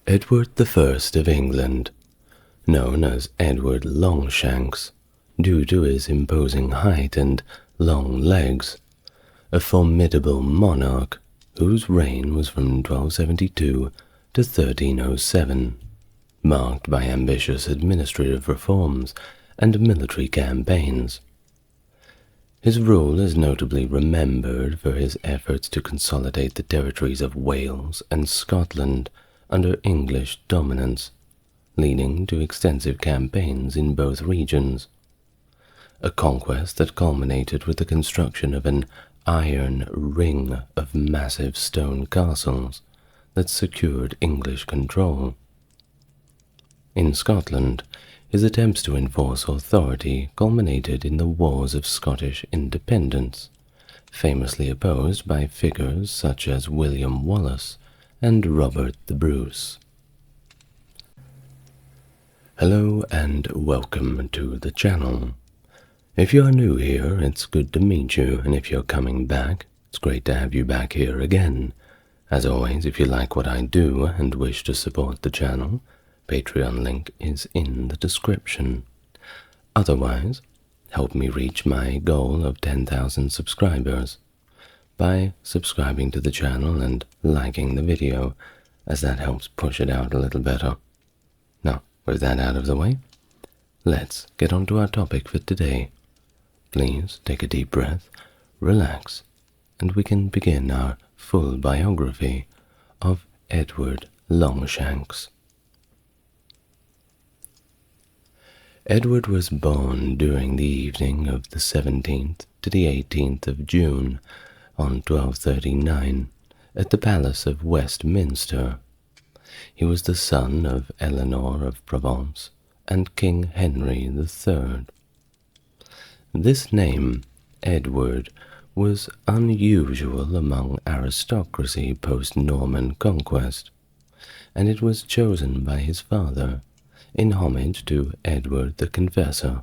Edward I of England, known as Edward Longshanks, due to his imposing height and long legs, a formidable monarch whose reign was from 1272 to 1307, marked by ambitious administrative reforms and military campaigns. His rule is notably remembered for his efforts to consolidate the territories of Wales and Scotland under English dominance, leading to extensive campaigns in both regions. A conquest that culminated with the construction of an iron ring of massive stone castles that secured English control. In Scotland, his attempts to enforce authority culminated in the Wars of Scottish Independence, famously opposed by figures such as William Wallace and Robert the Bruce. Hello and welcome to the channel. If you are new here, it's good to meet you, and if you're coming back, it's great to have you back here again. As always, if you like what I do and wish to support the channel, Patreon link is in the description. Otherwise, help me reach my goal of 10,000 subscribers by subscribing to the channel and liking the video, as that helps push it out a little better. Now, with that out of the way, let's get on to our topic for today. Please take a deep breath, relax, and we can begin our full biography of Edward Longshanks. Edward was born during the evening of the 17th to the 18th of June on 1239 at the Palace of Westminster. He was the son of Eleanor of Provence and King Henry VIII. This name, Edward, was unusual among aristocracy post-Norman conquest, and it was chosen by his father in homage to Edward the Confessor.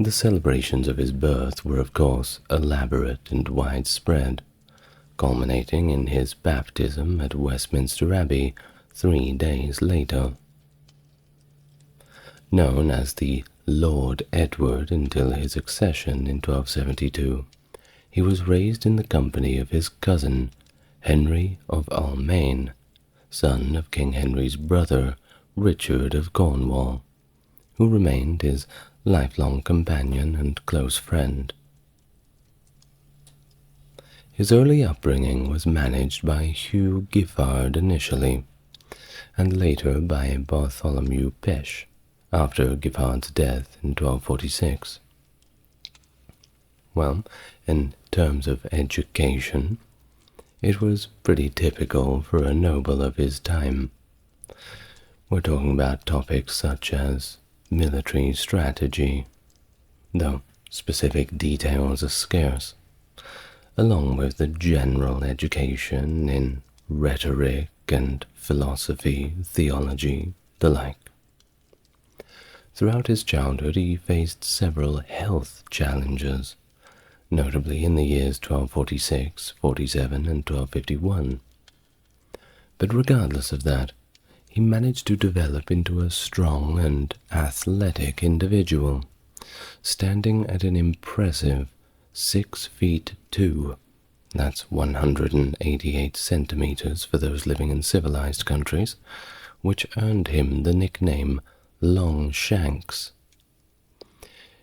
The celebrations of his birth were, of course, elaborate and widespread, culminating in his baptism at Westminster Abbey 3 days later. Known as the Lord Edward until his accession in 1272, he was raised in the company of his cousin, Henry of Almaine, son of King Henry's brother, Richard of Cornwall, who remained his lifelong companion and close friend. His early upbringing was managed by Hugh Giffard initially, and later by Bartholomew Peche, after Giffard's death in 1246. Well, in terms of education, it was pretty typical for a noble of his time. We're talking about topics such as military strategy, though specific details are scarce, along with the general education in rhetoric and philosophy, theology, the like. Throughout his childhood he faced several health challenges, notably in the years 1246, 47, and 1251. But regardless of that, he managed to develop into a strong and athletic individual, standing at an impressive 6 feet 2, that's 188 centimeters for those living in civilized countries, which earned him the nickname Longshanks.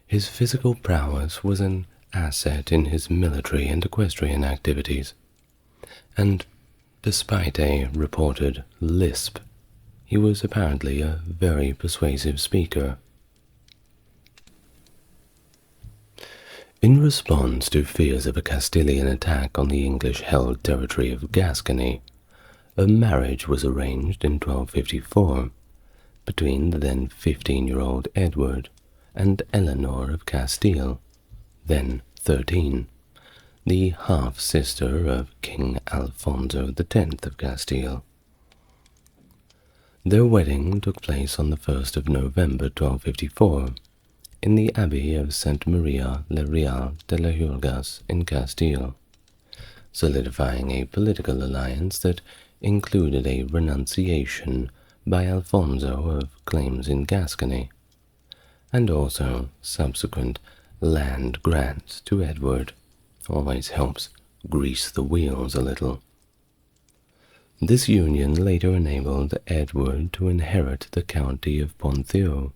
His physical prowess was an asset in his military and equestrian activities, and despite a reported lisp, he was apparently a very persuasive speaker. In response to fears of a Castilian attack on the English-held territory of Gascony, a marriage was arranged in 1254 between the then 15-year-old Edward and Eleanor of Castile, then 13, the half-sister of King Alfonso X of Castile. Their wedding took place on the 1st of November 1254 in the Abbey of St. Maria le Real de las Huelgas in Castile, solidifying a political alliance that included a renunciation by Alfonso of claims in Gascony, and also subsequent land grants to Edward. Always helps grease the wheels a little. This union later enabled Edward to inherit the county of Ponthieu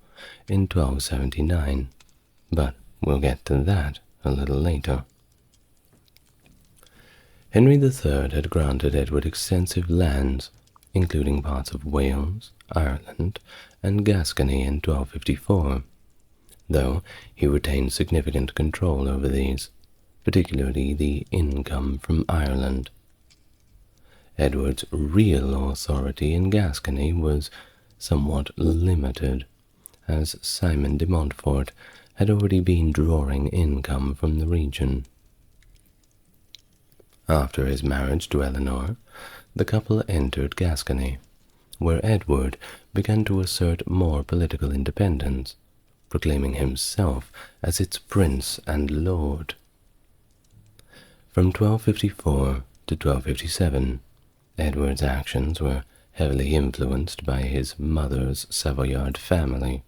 in 1279, but we'll get to that a little later. Henry III had granted Edward extensive lands, including parts of Wales, Ireland, and Gascony in 1254, though he retained significant control over these, particularly the income from Ireland. Edward's real authority in Gascony was somewhat limited, as Simon de Montfort had already been drawing income from the region. After his marriage to Eleanor, the couple entered Gascony, where Edward began to assert more political independence, proclaiming himself as its prince and lord. From 1254 to 1257, Edward's actions were heavily influenced by his mother's Savoyard family,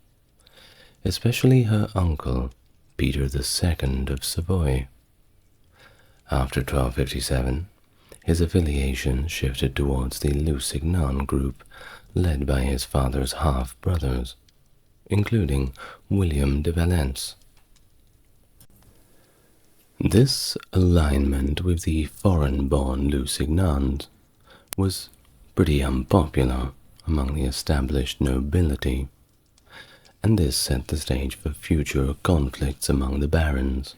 especially her uncle, Peter II of Savoy. After 1257, his affiliation shifted towards the Lusignan group, led by his father's half-brothers, including William de Valence. This alignment with the foreign-born Lusignans was pretty unpopular among the established nobility, and this set the stage for future conflicts among the barons.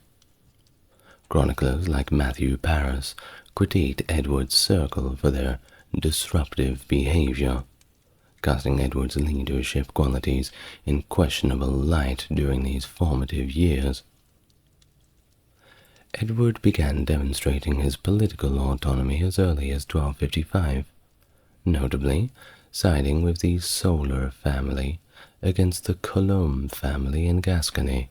Chroniclers like Matthew Paris critiqued Edward's circle for their disruptive behavior, casting Edward's leadership qualities in questionable light during these formative years. Edward began demonstrating his political autonomy as early as 1255, notably siding with the Solar family against the Colombe family in Gascony.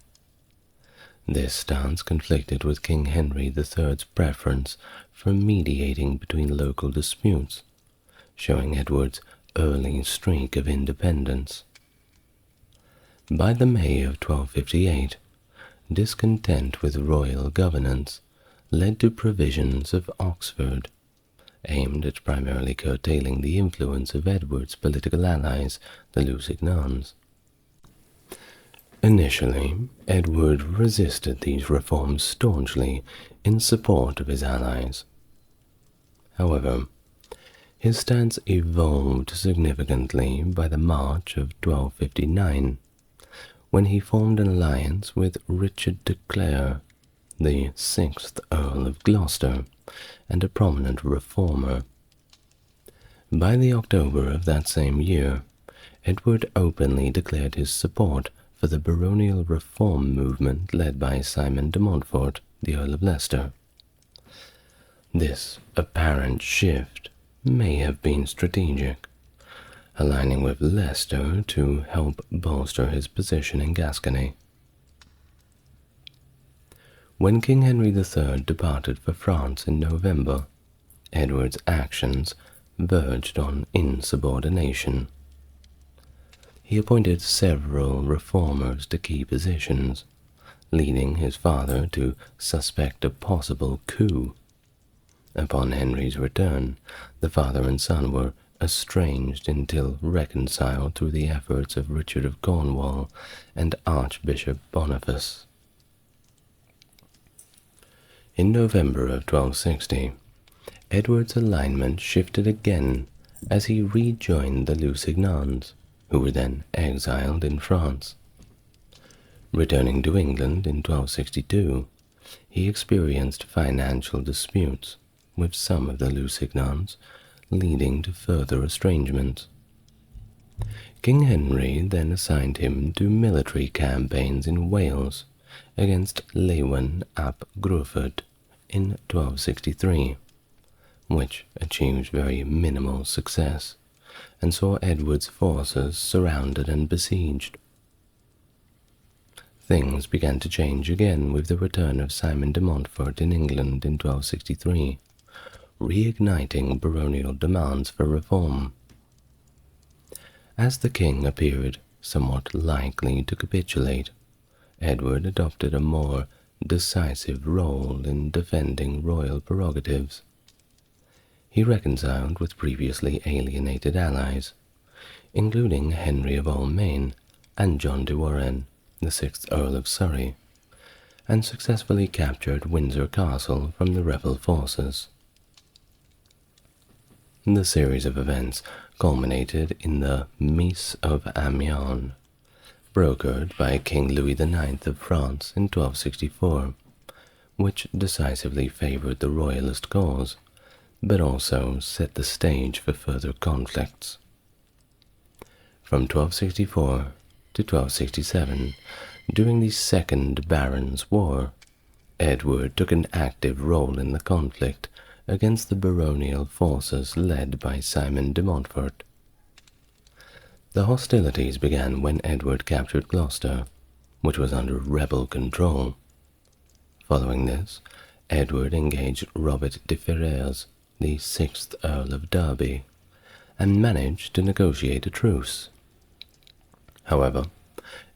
This stance conflicted with King Henry III's preference for mediating between local disputes, showing Edward's early streak of independence. By the May of 1258, discontent with royal governance led to provisions of Oxford, aimed at primarily curtailing the influence of Edward's political allies, the Lusignans. Initially, Edward resisted these reforms staunchly in support of his allies. However, his stance evolved significantly by the March of 1259, when he formed an alliance with Richard de Clare, the 6th Earl of Gloucester, and a prominent reformer. By the October of that same year, Edward openly declared his support for the baronial reform movement led by Simon de Montfort, the Earl of Leicester. This apparent shift may have been strategic, aligning with Leicester to help bolster his position in Gascony. When King Henry III departed for France in November, Edward's actions verged on insubordination. He appointed several reformers to key positions, leading his father to suspect a possible coup. Upon Henry's return, the father and son were estranged until reconciled through the efforts of Richard of Cornwall and Archbishop Boniface. In November of 1260, Edward's alignment shifted again as he rejoined the Lusignans, who were then exiled in France. Returning to England in 1262, he experienced financial disputes with some of the Lusignans, leading to further estrangements. King Henry then assigned him to military campaigns in Wales against Lewin ap Gruffudd in 1263, which achieved very minimal success and saw Edward's forces surrounded and besieged. Things began to change again with the return of Simon de Montfort in England in 1263, reigniting baronial demands for reform. As the king appeared somewhat likely to capitulate, Edward adopted a more decisive role in defending royal prerogatives. He reconciled with previously alienated allies, including Henry of Almaine and John de Warenne, the 6th Earl of Surrey, and successfully captured Windsor Castle from the rebel forces. The series of events culminated in the Mise of Amiens, brokered by King Louis IX of France in 1264, which decisively favored the royalist cause, but also set the stage for further conflicts. From 1264 to 1267, during the Second Barons' War, Edward took an active role in the conflict against the baronial forces led by Simon de Montfort. The hostilities began when Edward captured Gloucester, which was under rebel control. Following this, Edward engaged Robert de Ferrers, the 6th Earl of Derby, and managed to negotiate a truce. However,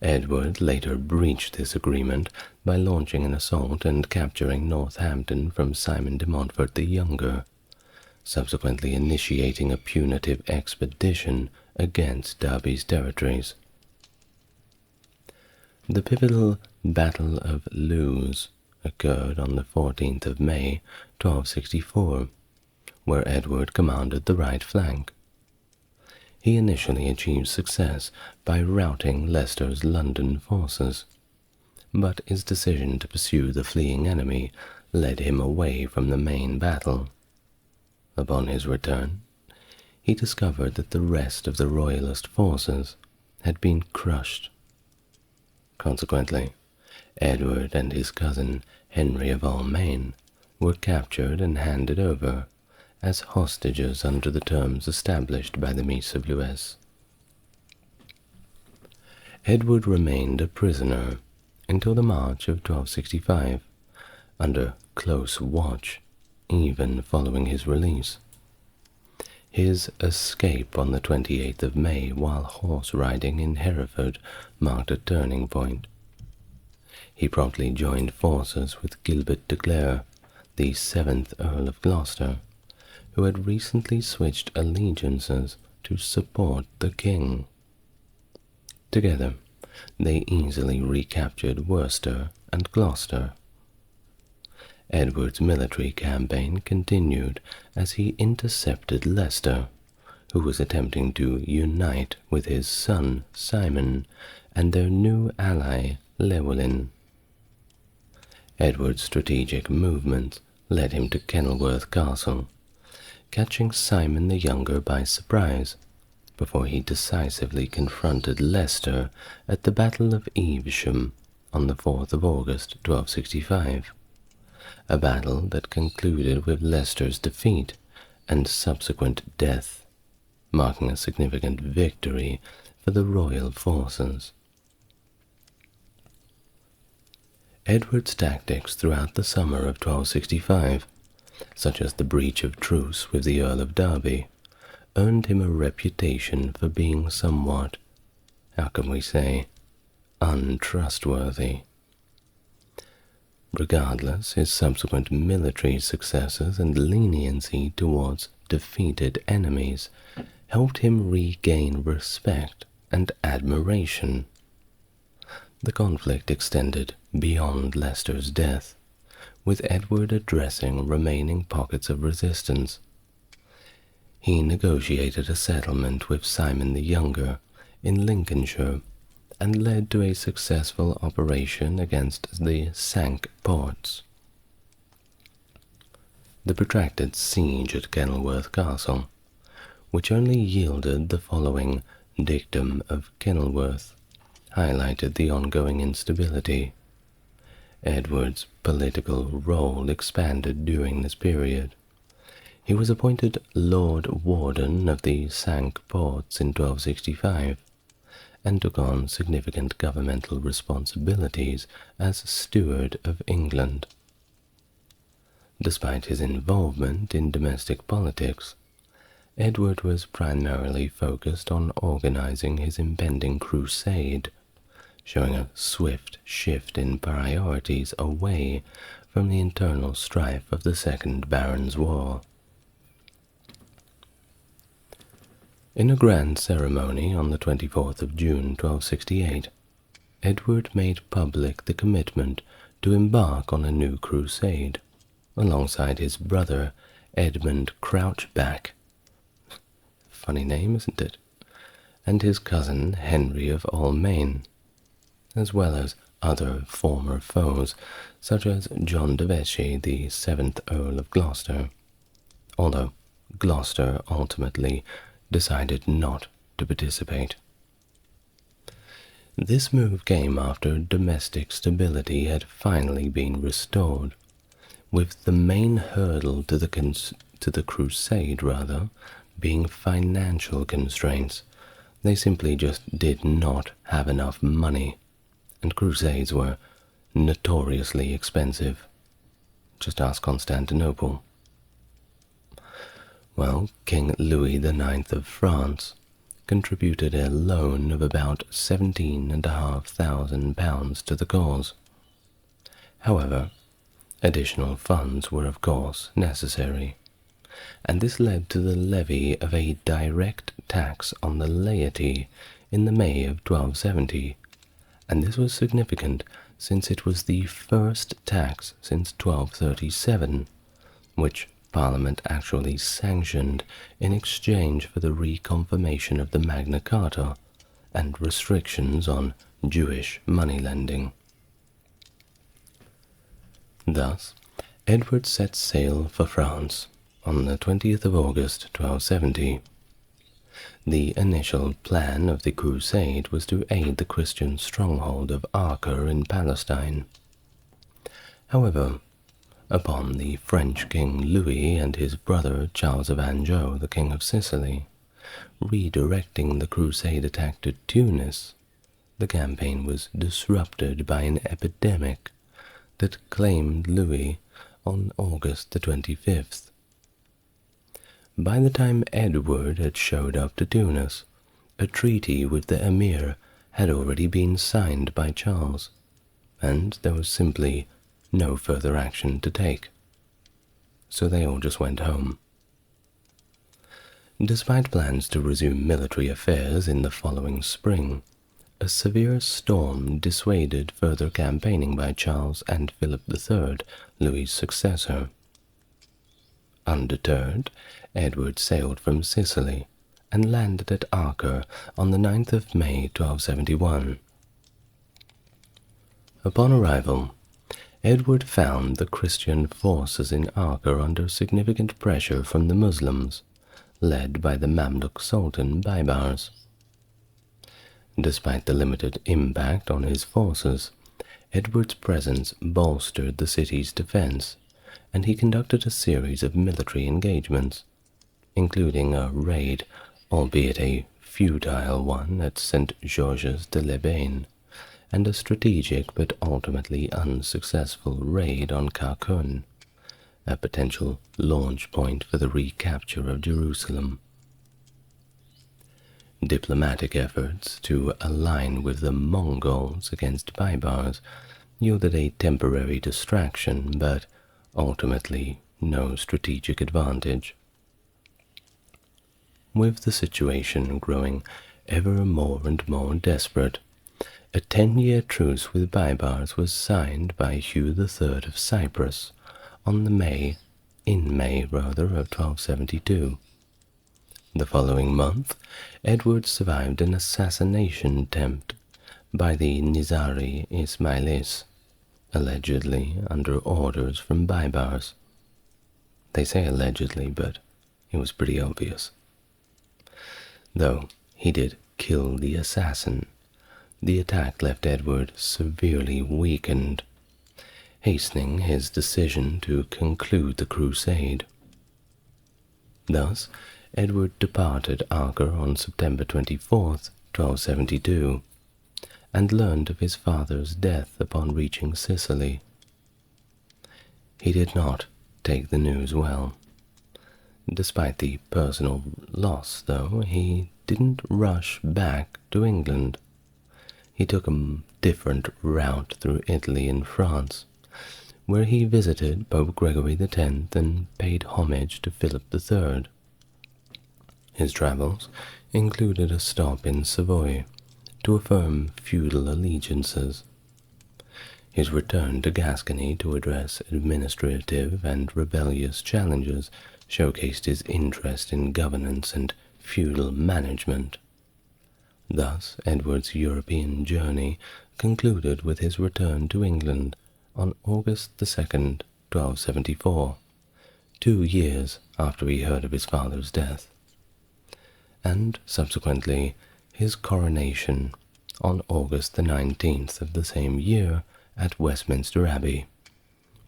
Edward later breached this agreement by launching an assault and capturing Northampton from Simon de Montfort the Younger, subsequently initiating a punitive expedition against Derby's territories. The pivotal Battle of Lewes occurred on the 14th of May, 1264, where Edward commanded the right flank. He initially achieved success by routing Leicester's London forces, but his decision to pursue the fleeing enemy led him away from the main battle. Upon his return, he discovered that the rest of the royalist forces had been crushed. Consequently, Edward and his cousin Henry of Almaine were captured and handed over as hostages under the terms established by the Mise of Lewes. Edward remained a prisoner until the March of 1265, under close watch, even following his release. His escape on the 28th of May while horse riding in Hereford marked a turning point. He promptly joined forces with Gilbert de Clare, the 7th Earl of Gloucester, who had recently switched allegiances to support the king. Together, they easily recaptured Worcester and Gloucester. Edward's military campaign continued as he intercepted Leicester, who was attempting to unite with his son Simon and their new ally Llewellyn. Edward's strategic movements led him to Kenilworth Castle, catching Simon the Younger by surprise, before he decisively confronted Leicester at the Battle of Evesham on the 4th of August 1265, a battle that concluded with Leicester's defeat and subsequent death, marking a significant victory for the royal forces. Edward's tactics throughout the summer of 1265, such as the breach of truce with the Earl of Derby, earned him a reputation for being somewhat, how can we say, untrustworthy. Regardless, his subsequent military successes and leniency towards defeated enemies helped him regain respect and admiration. The conflict extended beyond Leicester's death, with Edward addressing remaining pockets of resistance. He negotiated a settlement with Simon the Younger in Lincolnshire and led to a successful operation against the Cinque Ports. The protracted siege at Kenilworth Castle, which only yielded the following dictum of Kenilworth, highlighted the ongoing instability. Edward's political role expanded during this period. He was appointed Lord Warden of the Cinque Ports in 1265, and took on significant governmental responsibilities as Steward of England. Despite his involvement in domestic politics, Edward was primarily focused on organizing his impending crusade, showing a swift shift in priorities away from the internal strife of the Second Barons' War. In a grand ceremony on the 24th of June 1268, Edward made public the commitment to embark on a new crusade, alongside his brother Edmund Crouchback, funny name, isn't it, and his cousin Henry of Almaine, as well as other former foes, such as John de Vesci, the 7th Earl of Gloucester, although Gloucester ultimately decided not to participate. This move came after domestic stability had finally been restored, with the main hurdle to the crusade being financial constraints. They simply just did not have enough money, and crusades were notoriously expensive. Just ask Constantinople. Well, King Louis IX of France contributed a loan of about £17,500 to the cause. However, additional funds were of course necessary, and this led to the levy of a direct tax on the laity in the May of 1270, and this was significant since it was the first tax since 1237, which Parliament actually sanctioned in exchange for the reconfirmation of the Magna Carta and restrictions on Jewish moneylending. Thus, Edward set sail for France on the 20th of August 1270. The initial plan of the crusade was to aid the Christian stronghold of Acre in Palestine. However, upon the French King Louis and his brother Charles of Anjou, the King of Sicily, redirecting the crusade attack to Tunis, the campaign was disrupted by an epidemic that claimed Louis on August the 25th. By the time Edward had showed up to Tunis, a treaty with the emir had already been signed by Charles, and there was simply no further action to take. So they all just went home. Despite plans to resume military affairs in the following spring, a severe storm dissuaded further campaigning by Charles and Philip III, Louis's successor. Undeterred, Edward sailed from Sicily and landed at Acre on the 9th of May 1271. Upon arrival, Edward found the Christian forces in Acre under significant pressure from the Muslims, led by the Mamluk Sultan Baibars. Despite the limited impact on his forces, Edward's presence bolstered the city's defense, and he conducted a series of military engagements, including a raid, albeit a futile one, at St. Georges-de-l'Ebene, and a strategic but ultimately unsuccessful raid on Carcun, a potential launch point for the recapture of Jerusalem. Diplomatic efforts to align with the Mongols against Baibars yielded a temporary distraction, but ultimately no strategic advantage. With the situation growing ever more and more desperate, a 10-year truce with Baibars was signed by Hugh III of Cyprus in May of 1272. The following month, Edward survived an assassination attempt by the Nizari Ismailis, allegedly under orders from Baibars. They say allegedly, but it was pretty obvious. Though he did kill the assassin, the attack left Edward severely weakened, hastening his decision to conclude the crusade. Thus, Edward departed Acre on September 24th, 1272, and learned of his father's death upon reaching Sicily. He did not take the news well. Despite the personal loss, though, he didn't rush back to England. He took a different route through Italy and France, where he visited Pope Gregory X and paid homage to Philip III. His travels included a stop in Savoy to affirm feudal allegiances. His return to Gascony to address administrative and rebellious challenges showcased his interest in governance and feudal management. Thus, Edward's European journey concluded with his return to England on August 2nd, 1274, 2 years after he heard of his father's death, and subsequently his coronation on August the 19th of the same year at Westminster Abbey,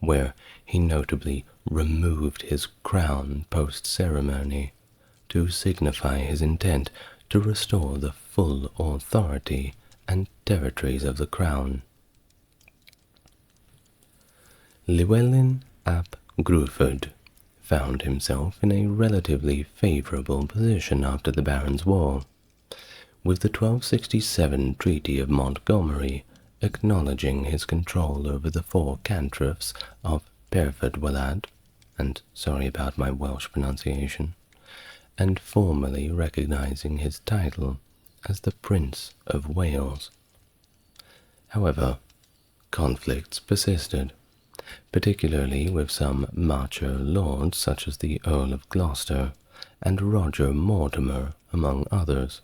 where he notably removed his crown post-ceremony to signify his intent to restore the full authority and territories of the crown. Llywelyn ap Gruffudd found himself in a relatively favourable position after the Barons' War, with the 1267 Treaty of Montgomery acknowledging his control over the 4 cantrefs of Perfedwelad, and sorry about my Welsh pronunciation, and formally recognizing his title as the Prince of Wales. However, conflicts persisted, particularly with some macho lords such as the Earl of Gloucester and Roger Mortimer, among others.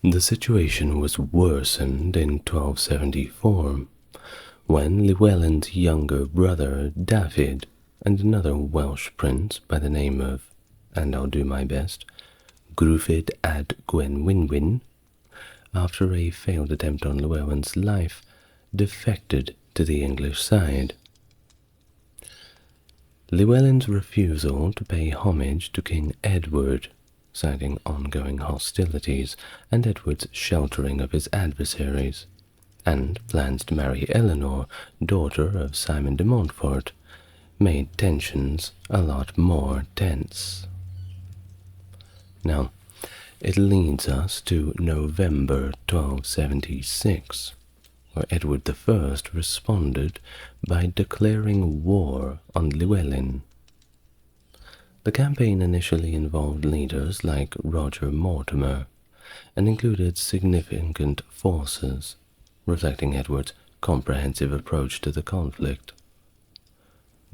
The situation was worsened in 1274, when Llywelyn's younger brother Dafydd and another Welsh prince by the name of, and I'll do my best, Gruffydd ad Gwenwynwyn, after a failed attempt on Llewellyn's life, defected to the English side. Llewellyn's refusal to pay homage to King Edward, citing ongoing hostilities and Edward's sheltering of his adversaries, and plans to marry Eleanor, daughter of Simon de Montfort, made tensions a lot more tense. Now, it leads us to November 1276, where Edward I responded by declaring war on Llywelyn. The campaign initially involved leaders like Roger Mortimer and included significant forces, reflecting Edward's comprehensive approach to the conflict.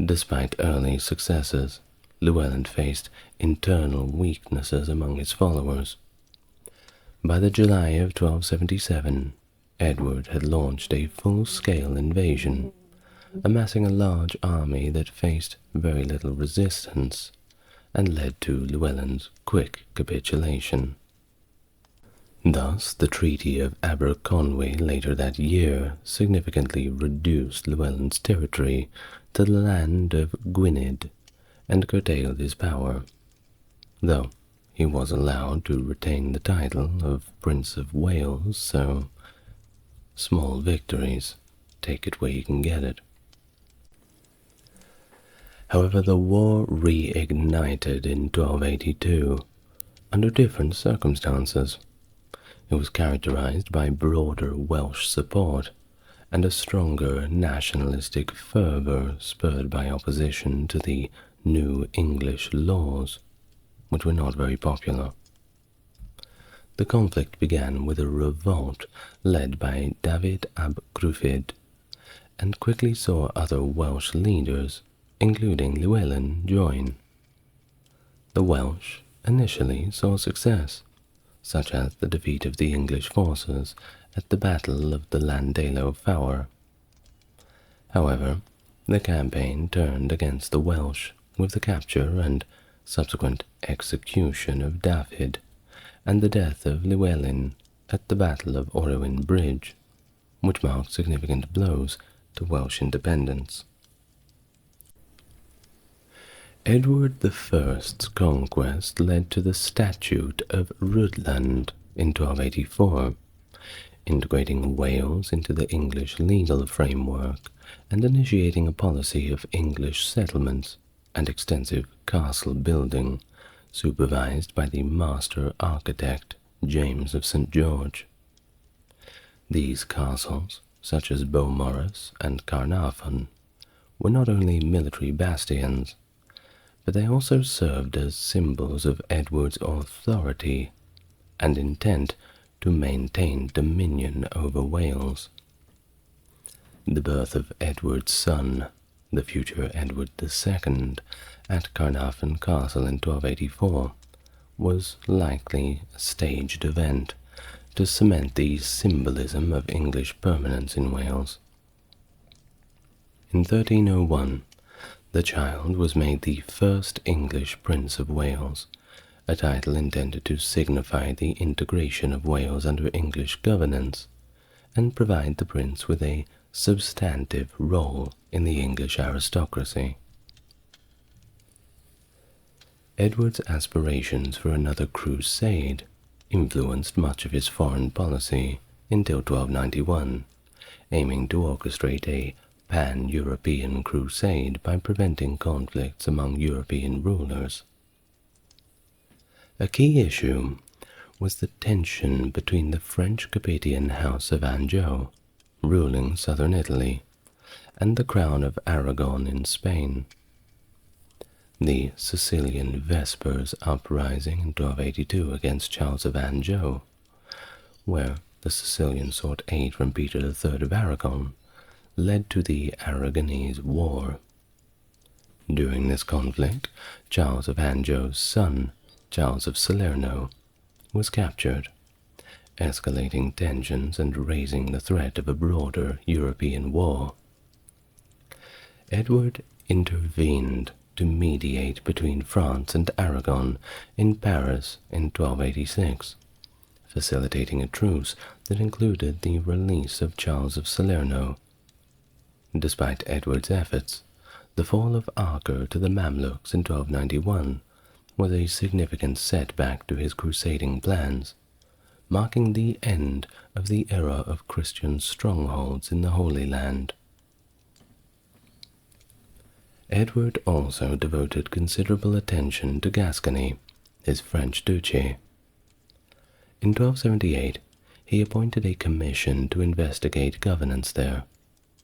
Despite early successes, Llewellyn faced internal weaknesses among his followers. By the July of 1277, Edward had launched a full-scale invasion, amassing a large army that faced very little resistance and led to Llewellyn's quick capitulation. Thus, the Treaty of Aberconwy later that year significantly reduced Llewellyn's territory to the land of Gwynedd and curtailed his power, though he was allowed to retain the title of Prince of Wales, so small victories, take it where you can get it. However, the war reignited in 1282 under different circumstances. It was characterized by broader Welsh support and a stronger nationalistic fervor spurred by opposition to the new English laws, which were not very popular. The conflict began with a revolt led by Dafydd ap Gruffudd, and quickly saw other Welsh leaders, including Llywelyn, join. The Welsh initially saw success, such as the defeat of the English forces at the Battle of the Llandeilo Fawr. However, the campaign turned against the Welsh with the capture and subsequent execution of Dafydd and the death of Llywelyn at the Battle of Orowyn Bridge, which marked significant blows to Welsh independence. Edward I's conquest led to the Statute of Rhuddlan in 1284, integrating Wales into the English legal framework and initiating a policy of English settlements and extensive castle building, supervised by the master architect James of St. George. These castles, such as Beaumaris and Caernarfon, were not only military bastions, but they also served as symbols of Edward's authority and intent to maintain dominion over Wales. The birth of Edward's son, the future Edward II, at Caernarfon Castle in 1284, was likely a staged event to cement the symbolism of English permanence in Wales. In 1301, the child was made the first English Prince of Wales, a title intended to signify the integration of Wales under English governance and provide the prince with a substantive role in the English aristocracy. Edward's aspirations for another crusade influenced much of his foreign policy until 1291, aiming to orchestrate a pan-European crusade by preventing conflicts among European rulers. A key issue was the tension between the French Capetian House of Anjou, ruling southern Italy, and the Crown of Aragon in Spain. The Sicilian Vespers uprising in 1282 against Charles of Anjou, where the Sicilians sought aid from Peter III of Aragon, led to the Aragonese War. During this conflict, Charles of Anjou's son, Charles of Salerno, was captured, escalating tensions and raising the threat of a broader European war. Edward intervened to mediate between France and Aragon in Paris in 1286, facilitating a truce that included the release of Charles of Salerno. Despite Edward's efforts, the fall of Acre to the Mamluks in 1291 was a significant setback to his crusading plans, marking the end of the era of Christian strongholds in the Holy Land. Edward also devoted considerable attention to Gascony, his French duchy. In 1278, he appointed a commission to investigate governance there,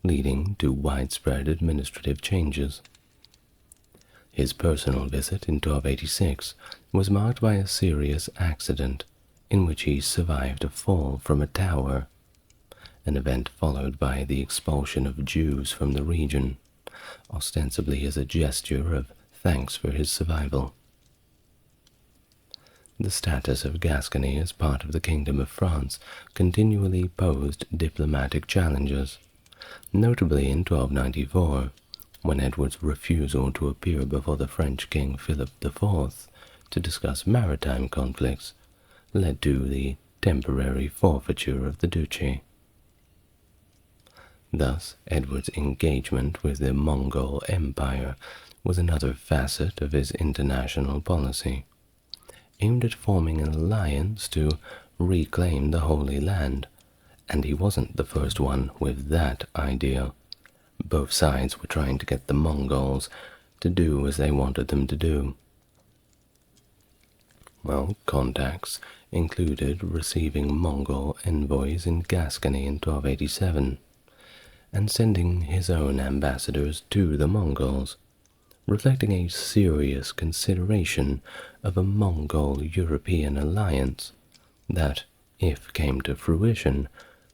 leading to widespread administrative changes. His personal visit in 1286 was marked by a serious accident in which he survived a fall from a tower, an event followed by the expulsion of Jews from the region, ostensibly as a gesture of thanks for his survival. The status of Gascony as part of the Kingdom of France continually posed diplomatic challenges, notably in 1294, when Edward's refusal to appear before the French King Philip IV to discuss maritime conflicts led to the temporary forfeiture of the duchy. Thus, Edward's engagement with the Mongol Empire was another facet of his international policy, aimed at forming an alliance to reclaim the Holy Land, and he wasn't the first one with that idea. Both sides were trying to get the Mongols to do as they wanted them to do. Well, contacts included receiving Mongol envoys in Gascony in 1287, and sending his own ambassadors to the Mongols, reflecting a serious consideration of a Mongol-European alliance that, if came to fruition,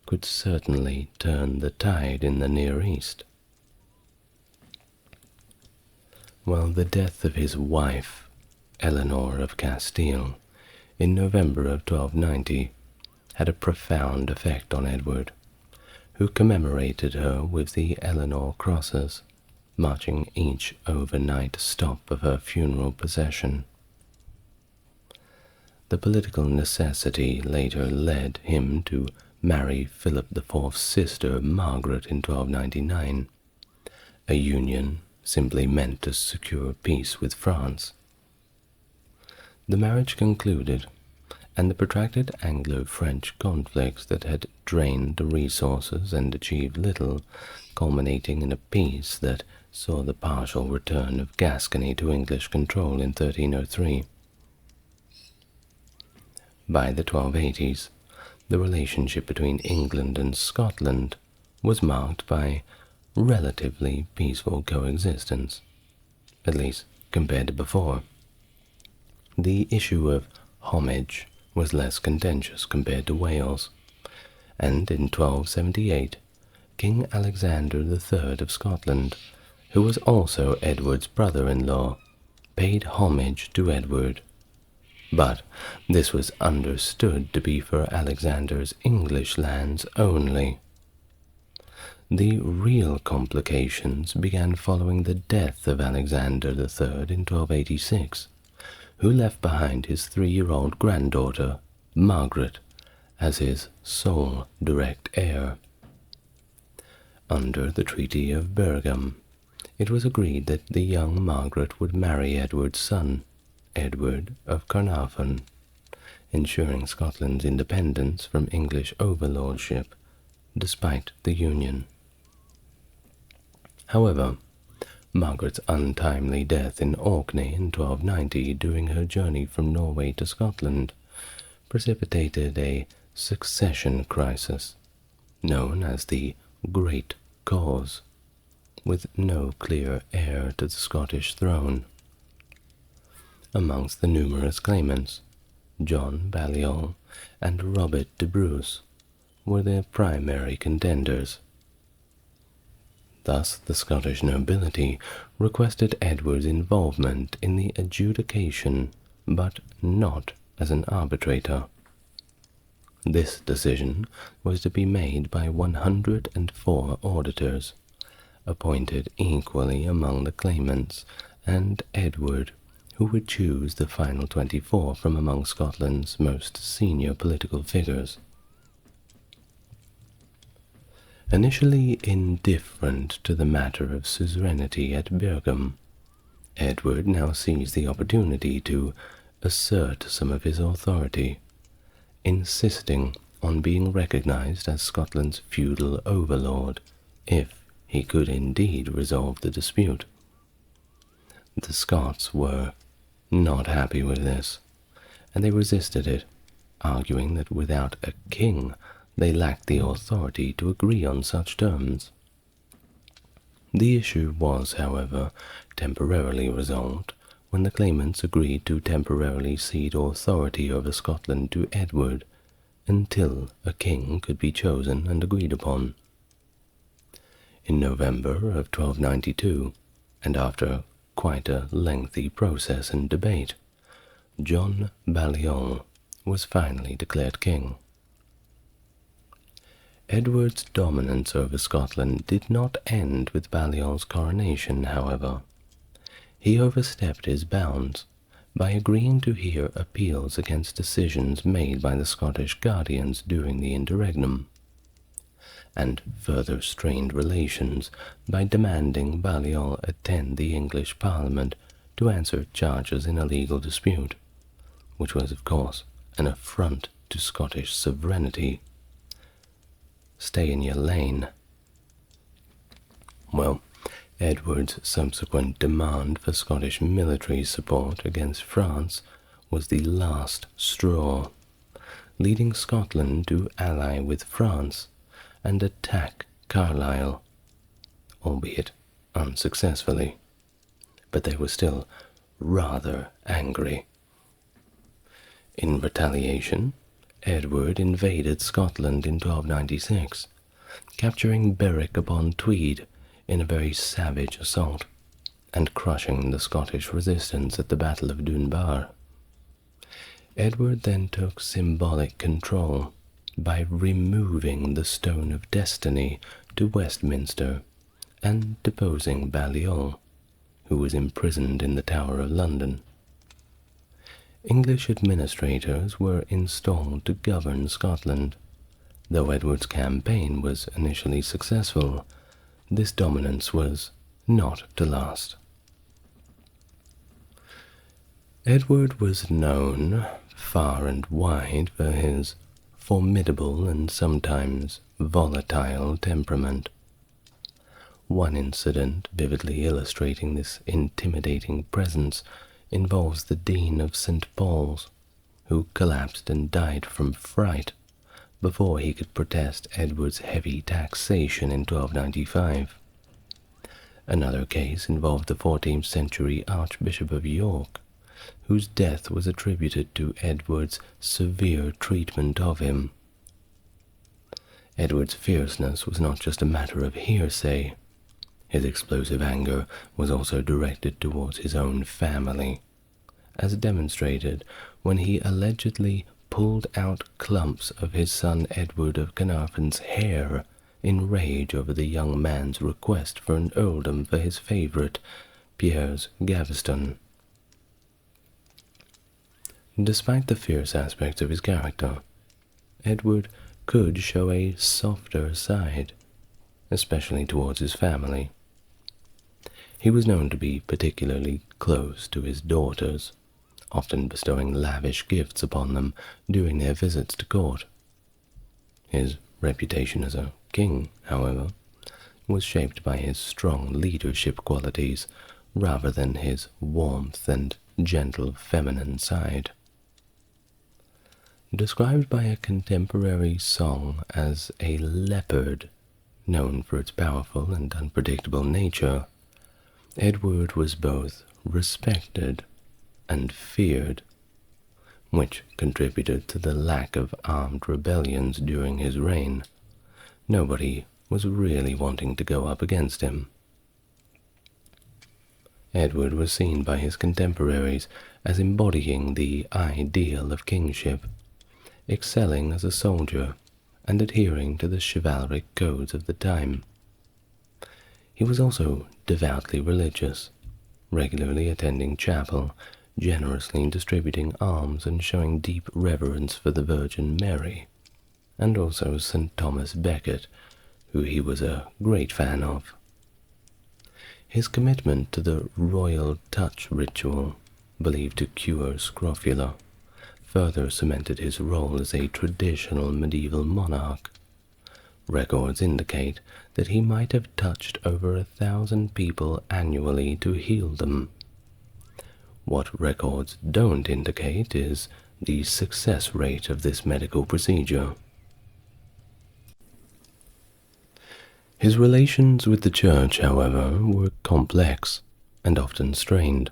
could certainly turn the tide in the Near East. While the death of his wife, Eleanor of Castile, in November of 1290, had a profound effect on Edward, who commemorated her with the Eleanor crosses, marching each overnight stop of her funeral procession. The political necessity later led him to marry Philip IV's sister Margaret in 1299, a union simply meant to secure peace with France. The marriage concluded, and the protracted Anglo-French conflicts that had drained the resources and achieved little, culminating in a peace that saw the partial return of Gascony to English control in 1303. By the 1280s, the relationship between England and Scotland was marked by relatively peaceful coexistence, at least compared to before. The issue of homage was less contentious compared to Wales, and in 1278, King Alexander III of Scotland, who was also Edward's brother-in-law, paid homage to Edward. But this was understood to be for Alexander's English lands only. The real complications began following the death of Alexander III in 1286, who left behind his 3-year-old granddaughter, Margaret, as his sole direct heir. Under the Treaty of Bergam, it was agreed that the young Margaret would marry Edward's son, Edward of Carnarvon, ensuring Scotland's independence from English overlordship, despite the union. However, Margaret's untimely death in Orkney in 1290 during her journey from Norway to Scotland precipitated a succession crisis, known as the Great Cause, with no clear heir to the Scottish throne. Amongst the numerous claimants, John Balliol and Robert de Bruce were their primary contenders. Thus, the Scottish nobility requested Edward's involvement in the adjudication, but not as an arbitrator. This decision was to be made by 104 auditors, appointed equally among the claimants, and Edward, who would choose the final 24 from among Scotland's most senior political figures. Initially indifferent to the matter of suzerainty at Bergam, Edward now seized the opportunity to assert some of his authority, insisting on being recognized as Scotland's feudal overlord if he could indeed resolve the dispute. The Scots were not happy with this, and they resisted it, arguing that without a king they lacked the authority to agree on such terms. The issue was, however, temporarily resolved when the claimants agreed to temporarily cede authority over Scotland to Edward until a king could be chosen and agreed upon. In November of 1292, and after quite a lengthy process and debate, John Balliol was finally declared king. Edward's dominance over Scotland did not end with Balliol's coronation, however. He overstepped his bounds by agreeing to hear appeals against decisions made by the Scottish guardians during the interregnum, and further strained relations by demanding Balliol attend the English Parliament to answer charges in a legal dispute, which was, of course, an affront to Scottish sovereignty. Stay in your lane. Well, Edward's subsequent demand for Scottish military support against France was the last straw, leading Scotland to ally with France and attack Carlisle, albeit unsuccessfully, but they were still rather angry. In retaliation, Edward invaded Scotland in 1296, capturing Berwick upon Tweed in a very savage assault, and crushing the Scottish resistance at the Battle of Dunbar. Edward then took symbolic control by removing the Stone of Destiny to Westminster and deposing Balliol, who was imprisoned in the Tower of London. English administrators were installed to govern Scotland. Though Edward's campaign was initially successful, this dominance was not to last. Edward was known far and wide for his formidable and sometimes volatile temperament. One incident vividly illustrating this intimidating presence involves the Dean of St. Paul's, who collapsed and died from fright before he could protest Edward's heavy taxation in 1295. Another case involved the 14th century Archbishop of York, whose death was attributed to Edward's severe treatment of him. Edward's fierceness was not just a matter of hearsay. His explosive anger was also directed towards his own family, as demonstrated when he allegedly pulled out clumps of his son Edward of Carnarvon's hair in rage over the young man's request for an earldom for his favourite, Piers Gaveston. Despite the fierce aspects of his character, Edward could show a softer side, especially towards his family. He was known to be particularly close to his daughters, often bestowing lavish gifts upon them during their visits to court. His reputation as a king, however, was shaped by his strong leadership qualities rather than his warmth and gentle feminine side. Described by a contemporary song as a leopard, known for its powerful and unpredictable nature, Edward was both respected and feared, which contributed to the lack of armed rebellions during his reign. Nobody was really wanting to go up against him. Edward was seen by his contemporaries as embodying the ideal of kingship, excelling as a soldier and adhering to the chivalric codes of the time. He was also devoutly religious, regularly attending chapel, generously distributing alms and showing deep reverence for the Virgin Mary, and also St. Thomas Becket, who he was a great fan of. His commitment to the royal touch ritual, believed to cure scrofula, further cemented his role as a traditional medieval monarch. Records indicate that he might have touched over 1,000 people annually to heal them. What records don't indicate is the success rate of this medical procedure. His relations with the Church, however, were complex and often strained.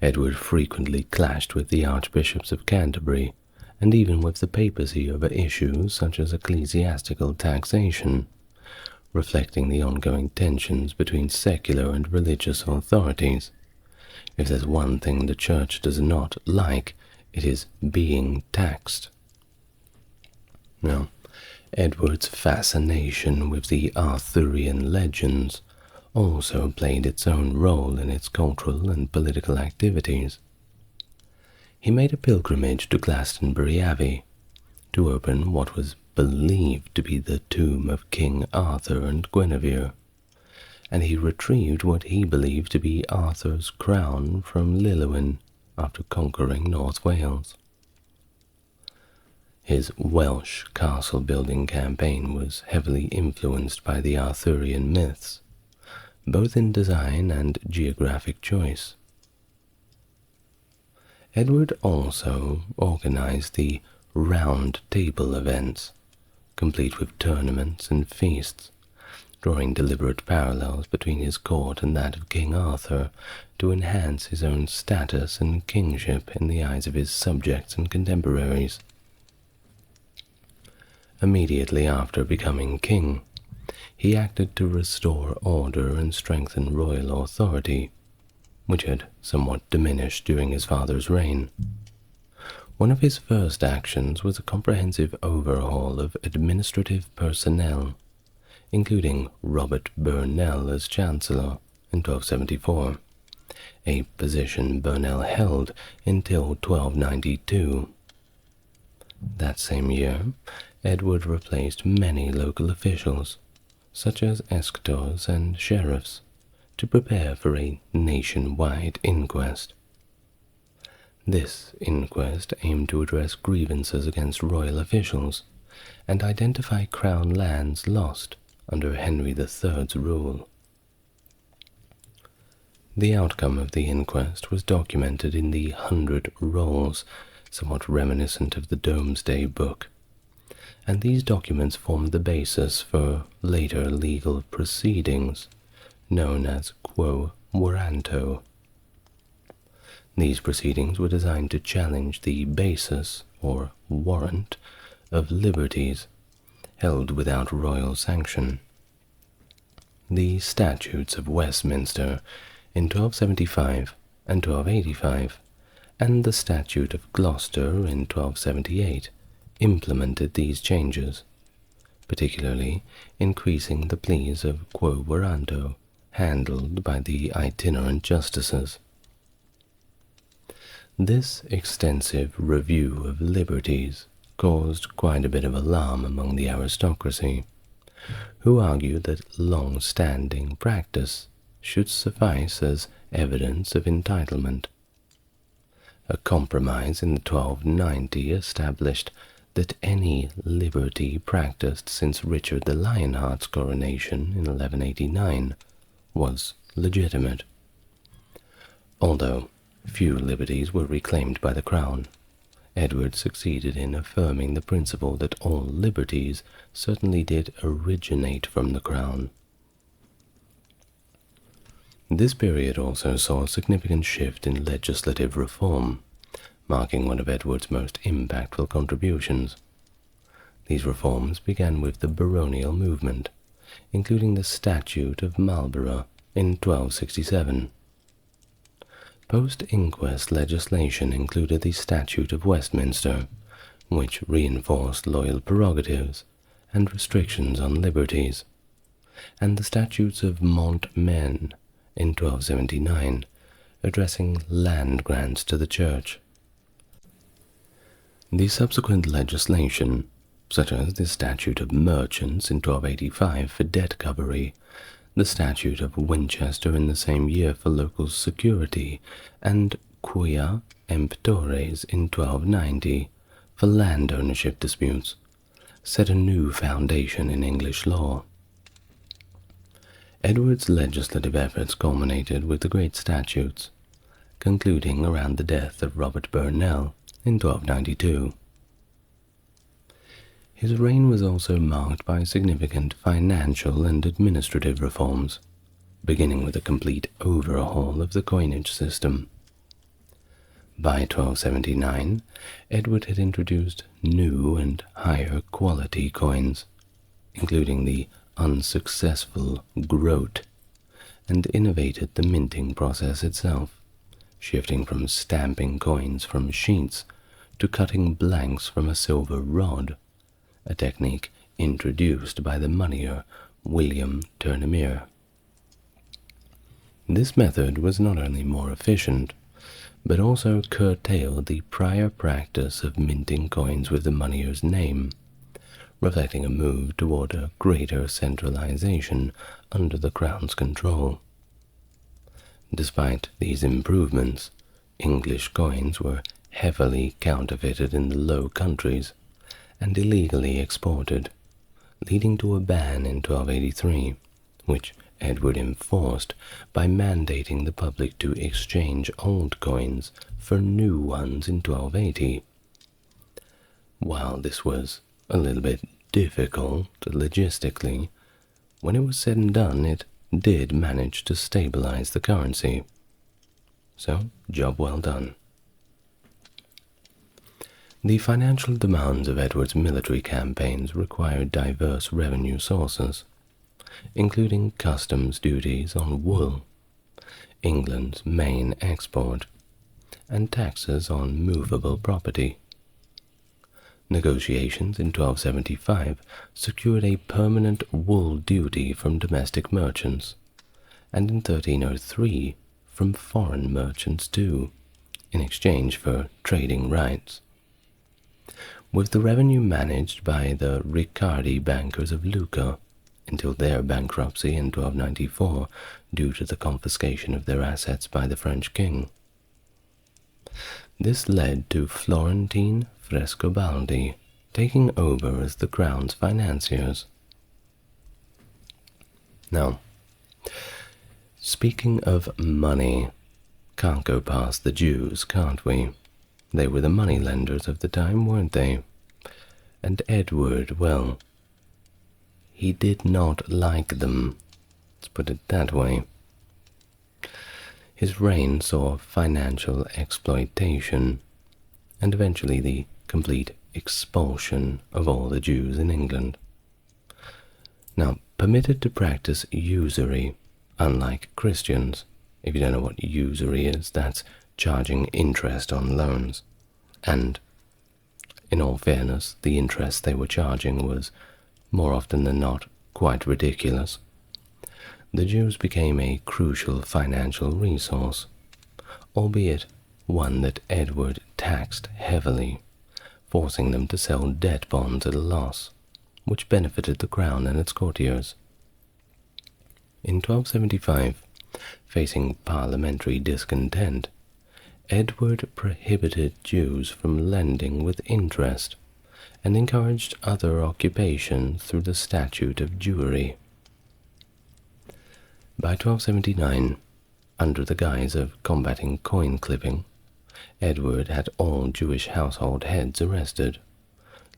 Edward frequently clashed with the archbishops of Canterbury, and even with the papacy over issues such as ecclesiastical taxation, reflecting the ongoing tensions between secular and religious authorities. If there's one thing the Church does not like, it is being taxed. Now, Edward's fascination with the Arthurian legends also played its own role in its cultural and political activities. He made a pilgrimage to Glastonbury Abbey to open what was believed to be the tomb of King Arthur and Guinevere, and he retrieved what he believed to be Arthur's crown from Lillywhyn after conquering North Wales. His Welsh castle-building campaign was heavily influenced by the Arthurian myths, both in design and geographic choice. Edward also organized the Round Table events, complete with tournaments and feasts, drawing deliberate parallels between his court and that of King Arthur to enhance his own status and kingship in the eyes of his subjects and contemporaries. Immediately after becoming king, he acted to restore order and strengthen royal authority, which had somewhat diminished during his father's reign. One of his first actions was a comprehensive overhaul of administrative personnel, including Robert Burnell as Chancellor in 1274, a position Burnell held until 1292. That same year, Edward replaced many local officials, such as escutors and sheriffs, to prepare for a nationwide inquest. This inquest aimed to address grievances against royal officials and identify crown lands lost under Henry III's rule. The outcome of the inquest was documented in the 100 Rolls, somewhat reminiscent of the Domesday Book, and these documents formed the basis for later legal proceedings, known as quo warranto. These proceedings were designed to challenge the basis, or warrant, of liberties held without royal sanction. The Statutes of Westminster in 1275 and 1285, and the Statute of Gloucester in 1278 implemented these changes, particularly increasing the pleas of quo warranto handled by the itinerant justices. This extensive review of liberties caused quite a bit of alarm among the aristocracy, who argued that long-standing practice should suffice as evidence of entitlement. A compromise in 1290 established that any liberty practiced since Richard the Lionheart's coronation in 1189 was legitimate. Although few liberties were reclaimed by the crown, Edward succeeded in affirming the principle that all liberties certainly did originate from the crown. This period also saw a significant shift in legislative reform, marking one of Edward's most impactful contributions. These reforms began with the Baronial movement, including the Statute of Marlborough in 1267. Post-inquest legislation included the Statute of Westminster, which reinforced loyal prerogatives and restrictions on liberties, and the Statutes of Montmen in 1279, addressing land grants to the Church. The subsequent legislation, such as the Statute of Merchants in 1285 for debt covery, the Statute of Winchester in the same year for local security, and Quia Emptores in 1290 for land ownership disputes, set a new foundation in English law. Edward's legislative efforts culminated with the Great Statutes, concluding around the death of Robert Burnell in 1292. His reign was also marked by significant financial and administrative reforms, beginning with a complete overhaul of the coinage system. By 1279, Edward had introduced new and higher quality coins, including the unsuccessful groat, and innovated the minting process itself, shifting from stamping coins from sheets to cutting blanks from a silver rod, a technique introduced by the moneyer William Turnimere. This method was not only more efficient, but also curtailed the prior practice of minting coins with the moneyer's name, reflecting a move toward a greater centralization under the crown's control. Despite these improvements, English coins were heavily counterfeited in the Low Countries and illegally exported, leading to a ban in 1283, which Edward enforced by mandating the public to exchange old coins for new ones in 1280. While this was a little bit difficult logistically, when it was said and done, it did manage to stabilize the currency. So, job well done. The financial demands of Edward's military campaigns required diverse revenue sources, including customs duties on wool, England's main export, and taxes on movable property. Negotiations in 1275 secured a permanent wool duty from domestic merchants, and in 1303 from foreign merchants too, in exchange for trading rights. With the revenue managed by the Riccardi bankers of Lucca until their bankruptcy in 1294 due to the confiscation of their assets by the French king. This led to Florentine Frescobaldi taking over as the crown's financiers. Now, speaking of money, can't go past the Jews, can't we? They were the moneylenders of the time, weren't they? And Edward, well, he did not like them, let's put it that way. His reign saw financial exploitation, and eventually the complete expulsion of all the Jews in England. Now, permitted to practice usury, unlike Christians. If you don't know what usury is, that's charging interest on loans. And, in all fairness, the interest they were charging was, more often than not, quite ridiculous. The Jews became a crucial financial resource, albeit one that Edward taxed heavily, forcing them to sell debt bonds at a loss, which benefited the crown and its courtiers. In 1275, facing parliamentary discontent, Edward prohibited Jews from lending with interest and encouraged other occupations through the Statute of Jewry. By 1279, under the guise of combating coin clipping, Edward had all Jewish household heads arrested,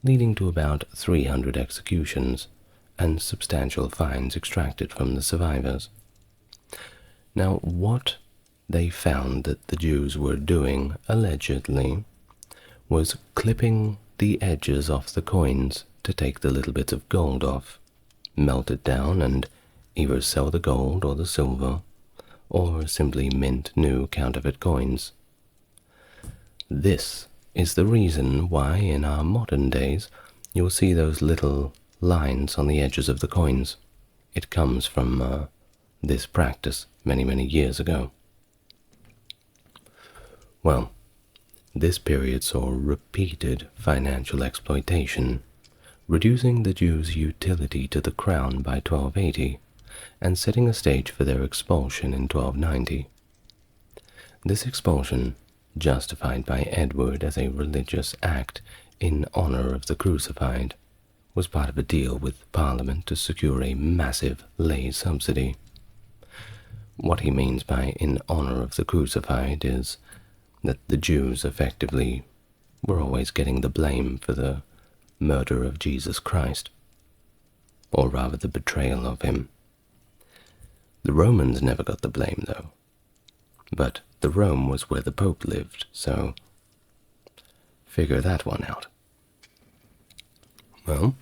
leading to about 300 executions and substantial fines extracted from the survivors. Now, what they found that the Jews were doing, allegedly, was clipping the edges off the coins to take the little bits of gold off, melt it down, and either sell the gold or the silver, or simply mint new counterfeit coins. This is the reason why in our modern days you'll see those little lines on the edges of the coins. It comes from this practice many years ago. Well, this period saw repeated financial exploitation, reducing the Jews' utility to the crown by 1280 and setting a stage for their expulsion in 1290. This expulsion, justified by Edward as a religious act in honor of the crucified, was part of a deal with Parliament to secure a massive lay subsidy. What he means by in honor of the crucified is that the Jews effectively were always getting the blame for the murder of Jesus Christ, or rather the betrayal of him. The Romans never got the blame, though, but the Rome was where the Pope lived, so figure that one out. Well,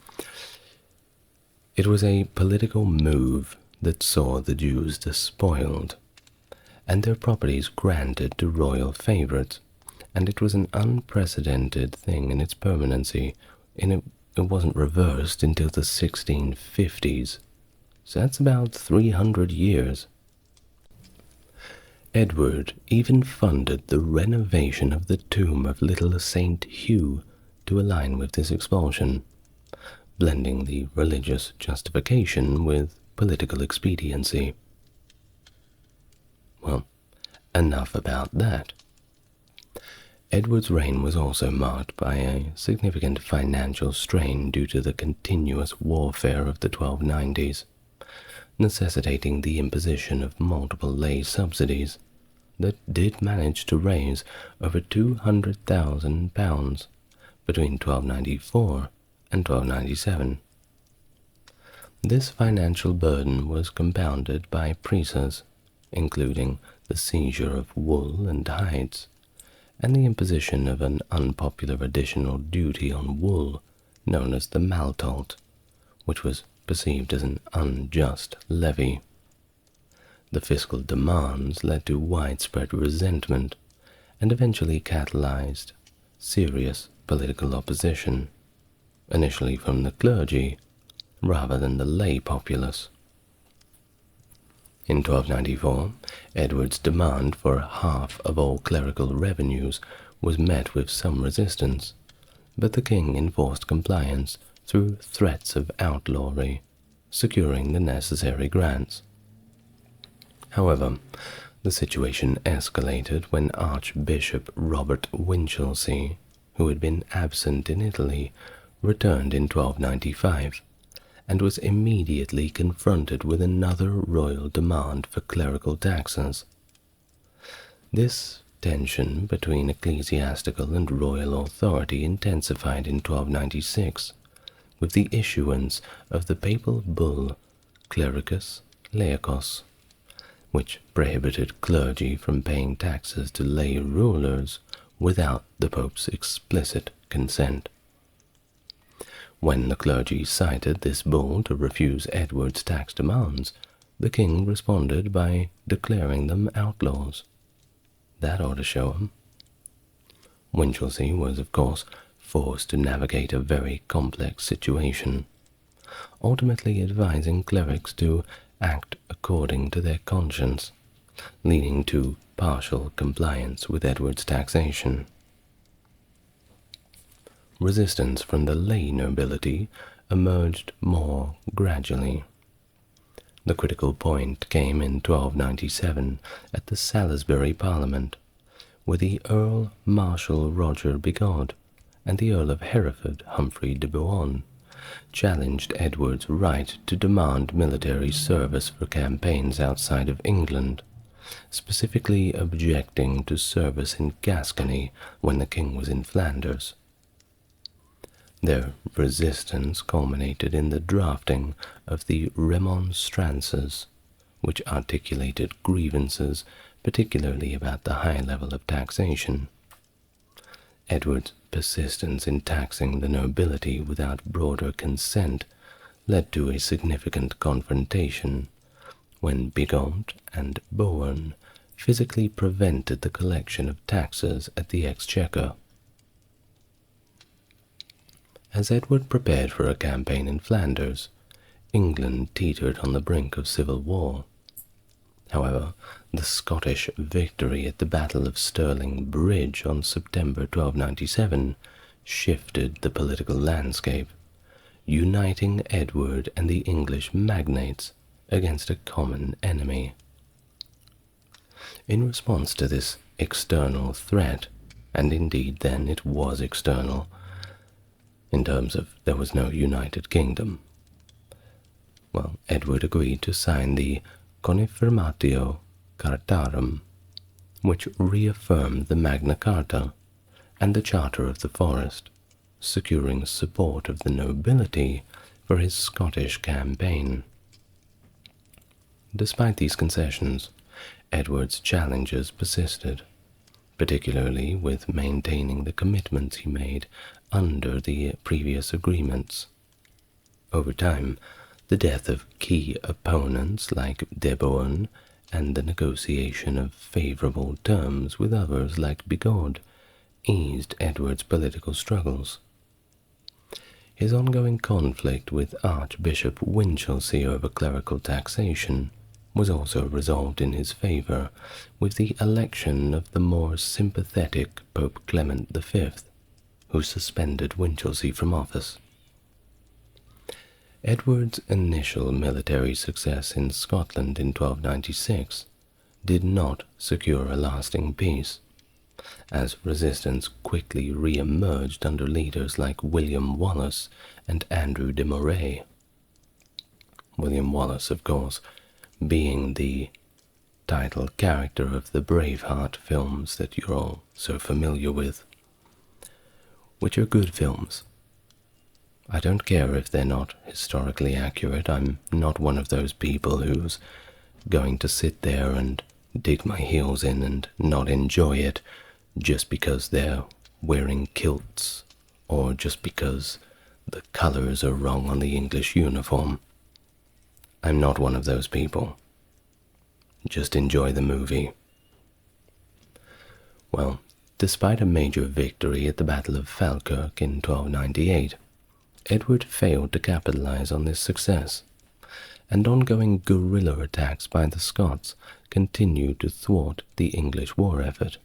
it was a political move that saw the Jews despoiled and their properties granted to royal favorites, and it was an unprecedented thing in its permanency, and it wasn't reversed until the 1650s, so that's about 300 years. Edward even funded the renovation of the tomb of little Saint Hugh to align with this expulsion, blending the religious justification with political expediency. Well, enough about that. Edward's reign was also marked by a significant financial strain due to the continuous warfare of the 1290s, necessitating the imposition of multiple lay subsidies that did manage to raise over £200,000 between 1294 and 1297. This financial burden was compounded by prices, including the seizure of wool and hides, and the imposition of an unpopular additional duty on wool known as the maltult, which was perceived as an unjust levy. The fiscal demands led to widespread resentment and eventually catalyzed serious political opposition, initially from the clergy rather than the lay populace. In 1294, Edward's demand for half of all clerical revenues was met with some resistance, but the king enforced compliance through threats of outlawry, securing the necessary grants. However, The situation escalated when Archbishop Robert Winchelsea, who had been absent in Italy, returned in 1295, and was immediately confronted with another royal demand for clerical taxes. This tension between ecclesiastical and royal authority intensified in 1296 with the issuance of the papal bull Clericus Laicos, which prohibited clergy from paying taxes to lay rulers without the Pope's explicit consent. When the clergy cited this bull to refuse Edward's tax demands, the king responded by declaring them outlaws. That ought to show him. Winchelsea was, of course, forced to navigate a very complex situation, ultimately advising clerics to act according to their conscience, leading to partial compliance with Edward's taxation. Resistance from the lay nobility emerged more gradually. The critical point came in 1297 at the Salisbury Parliament, where the Earl Marshal Roger Bigod and the Earl of Hereford Humphrey de Bohun challenged Edward's right to demand military service for campaigns outside of England, specifically objecting to service in Gascony when the king was in Flanders. Their resistance culminated in the drafting of the Remonstrances, which articulated grievances particularly about the high level of taxation. Edward's persistence in taxing the nobility without broader consent led to a significant confrontation when Bigod and Bohun physically prevented the collection of taxes at the Exchequer. As Edward prepared for a campaign in Flanders, England teetered on the brink of civil war. However, the Scottish victory at the Battle of Stirling Bridge on September 1297 shifted the political landscape, uniting Edward and the English magnates against a common enemy. In response to this external threat, and indeed then it was external, in terms of there was no United Kingdom, Edward agreed to sign the Confirmatio Cartarum, which reaffirmed the Magna Carta and the Charter of the Forest, securing support of the nobility for his Scottish campaign. Despite these concessions, Edward's challenges persisted, particularly with maintaining the commitments he made under the previous agreements. Over time, the death of key opponents like de Bohun and the negotiation of favourable terms with others like Bigod eased Edward's political struggles. His ongoing conflict with Archbishop Winchelsea over clerical taxation was also resolved in his favour with the election of the more sympathetic Pope Clement V, who suspended Winchelsea from office. Edward's initial military success in Scotland in 1296 did not secure a lasting peace, as resistance quickly re-emerged under leaders like William Wallace and Andrew de Moray. William Wallace, of course, being the title character of the Braveheart films that you're all so familiar with, which are good films. I don't care if they're not historically accurate. I'm not one of those people who's going to sit there and dig my heels in and not enjoy it just because they're wearing kilts or just because the colors are wrong on the English uniform. I'm not one of those people. Just enjoy the movie. Well, despite a major victory at the Battle of Falkirk in 1298, Edward failed to capitalize on this success, and ongoing guerrilla attacks by the Scots continued to thwart the English war effort.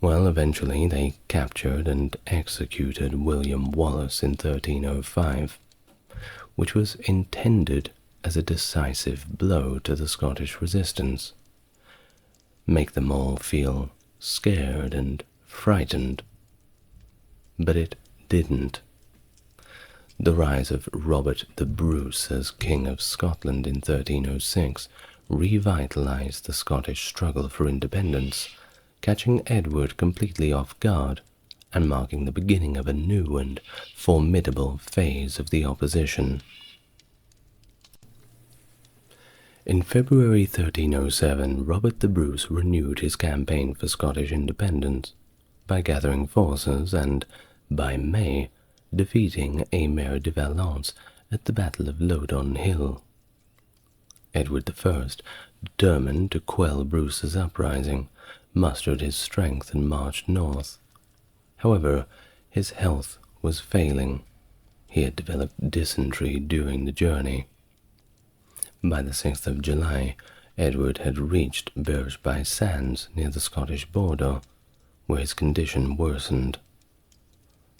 Eventually they captured and executed William Wallace in 1305, which was intended as a decisive blow to the Scottish resistance, make them all feel scared and frightened. But it didn't. The rise of Robert the Bruce as King of Scotland in 1306 revitalized the Scottish struggle for independence, catching Edward completely off guard and marking the beginning of a new and formidable phase of the opposition. In February 1307, Robert the Bruce renewed his campaign for Scottish independence by gathering forces and, by May, defeating Aymer de Valence at the Battle of Loudon Hill. Edward I, determined to quell Bruce's uprising, mustered his strength and marched north. However, his health was failing. He had developed dysentery during the journey. By the 6th of July, Edward had reached Berge-by-Sands near the Scottish border, where his condition worsened.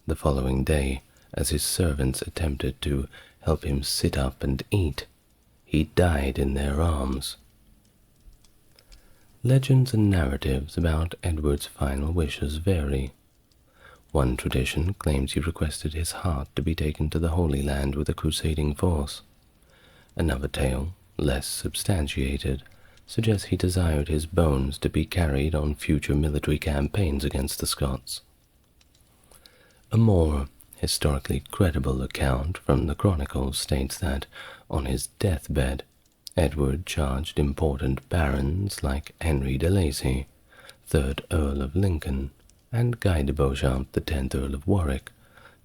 The following day, as his servants attempted to help him sit up and eat, he died in their arms. Legends and narratives about Edward's final wishes vary. One tradition claims he requested his heart to be taken to the Holy Land with a crusading force. Another tale, less substantiated, suggests he desired his bones to be carried on future military campaigns against the Scots. A more historically credible account from the Chronicles states that, on his deathbed, Edward charged important barons like Henry de Lacy, 3rd Earl of Lincoln, and Guy de Beauchamp, the 10th Earl of Warwick,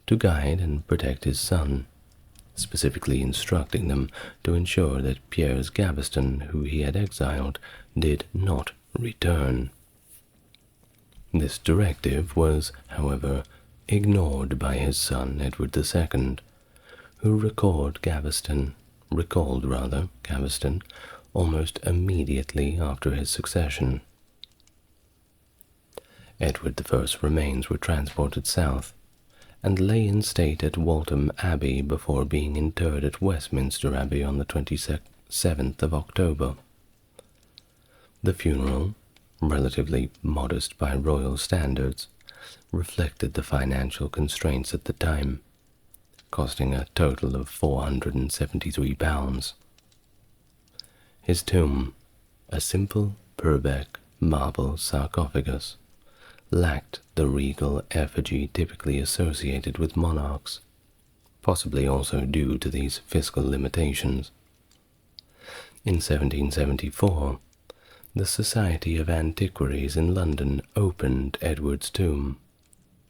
to guide and protect his son, specifically instructing them to ensure that Piers Gaveston, who he had exiled, did not return. This directive was, however, ignored by his son Edward II, who recalled Gaveston almost immediately after his succession. Edward I's remains were transported south and lay in state at Waltham Abbey before being interred at Westminster Abbey on the 27th of October. The funeral, relatively modest by royal standards, reflected the financial constraints at the time, costing a total of £473. His tomb, a simple Purbeck marble sarcophagus, lacked the regal effigy typically associated with monarchs, possibly also due to these fiscal limitations. In 1774, the Society of Antiquaries in London opened Edward's tomb,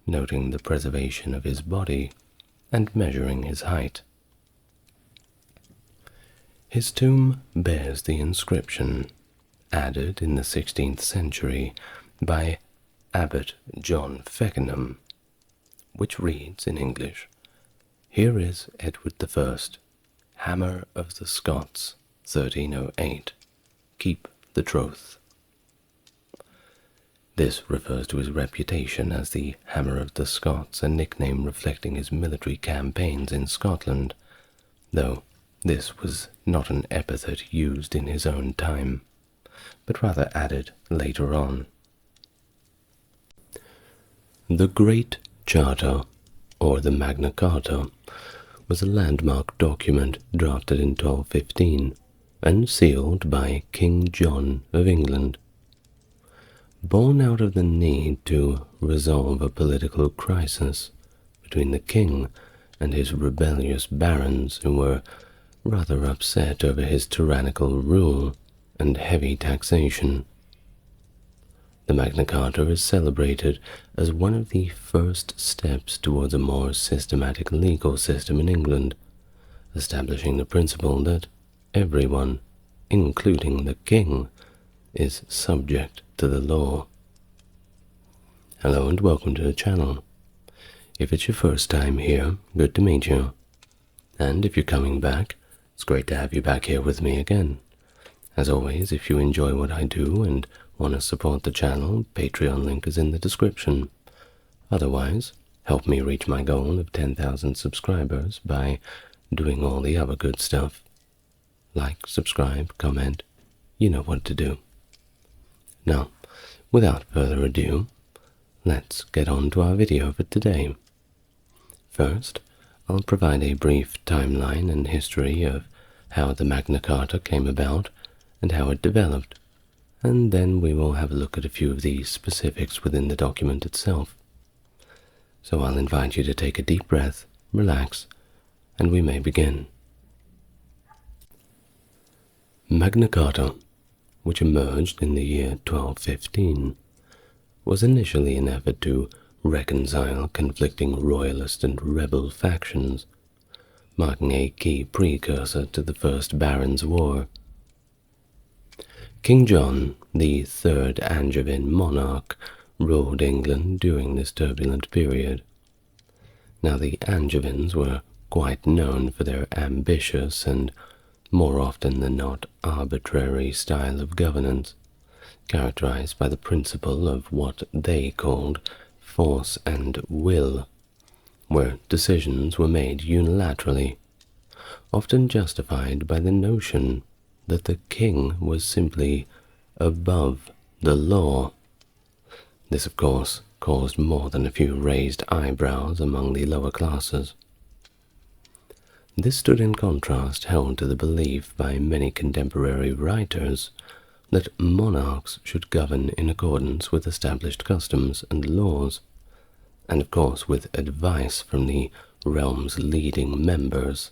noting the preservation of his body and measuring his height. His tomb bears the inscription, added in the 16th century by Abbot John Feckenham, which reads in English, "Here is Edward I, Hammer of the Scots, 1308. Keep the troth." This refers to his reputation as the Hammer of the Scots, a nickname reflecting his military campaigns in Scotland, though this was not an epithet used in his own time, but rather added later on. The Great Charter, or the Magna Carta, was a landmark document drafted in 1215 and sealed by King John of England. Born out of the need to resolve a political crisis between the king and his rebellious barons who were rather upset over his tyrannical rule and heavy taxation. The Magna Carta is celebrated as one of the first steps towards a more systematic legal system in England, establishing the principle that everyone, including the king, is subject to the law. Hello and welcome to the channel. If it's your first time here, good to meet you. And if you're coming back, it's great to have you back here with me again. As always, if you enjoy what I do and want to support the channel, Patreon link is in the description. Otherwise, help me reach my goal of 10,000 subscribers by doing all the other good stuff. Like, subscribe, comment, you know what to do. Now, without further ado, let's get on to our video for today. First, I'll provide a brief timeline and history of how the Magna Carta came about and how it developed, and then we will have a look at a few of the specifics within the document itself. So I'll invite you to take a deep breath, relax, and we may begin. Magna Carta, which emerged in the year 1215, was initially an effort to reconcile conflicting royalist and rebel factions, marking a key precursor to the First Barons' War. King John, the third Angevin monarch, ruled England during this turbulent period. Now, the Angevins were quite known for their ambitious and, more often than not, arbitrary style of governance, characterized by the principle of what they called force and will, where decisions were made unilaterally, often justified by the notion that the king was simply above the law. This, of course, caused more than a few raised eyebrows among the lower classes. This stood in contrast held to the belief by many contemporary writers that monarchs should govern in accordance with established customs and laws, and of course with advice from the realm's leading members.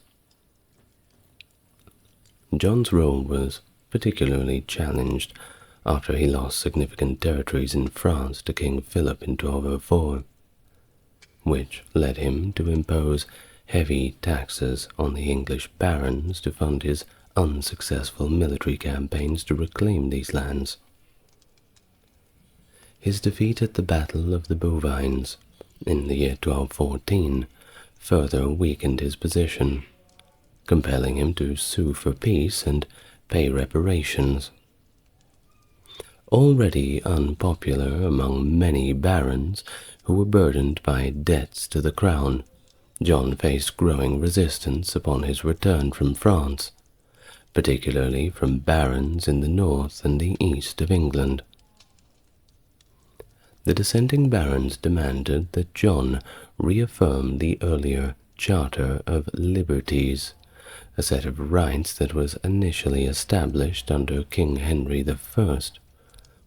John's role was particularly challenged after he lost significant territories in France to King Philip in 1204, which led him to impose heavy taxes on the English barons to fund his unsuccessful military campaigns to reclaim these lands. His defeat at the Battle of the Bovines in the year 1214 further weakened his position, compelling him to sue for peace and pay reparations. Already unpopular among many barons who were burdened by debts to the crown, John faced growing resistance upon his return from France, particularly from barons in the north and the east of England. The dissenting barons demanded that John reaffirm the earlier Charter of Liberties, a set of rights that was initially established under King Henry I,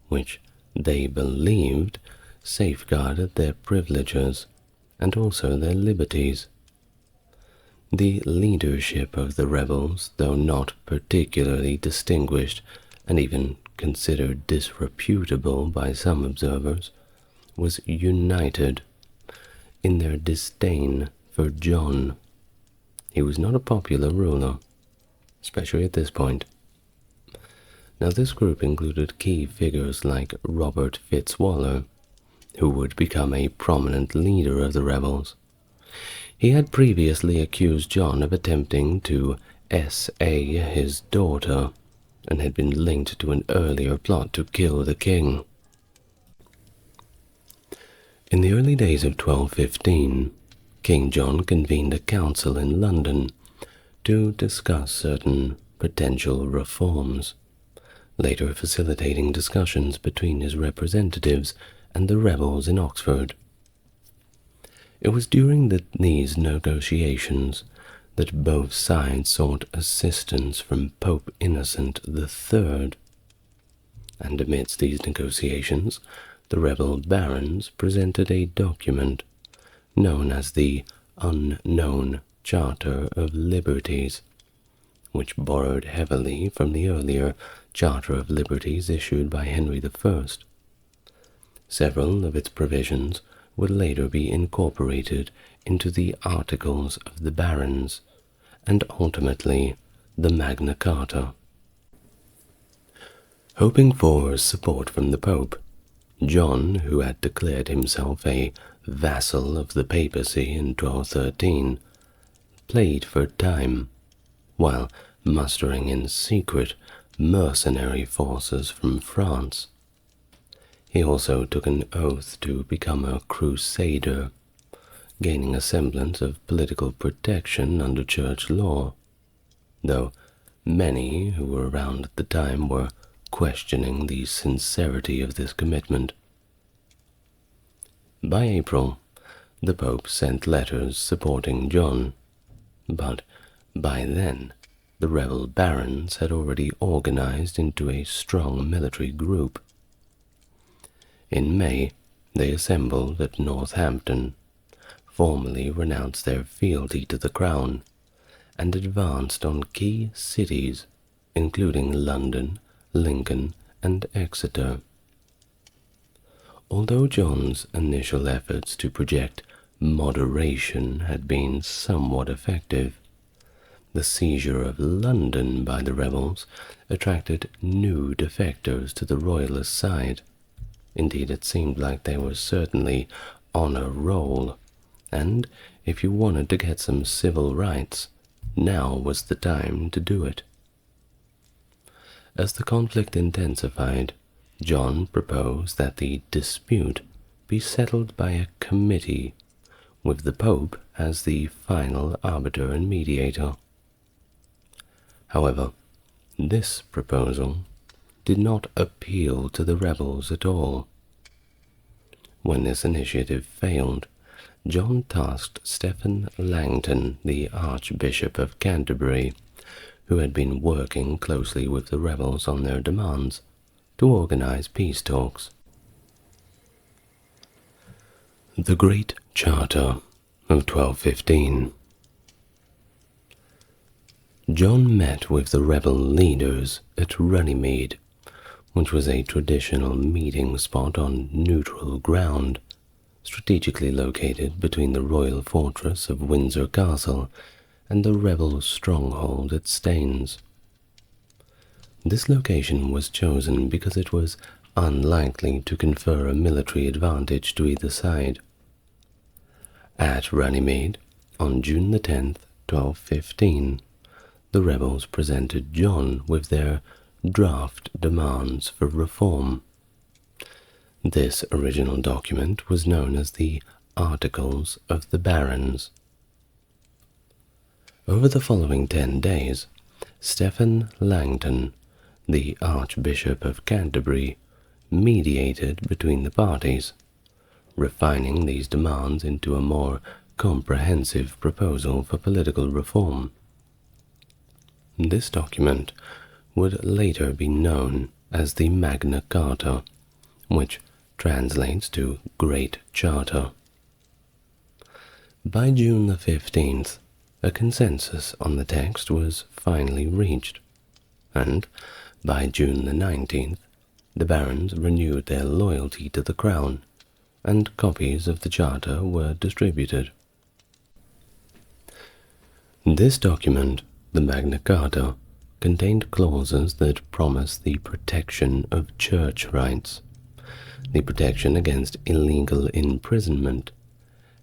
which they believed safeguarded their privileges and also their liberties. The leadership of the rebels, though not particularly distinguished and even considered disreputable by some observers, was united in their disdain for John. He was not a popular ruler, especially at this point. Now, this group included key figures like Robert Fitzwaller, who would become a prominent leader of the rebels. He had previously accused John of attempting to S.A. his daughter, and had been linked to an earlier plot to kill the king. In the early days of 1215, King John convened a council in London to discuss certain potential reforms, later facilitating discussions between his representatives and the rebels in Oxford. It was during these negotiations that both sides sought assistance from Pope Innocent III, and amidst these negotiations, the rebel barons presented a document known as the Unknown Charter of Liberties, which borrowed heavily from the earlier Charter of Liberties issued by Henry I. Several of its provisions would later be incorporated into the Articles of the Barons, and ultimately the Magna Carta. Hoping for support from the Pope, John, who had declared himself a vassal of the papacy in 1213, played for time, while mustering in secret mercenary forces from France. He also took an oath to become a crusader, gaining a semblance of political protection under church law, though Many who were around at the time were questioning the sincerity of this commitment. By April, the Pope sent letters supporting John, but by then the rebel barons had already organized into a strong military group. In May, they assembled at Northampton, formally renounced their fealty to the crown, and advanced on key cities, including London, Lincoln, and Exeter. Although John's initial efforts to project moderation had been somewhat effective, the seizure of London by the rebels attracted new defectors to the royalist side. Indeed, it seemed like they were certainly on a roll, and if you wanted to get some civil rights, now was the time to do it. As the conflict intensified, John proposed that the dispute be settled by a committee, with the Pope as the final arbiter and mediator. However, this proposal did not appeal to the rebels at all. When this initiative failed, John tasked Stephen Langton, the Archbishop of Canterbury, who had been working closely with the rebels on their demands, to organize peace talks. The Great Charter of 1215. John met with the rebel leaders at Runnymede, which was a traditional meeting spot on neutral ground, strategically located between the royal fortress of Windsor Castle and the rebel stronghold at Staines. This location was chosen because it was unlikely to confer a military advantage to either side. At Runnymede, on June the 10th, 1215, the rebels presented John with their draft demands for reform. This original document was known as the Articles of the Barons. Over the following 10 days, Stephen Langton, the Archbishop of Canterbury, mediated between the parties, refining these demands into a more comprehensive proposal for political reform. This document would later be known as the Magna Carta, which translates to Great Charter. By June the 15th, a consensus on the text was finally reached, and by June the 19th, the barons renewed their loyalty to the crown, and copies of the charter were distributed. This document, the Magna Carta, contained clauses that promised the protection of church rights, the protection against illegal imprisonment,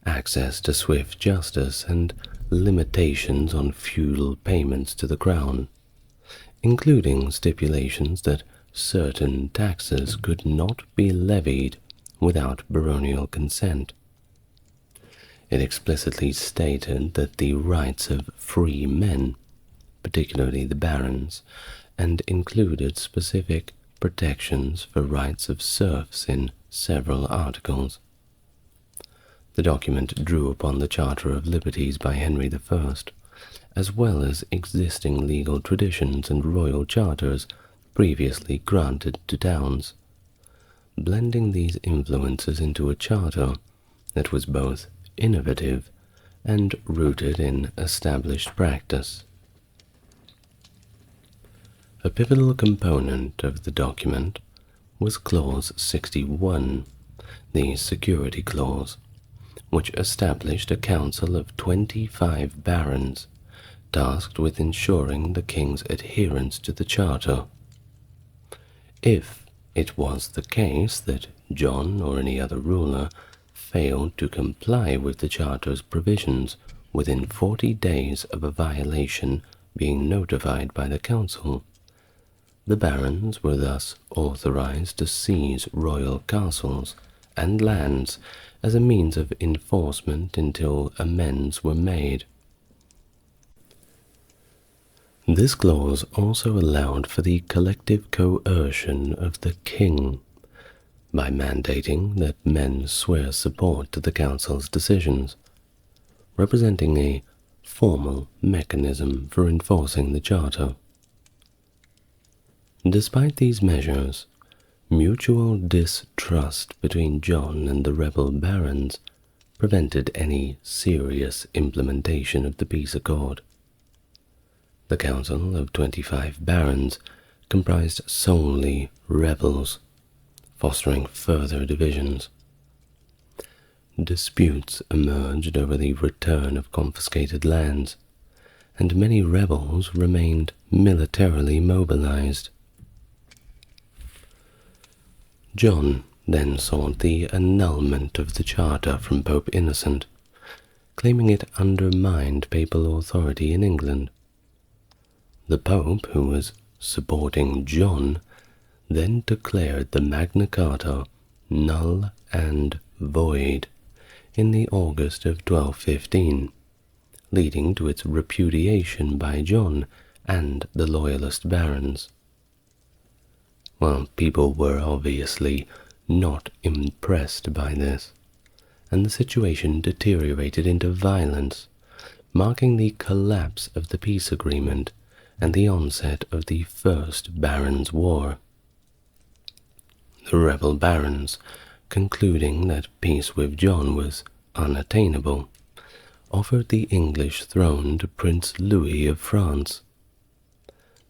access to swift justice, and limitations on feudal payments to the crown, including stipulations that certain taxes could not be levied without baronial consent. It explicitly stated that the rights of free men, particularly the barons, and included specific protections for rights of serfs in several articles. The document drew upon the Charter of Liberties by Henry I, as well as existing legal traditions and royal charters previously granted to towns, blending these influences into a charter that was both innovative and rooted in established practice. A pivotal component of the document was Clause 61, the Security Clause, which established a council of 25 barons tasked with ensuring the king's adherence to the charter. If it was the case that John or any other ruler failed to comply with the charter's provisions within 40 days of a violation being notified by the council, the barons were thus authorized to seize royal castles and lands as a means of enforcement until amends were made. This clause also allowed for the collective coercion of the king by mandating that men swear support to the council's decisions, representing a formal mechanism for enforcing the charter. Despite these measures, mutual distrust between John and the rebel barons prevented any serious implementation of the peace accord. The council of 25 barons comprised solely rebels, fostering further divisions. Disputes emerged over the return of confiscated lands, and many rebels remained militarily mobilized. John then sought the annulment of the charter from Pope Innocent, claiming it undermined papal authority in England. The Pope, who was supporting John, then declared the Magna Carta null and void in the August of 1215, leading to its repudiation by John and the Loyalist barons. Well, people were obviously not impressed by this, and the situation deteriorated into violence, marking the collapse of the peace agreement and the onset of the First Barons' War. The rebel barons, concluding that peace with John was unattainable, offered the English throne to Prince Louis of France.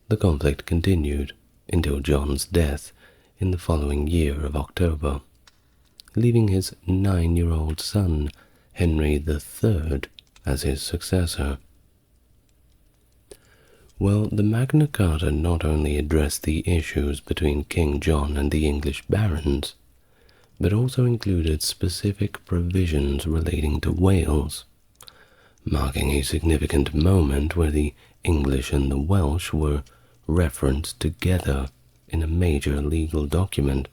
The conflict continued until John's death in the following year of October, leaving his 9-year-old son, Henry III, as his successor. Well, the Magna Carta not only addressed the issues between King John and the English barons, but also included specific provisions relating to Wales, marking a significant moment where the English and the Welsh were referenced together in a major legal document.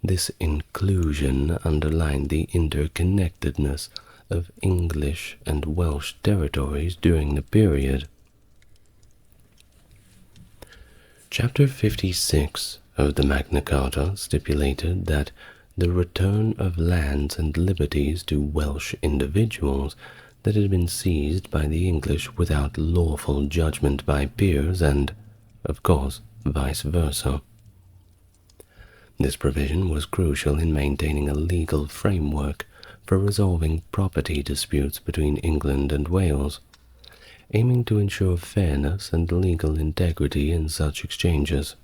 This inclusion underlined the interconnectedness of English and Welsh territories during the period. Chapter 56 of the Magna Carta stipulated that the return of lands and liberties to Welsh individuals that had been seized by the English without lawful judgment by peers and, of course, vice versa. This provision was crucial in maintaining a legal framework for resolving property disputes between England and Wales, aiming to ensure fairness and legal integrity in such exchanges.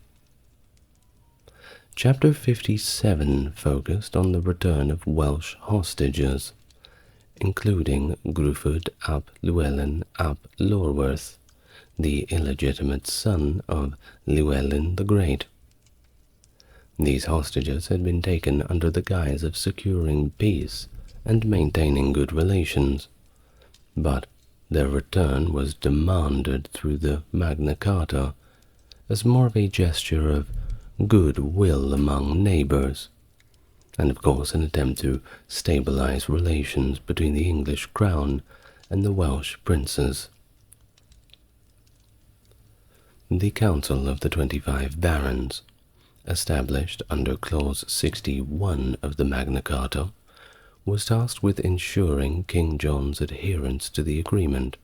Chapter 57 focused on the return of Welsh hostages, including Gruffudd ap Llywelyn ap Lorwerth, the illegitimate son of Llywelyn the Great. These hostages had been taken under the guise of securing peace and maintaining good relations, but their return was demanded through the Magna Carta as more of a gesture of goodwill among neighbors, and of course an attempt to stabilize relations between the English crown and the Welsh princes. The Council of the 25 Barons, established under Clause 61 of the Magna Carta, was tasked with ensuring King John's adherence to the agreement.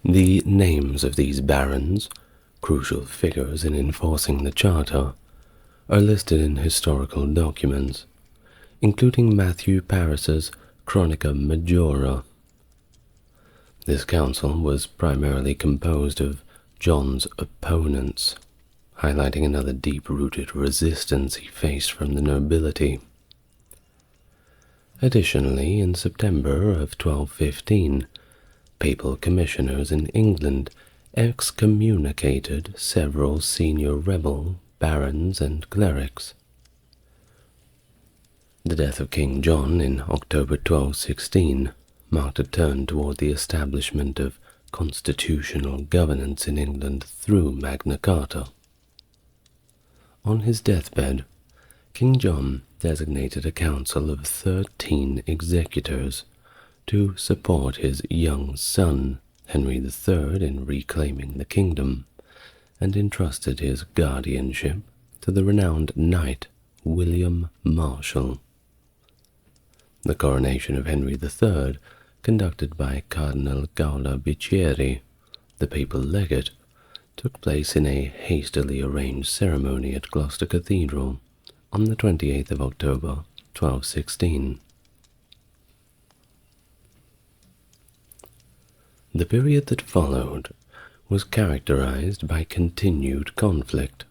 The names of these barons, crucial figures in enforcing the charter, are listed in historical documents, including Matthew Paris's Chronica Majora. This council was primarily composed of John's opponents, highlighting another deep-rooted resistance he faced from the nobility. Additionally, in September of 1215, papal commissioners in England excommunicated several senior rebel barons and clerics. The death of King John in October 1216 marked a turn toward the establishment of constitutional governance in England through Magna Carta. On his deathbed, King John designated a council of 13 executors to support his young son Henry III in reclaiming the kingdom, and entrusted his guardianship to the renowned knight William Marshal. The coronation of Henry III, conducted by Cardinal Gaula Bicchieri, the papal legate, took place in a hastily arranged ceremony at Gloucester Cathedral on the 28th of October, 1216. The period that followed was characterized by continued conflict,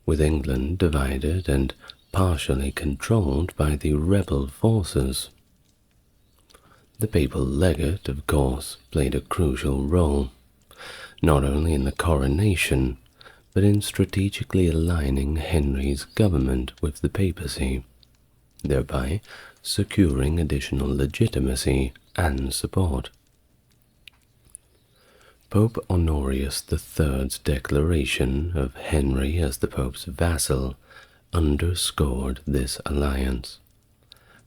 with England divided and partially controlled by the rebel forces. The papal legate, of course, played a crucial role, not only in the coronation, but in strategically aligning Henry's government with the papacy, thereby securing additional legitimacy and support. Pope Honorius III's declaration of Henry as the Pope's vassal underscored this alliance,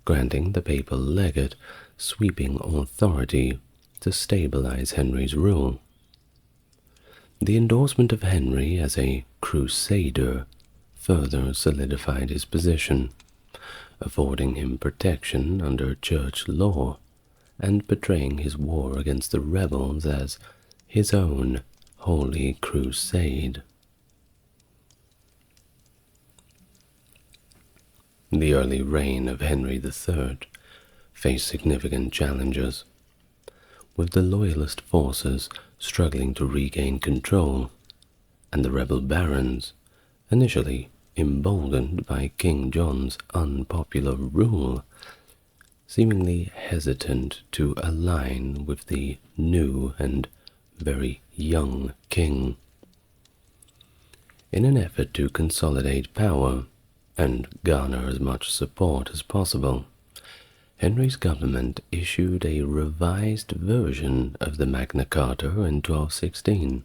granting the papal legate sweeping authority to stabilize Henry's rule. The endorsement of Henry as a crusader further solidified his position, affording him protection under church law and portraying his war against the rebels as his own holy crusade. The early reign of Henry III faced significant challenges, with the loyalist forces struggling to regain control, and the rebel barons, initially emboldened by King John's unpopular rule, seemingly hesitant to align with the new and very young king. In an effort to consolidate power and garner as much support as possible, Henry's government issued a revised version of the Magna Carta in 1216.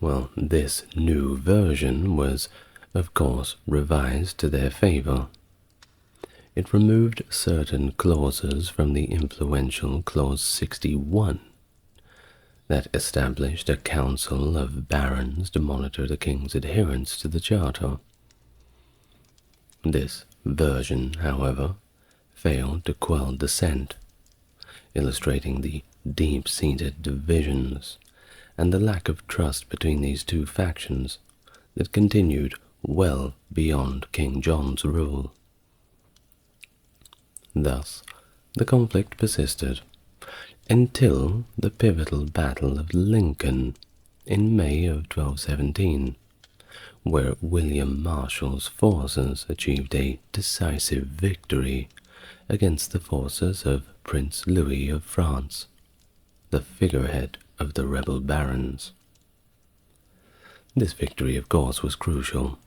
Well, this new version was, of course, revised to their favor. It removed certain clauses from the influential Clause 61 that established a council of barons to monitor the king's adherence to the charter. This version, however, failed to quell dissent, illustrating the deep-seated divisions and the lack of trust between these two factions that continued well beyond King John's rule. Thus, the conflict persisted until the pivotal Battle of Lincoln in May of 1217, where William Marshal's forces achieved a decisive victory against the forces of Prince Louis of France, the figurehead of the rebel barons. This victory, of course, was crucial,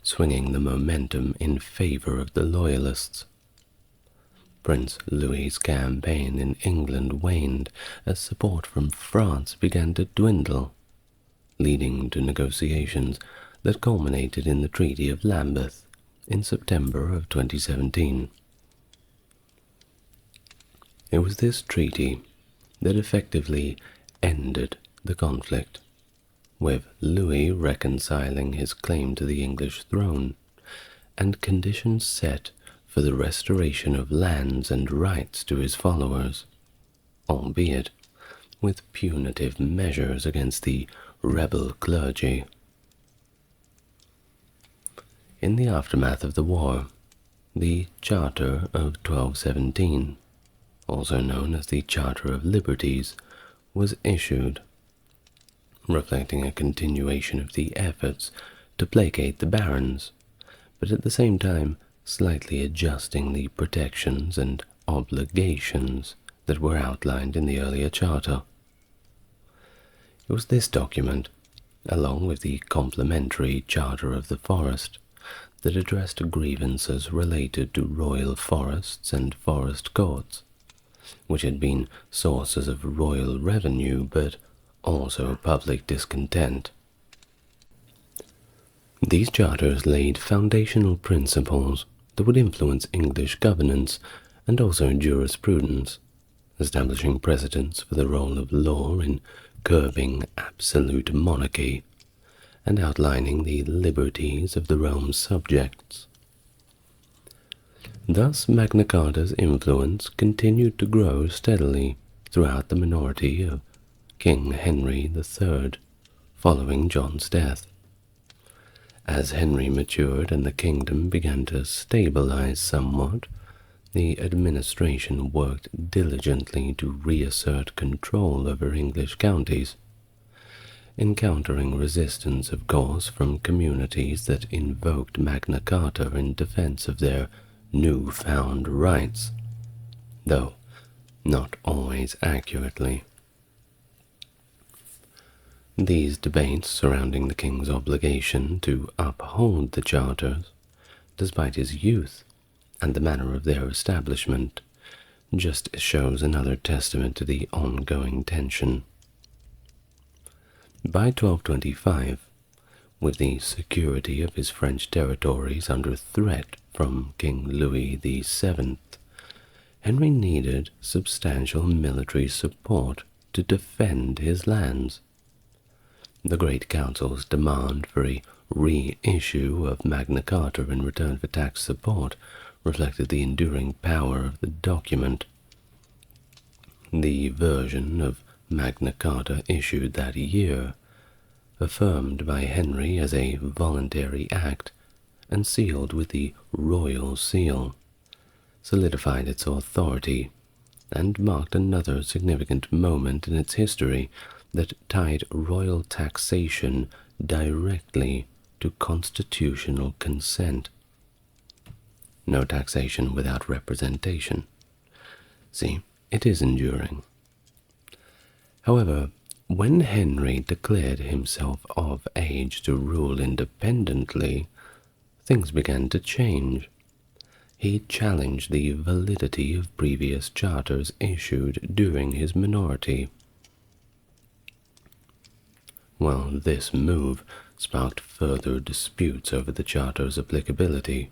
swinging the momentum in favor of the Loyalists. Prince Louis's campaign in England waned as support from France began to dwindle, leading to negotiations that culminated in the Treaty of Lambeth in September of 2017. It was this treaty that effectively ended the conflict, with Louis reconciling his claim to the English throne and conditions set for the restoration of lands and rights to his followers, albeit with punitive measures against the rebel clergy. In the aftermath of the war, the Charter of 1217, also known as the Charter of Liberties, was issued, reflecting a continuation of the efforts to placate the barons, but at the same time slightly adjusting the protections and obligations that were outlined in the earlier charter. It was this document, along with the complementary Charter of the Forest, that addressed grievances related to royal forests and forest courts, which had been sources of royal revenue but also public discontent. These charters laid foundational principles that would influence English governance and also jurisprudence, establishing precedents for the role of law in curbing absolute monarchy and outlining the liberties of the realm's subjects. Thus Magna Carta's influence continued to grow steadily throughout the minority of King Henry III, following John's death. As Henry matured and the kingdom began to stabilize somewhat, the administration worked diligently to reassert control over English counties, encountering resistance, of course, from communities that invoked Magna Carta in defense of their newfound rights, though not always accurately. These debates surrounding the king's obligation to uphold the charters, despite his youth and the manner of their establishment, just shows another testament to the ongoing tension. By 1225, with the security of his French territories under threat from King Louis VII, Henry needed substantial military support to defend his lands. The Great Council's demand for a reissue of Magna Carta in return for tax support reflected the enduring power of the document. The version of Magna Carta issued that year, affirmed by Henry as a voluntary act and sealed with the royal seal, solidified its authority and marked another significant moment in its history that tied royal taxation directly to constitutional consent. No taxation without representation. See, it is enduring. However, when Henry declared himself of age to rule independently, things began to change. He challenged the validity of previous charters issued during his minority. Well, this move sparked further disputes over the charter's applicability,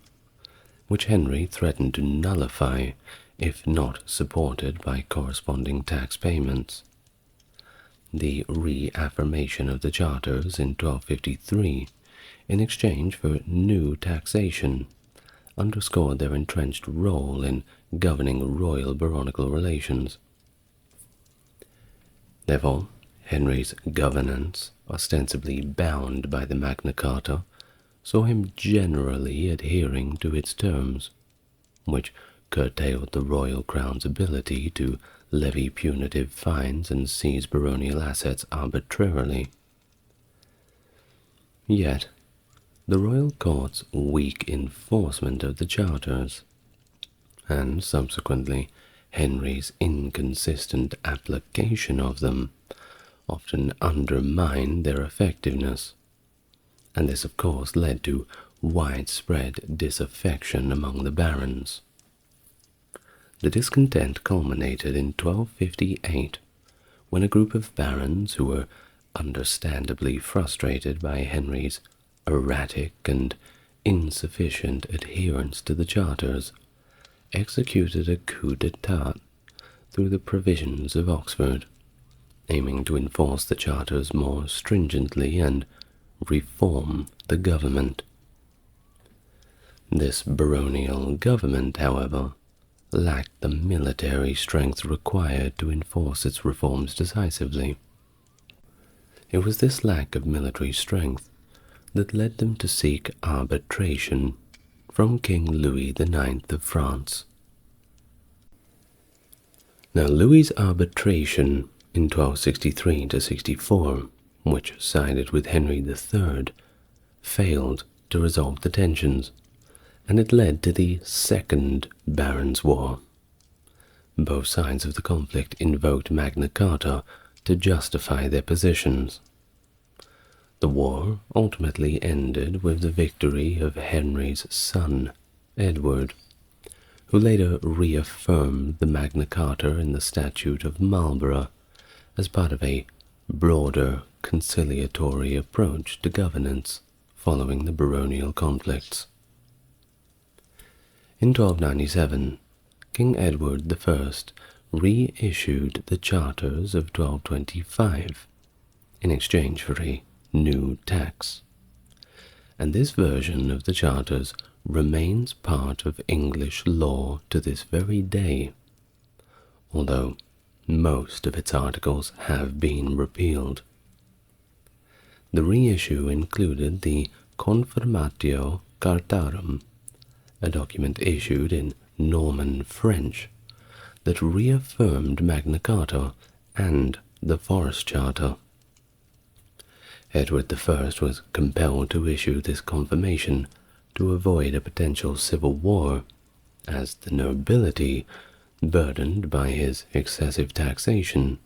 which Henry threatened to nullify if not supported by corresponding tax payments. The reaffirmation of the charters in 1253, in exchange for new taxation, underscored their entrenched role in governing royal baronial relations. Therefore, Henry's governance, ostensibly bound by the Magna Carta, saw him generally adhering to its terms, which curtailed the royal crown's ability to levy punitive fines and seize baronial assets arbitrarily. Yet, the royal court's weak enforcement of the charters, and subsequently Henry's inconsistent application of them, often undermined their effectiveness, and this of course led to widespread disaffection among the barons. The discontent culminated in 1258, when a group of barons who were understandably frustrated by Henry's erratic and insufficient adherence to the charters executed a coup d'etat through the provisions of Oxford, aiming to enforce the charters more stringently and reform the government. This baronial government, however, lacked the military strength required to enforce its reforms decisively. It was this lack of military strength that led them to seek arbitration from King Louis IX of France. Now, Louis's arbitration in 1263–64, which sided with Henry III, failed to resolve the tensions, and it led to the Second Barons' War. Both sides of the conflict invoked Magna Carta to justify their positions. The war ultimately ended with the victory of Henry's son, Edward, who later reaffirmed the Magna Carta in the Statute of Marlborough as part of a broader conciliatory approach to governance following the baronial conflicts. In 1297, King Edward I reissued the charters of 1225 in exchange for a new tax, and this version of the charters remains part of English law to this very day, although most of its articles have been repealed. The reissue included the Confirmatio Cartarum, a document issued in Norman French that reaffirmed Magna Carta and the Forest Charter. Edward I was compelled to issue this confirmation to avoid a potential civil war, as the nobility, burdened by his excessive taxation,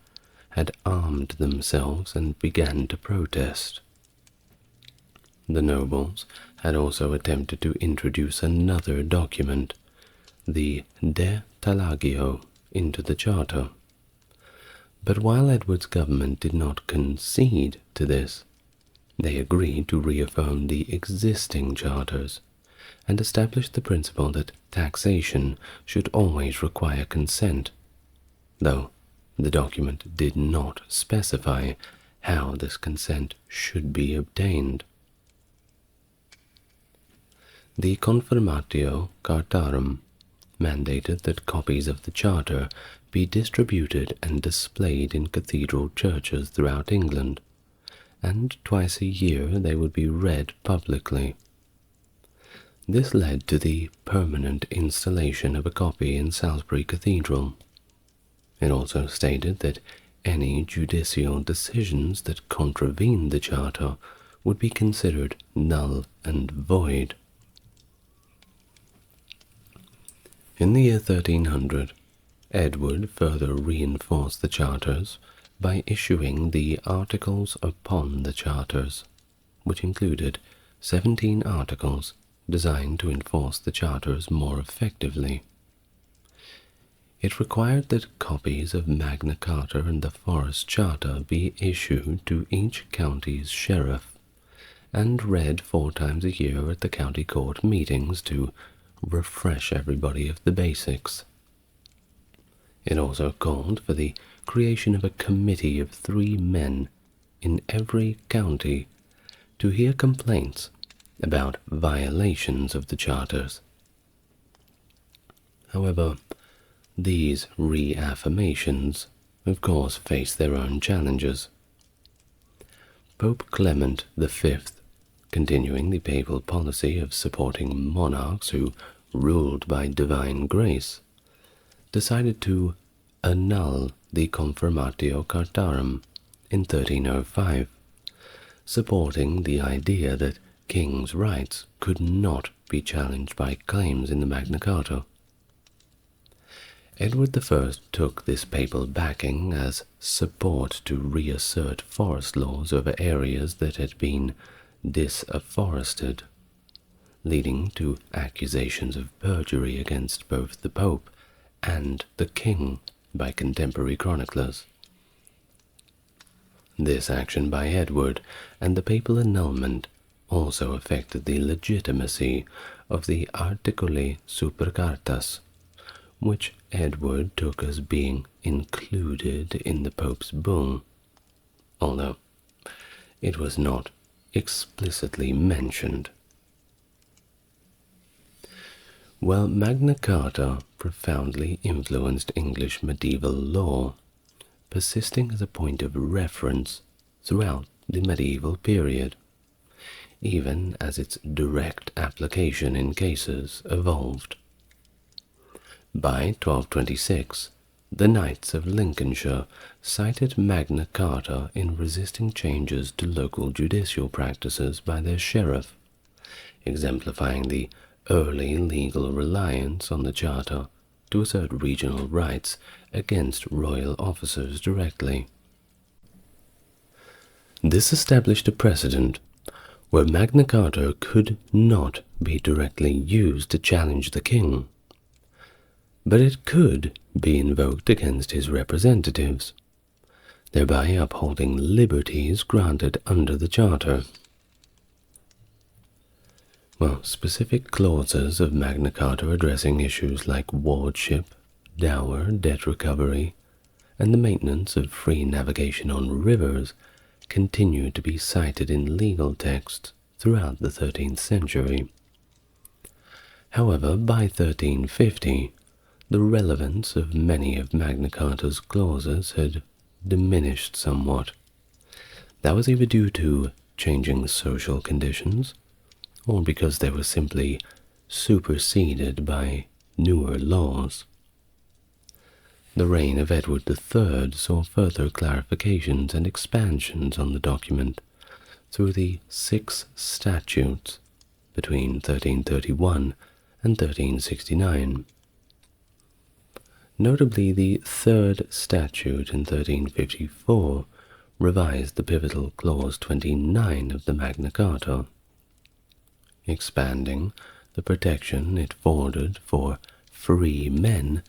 had armed themselves and began to protest. The nobles had also attempted to introduce another document, the De Tallagio, into the charter. But while Edward's government did not concede to this, they agreed to reaffirm the existing charters and establish the principle that taxation should always require consent, though the document did not specify how this consent should be obtained. The Confirmatio Cartarum mandated that copies of the charter be distributed and displayed in cathedral churches throughout England, and twice a year they would be read publicly. This led to the permanent installation of a copy in Salisbury Cathedral. It also stated that any judicial decisions that contravened the charter would be considered null and void. In the year 1300, Edward further reinforced the charters by issuing the Articles upon the Charters, which included 17 articles designed to enforce the charters more effectively. It required that copies of Magna Carta and the Forest Charter be issued to each county's sheriff and read 4 times a year at the county court meetings to refresh everybody of the basics. It also called for the creation of a committee of 3 men in every county to hear complaints about violations of the charters. However, these reaffirmations, of course, faced their own challenges. Pope Clement V, continuing the papal policy of supporting monarchs who ruled by divine grace, decided to annul the Confirmatio Cartarum in 1305, supporting the idea that kings' rights could not be challenged by claims in the Magna Carta. Edward I took this papal backing as support to reassert forest laws over areas that had been disafforested, leading to accusations of perjury against both the Pope and the King by contemporary chroniclers. This action by Edward and the papal annulment also affected the legitimacy of the Articuli super cartas, which Edward took as being included in the Pope's bull, although it was not explicitly mentioned. While Magna Carta profoundly influenced English medieval law, persisting as a point of reference throughout the medieval period, even as its direct application in cases evolved. By 1226, the Knights of Lincolnshire cited Magna Carta in resisting changes to local judicial practices by their sheriff, exemplifying the early legal reliance on the Charter to assert regional rights against royal officers directly. This established a precedent where Magna Carta could not be directly used to challenge the king, but it could be invoked against his representatives, thereby upholding liberties granted under the Charter. Well, specific clauses of Magna Carta addressing issues like wardship, dower debt recovery, and the maintenance of free navigation on rivers continued to be cited in legal texts throughout the 13th century. However, by 1350, the relevance of many of Magna Carta's clauses had diminished somewhat. That was either due to changing social conditions, or because they were simply superseded by newer laws. The reign of Edward III saw further clarifications and expansions on the document through the 6 statutes between 1331 and 1369. Notably, the 3rd statute in 1354 revised the pivotal Clause 29 of the Magna Carta, expanding the protection it afforded for free men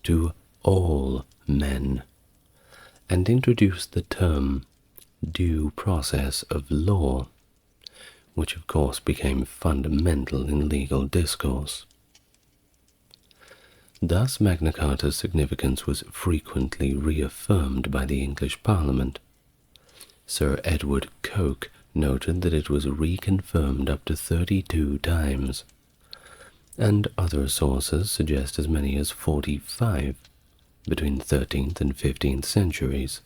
to all men, and introduced the term due process of law, which of course became fundamental in legal discourse. Thus Magna Carta's significance was frequently reaffirmed by the English Parliament. Sir Edward Coke noted that it was reconfirmed up to 32 times, and other sources suggest as many as 45 between the 13th and 15th centuries.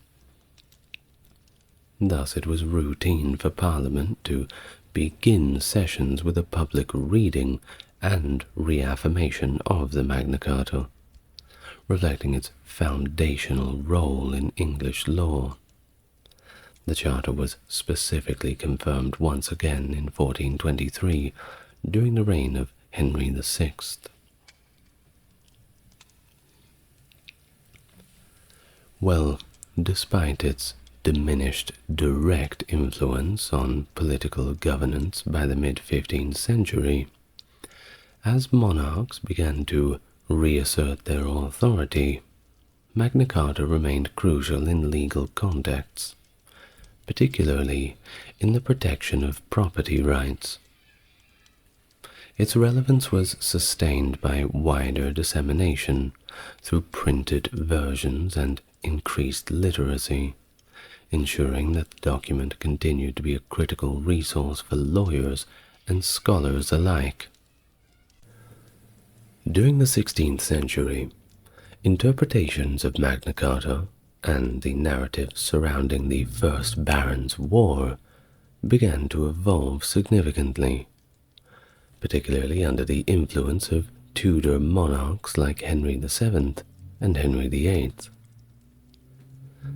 Thus it was routine for Parliament to begin sessions with a public reading and reaffirmation of the Magna Carta, reflecting its foundational role in English law. The Charter was specifically confirmed once again in 1423 during the reign of Henry VI. Well, despite its diminished direct influence on political governance by the mid-15th century, as monarchs began to reassert their authority, Magna Carta remained crucial in legal contexts, particularly in the protection of property rights. Its relevance was sustained by wider dissemination through printed versions and increased literacy, ensuring that the document continued to be a critical resource for lawyers and scholars alike. During the 16th century, interpretations of Magna Carta and the narratives surrounding the First Barons' War began to evolve significantly, particularly under the influence of Tudor monarchs like Henry VII and Henry VIII.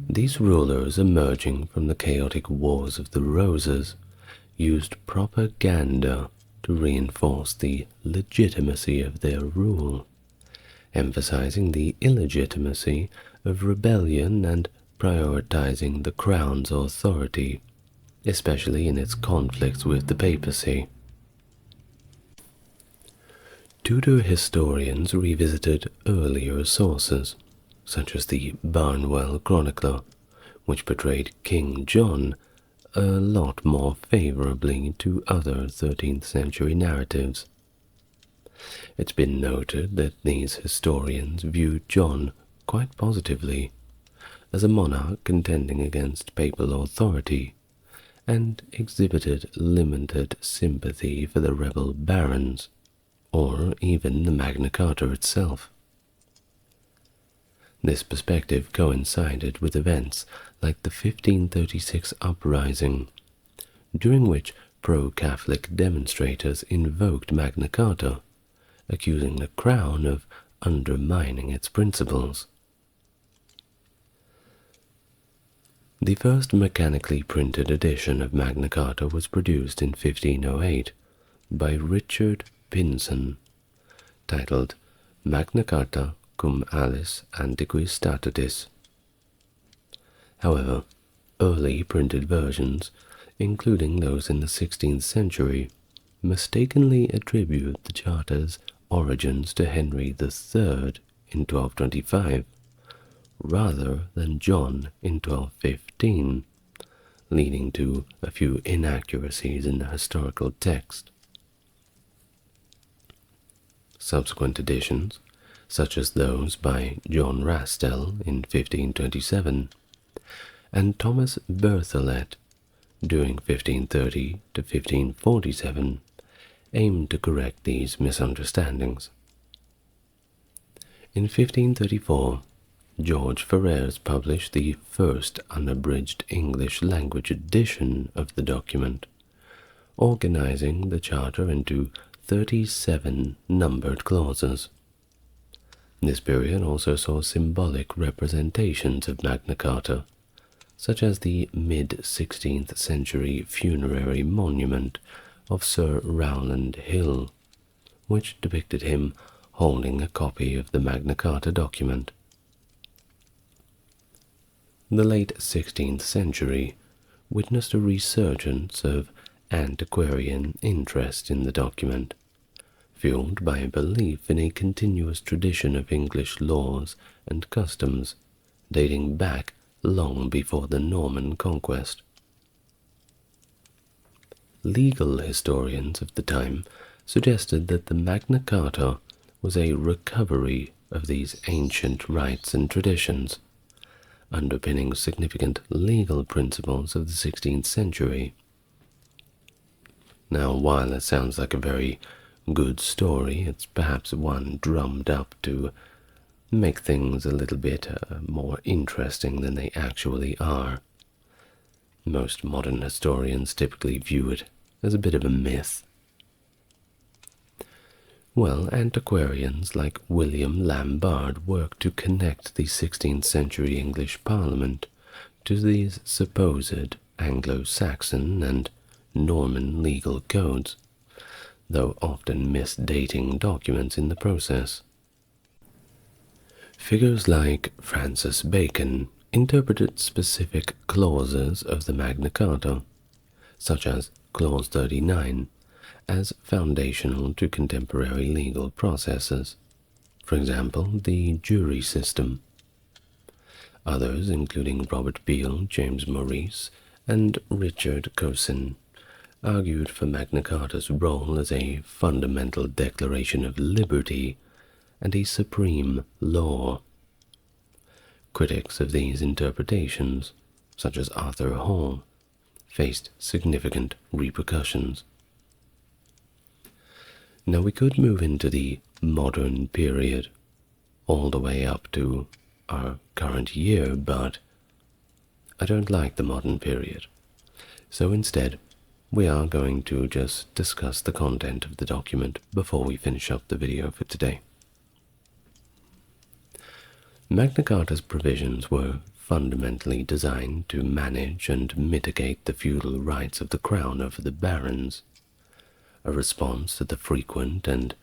These rulers, emerging from the chaotic Wars of the Roses, used propaganda to reinforce the legitimacy of their rule, emphasizing the illegitimacy of rebellion and prioritizing the crown's authority, especially in its conflicts with the papacy. Tudor historians revisited earlier sources, such as the Barnwell Chronicler, which portrayed King John a lot more favorably to other 13th century narratives. It's been noted that these historians viewed John quite positively as a monarch contending against papal authority, and exhibited limited sympathy for the rebel barons, or even the Magna Carta itself. This perspective coincided with events like the 1536 uprising, during which pro-Catholic demonstrators invoked Magna Carta, accusing the Crown of undermining its principles. The first mechanically printed edition of Magna Carta was produced in 1508 by Richard Pinson, titled Magna Carta cum aliis antiquis statutis. However, early printed versions, including those in the 16th century, mistakenly attribute the Charter's origins to Henry III in 1225, rather than John in 1215, leading to a few inaccuracies in the historical text. Subsequent editions, such as those by John Rastel in 1527 and Thomas Berthollet during 1530 to 1547, aimed to correct these misunderstandings. In 1534, George Ferrers published the first unabridged English language edition of the document, organizing the Charter into 37 numbered clauses. This period also saw symbolic representations of Magna Carta, such as the mid-16th century funerary monument of Sir Rowland Hill, which depicted him holding a copy of the Magna Carta document. The late 16th century witnessed a resurgence of antiquarian interest in the document, fueled by a belief in a continuous tradition of English laws and customs dating back long before the Norman conquest. Legal historians of the time suggested that the Magna Carta was a recovery of these ancient rights and traditions, underpinning significant legal principles of the 16th century. Now, while it sounds like a very good story, it's perhaps one drummed up to make things a little bit more interesting than they actually are. Most modern historians typically view it as a bit of a myth. Well, antiquarians like William Lambard worked to connect the 16th century English Parliament to these supposed Anglo-Saxon and Norman legal codes, though often misdating documents in the process. Figures like Francis Bacon interpreted specific clauses of the Magna Carta, such as Clause 39, as foundational to contemporary legal processes, for example, the jury system. Others, including Robert Beale, James Maurice, and Richard Cosin, argued for Magna Carta's role as a fundamental declaration of liberty and a supreme law. Critics of these interpretations, such as Arthur Hall, faced significant repercussions. Now we could move into the modern period, all the way up to our current year, but I don't like the modern period. So instead, we are going to just discuss the content of the document before we finish up the video for today. Magna Carta's provisions were fundamentally designed to manage and mitigate the feudal rights of the crown over the barons, a response to the frequent and,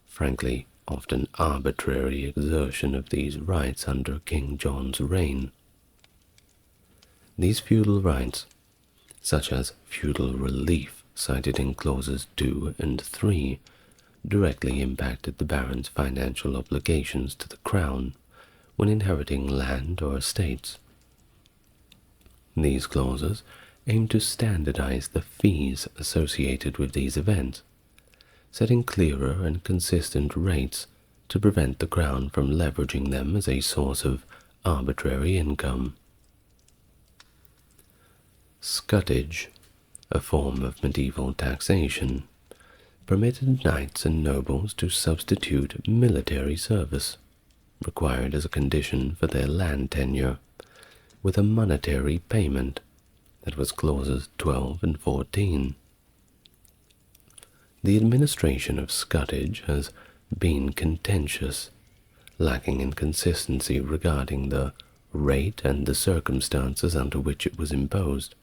frankly, often arbitrary exertion of these rights under King John's reign. These feudal rights, such as feudal relief cited in clauses 2 and 3, directly impacted the barons' financial obligations to the crown when inheriting land or estates. These clauses aim to standardize the fees associated with these events, setting clearer and consistent rates to prevent the crown from leveraging them as a source of arbitrary income. Scutage, a form of medieval taxation, permitted knights and nobles to substitute military service, required as a condition for their land tenure, with a monetary payment. That was clauses 12 and 14. The administration of scutage has been contentious, lacking in consistency regarding the rate and the circumstances under which it was imposed.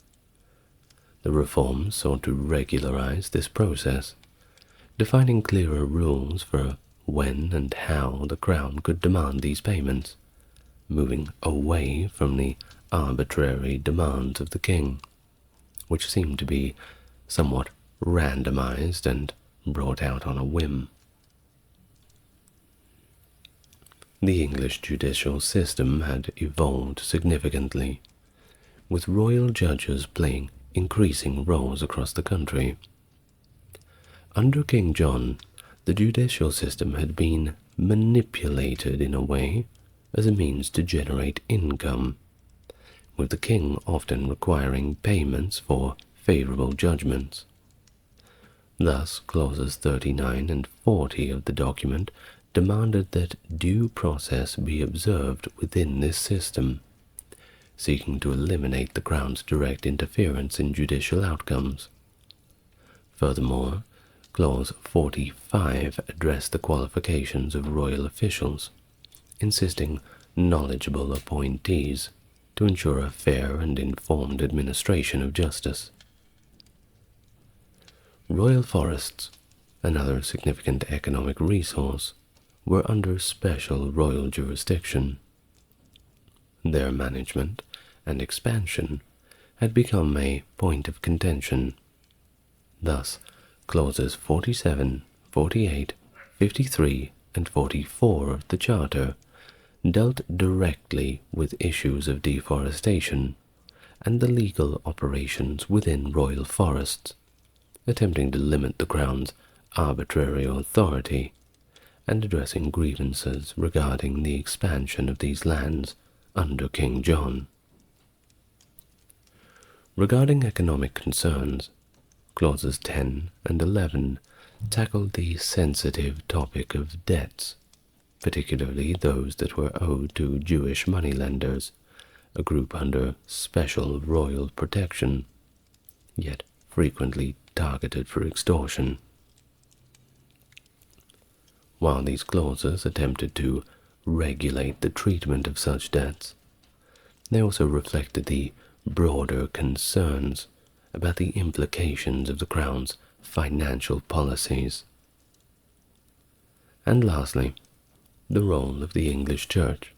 The reforms sought to regularize this process, defining clearer rules for when and how the crown could demand these payments, moving away from the arbitrary demands of the king, which seemed to be somewhat randomized and brought out on a whim. The English judicial system had evolved significantly, with royal judges playing increasing roles across the country. Under King John, the judicial system had been manipulated in a way as a means to generate income, with the king often requiring payments for favorable judgments. Thus, clauses 39 and 40 of the document demanded that due process be observed within this system, seeking to eliminate the Crown's direct interference in judicial outcomes. Furthermore, Clause 45 addressed the qualifications of royal officials, insisting knowledgeable appointees to ensure a fair and informed administration of justice. Royal forests, another significant economic resource, were under special royal jurisdiction. Their management and expansion had become a point of contention. Thus, clauses 47, 48, 53, and 44 of the Charter dealt directly with issues of deforestation and the legal operations within royal forests, attempting to limit the Crown's arbitrary authority and addressing grievances regarding the expansion of these lands under King John. Regarding economic concerns, clauses 10 and 11 tackled the sensitive topic of debts, particularly those that were owed to Jewish moneylenders, a group under special royal protection, yet frequently targeted for extortion. While these clauses attempted to regulate the treatment of such debts, they also reflected the broader concerns about the implications of the Crown's financial policies. And lastly, the role of the English Church,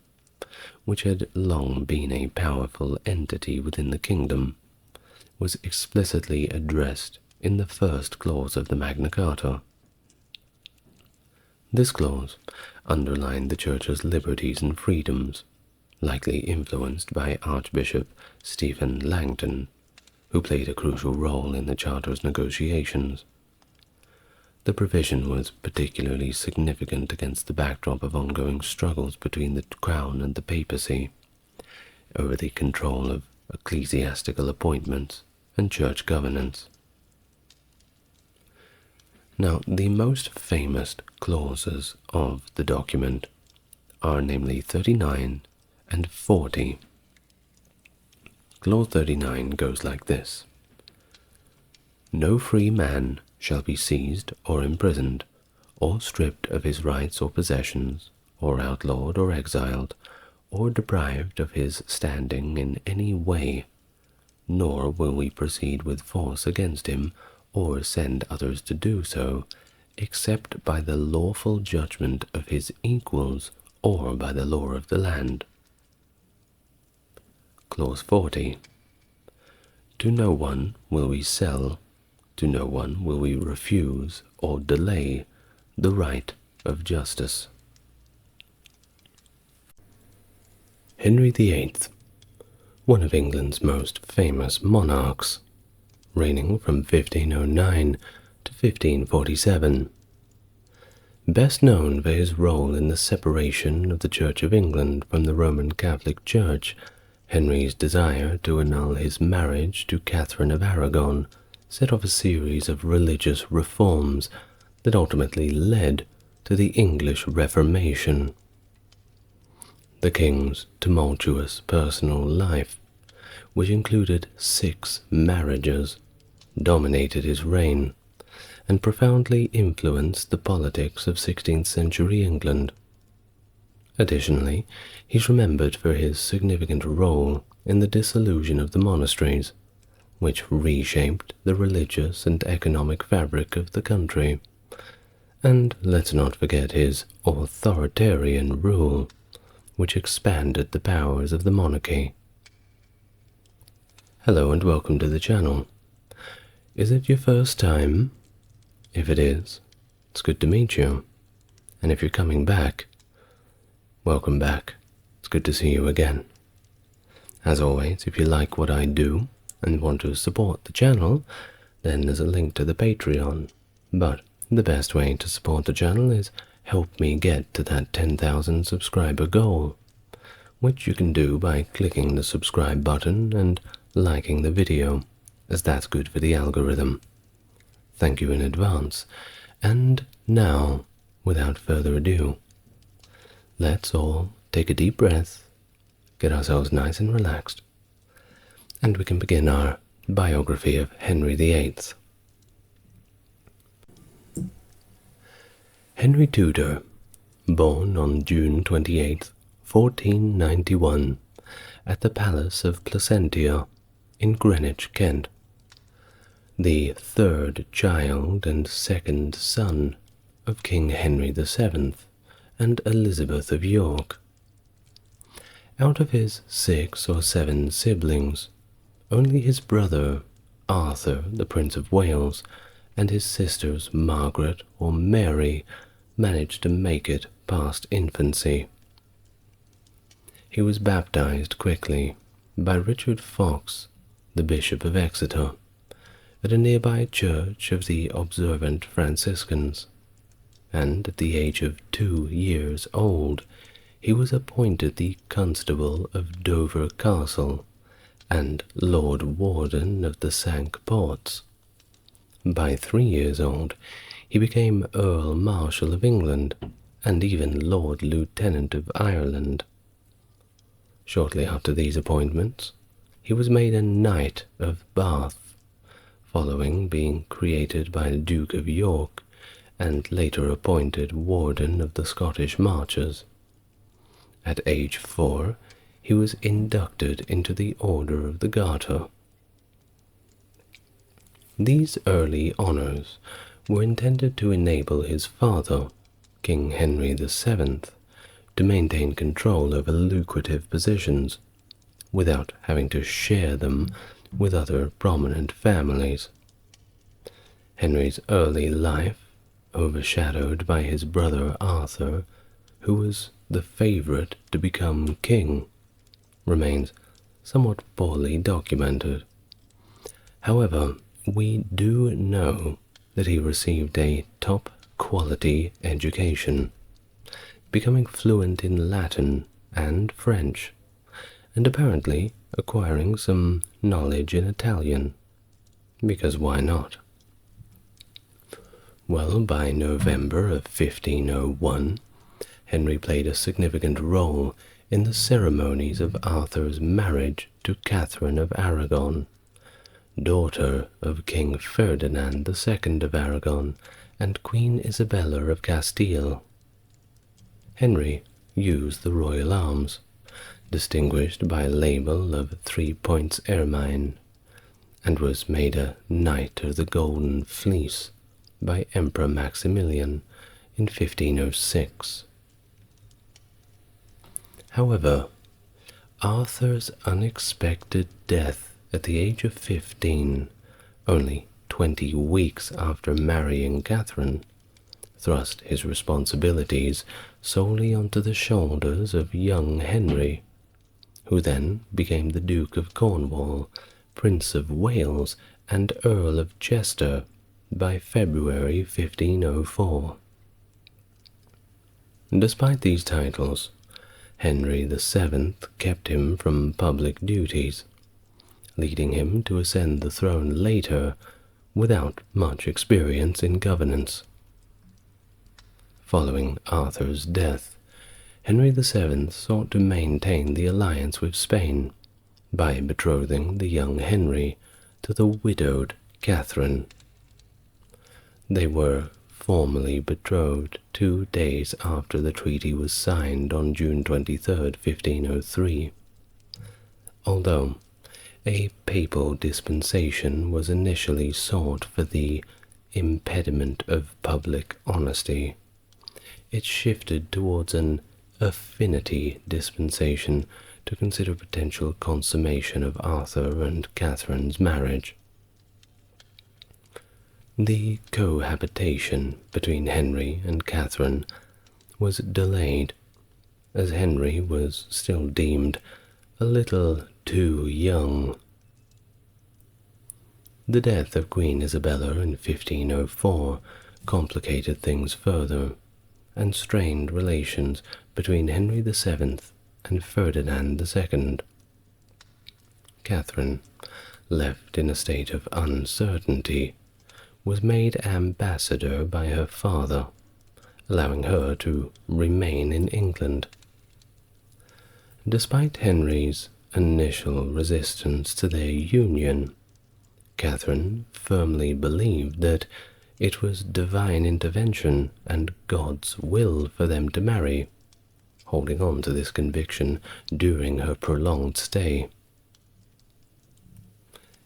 which had long been a powerful entity within the kingdom, was explicitly addressed in the first clause of the Magna Carta. This clause underlined the Church's liberties and freedoms, likely influenced by Archbishop Stephen Langton, who played a crucial role in the Charter's negotiations. The provision was particularly significant against the backdrop of ongoing struggles between the Crown and the papacy over the control of ecclesiastical appointments and church governance. Now, the most famous clauses of the document are namely 39 and 40. Clause 39 goes like this: "No free man shall be seized or imprisoned, or stripped of his rights or possessions, or outlawed or exiled, or deprived of his standing in any way, nor will we proceed with force against him, or send others to do so, except by the lawful judgment of his equals, or by the law of the land." Clause 40. "To no one will we sell, to no one will we refuse or delay the right of justice." Henry VIII, one of England's most famous monarchs, reigning from 1509 to 1547. Best known for his role in the separation of the Church of England from the Roman Catholic Church, Henry's desire to annul his marriage to Catherine of Aragon set off a series of religious reforms that ultimately led to the English Reformation. The king's tumultuous personal life, which included 6 marriages, dominated his reign and profoundly influenced the politics of 16th century England. Additionally, he's remembered for his significant role in the dissolution of the monasteries, which reshaped the religious and economic fabric of the country. And let's not forget his authoritarian rule, which expanded the powers of the monarchy. Hello and welcome to the channel. Is it your first time? If it is, it's good to meet you. And if you're coming back, welcome back. It's good to see you again. As always, if you like what I do and want to support the channel, then there's a link to the Patreon. But the best way to support the channel is help me get to that 10,000 subscriber goal, which you can do by clicking the subscribe button and liking the video, as that's good for the algorithm. Thank you in advance, and now, without further ado, let's all take a deep breath, get ourselves nice and relaxed, and we can begin our biography of Henry VIII. Henry Tudor, born on June 28, 1491, at the Palace of Placentia in Greenwich, Kent, the third child and second son of King Henry VII and Elizabeth of York. Out of his 6 or 7 siblings, only his brother Arthur, the Prince of Wales, and his sisters Margaret or Mary managed to make it past infancy. He was baptized quickly by Richard Fox, the Bishop of Exeter, at a nearby church of the observant Franciscans, and at the age of 2 years old he was appointed the Constable of Dover Castle and Lord Warden of the Cinque Ports. By 3 years old he became Earl Marshal of England and even Lord Lieutenant of Ireland. Shortly after these appointments, he was made a Knight of Bath, following being created by the Duke of York and later appointed Warden of the Scottish Marches. At age 4, he was inducted into the Order of the Garter. These early honours were intended to enable his father, King Henry VII, to maintain control over lucrative positions without having to share them with other prominent families. Henry's early life, overshadowed by his brother Arthur, who was the favourite to become king, remains somewhat poorly documented. However, we do know that he received a top-quality education, becoming fluent in Latin and French, and apparently acquiring some knowledge in Italian, because why not? Well, by November of 1501, Henry played a significant role in the ceremonies of Arthur's marriage to Catherine of Aragon, daughter of King Ferdinand II of Aragon and Queen Isabella of Castile. Henry used the royal arms, distinguished by a label of 3 points ermine, and was made a Knight of the Golden Fleece by Emperor Maximilian in 1506. However, Arthur's unexpected death at the age of 15, only 20 weeks after marrying Catherine, thrust his responsibilities solely onto the shoulders of young Henry, who then became the Duke of Cornwall, Prince of Wales, and Earl of Chester by February 1504. Despite these titles, Henry VII kept him from public duties, leading him to ascend the throne later without much experience in governance. Following Arthur's death, Henry VII sought to maintain the alliance with Spain by betrothing the young Henry to the widowed Catherine. They were formally betrothed 2 days after the treaty was signed on June 23, 1503, although a papal dispensation was initially sought for the impediment of public honesty. It shifted towards an affinity dispensation to consider potential consummation of Arthur and Catherine's marriage. The cohabitation between Henry and Catherine was delayed, as Henry was still deemed a little too young. The death of Queen Isabella in 1504 complicated things further, and strained relations between Henry VII and Ferdinand II. Catherine, left in a state of uncertainty, was made ambassador by her father, allowing her to remain in England. Despite Henry's initial resistance to their union, Catherine firmly believed that it was divine intervention and God's will for them to marry, holding on to this conviction during her prolonged stay.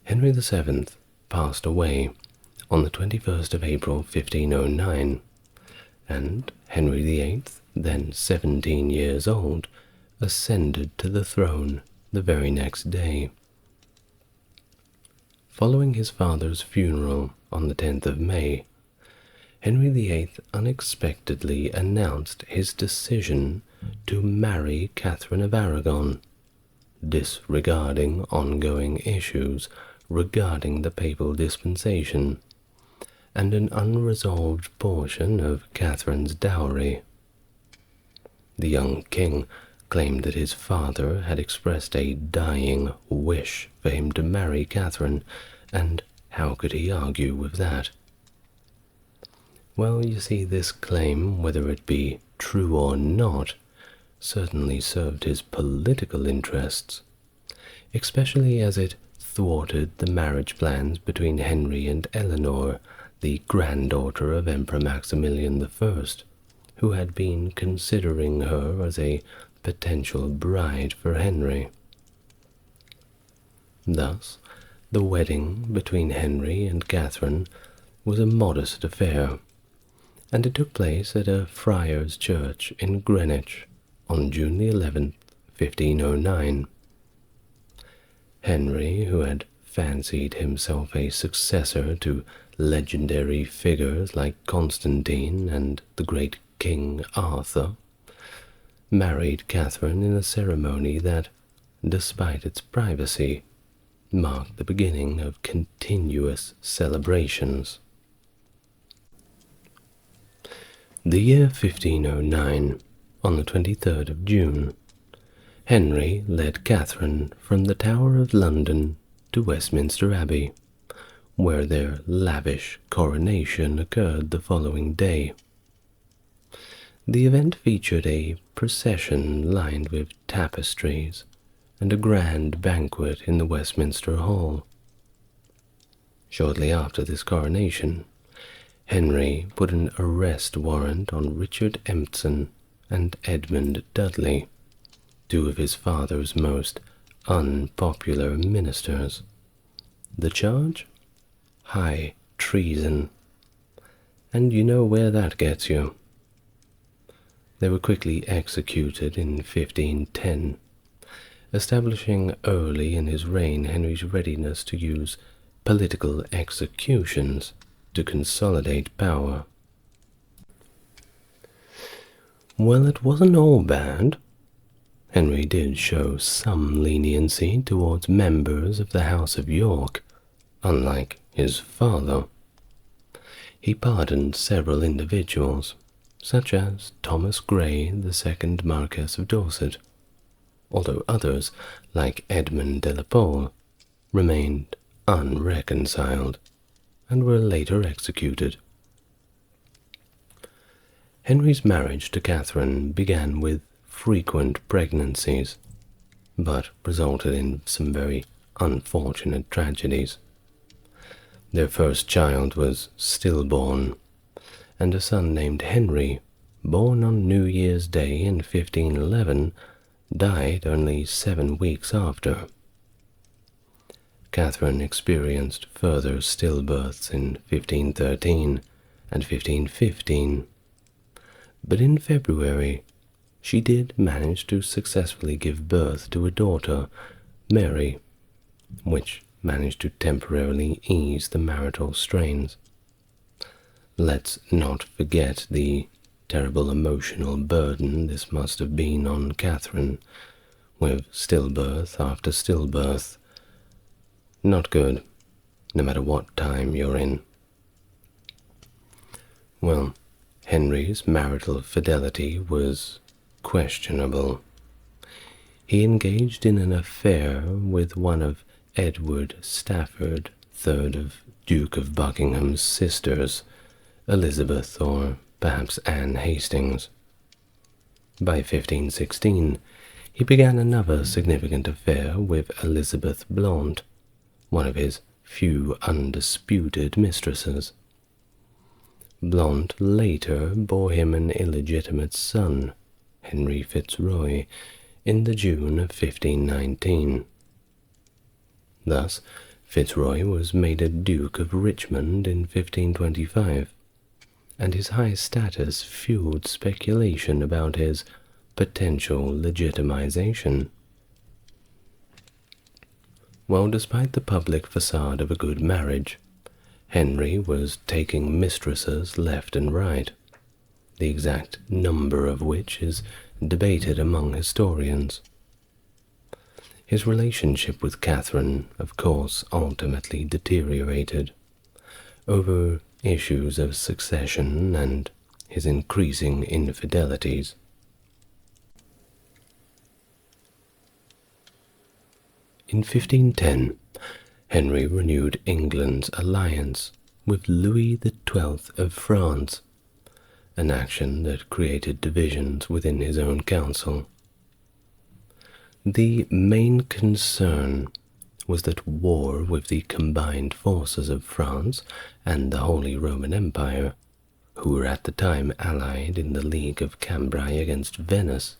Henry VII passed away on the 21st of April 1509, and Henry VIII, then 17 years old, ascended to the throne the very next day. Following his father's funeral on the 10th of May, Henry VIII unexpectedly announced his decision to marry Catherine of Aragon, disregarding ongoing issues regarding the papal dispensation and an unresolved portion of Catherine's dowry. The young king claimed that his father had expressed a dying wish for him to marry Catherine, and how could he argue with that? Well, you see, this claim, whether it be true or not, certainly served his political interests, especially as it thwarted the marriage plans between Henry and Eleanor, the granddaughter of Emperor Maximilian I, who had been considering her as a potential bride for Henry. Thus, the wedding between Henry and Catherine was a modest affair, and it took place at a friar's church in Greenwich on June the 11th, 1509. Henry, who had fancied himself a successor to legendary figures like Constantine and the great King Arthur, married Catherine in a ceremony that, despite its privacy, marked the beginning of continuous celebrations. The year 1509, on the 23rd of June, Henry led Catherine from the Tower of London to Westminster Abbey, where their lavish coronation occurred the following day. The event featured a procession lined with tapestries and a grand banquet in the Westminster Hall. Shortly after this coronation, Henry put an arrest warrant on Richard Empson and Edmund Dudley, two of his father's most unpopular ministers. The charge? High treason. And you know where that gets you. They were quickly executed in 1510, establishing early in his reign Henry's readiness to use political executions to consolidate power. Well, it wasn't all bad. Henry did show some leniency towards members of the House of York, unlike his father. He pardoned several individuals, such as Thomas Grey, the second Marquess of Dorset, although others, like Edmund de la Pole, remained unreconciled and were later executed. Henry's marriage to Catherine began with frequent pregnancies, but resulted in some very unfortunate tragedies. Their first child was stillborn, and a son named Henry, born on New Year's Day in 1511, died only 7 weeks after. Catherine experienced further stillbirths in 1513 and 1515, but in February she did manage to successfully give birth to a daughter, Mary, which managed to temporarily ease the marital strains. Let's not forget the terrible emotional burden this must have been on Catherine, with stillbirth after stillbirth. Not good, no matter what time you're in. Well, Henry's marital fidelity was questionable. He engaged in an affair with one of Edward Stafford, third of Duke of Buckingham's sisters, Elizabeth or perhaps Anne Hastings. By 1516, he began another significant affair with Elizabeth Blount, one of his few undisputed mistresses. Blount later bore him an illegitimate son, Henry Fitzroy, in the June of 1519. Thus, Fitzroy was made a Duke of Richmond in 1525, and his high status fueled speculation about his potential legitimization. While despite the public facade of a good marriage, Henry was taking mistresses left and right, the exact number of which is debated among historians. His relationship with Catherine, of course, ultimately deteriorated over issues of succession and his increasing infidelities. In 1510, Henry renewed England's alliance with Louis XII of France, an action that created divisions within his own council. The main concern was that war with the combined forces of France and the Holy Roman Empire, who were at the time allied in the League of Cambrai against Venice,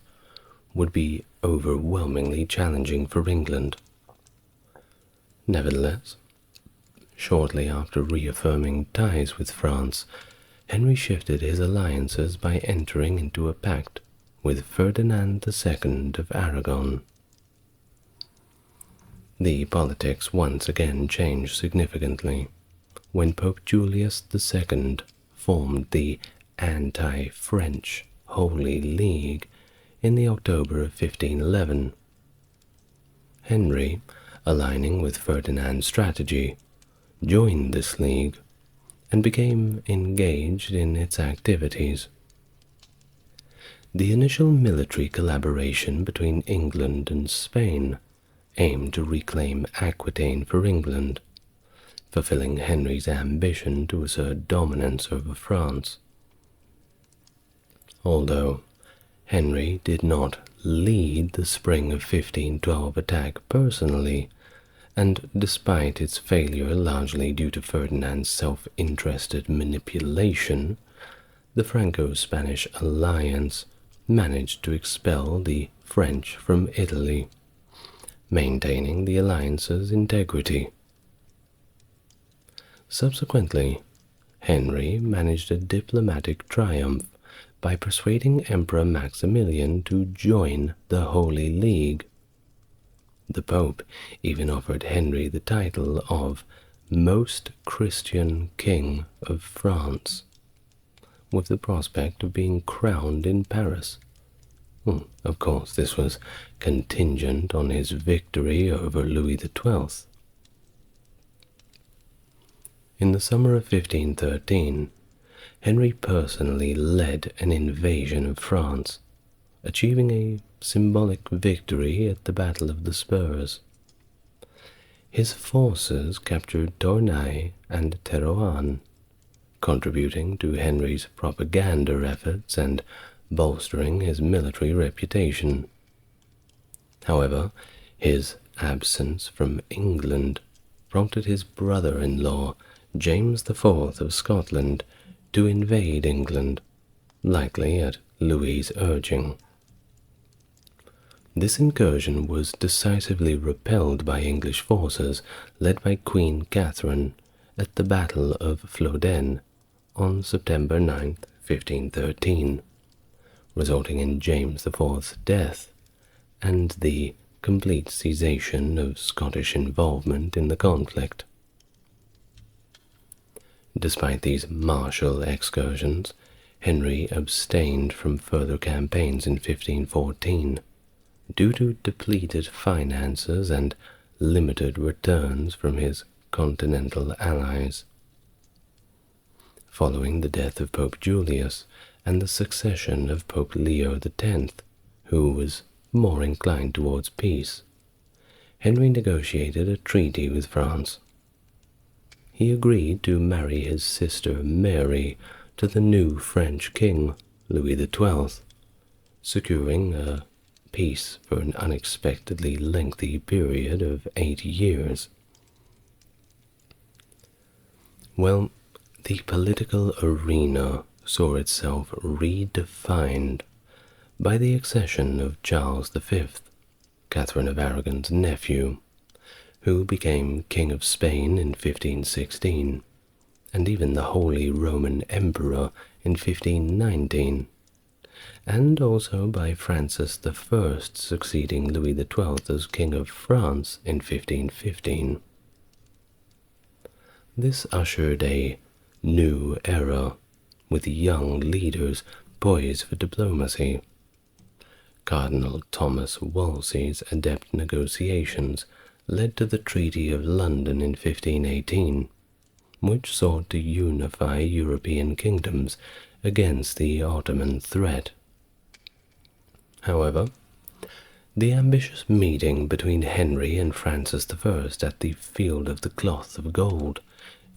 would be overwhelmingly challenging for England. Nevertheless, shortly after reaffirming ties with France, Henry shifted his alliances by entering into a pact with Ferdinand II of Aragon. The politics once again changed significantly when Pope Julius II formed the anti-French Holy League in the October of 1511. Henry, aligning with Ferdinand's strategy, joined this league and became engaged in its activities. The initial military collaboration between England and Spain aimed to reclaim Aquitaine for England, fulfilling Henry's ambition to assert dominance over France. Although Henry did not lead the spring of 1512 attack personally, and despite its failure largely due to Ferdinand's self-interested manipulation, the Franco-Spanish alliance managed to expel the French from Italy, maintaining the alliance's integrity. Subsequently, Henry managed a diplomatic triumph by persuading Emperor Maximilian to join the Holy League. The Pope even offered Henry the title of Most Christian King of France, with the prospect of being crowned in Paris. Of course, this was contingent on his victory over Louis XII. In the summer of 1513, Henry personally led an invasion of France, achieving a symbolic victory at the Battle of the Spurs. His forces captured Tournai and Terouanne, contributing to Henry's propaganda efforts and bolstering his military reputation. However, his absence from England prompted his brother-in-law, James IV of Scotland, to invade England, likely at Louis's urging. This incursion was decisively repelled by English forces led by Queen Catherine at the Battle of Flodden on September 9, 1513, resulting in James IV's death and the complete cessation of Scottish involvement in the conflict. Despite these martial excursions, Henry abstained from further campaigns in 1514 due to depleted finances and limited returns from his continental allies. following the death of Pope Julius and the succession of Pope Leo X, who was more inclined towards peace, Henry negotiated a treaty with France. He agreed to marry his sister Mary to the new French king, Louis XII, securing a peace for an unexpectedly lengthy period of 8 years. Well, the political arena saw itself redefined by the accession of Charles V, Catherine of Aragon's nephew, who became King of Spain in 1516, and even the Holy Roman Emperor in 1519, and also by Francis I succeeding Louis XII as King of France in 1515. This ushered a new era, with young leaders poised for diplomacy. Cardinal Thomas Wolsey's adept negotiations led to the Treaty of London in 1518, which sought to unify European kingdoms against the Ottoman threat. However, the ambitious meeting between Henry and Francis I at the Field of the Cloth of Gold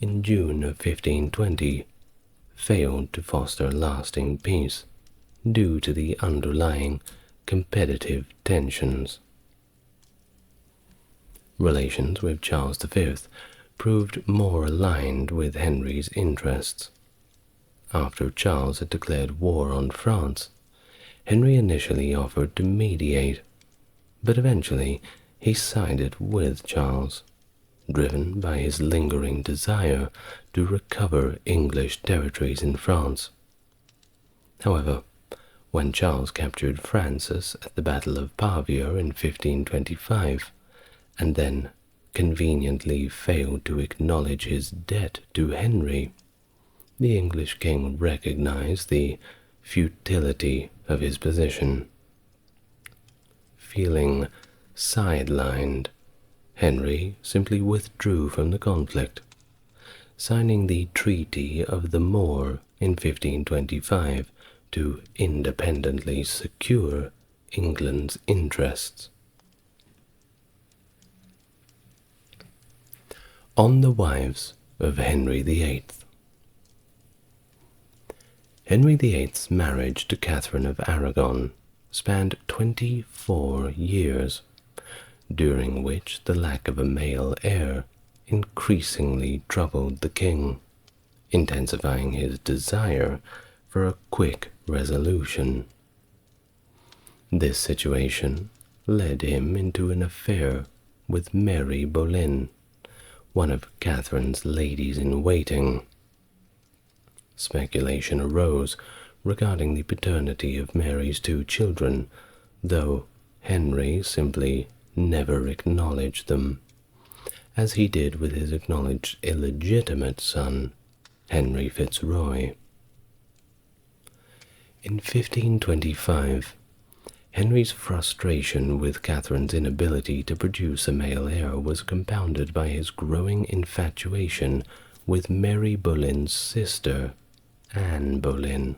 in June of 1520 failed to foster lasting peace due to the underlying competitive tensions. Relations with Charles V proved more aligned with Henry's interests. After Charles had declared war on France, Henry initially offered to mediate, but eventually he sided with Charles, driven by his lingering desire to recover English territories in France. However, when Charles captured Francis at the Battle of Pavia in 1525, and then conveniently failed to acknowledge his debt to Henry, the English king recognized the futility of his position. Feeling sidelined, Henry simply withdrew from the conflict, signing the Treaty of the Moor in 1525 to independently secure England's interests. On the wives of Henry VIII. Henry VIII's marriage to Catherine of Aragon spanned 24 years, during which the lack of a male heir increasingly troubled the king, intensifying his desire for a quick resolution. This situation led him into an affair with Mary Boleyn, one of Catherine's ladies-in-waiting. Speculation arose regarding the paternity of Mary's 2 children, though Henry simply never acknowledged them, as he did with his acknowledged illegitimate son, Henry Fitzroy. In 1525, Henry's frustration with Catherine's inability to produce a male heir was compounded by his growing infatuation with Mary Boleyn's sister, Anne Boleyn,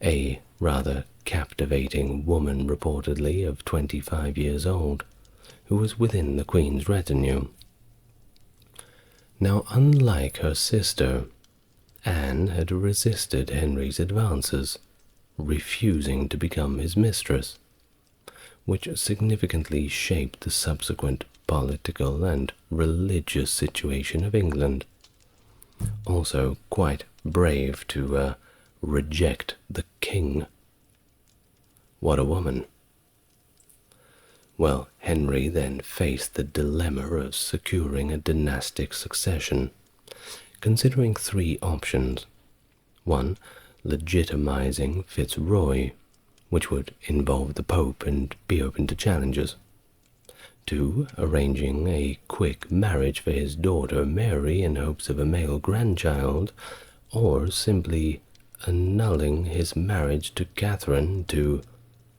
a rather captivating woman reportedly of 25 years old, who was within the Queen's retinue. Now, unlike her sister, Anne had resisted Henry's advances, refusing to become his mistress, which significantly shaped the subsequent political and religious situation of England. Also quite brave to reject the king. What a woman. Well, Henry then faced the dilemma of securing a dynastic succession, considering 3 options. 1, legitimizing Fitzroy, which would involve the Pope and be open to challenges. 2, arranging a quick marriage for his daughter Mary in hopes of a male grandchild, or simply annulling his marriage to Catherine to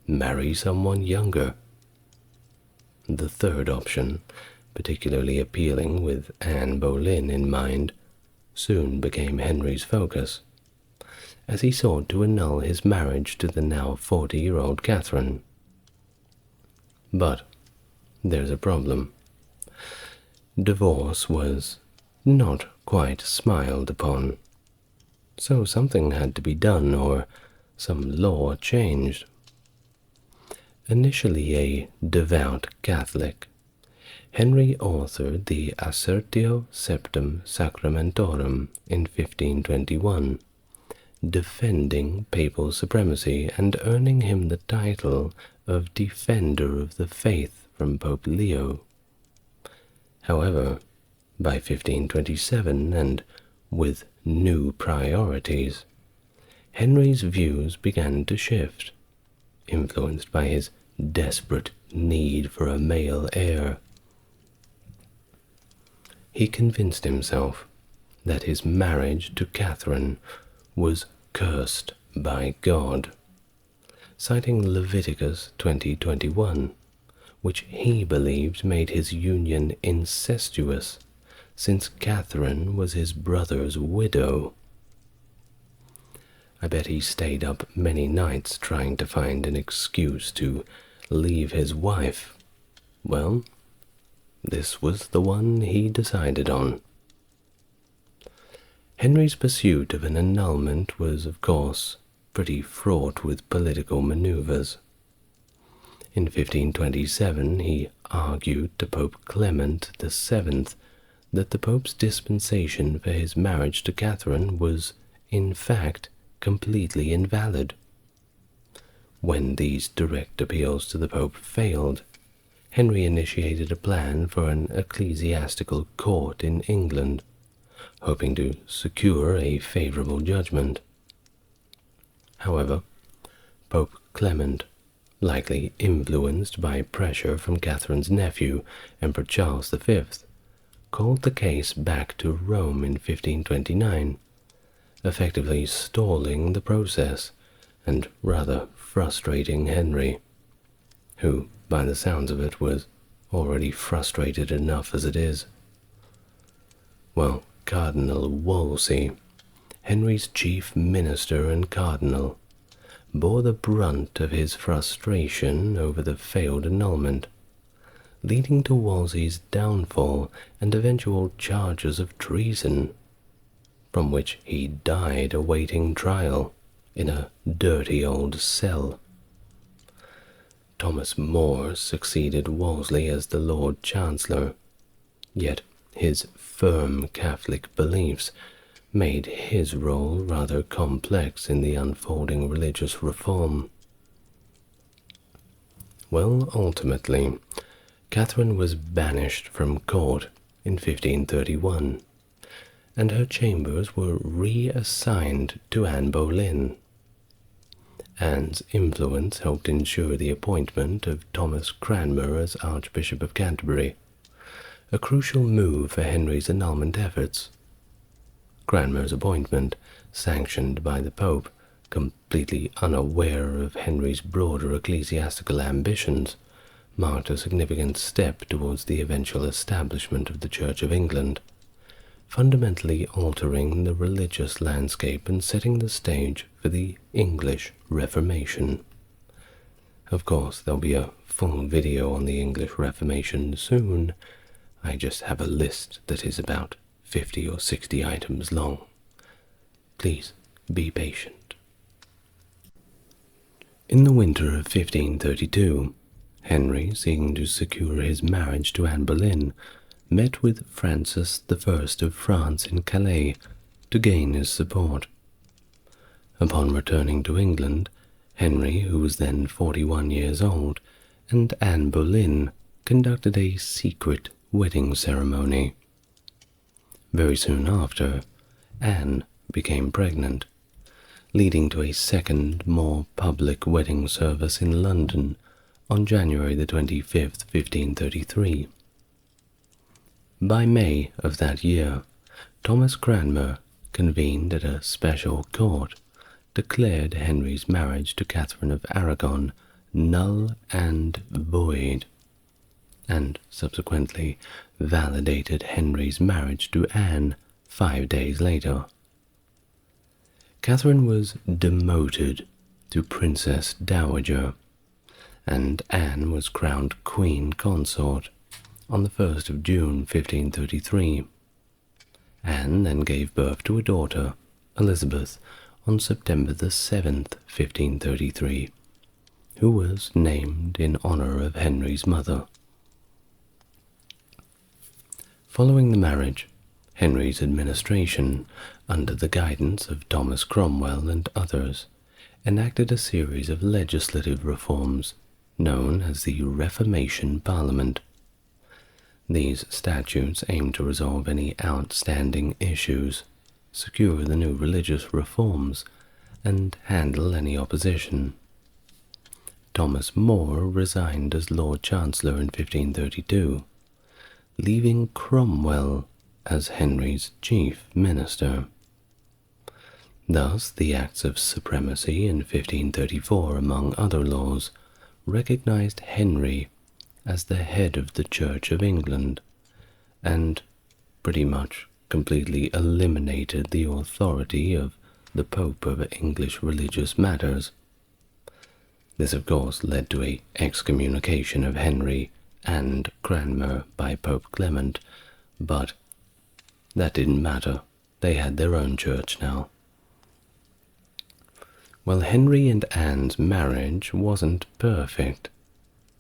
marry someone younger. The third option, particularly appealing with Anne Boleyn in mind, soon became Henry's focus, as he sought to annul his marriage to the now 40-year-old Catherine. But there's a problem. Divorce was not quite smiled upon, so something had to be done or some law changed. Initially a devout Catholic, Henry authored the Assertio Septem Sacramentorum in 1521, defending papal supremacy and earning him the title of Defender of the Faith from Pope Leo. However, by 1527, and with new priorities, Henry's views began to shift, influenced by his desperate need for a male heir. He convinced himself that his marriage to Catherine was cursed by God, citing Leviticus 20:21, which he believed made his union incestuous, since Catherine was his brother's widow. I bet he stayed up many nights trying to find an excuse to leave his wife. Well, this was the one he decided on. Henry's pursuit of an annulment was, of course, pretty fraught with political maneuvers. In 1527, he argued to Pope Clement VII that the Pope's dispensation for his marriage to Catherine was, in fact, completely invalid. When these direct appeals to the Pope failed, Henry initiated a plan for an ecclesiastical court in England, hoping to secure a favorable judgment. However, Pope Clement, likely influenced by pressure from Catherine's nephew, Emperor Charles V, called the case back to Rome in 1529, effectively stalling the process and rather frustrating Henry, who, by the sounds of it, was already frustrated enough as it is. Well, Cardinal Wolsey, Henry's chief minister and cardinal, bore the brunt of his frustration over the failed annulment, leading to Wolsey's downfall and eventual charges of treason, from which he died awaiting trial in a dirty old cell. Thomas More succeeded Wolsey as the Lord Chancellor, yet his firm Catholic beliefs made his role rather complex in the unfolding religious reform. Well, ultimately, Catherine was banished from court in 1531, and her chambers were reassigned to Anne Boleyn. Anne's influence helped ensure the appointment of Thomas Cranmer as Archbishop of Canterbury, a crucial move for Henry's annulment efforts. Cranmer's appointment, sanctioned by the Pope, completely unaware of Henry's broader ecclesiastical ambitions, marked a significant step towards the eventual establishment of the Church of England, fundamentally altering the religious landscape and setting the stage for the English Reformation. Of course, there'll be a full video on the English Reformation soon. I just have a list that is about 50 or 60 items long. Please be patient. In the winter of 1532, Henry, seeking to secure his marriage to Anne Boleyn, met with Francis I of France in Calais to gain his support. Upon returning to England, Henry, who was then 41 years old, and Anne Boleyn conducted a secret wedding ceremony. Very soon after, Anne became pregnant, leading to a second, more public wedding service in London on January the 25th, 1533. By May of that year, Thomas Cranmer, convened at a special court, declared Henry's marriage to Catherine of Aragon null and void, and subsequently validated Henry's marriage to Anne 5 days later. Catherine was demoted to Princess Dowager, and Anne was crowned Queen Consort on the 1st of June 1533. Anne then gave birth to a daughter, Elizabeth, on September the 7th, 1533, who was named in honour of Henry's mother. Following the marriage, Henry's administration, under the guidance of Thomas Cromwell and others, enacted a series of legislative reforms known as the Reformation Parliament. These statutes aimed to resolve any outstanding issues, secure the new religious reforms, and handle any opposition. Thomas More resigned as Lord Chancellor in 1532, leaving Cromwell as Henry's chief minister. Thus, the Acts of Supremacy in 1534, among other laws, recognized Henry as the head of the Church of England, and pretty much completely eliminated the authority of the Pope over English religious matters. This, of course, led to an excommunication of Henry and Cranmer by Pope Clement, but that didn't matter. They had their own church now. Well, Henry and Anne's marriage wasn't perfect.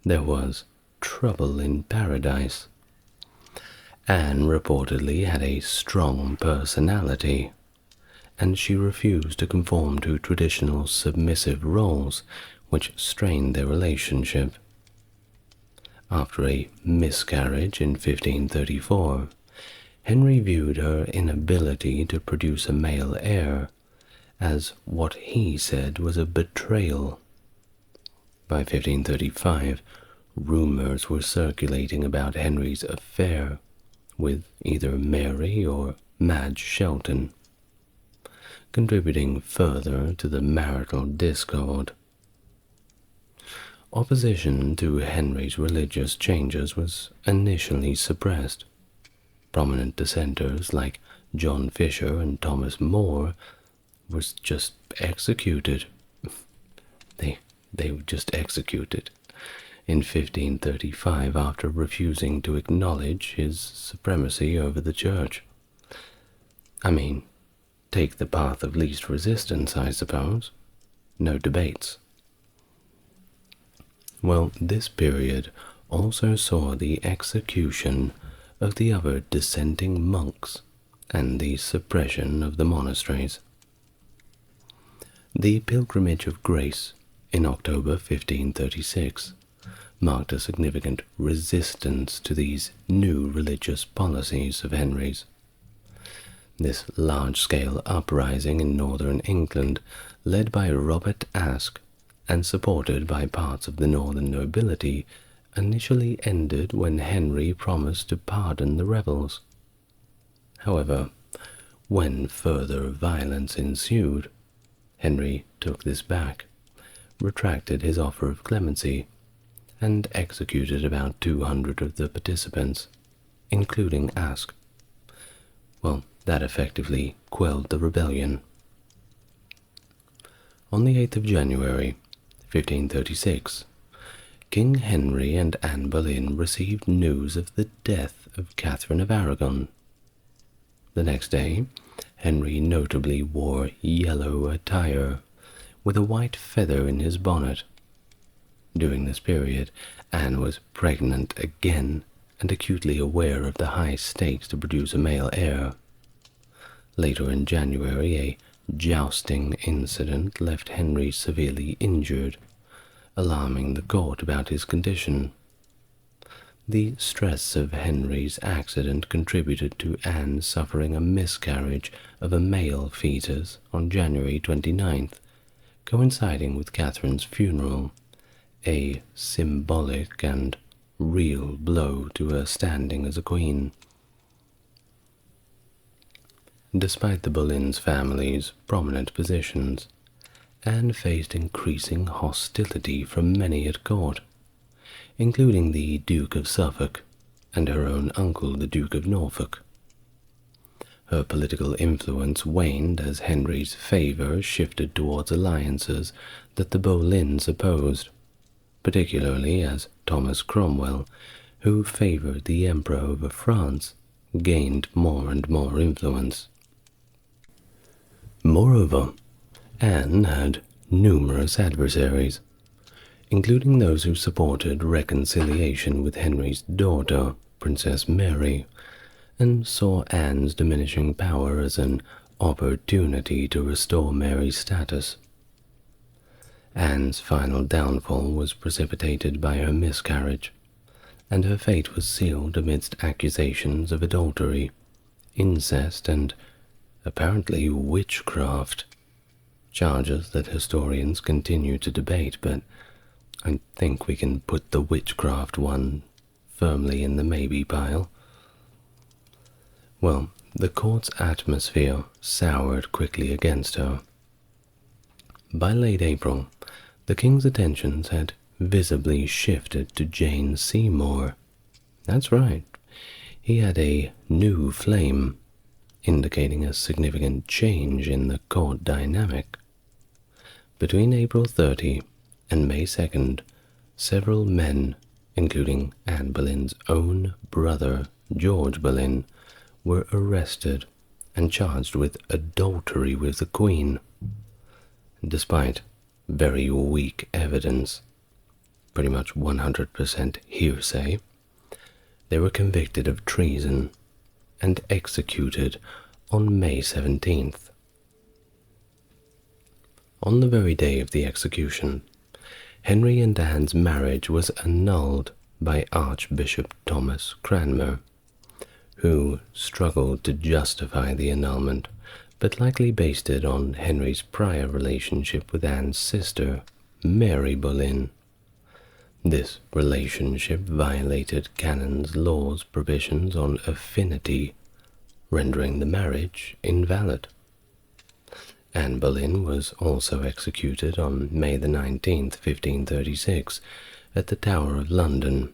There was trouble in paradise. Anne reportedly had a strong personality, and she refused to conform to traditional submissive roles which strained their relationship. After a miscarriage in 1534, Henry viewed her inability to produce a male heir as what he said was a betrayal. By 1535, rumors were circulating about Henry's affair with either Mary or Madge Shelton, contributing further to the marital discord. Opposition to Henry's religious changes was initially suppressed. Prominent dissenters like John Fisher and Thomas More was just executed. They were just executed in 1535 after refusing to acknowledge his supremacy over the church. I mean, take the path of least resistance, I suppose. No debates. Well, this period also saw the execution of the other dissenting monks and the suppression of the monasteries. The Pilgrimage of Grace in October 1536 marked a significant resistance to these new religious policies of Henry's. This large-scale uprising in northern England, led by Robert Aske and supported by parts of the northern nobility, initially ended when Henry promised to pardon the rebels. However, when further violence ensued, Henry took this back, retracted his offer of clemency, and executed about 200 of the participants, including Aske. Well, that effectively quelled the rebellion. On the 8th of January, 1536, King Henry and Anne Boleyn received news of the death of Catherine of Aragon. The next day, Henry notably wore yellow attire, with a white feather in his bonnet. During this period, Anne was pregnant again and acutely aware of the high stakes to produce a male heir. Later in January, a jousting incident left Henry severely injured, alarming the court about his condition. The stress of Henry's accident contributed to Anne suffering a miscarriage of a male fetus on January 29th, coinciding with Catherine's funeral, a symbolic and real blow to her standing as a queen. Despite the Boleyn's family's prominent positions, Anne faced increasing hostility from many at court, including the Duke of Suffolk and her own uncle, the Duke of Norfolk. Her political influence waned as Henry's favour shifted towards alliances that the Boleyns opposed, particularly as Thomas Cromwell, who favoured the Emperor over France, gained more and more influence. Moreover, Anne had numerous adversaries, including those who supported reconciliation with Henry's daughter, Princess Mary, and saw Anne's diminishing power as an opportunity to restore Mary's status. Anne's final downfall was precipitated by her miscarriage, and her fate was sealed amidst accusations of adultery, incest, and apparently witchcraft, charges that historians continue to debate, but I think we can put the witchcraft one firmly in the maybe pile. Well, the court's atmosphere soured quickly against her. By late April, the king's attentions had visibly shifted to Jane Seymour. That's right, he had a new flame, indicating a significant change in the court dynamic. Between April 30 and May 2nd, several men, including Anne Boleyn's own brother, George Boleyn, were arrested and charged with adultery with the Queen. Despite very weak evidence, pretty much 100% hearsay, they were convicted of treason and executed on May 17th. On the very day of the execution, Henry and Anne's marriage was annulled by Archbishop Thomas Cranmer, who struggled to justify the annulment, but likely based it on Henry's prior relationship with Anne's sister, Mary Boleyn. This relationship violated canon's law's provisions on affinity, rendering the marriage invalid. Anne Boleyn was also executed on May the 19th, 1536, at the Tower of London,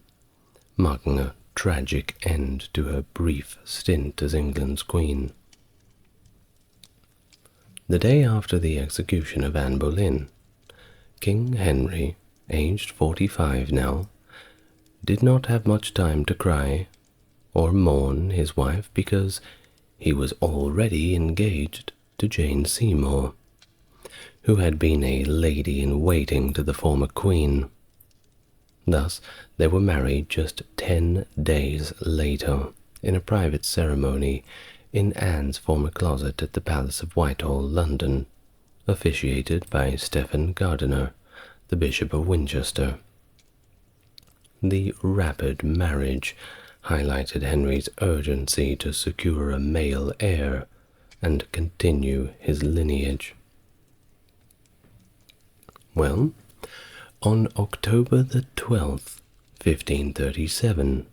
marking a tragic end to her brief stint as England's queen. The day after the execution of Anne Boleyn, King Henry, aged 45 now, did not have much time to cry or mourn his wife because he was already engaged to Jane Seymour, who had been a lady-in-waiting to the former queen. Thus, they were married just 10 days later, in a private ceremony in Anne's former closet at the Palace of Whitehall, London, officiated by Stephen Gardiner, the Bishop of Winchester. The rapid marriage highlighted Henry's urgency to secure a male heir and continue his lineage. Well, on October the 12th, 1537,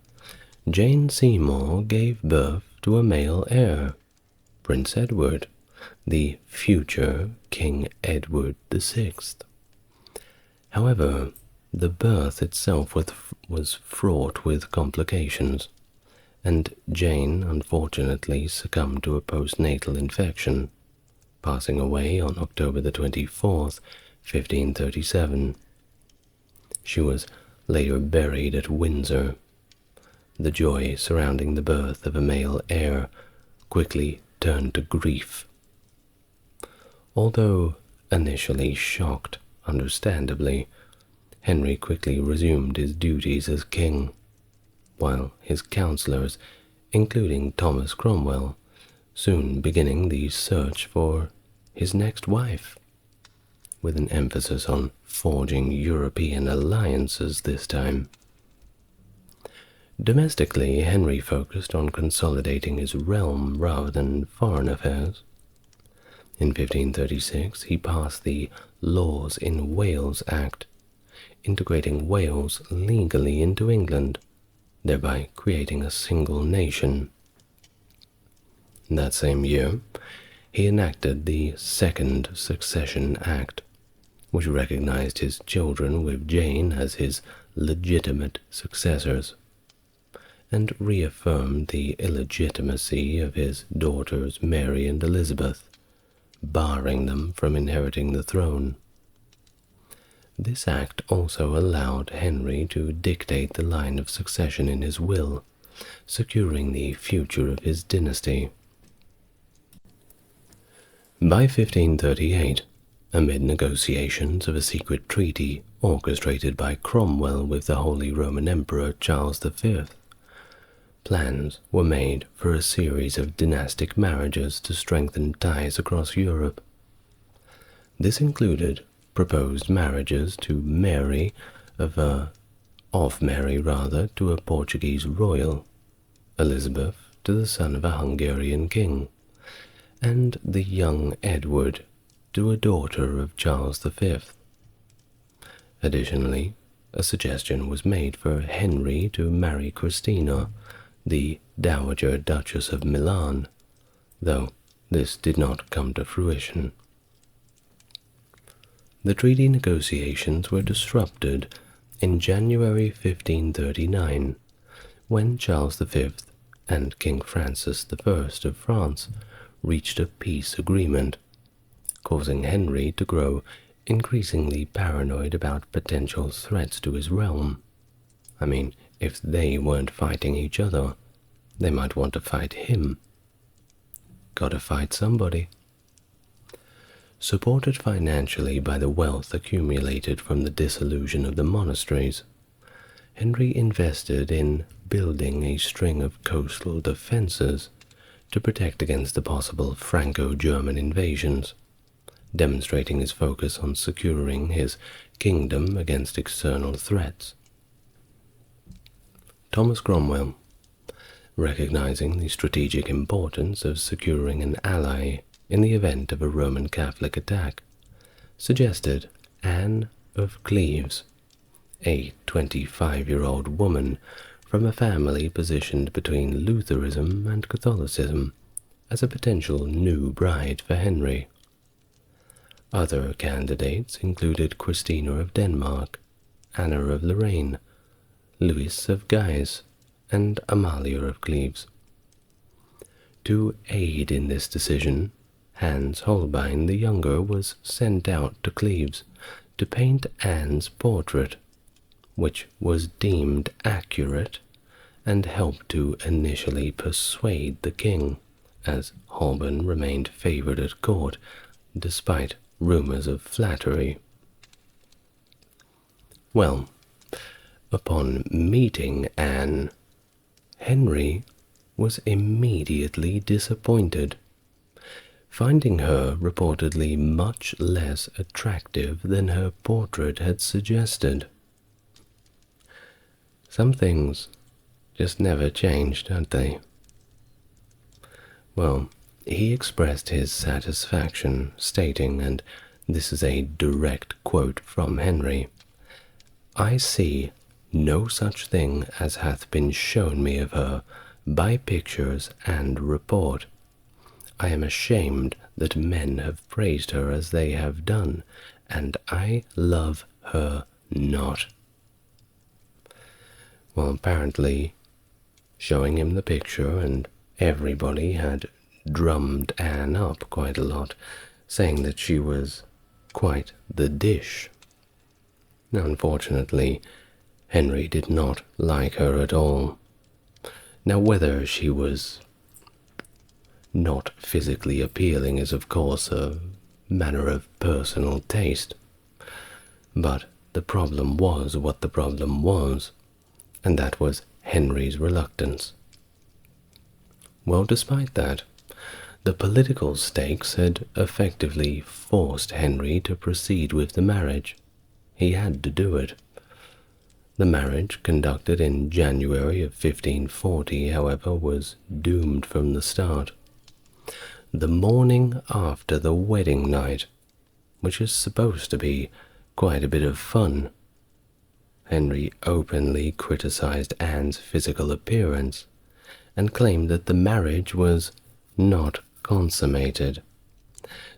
Jane Seymour gave birth to a male heir, Prince Edward, the future King Edward VI. However, the birth itself was fraught with complications, and Jane unfortunately succumbed to a postnatal infection, passing away on October the 24th, 1537. She was later buried at Windsor. The joy surrounding the birth of a male heir quickly turned to grief. Although initially shocked, understandably, Henry quickly resumed his duties as king, while his councillors, including Thomas Cromwell, soon beginning the search for his next wife, with an emphasis on forging European alliances this time. Domestically, Henry focused on consolidating his realm rather than foreign affairs. In 1536, he passed the Laws in Wales Act, integrating Wales legally into England, thereby creating a single nation. That same year, he enacted the Second Succession Act, which recognized his children with Jane as his legitimate successors, and reaffirmed the illegitimacy of his daughters Mary and Elizabeth, barring them from inheriting the throne. This act also allowed Henry to dictate the line of succession in his will, securing the future of his dynasty. By 1538, amid negotiations of a secret treaty orchestrated by Cromwell with the Holy Roman Emperor Charles V, plans were made for a series of dynastic marriages to strengthen ties across Europe. This included proposed marriages to Mary to a Portuguese royal, Elizabeth to the son of a Hungarian king, and the young Edward to a daughter of Charles V. Additionally, a suggestion was made for Henry to marry Christina, the Dowager Duchess of Milan, though this did not come to fruition. The treaty negotiations were disrupted in January 1539, when Charles V and King Francis I of France reached a peace agreement, causing Henry to grow increasingly paranoid about potential threats to his realm. I mean, if they weren't fighting each other, they might want to fight him. Gotta fight somebody. Supported financially by the wealth accumulated from the dissolution of the monasteries, Henry invested in building a string of coastal defenses to protect against the possible Franco-German invasions, demonstrating his focus on securing his kingdom against external threats. Thomas Cromwell, recognizing the strategic importance of securing an ally in the event of a Roman Catholic attack, suggested Anne of Cleves, a 25-year-old woman from a family positioned between Lutheranism and Catholicism, as a potential new bride for Henry. Other candidates included Christina of Denmark, Anna of Lorraine, Louis of Guise, and Amalia of Cleves. To aid in this decision, Hans Holbein the Younger was sent out to Cleves to paint Anne's portrait, which was deemed accurate and helped to initially persuade the king, as Holbein remained favored at court despite rumors of flattery. Well, upon meeting Anne, Henry was immediately disappointed, finding her reportedly much less attractive than her portrait had suggested. Some things just never changed, had they? Well, he expressed his satisfaction, stating, and this is a direct quote from Henry, "I see no such thing as hath been shown me of her by pictures and report. I am ashamed that men have praised her as they have done, and I love her not." Well, apparently, showing him the picture, and everybody had drummed Anne up quite a lot, saying that she was quite the dish. Now, unfortunately, Henry did not like her at all. Now, whether she was not physically appealing is, of course, a matter of personal taste. But the problem was what the problem was, and that was Henry's reluctance. Well, despite that, the political stakes had effectively forced Henry to proceed with the marriage. He had to do it. The marriage, conducted in January of 1540, however, was doomed from the start. The morning after the wedding night, which is supposed to be quite a bit of fun, Henry openly criticized Anne's physical appearance and claimed that the marriage was not consummated,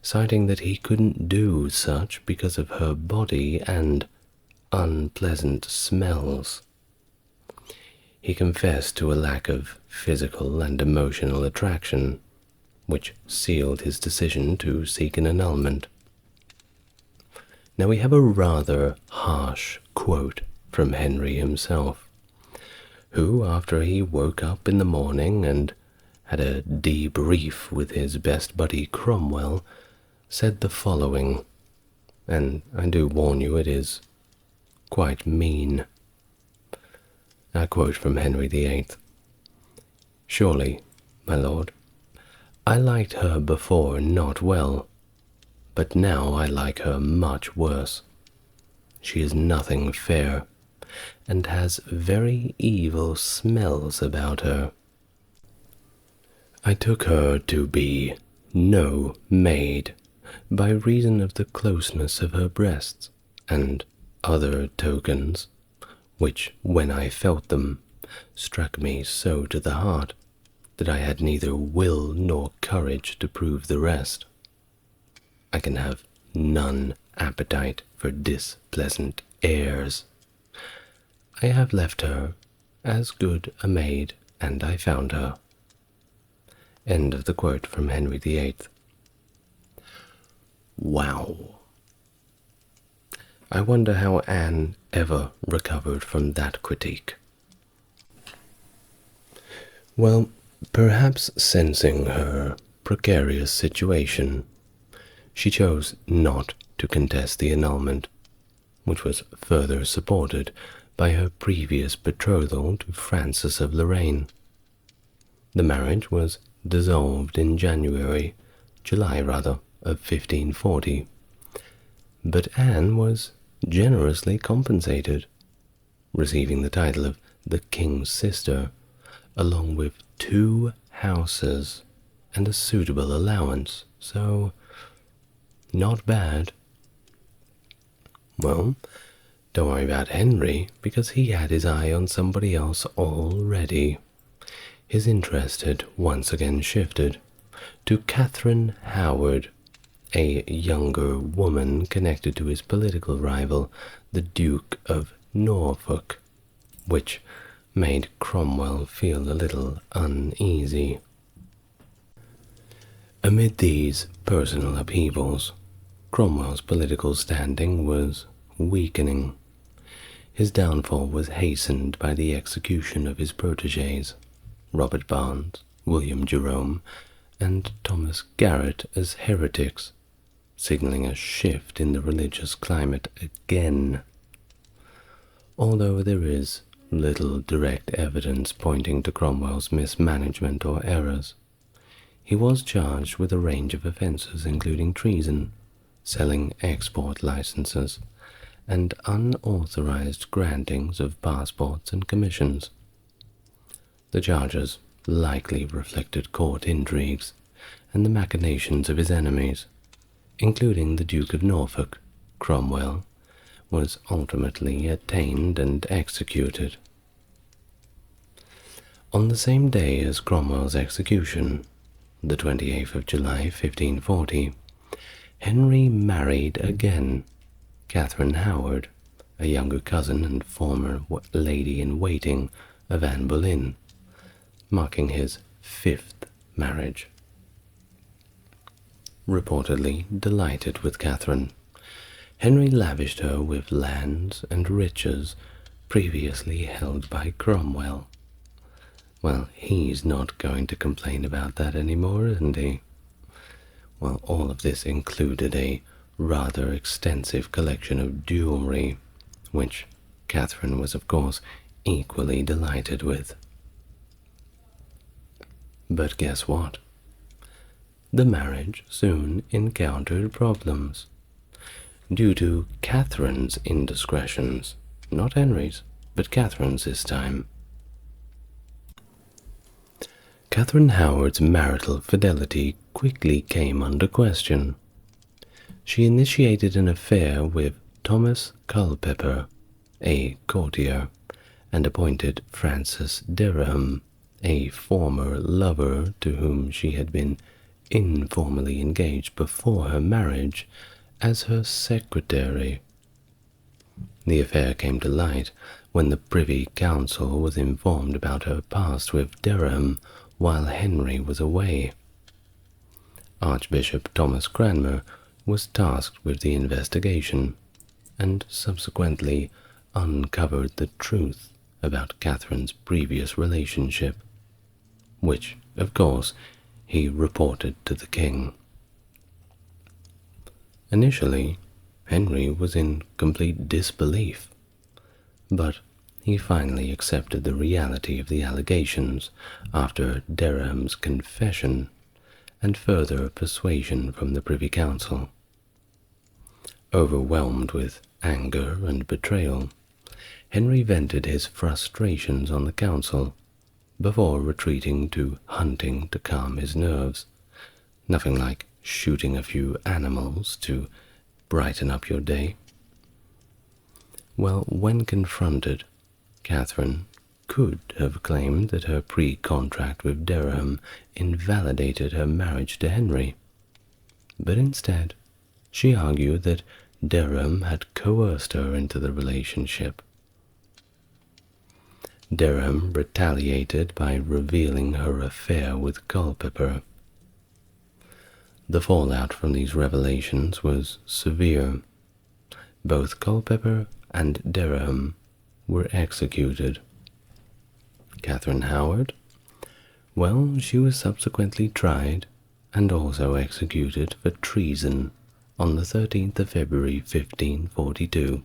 citing that he couldn't do such because of her body and unpleasant smells. he confessed to a lack of physical and emotional attraction, which sealed his decision to seek an annulment. Now we have a rather harsh quote from Henry himself, who, after he woke up in the morning and had a debrief with his best buddy Cromwell, said the following, and I do warn you it is quite mean. I quote from Henry VIII. "Surely, my lord, I liked her before not well, but now I like her much worse. She is nothing fair, and has very evil smells about her. I took her to be no maid, by reason of the closeness of her breasts, and other tokens, which, when I felt them, struck me so to the heart, that I had neither will nor courage to prove the rest. I can have none appetite for displeasant airs. I have left her as good a maid, and I found her." End of the quote from Henry VIII. Wow. I wonder how Anne ever recovered from that critique. Well, perhaps sensing her precarious situation, she chose not to contest the annulment, which was further supported by her previous betrothal to Francis of Lorraine. The marriage was dissolved in July of 1540, but Anne was generously compensated, receiving the title of the King's sister, along with 2 houses and a suitable allowance, so not bad. Well, don't worry about Henry, because he had his eye on somebody else already. His interest had once again shifted to Catherine Howard, a younger woman connected to his political rival, the Duke of Norfolk, which made Cromwell feel a little uneasy. Amid these personal upheavals, Cromwell's political standing was weakening. His downfall was hastened by the execution of his protégés, Robert Barnes, William Jerome, and Thomas Garrett as heretics, signaling a shift in the religious climate again. Although there is little direct evidence pointing to Cromwell's mismanagement or errors, he was charged with a range of offences including treason, selling export licenses, and unauthorized grantings of passports and commissions. The charges likely reflected court intrigues and the machinations of his enemies, including the Duke of Norfolk. Cromwell was ultimately attainted and executed. On the same day as Cromwell's execution, the 28th of July, 1540, Henry married again Catherine Howard, a younger cousin and former lady-in-waiting of Anne Boleyn, marking his 5th marriage. Reportedly delighted with Catherine, Henry lavished her with lands and riches previously held by Cromwell. Well, he's not going to complain about that anymore, isn't he? Well, all of this included a rather extensive collection of jewelry, which Catherine was, of course, equally delighted with. But guess what? The marriage soon encountered problems, due to Catherine's indiscretions, not Henry's, but Catherine's this time. Catherine Howard's marital fidelity quickly came under question. She initiated an affair with Thomas Culpeper, a courtier, and appointed Francis Dereham, a former lover to whom she had been informally engaged before her marriage, as her secretary. The affair came to light when the Privy Council was informed about her past with Dereham while Henry was away. Archbishop Thomas Cranmer was tasked with the investigation and subsequently uncovered the truth about Catherine's previous relationship, which, of course, he reported to the king. Initially, Henry was in complete disbelief, but he finally accepted the reality of the allegations after Dereham's confession and further persuasion from the Privy Council. Overwhelmed with anger and betrayal, Henry vented his frustrations on the council before retreating to hunting to calm his nerves. Nothing like shooting a few animals to brighten up your day. Well, when confronted, Catherine could have claimed that her pre-contract with Dereham invalidated her marriage to Henry, but instead she argued that Dereham had coerced her into the relationship. Dereham retaliated by revealing her affair with Culpeper. The fallout from these revelations was severe. Both Culpeper and Dereham were executed. Catherine Howard? Well, she was subsequently tried and also executed for treason on the 13th of February 1542.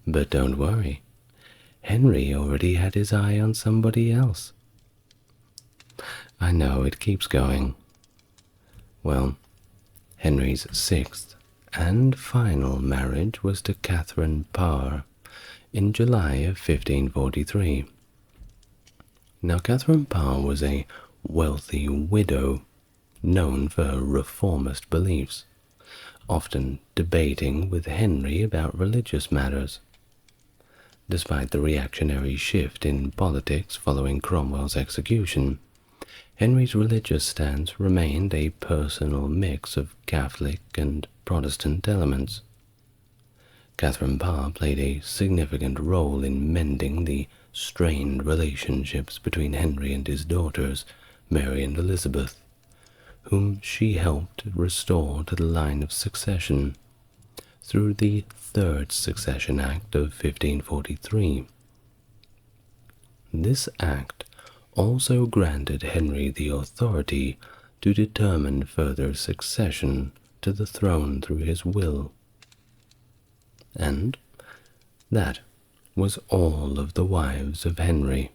But don't worry, Henry already had his eye on somebody else. I know it keeps going. Well, Henry's sixth and final marriage was to Catherine Parr in July of 1543. Now, Catherine Parr was a wealthy widow known for her reformist beliefs, often debating with Henry about religious matters. Despite the reactionary shift in politics following Cromwell's execution, Henry's religious stance remained a personal mix of Catholic and Protestant elements. Catherine Parr played a significant role in mending the strained relationships between Henry and his daughters, Mary and Elizabeth, whom she helped restore to the line of succession through the Third Succession Act of 1543. This act also granted Henry the authority to determine further succession to the throne through his will. And that was all of the wives of Henry.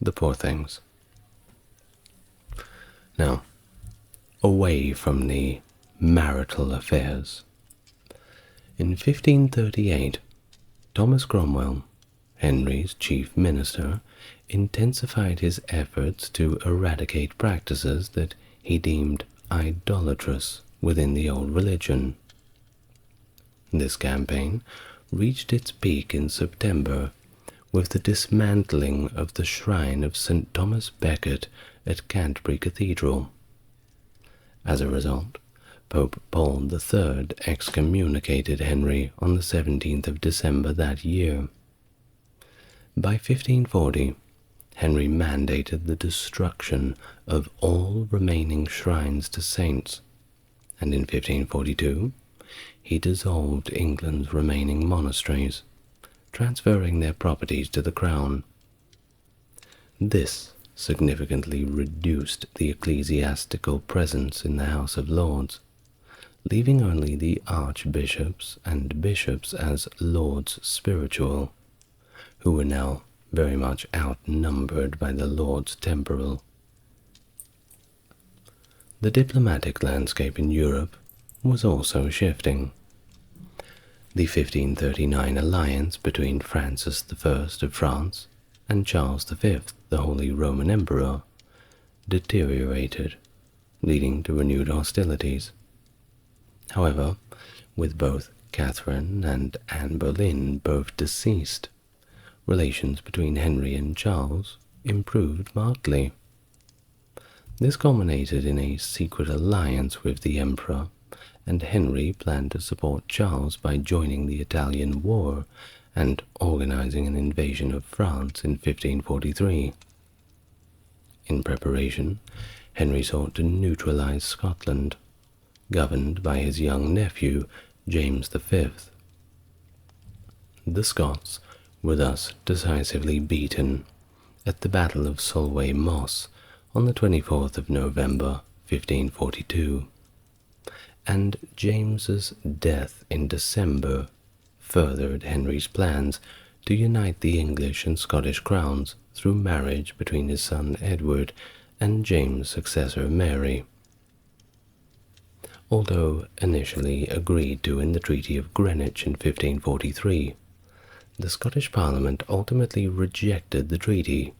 The poor things. Now, away from the marital affairs. In 1538, Thomas Cromwell, Henry's chief minister, intensified his efforts to eradicate practices that he deemed idolatrous within the old religion. This campaign reached its peak in September with the dismantling of the shrine of St. Thomas Becket at Canterbury Cathedral. As a result, Pope Paul III excommunicated Henry on the 17th of December that year. By 1540, Henry mandated the destruction of all remaining shrines to saints, and in 1542, he dissolved England's remaining monasteries, transferring their properties to the crown. This significantly reduced the ecclesiastical presence in the House of Lords, leaving only the archbishops and bishops as lords spiritual, who were now very much outnumbered by the lords temporal. The diplomatic landscape in Europe was also shifting. The 1539 alliance between Francis I of France and Charles V, the Holy Roman Emperor, deteriorated, leading to renewed hostilities. However, with both Catherine and Anne Boleyn both deceased, relations between Henry and Charles improved markedly. This culminated in a secret alliance with the Emperor and Henry planned to support Charles by joining the Italian War and organizing an invasion of France in 1543. In preparation, Henry sought to neutralize Scotland, governed by his young nephew, James V. The Scots were thus decisively beaten at the Battle of Solway Moss on the 24th of November, 1542, and James's death in December furthered Henry's plans to unite the English and Scottish crowns through marriage between his son Edward and James' successor Mary. Although initially agreed to in the Treaty of Greenwich in 1543, the Scottish Parliament ultimately rejected the treaty,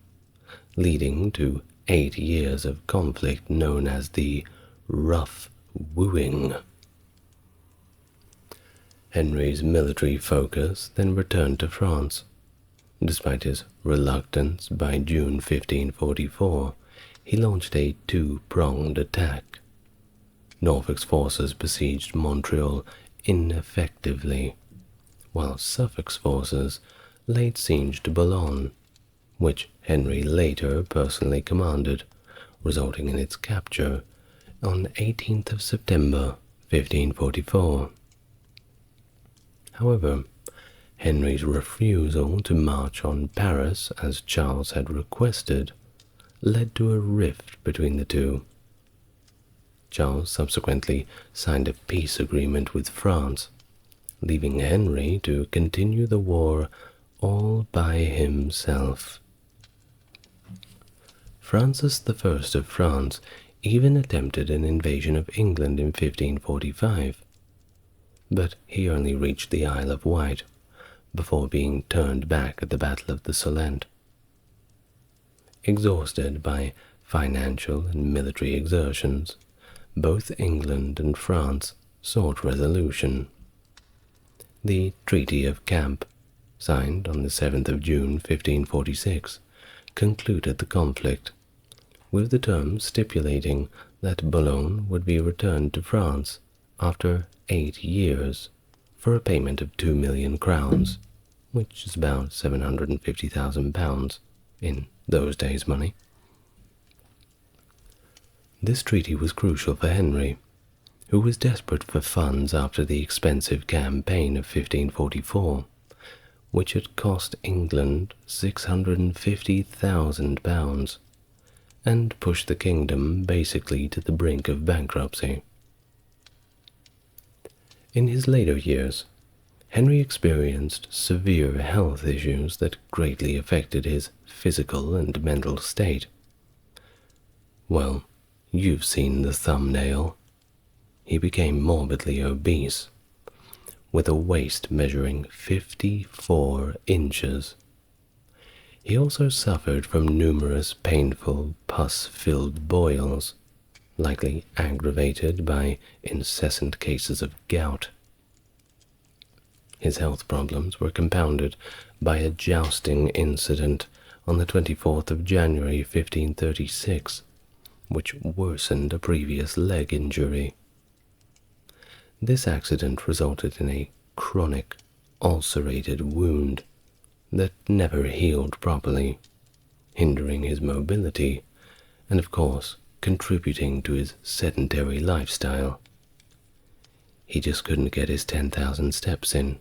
leading to 8 years of conflict known as the Rough Wooing. Henry's military focus then returned to France. Despite his reluctance, by June 1544, he launched a two-pronged attack. Norfolk's forces besieged Montreal ineffectively, while Suffolk's forces laid siege to Boulogne, which Henry later personally commanded, resulting in its capture on 18th of September 1544. However, Henry's refusal to march on Paris as Charles had requested led to a rift between the two. Charles subsequently signed a peace agreement with France, leaving Henry to continue the war all by himself. Francis I of France even attempted an invasion of England in 1545, but he only reached the Isle of Wight before being turned back at the Battle of the Solent. Exhausted by financial and military exertions, both England and France sought resolution. The Treaty of Camp, signed on the 7th of June 1546, concluded the conflict, with the terms stipulating that Boulogne would be returned to France after 8 years for a payment of 2 million crowns, which is about £750,000 in those days' money. This treaty was crucial for Henry, who was desperate for funds after the expensive campaign of 1544, which had cost England £650,000 and pushed the kingdom basically to the brink of bankruptcy. In his later years, Henry experienced severe health issues that greatly affected his physical and mental state. Well, you've seen the thumbnail. He became morbidly obese, with a waist measuring 54 inches. He also suffered from numerous painful pus-filled boils, likely aggravated by incessant cases of gout. His health problems were compounded by a jousting incident on the 24th of January 1536, which worsened a previous leg injury. This accident resulted in a chronic, ulcerated wound that never healed properly, hindering his mobility and, of course, contributing to his sedentary lifestyle. He just couldn't get his 10,000 steps in.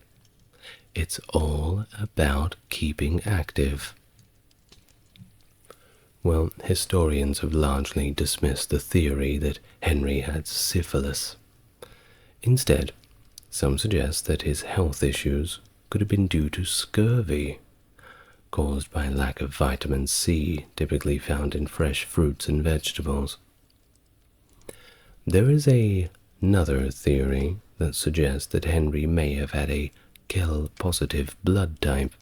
It's all about keeping active. Well, historians have largely dismissed the theory that Henry had syphilis. Instead, some suggest that his health issues could have been due to scurvy, caused by lack of vitamin C typically found in fresh fruits and vegetables. There is another theory that suggests that Henry may have had a Kell-positive blood type,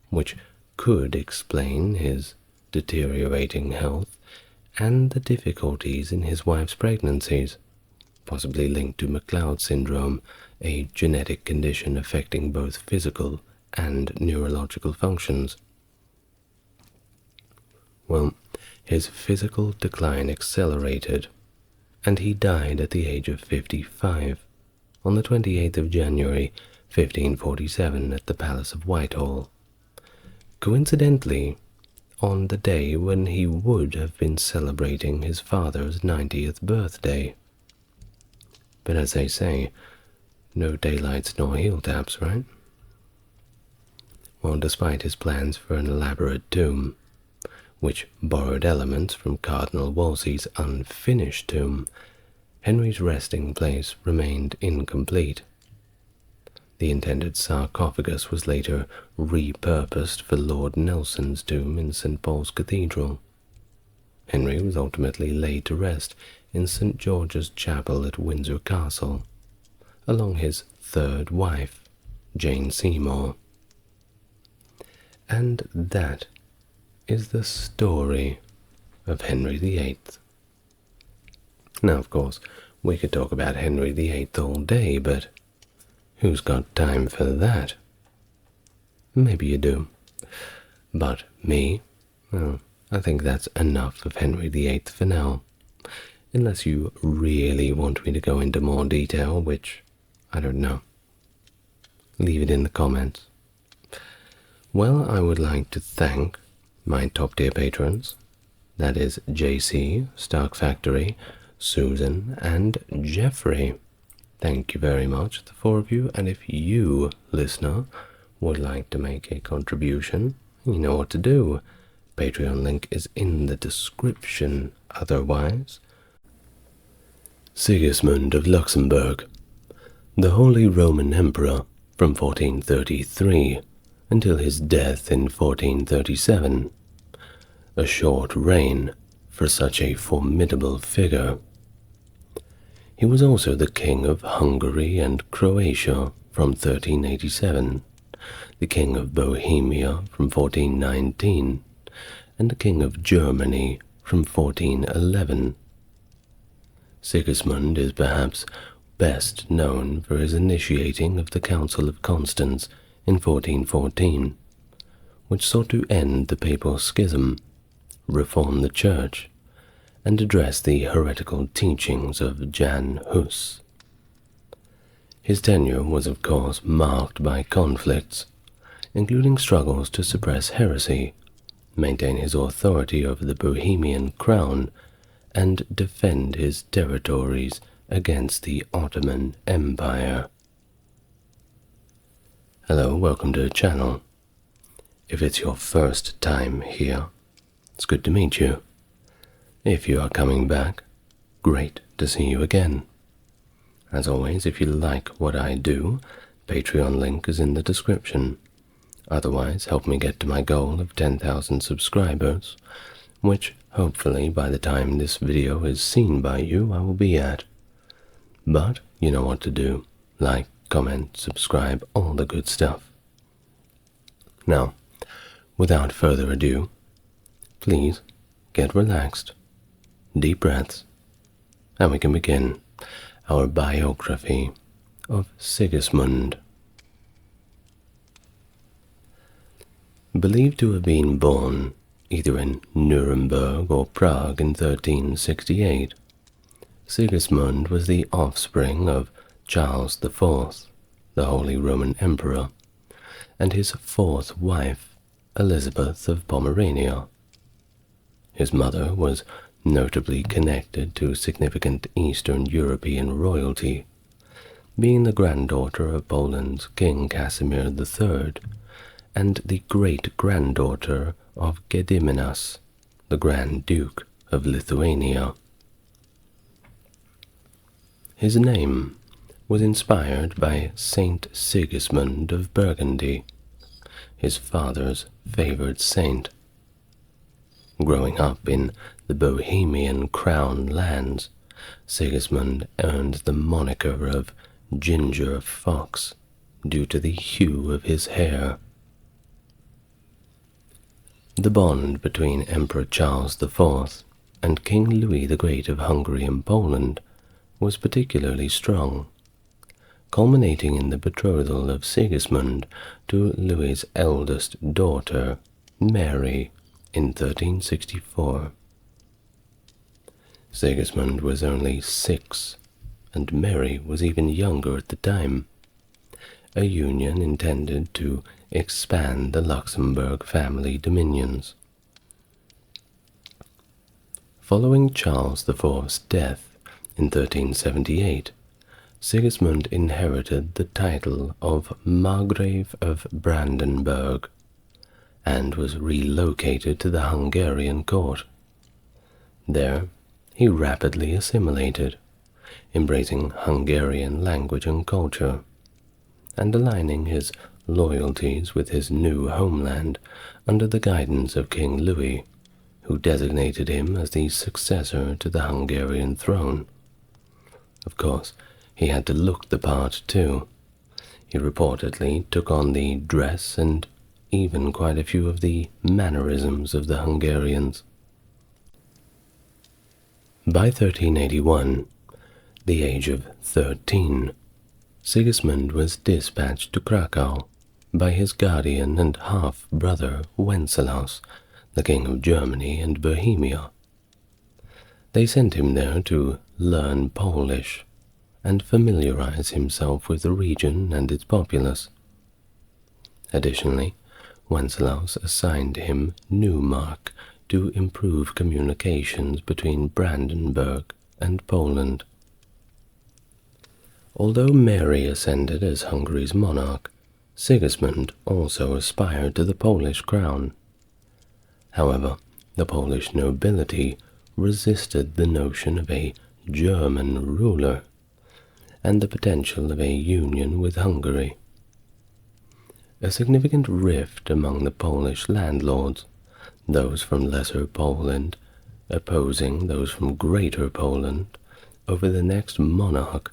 which could explain his deteriorating health and the difficulties in his wife's pregnancies, possibly linked to McLeod syndrome, a genetic condition affecting both physical and neurological functions. Well, his physical decline accelerated, and he died at the age of 55 on the 28th of January 1547 at the Palace of Whitehall, coincidentally on the day when he would have been celebrating his father's 90th birthday. But as they say, no daylights nor heel taps, right? Well, despite his plans for an elaborate tomb, which borrowed elements from Cardinal Wolsey's unfinished tomb, Henry's resting place remained incomplete. The intended sarcophagus was later repurposed for Lord Nelson's tomb in St. Paul's Cathedral. Henry was ultimately laid to rest in St. George's Chapel at Windsor Castle, along his third wife, Jane Seymour. And that is the story of Henry VIII. Now, of course, we could talk about Henry VIII all day, but who's got time for that? Maybe you do. But me? Well, I think that's enough of Henry VIII for now. Unless you really want me to go into more detail, which, I don't know. Leave it in the comments. Well, I would like to thank my top-tier patrons. That is JC, Stark Factory, Susan, and Jeffrey. Thank you very much, the four of you, and if you, listener, would like to make a contribution, you know what to do. Patreon link is in the description. Otherwise, Sigismund of Luxembourg, the Holy Roman Emperor from 1433 until his death in 1437. A short reign for such a formidable figure. He was also the King of Hungary and Croatia from 1387, the King of Bohemia from 1419, and the King of Germany from 1411. Sigismund is perhaps best known for his initiating of the Council of Constance in 1414, which sought to end the papal schism, reform the Church, and address the heretical teachings of Jan Hus. His tenure was of course marked by conflicts, including struggles to suppress heresy, maintain his authority over the Bohemian crown, and defend his territories against the Ottoman Empire. Hello, welcome to the channel. If it's your first time here, it's good to meet you. If you are coming back, great to see you again. As always, if you like what I do, Patreon link is in the description. Otherwise, help me get to my goal of 10,000 subscribers, which hopefully by the time this video is seen by you, I will be at. But you know what to do. Like, comment, subscribe, all the good stuff. Now, without further ado, please get relaxed. Deep breaths, and we can begin our biography of Sigismund. Believed to have been born either in Nuremberg or Prague in 1368, Sigismund was the offspring of Charles IV, the Holy Roman Emperor, and his fourth wife, Elizabeth of Pomerania. His mother was notably connected to significant Eastern European royalty, being the granddaughter of Poland's King Casimir III and the great-granddaughter of Gediminas, the Grand Duke of Lithuania. His name was inspired by Saint Sigismund of Burgundy, his father's favored saint. Growing up in the Bohemian crown lands, Sigismund earned the moniker of Ginger Fox due to the hue of his hair. The bond between Emperor Charles IV and King Louis the Great of Hungary and Poland was particularly strong, culminating in the betrothal of Sigismund to Louis's eldest daughter, Mary, in 1364. Sigismund was only 6 and Mary was even younger at the time, a union intended to expand the Luxembourg family dominions. Following Charles IV's death in 1378, Sigismund inherited the title of Margrave of Brandenburg and was relocated to the Hungarian court. There, he rapidly assimilated, embracing Hungarian language and culture, and aligning his loyalties with his new homeland under the guidance of King Louis, who designated him as the successor to the Hungarian throne. Of course, he had to look the part too. He reportedly took on the dress and even quite a few of the mannerisms of the Hungarians. By 1381, the age of 13, Sigismund was dispatched to Krakow by his guardian and half-brother Wenceslaus, the King of Germany and Bohemia. They sent him there to learn Polish and familiarize himself with the region and its populace. Additionally, Wenceslaus assigned him Neumark to improve communications between Brandenburg and Poland. Although Mary ascended as Hungary's monarch, Sigismund also aspired to the Polish crown. However, the Polish nobility resisted the notion of a German ruler and the potential of a union with Hungary. A significant rift among the Polish landlords, those from Lesser Poland opposing those from Greater Poland over the next monarch,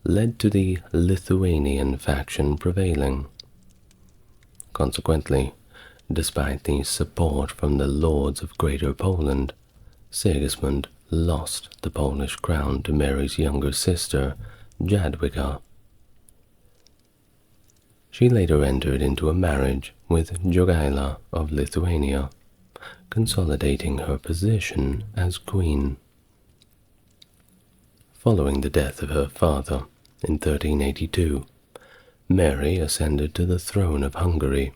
led to the Lithuanian faction prevailing. Consequently, despite the support from the lords of Greater Poland, Sigismund lost the Polish crown to Mary's younger sister, Jadwiga. She later entered into a marriage with Jogaila of Lithuania, consolidating her position as queen. Following the death of her father in 1382, Mary ascended to the throne of Hungary,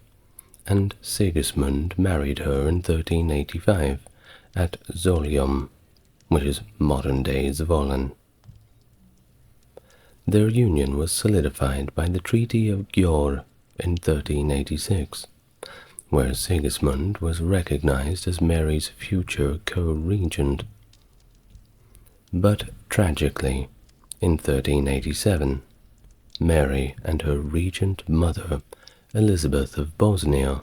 and Sigismund married her in 1385 at Zolium, which is modern-day Zvolen. Their union was solidified by the Treaty of Győr in 1386, where Sigismund was recognized as Mary's future co-regent. But tragically, in 1387, Mary and her regent mother, Elizabeth of Bosnia,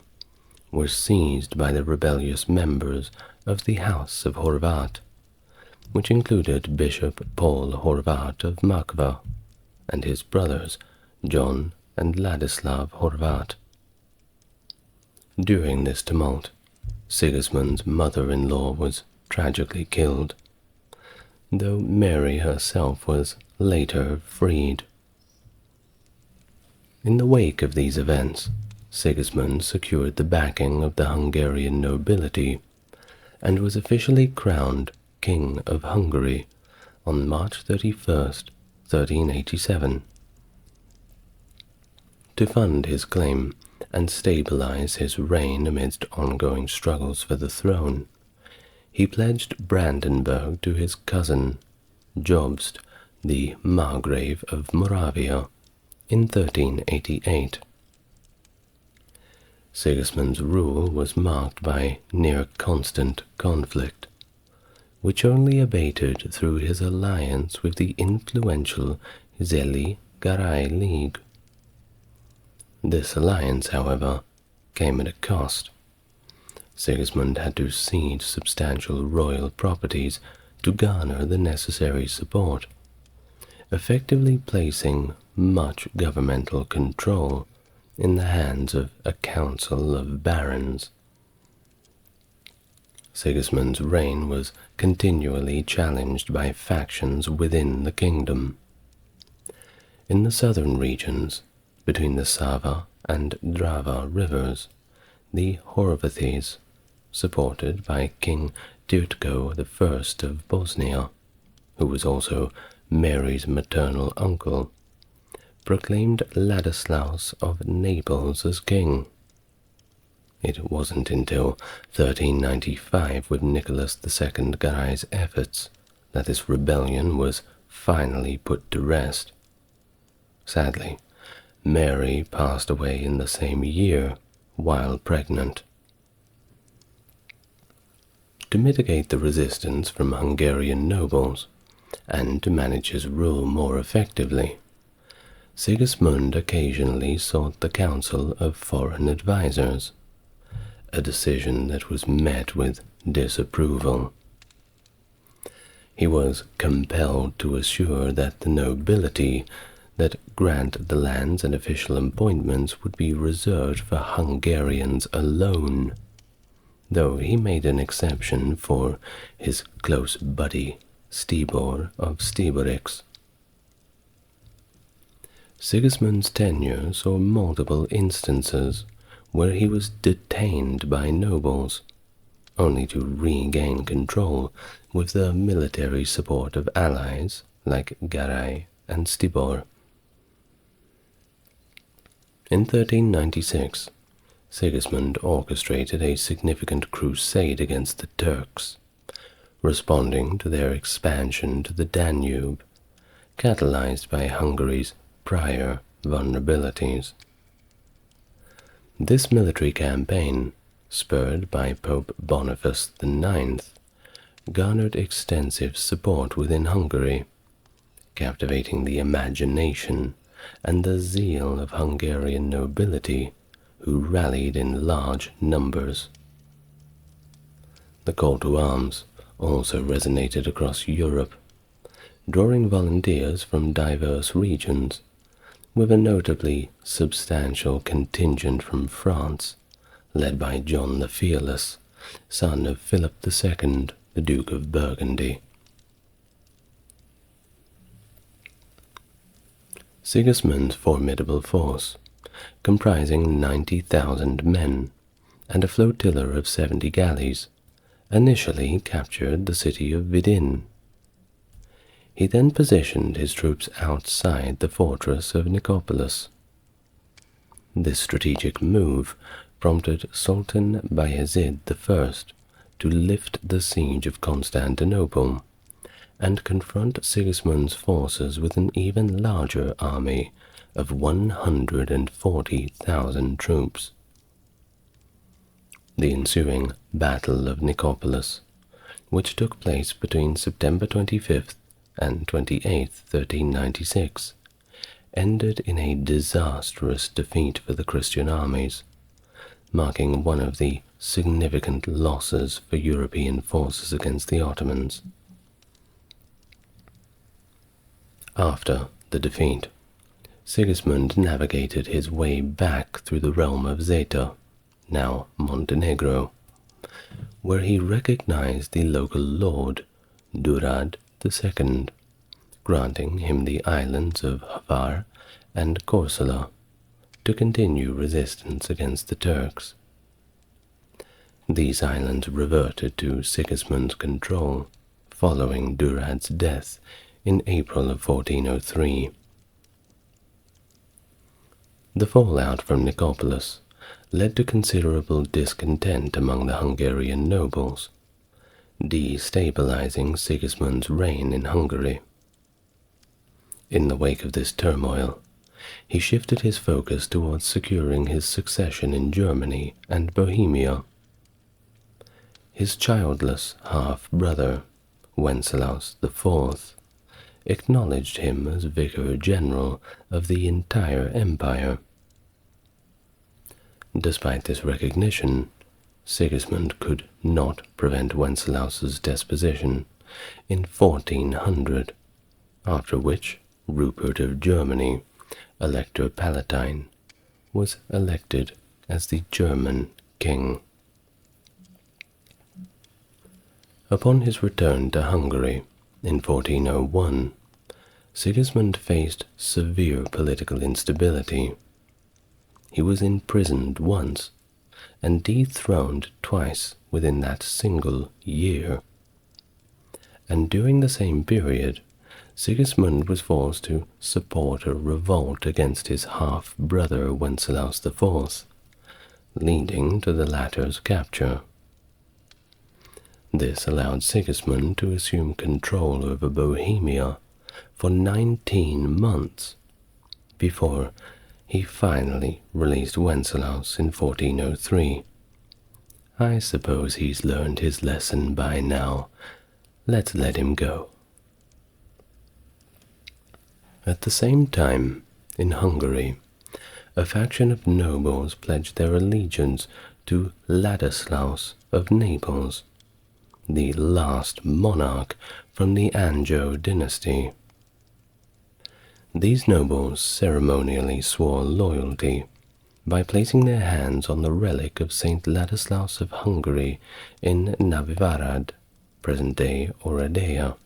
were seized by the rebellious members of the House of Horvat, which included Bishop Paul Horvat of Makva and his brothers John and Ladislav Horvat. During this tumult, Sigismund's mother-in-law was tragically killed, though Mary herself was later freed. In the wake of these events, Sigismund secured the backing of the Hungarian nobility and was officially crowned King of Hungary on March 31st, 1387. To fund his claim and stabilize his reign amidst ongoing struggles for the throne, he pledged Brandenburg to his cousin, Jousts, the Margrave of Moravia, in 1388. Sigismund's rule was marked by near-constant conflict, which only abated through his alliance with the influential Székely-Garay League. This alliance, however, came at a cost. Sigismund had to cede substantial royal properties to garner the necessary support, effectively placing much governmental control in the hands of a council of barons. Sigismund's reign was continually challenged by factions within the kingdom. In the southern regions, between the Sava and Drava rivers, the Horvathes, supported by King Tyrtko I of Bosnia, who was also Mary's maternal uncle, proclaimed Ladislaus of Naples as king. It wasn't until 1395, with Nicholas II Garai's efforts, that this rebellion was finally put to rest. Sadly, Mary passed away in the same year while pregnant. To mitigate the resistance from Hungarian nobles, and to manage his rule more effectively, Sigismund occasionally sought the counsel of foreign advisors, a decision that was met with disapproval. He was compelled to assure that the nobility that grant the lands and official appointments would be reserved for Hungarians alone, though he made an exception for his close buddy Stibor of Stiborix. Sigismund's tenure saw multiple instances where he was detained by nobles, only to regain control with the military support of allies like Garai and Stibor. In 1396, Sigismund orchestrated a significant crusade against the Turks, responding to their expansion to the Danube, catalyzed by Hungary's prior vulnerabilities. This military campaign, spurred by Pope Boniface IX, garnered extensive support within Hungary, captivating the imagination and the zeal of Hungarian nobility, who rallied in large numbers. The call to arms also resonated across Europe, drawing volunteers from diverse regions, with a notably substantial contingent from France, led by John the Fearless, son of Philip II, the Duke of Burgundy. Sigismund's formidable force, comprising 90,000 men and a flotilla of 70 galleys, initially captured the city of Vidin. He then positioned his troops outside the fortress of Nicopolis. This strategic move prompted Sultan Bayezid I to lift the siege of Constantinople and confront Sigismund's forces with an even larger army of 140,000 troops. The ensuing Battle of Nicopolis, which took place between September 25th and 28th, 1396, ended in a disastrous defeat for the Christian armies, marking one of the significant losses for European forces against the Ottomans. After the defeat, Sigismund navigated his way back through the realm of Zeta, now Montenegro, where he recognized the local lord, Durad II, granting him the islands of Hvar and Korsela to continue resistance against the Turks. These islands reverted to Sigismund's control following Durad's death in April of 1403. The fallout from Nicopolis led to considerable discontent among the Hungarian nobles, destabilizing Sigismund's reign in Hungary. In the wake of this turmoil, he shifted his focus towards securing his succession in Germany and Bohemia. His childless half-brother, Wenceslaus IV, acknowledged him as vicar general of the entire empire. Despite this recognition, Sigismund could not prevent Wenceslaus's deposition in 1400, after which Rupert of Germany, Elector Palatine, was elected as the German king. Upon his return to Hungary in 1401, Sigismund faced severe political instability. He was imprisoned once and dethroned twice within that single year. And during the same period, Sigismund was forced to support a revolt against his half-brother Wenceslaus IV, leading to the latter's capture. This allowed Sigismund to assume control over Bohemia for 19 months before he finally released Wenceslaus in 1403. I suppose he's learned his lesson by now. Let's let him go. At the same time, in Hungary, a faction of nobles pledged their allegiance to Ladislaus of Naples, the last monarch from the Anjou dynasty. These nobles ceremonially swore loyalty by placing their hands on the relic of Saint Ladislaus of Hungary in Novivarad, present-day Oradea.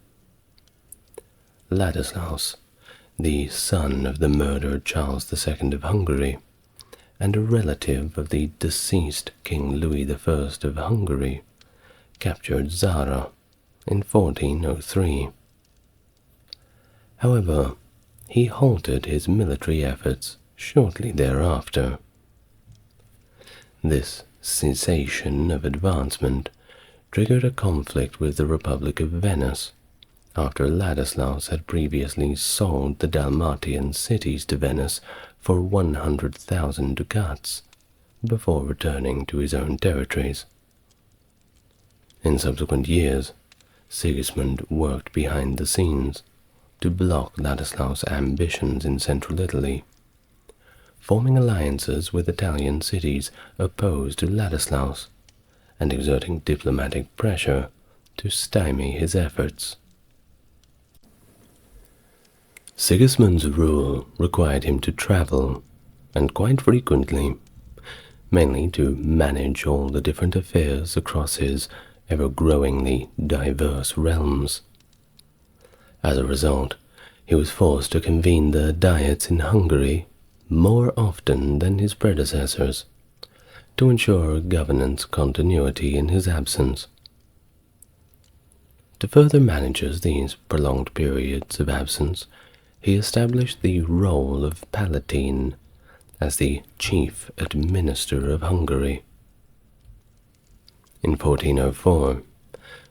Ladislaus, the son of the murdered Charles II of Hungary, and a relative of the deceased King Louis I of Hungary, captured Zara in 1403. However, he halted his military efforts shortly thereafter. This cessation of advancement triggered a conflict with the Republic of Venice, after Ladislaus had previously sold the Dalmatian cities to Venice for 100,000 ducats, before returning to his own territories. In subsequent years, Sigismund worked behind the scenes to block Ladislaus' ambitions in central Italy, forming alliances with Italian cities opposed to Ladislaus, and exerting diplomatic pressure to stymie his efforts. Sigismund's rule required him to travel, and quite frequently, mainly to manage all the different affairs across his ever-growingly diverse realms. As a result, he was forced to convene the diets in Hungary more often than his predecessors, to ensure governance continuity in his absence. To further manage these prolonged periods of absence, he established the role of Palatine as the chief administrator of Hungary. In 1404,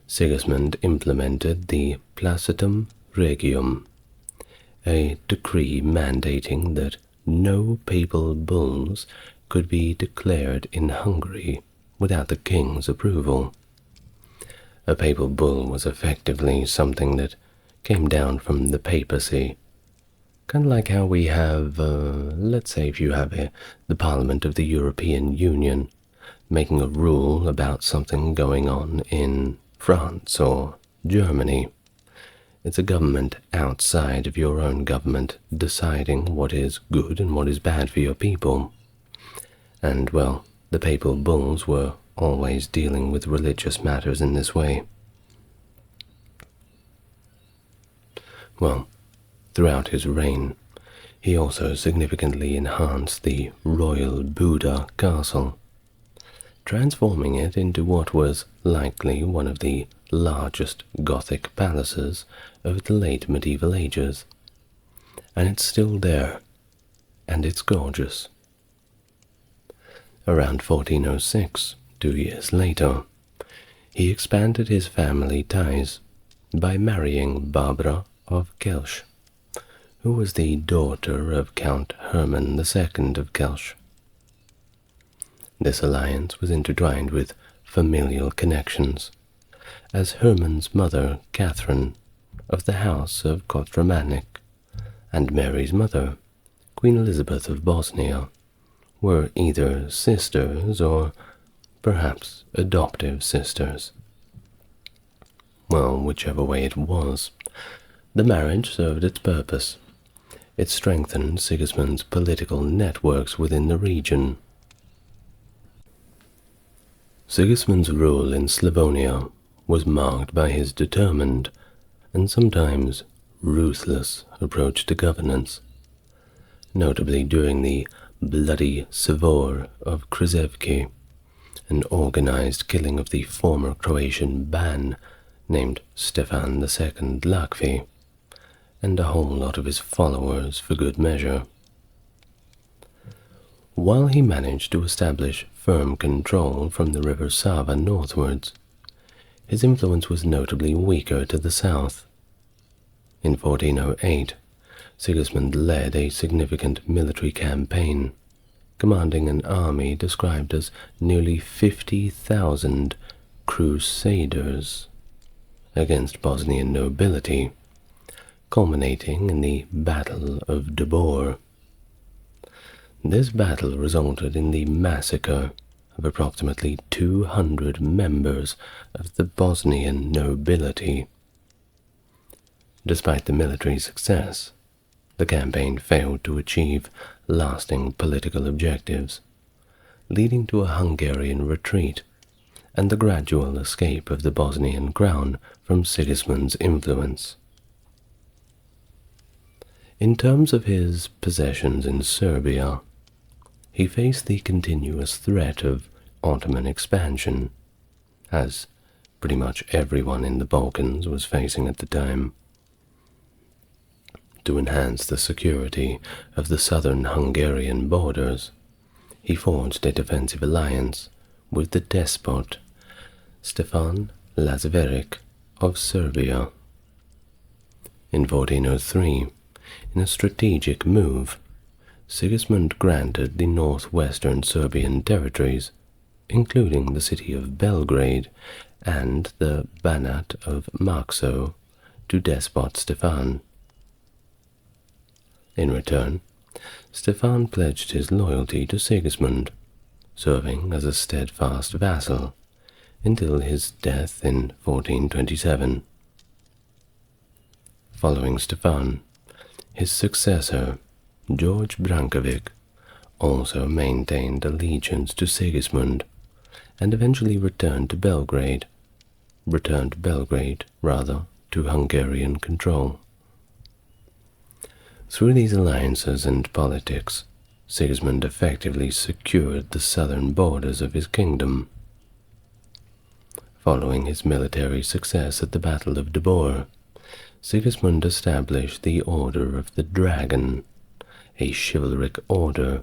Sigismund implemented the Placitum Regium, a decree mandating that no papal bulls could be declared in Hungary without the king's approval. A papal bull was effectively something that came down from the papacy, kind of like how we have, let's say if you have the Parliament of the European Union making a rule about something going on in France or Germany. It's a government outside of your own government deciding what is good and what is bad for your people. And, well, the papal bulls were always dealing with religious matters in this way. Well, throughout his reign, he also significantly enhanced the royal Buda castle, transforming it into what was likely one of the largest Gothic palaces of the late medieval ages. And it's still there, and it's gorgeous. Around 1406, 2 years later, he expanded his family ties by marrying Barbara of Kelsch, who was the daughter of Count Hermann II of Kelsch. This alliance was intertwined with familial connections, as Hermann's mother, Catherine, of the House of Kotromanic, and Mary's mother, Queen Elizabeth of Bosnia, were either sisters or perhaps adoptive sisters. Well, whichever way it was, the marriage served its purpose. It strengthened Sigismund's political networks within the region. Sigismund's rule in Slavonia was marked by his determined and sometimes ruthless approach to governance, notably during the bloody Savor of Krzewki, an organized killing of the former Croatian Ban named Stefan II Lakvi, and a whole lot of his followers for good measure. While he managed to establish firm control from the river Sava northwards, his influence was notably weaker to the south. In 1408, Sigismund led a significant military campaign, commanding an army described as nearly 50,000 crusaders against Bosnian nobility, culminating in the Battle of Dubor. This battle resulted in the massacre of approximately 200 members of the Bosnian nobility. Despite the military success, the campaign failed to achieve lasting political objectives, leading to a Hungarian retreat and the gradual escape of the Bosnian crown from Sigismund's influence. In terms of his possessions in Serbia, he faced the continuous threat of Ottoman expansion, as pretty much everyone in the Balkans was facing at the time. To enhance the security of the southern Hungarian borders, he forged a defensive alliance with the despot Stefan Lazarevic of Serbia. In 1403, in a strategic move, Sigismund granted the northwestern Serbian territories, including the city of Belgrade and the Banat of Marxo, to despot Stefan. In return, Stefan pledged his loyalty to Sigismund, serving as a steadfast vassal until his death in 1427. Following Stefan, his successor, George Brankovic, also maintained allegiance to Sigismund and eventually returned Belgrade to Hungarian control. Through these alliances and politics, Sigismund effectively secured the southern borders of his kingdom. Following his military success at the Battle of Dubor, Sigismund established the Order of the Dragon, a chivalric order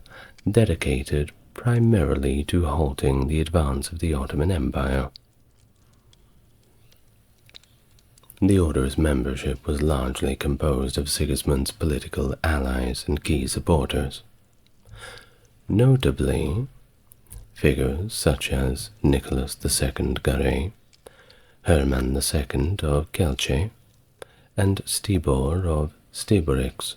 dedicated primarily to halting the advance of the Ottoman Empire. The order's membership was largely composed of Sigismund's political allies and key supporters. Notably, figures such as Nicholas II Garay, Hermann II of Kelce, and Stibor of Stiborix.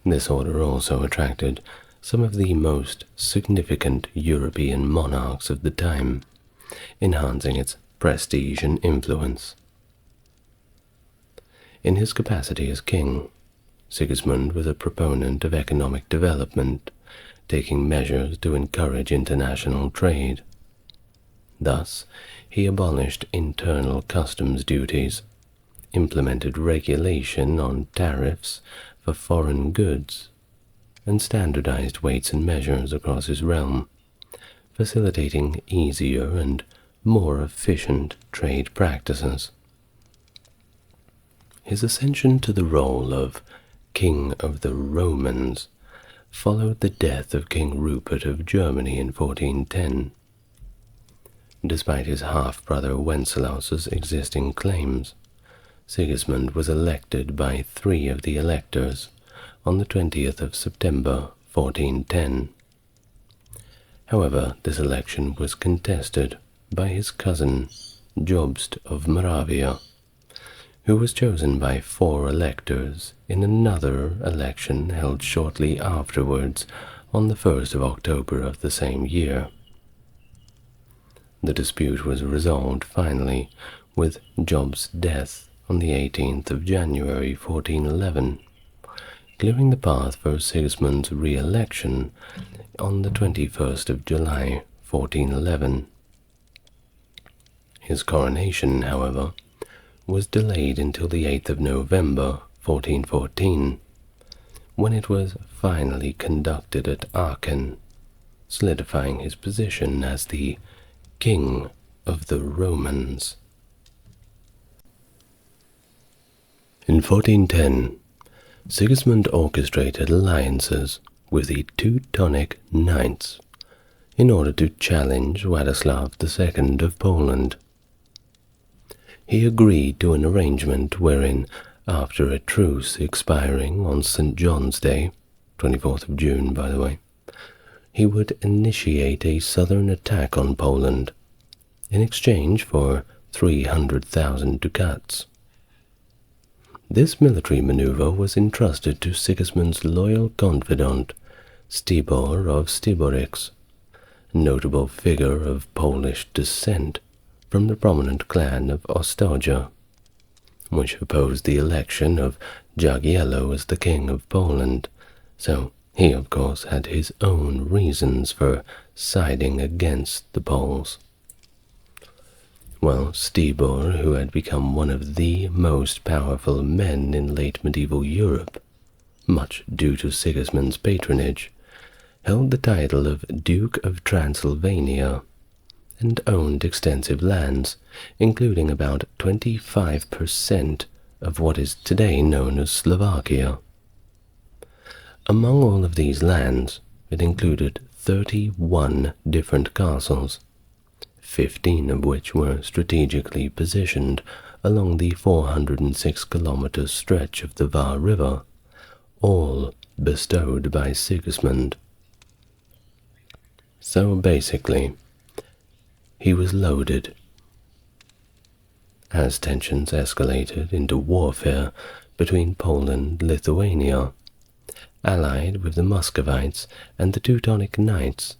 This order also attracted some of the most significant European monarchs of the time, enhancing its prestige and influence. In his capacity as king, Sigismund was a proponent of economic development, taking measures to encourage international trade. Thus, he abolished internal customs duties, implemented regulation on tariffs for foreign goods, and standardized weights and measures across his realm, facilitating easier and more efficient trade practices. His ascension to the role of King of the Romans followed the death of King Rupert of Germany in 1410. Despite his half-brother Wenceslaus's existing claims, Sigismund was elected by 3 of the electors on the 20th of September 1410. However, this election was contested by his cousin Jousts of Moravia, who was chosen by 4 electors in another election held shortly afterwards on the 1st of October of the same year. The dispute was resolved finally with Job's death on the 18th of January 1411, clearing the path for Sigismund's re-election on the 21st of July 1411. His coronation, however, was delayed until the 8th of November 1414, when it was finally conducted at Aachen, solidifying his position as the King of the Romans. In 1410, Sigismund orchestrated alliances with the Teutonic Knights in order to challenge Władysław II of Poland. He agreed to an arrangement wherein, after a truce expiring on St. John's Day, 24th of June by the way, he would initiate a southern attack on Poland in exchange for 300,000 ducats. This military maneuver was entrusted to Sigismund's loyal confidant, Stibor of Stiborix, a notable figure of Polish descent from the prominent clan of Ostoja, which opposed the election of Jagiello as the king of Poland, so he of course had his own reasons for siding against the Poles. Well, Stibor, who had become one of the most powerful men in late medieval Europe, much due to Sigismund's patronage, held the title of Duke of Transylvania and owned extensive lands, including about 25% of what is today known as Slovakia. Among all of these lands, it included 31 different castles, 15 of which were strategically positioned along the 406-kilometer stretch of the Var River, all bestowed by Sigismund. So basically, he was loaded. As tensions escalated into warfare between Poland and Lithuania, allied with the Muscovites and the Teutonic Knights,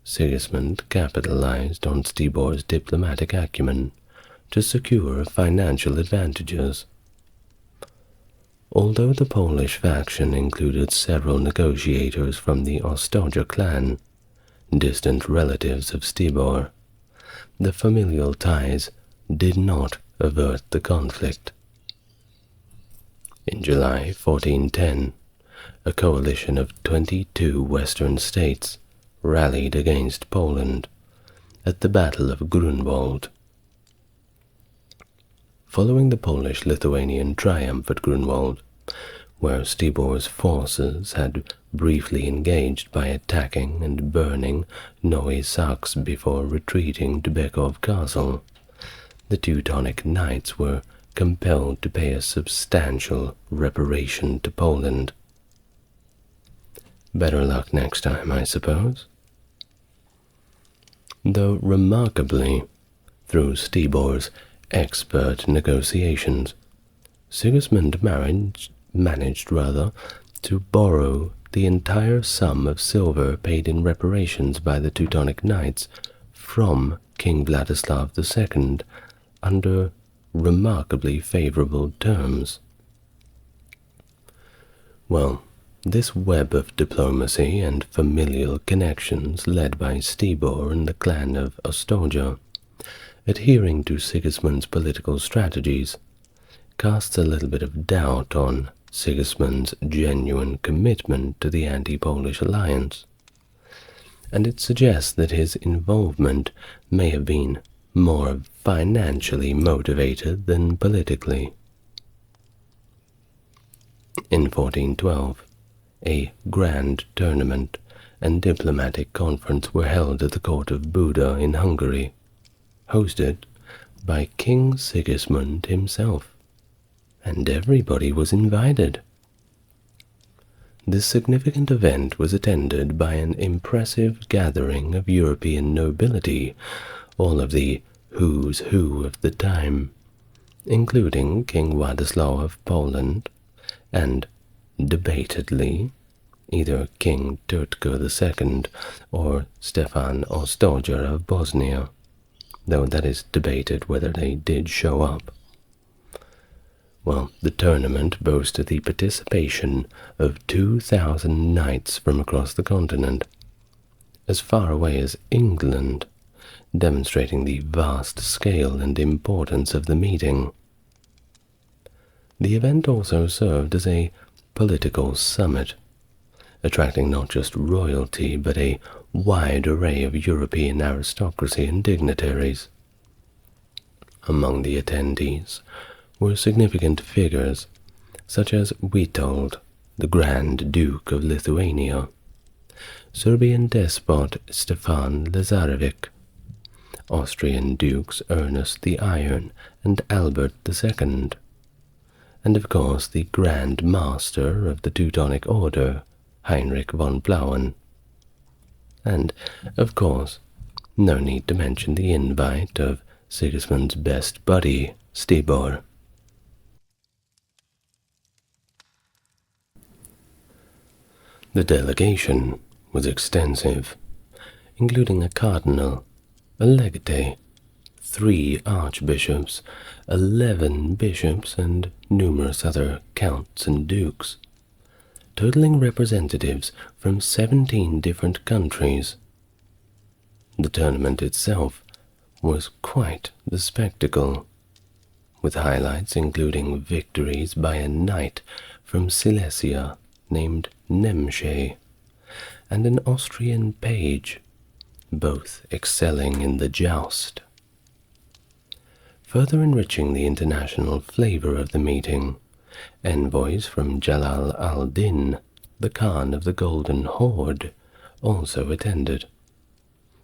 Sigismund capitalized on Stibor's diplomatic acumen to secure financial advantages. Although the Polish faction included several negotiators from the Ostoja clan, distant relatives of Stibor, the familial ties did not avert the conflict. In July 1410, a coalition of 22 western states rallied against Poland at the Battle of Grunwald. Following the Polish-Lithuanian triumph at Grunwald, where Stibor's forces had briefly engaged by attacking and burning Nowy Sącz before retreating to Bekov Castle, the Teutonic Knights were compelled to pay a substantial reparation to Poland. Better luck next time, I suppose. Though remarkably, through Stibor's expert negotiations, Sigismund managed to borrow the entire sum of silver paid in reparations by the Teutonic Knights from King Władysław II under remarkably favorable terms. Well, this web of diplomacy and familial connections led by Stibor and the clan of Ostoja, adhering to Sigismund's political strategies, casts a little bit of doubt on Sigismund's genuine commitment to the anti-Polish alliance, and it suggests that his involvement may have been more financially motivated than politically. In 1412, a grand tournament and diplomatic conference were held at the court of Buda in Hungary, hosted by King Sigismund himself, and everybody was invited. This significant event was attended by an impressive gathering of European nobility, all of the who's who of the time, including King Władysław of Poland and, debatedly, either King Turtko II or Stefan Ostoja of Bosnia, though that is debated whether they did show up. Well, the tournament boasted the participation of 2,000 knights from across the continent, as far away as England, demonstrating the vast scale and importance of the meeting. The event also served as a political summit, attracting not just royalty but a wide array of European aristocracy and dignitaries. Among the attendees were significant figures such as Witold, the Grand Duke of Lithuania, Serbian despot Stefan Lazarevic, Austrian dukes Ernest the Iron and Albert II, and of course the Grand Master of the Teutonic Order, Heinrich von Plauen. And, of course, no need to mention the invite of Sigismund's best buddy, Stibor. The delegation was extensive, including a cardinal, a legate, 3 archbishops, 11 bishops, and numerous other counts and dukes, totaling representatives from 17 different countries. The tournament itself was quite the spectacle, with highlights including victories by a knight from Silesia named Nemsche and an Austrian page, both excelling in the joust. Further enriching the international flavor of the meeting, envoys from Jalal al-Din, the Khan of the Golden Horde, also attended,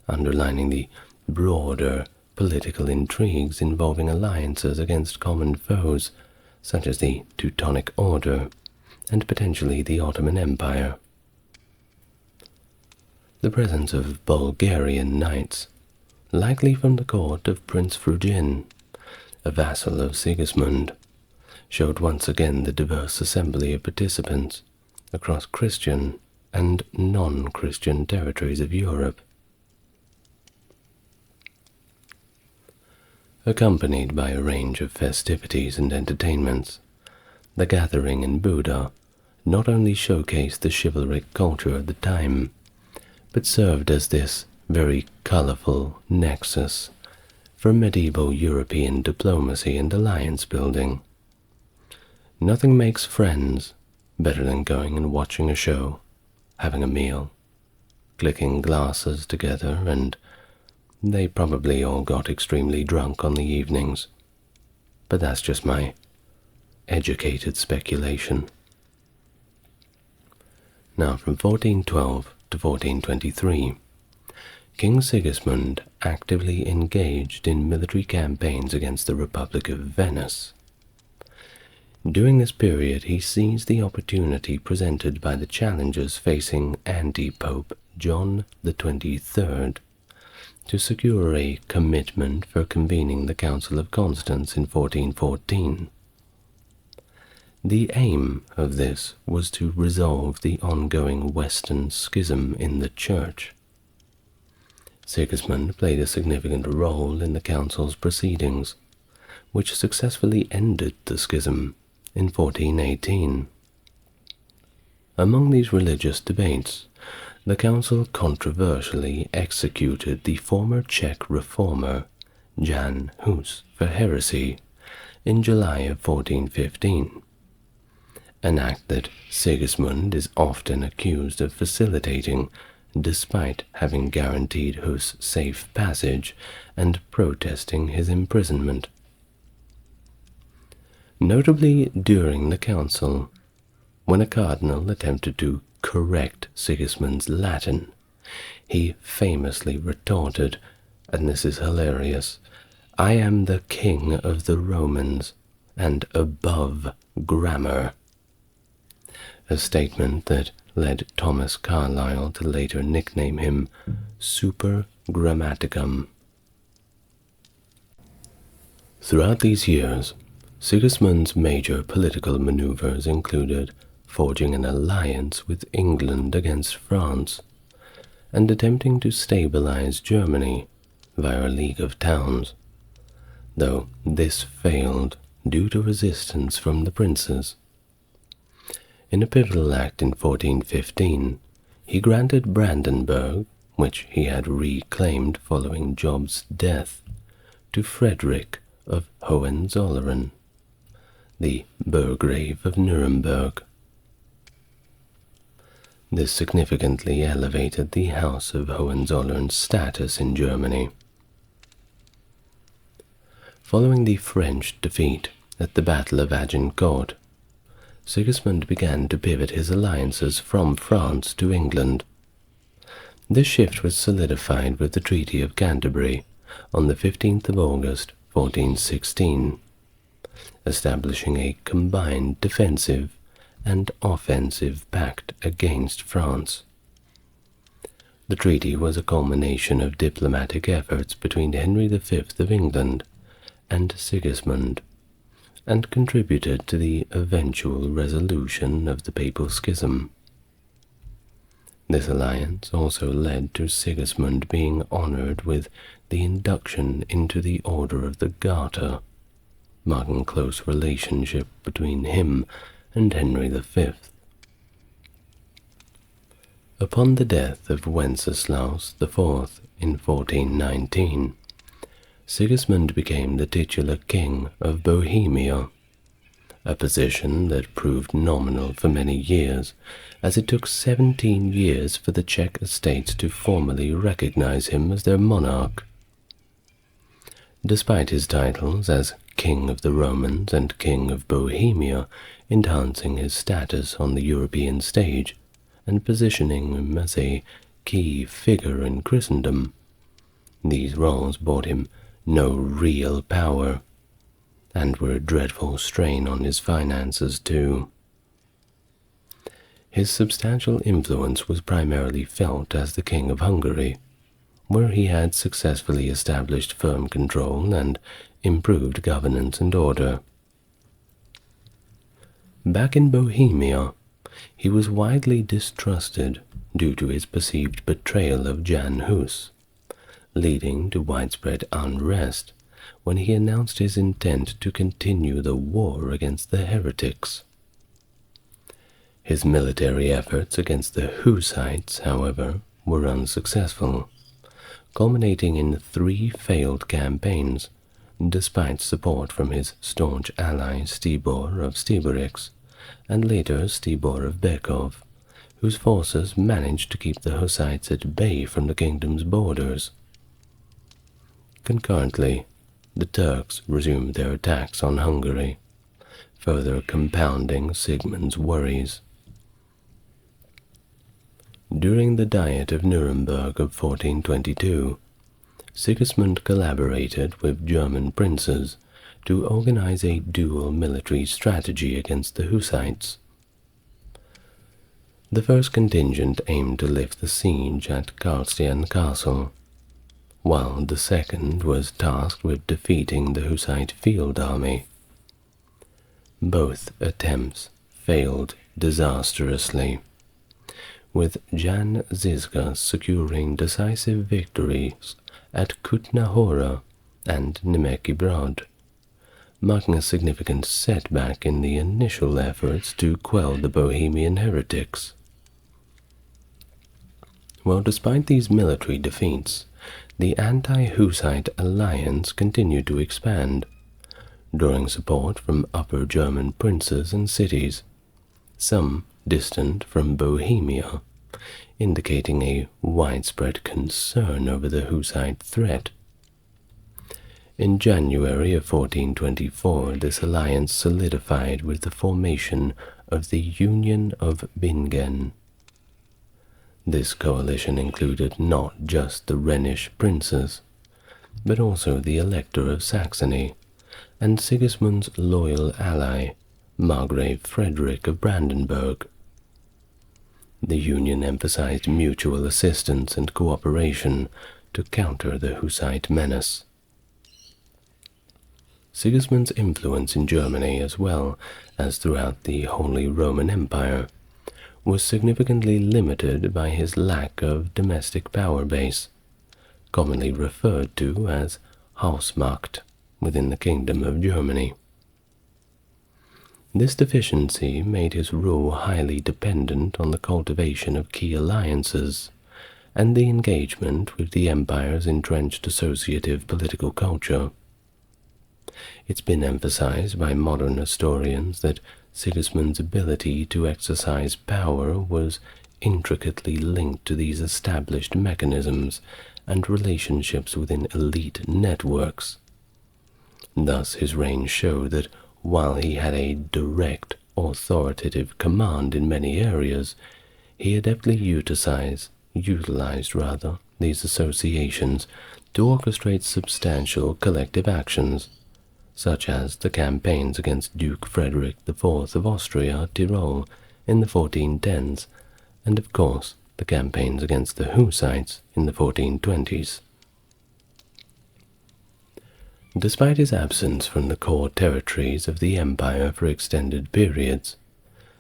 underlining the broader political intrigues involving alliances against common foes, such as the Teutonic Order and potentially the Ottoman Empire. The presence of Bulgarian knights, likely from the court of Prince Frugin, a vassal of Sigismund, showed once again the diverse assembly of participants across Christian and non-Christian territories of Europe. Accompanied by a range of festivities and entertainments, the gathering in Buda not only showcased the chivalric culture of the time, but served as this very colorful nexus for medieval European diplomacy and alliance building. Nothing makes friends better than going and watching a show, having a meal, clicking glasses together, and they probably all got extremely drunk on the evenings. But that's just my educated speculation. Now, from 1412 to 1423, King Sigismund actively engaged in military campaigns against the Republic of Venice. During this period, he seized the opportunity presented by the challenges facing anti-Pope John XXIII to secure a commitment for convening the Council of Constance in 1414. The aim of this was to resolve the ongoing Western schism in the Church. Sigismund played a significant role in the council's proceedings, which successfully ended the schism in 1418. Among these religious debates, the council controversially executed the former Czech reformer Jan Hus for heresy in July of 1415, an act that Sigismund is often accused of facilitating despite having guaranteed Hus safe passage and protesting his imprisonment. Notably during the council, when a cardinal attempted to correct Sigismund's Latin, he famously retorted, and this is hilarious, "I am the king of the Romans and above grammar," a statement that led Thomas Carlyle to later nickname him Super Grammaticum. Throughout these years, Sigismund's major political maneuvers included forging an alliance with England against France and attempting to stabilize Germany via a League of Towns, though this failed due to resistance from the princes. In a pivotal act in 1415, he granted Brandenburg, which he had reclaimed following Job's death, to Frederick of Hohenzollern, the Burgrave of Nuremberg. This significantly elevated the House of Hohenzollern's status in Germany. Following the French defeat at the Battle of Agincourt, Sigismund began to pivot his alliances from France to England. This shift was solidified with the Treaty of Canterbury on the 15th of August, 1416, establishing a combined defensive and offensive pact against France. The treaty was a culmination of diplomatic efforts between Henry V of England and Sigismund, and contributed to the eventual resolution of the Papal Schism. This alliance also led to Sigismund being honored with the induction into the Order of the Garter, marking close relationship between him and Henry V. Upon the death of Wenceslaus IV in 1419, Sigismund became the titular king of Bohemia, a position that proved nominal for many years, as it took 17 years for the Czech estates to formally recognize him as their monarch. Despite his titles as King of the Romans and King of Bohemia enhancing his status on the European stage and positioning him as a key figure in Christendom, these roles brought him no real power, and were a dreadful strain on his finances too. His substantial influence was primarily felt as the King of Hungary, where he had successfully established firm control and improved governance and order. Back in Bohemia, he was widely distrusted due to his perceived betrayal of Jan Hus, leading to widespread unrest when he announced his intent to continue the war against the heretics. His military efforts against the Hussites, however, were unsuccessful, culminating in 3 failed campaigns, despite support from his staunch ally Stibor of Stiborix, and later Stibor of Bekov, whose forces managed to keep the Hussites at bay from the kingdom's borders. Concurrently, the Turks resumed their attacks on Hungary, further compounding Sigmund's worries. During the Diet of Nuremberg of 1422, Sigismund collaborated with German princes to organize a dual military strategy against the Hussites. The first contingent aimed to lift the siege at Karlstein Castle, while the second was tasked with defeating the Hussite field army. Both attempts failed disastrously, with Jan Žižka securing decisive victories at Kutná Hora and Nemecký Brod, marking a significant setback in the initial efforts to quell the Bohemian heretics. Well, despite these military defeats, the anti-Hussite alliance continued to expand, drawing support from Upper German princes and cities, some distant from Bohemia, indicating a widespread concern over the Hussite threat. In January of 1424, this alliance solidified with the formation of the Union of Bingen. This coalition included not just the Rhenish princes, but also the Elector of Saxony and Sigismund's loyal ally, Margrave Frederick of Brandenburg. The union emphasized mutual assistance and cooperation to counter the Hussite menace. Sigismund's influence in Germany, as well as throughout the Holy Roman Empire, was significantly limited by his lack of domestic power base, commonly referred to as Hausmacht within the Kingdom of Germany. This deficiency made his rule highly dependent on the cultivation of key alliances and the engagement with the empire's entrenched associative political culture. It's been emphasized by modern historians that Sigismund's ability to exercise power was intricately linked to these established mechanisms and relationships within elite networks. Thus, his reign showed that while he had a direct authoritative command in many areas, he adeptly utilized these associations to orchestrate substantial collective actions, such as the campaigns against Duke Frederick IV of Austria-Tyrol in the 1410s, and of course the campaigns against the Hussites in the 1420s. Despite his absence from the core territories of the empire for extended periods,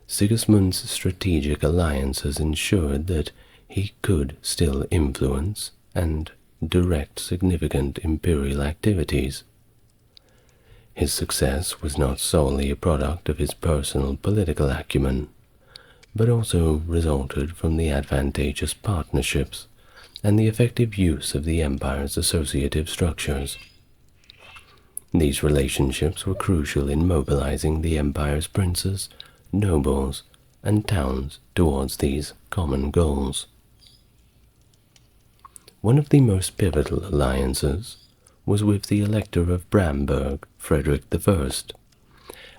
Sigismund's strategic alliances ensured that he could still influence and direct significant imperial activities. His success was not solely a product of his personal political acumen, but also resulted from the advantageous partnerships and the effective use of the empire's associative structures. These relationships were crucial in mobilizing the empire's princes, nobles, and towns towards these common goals. One of the most pivotal alliances was with the Elector of Bamberg, Frederick I,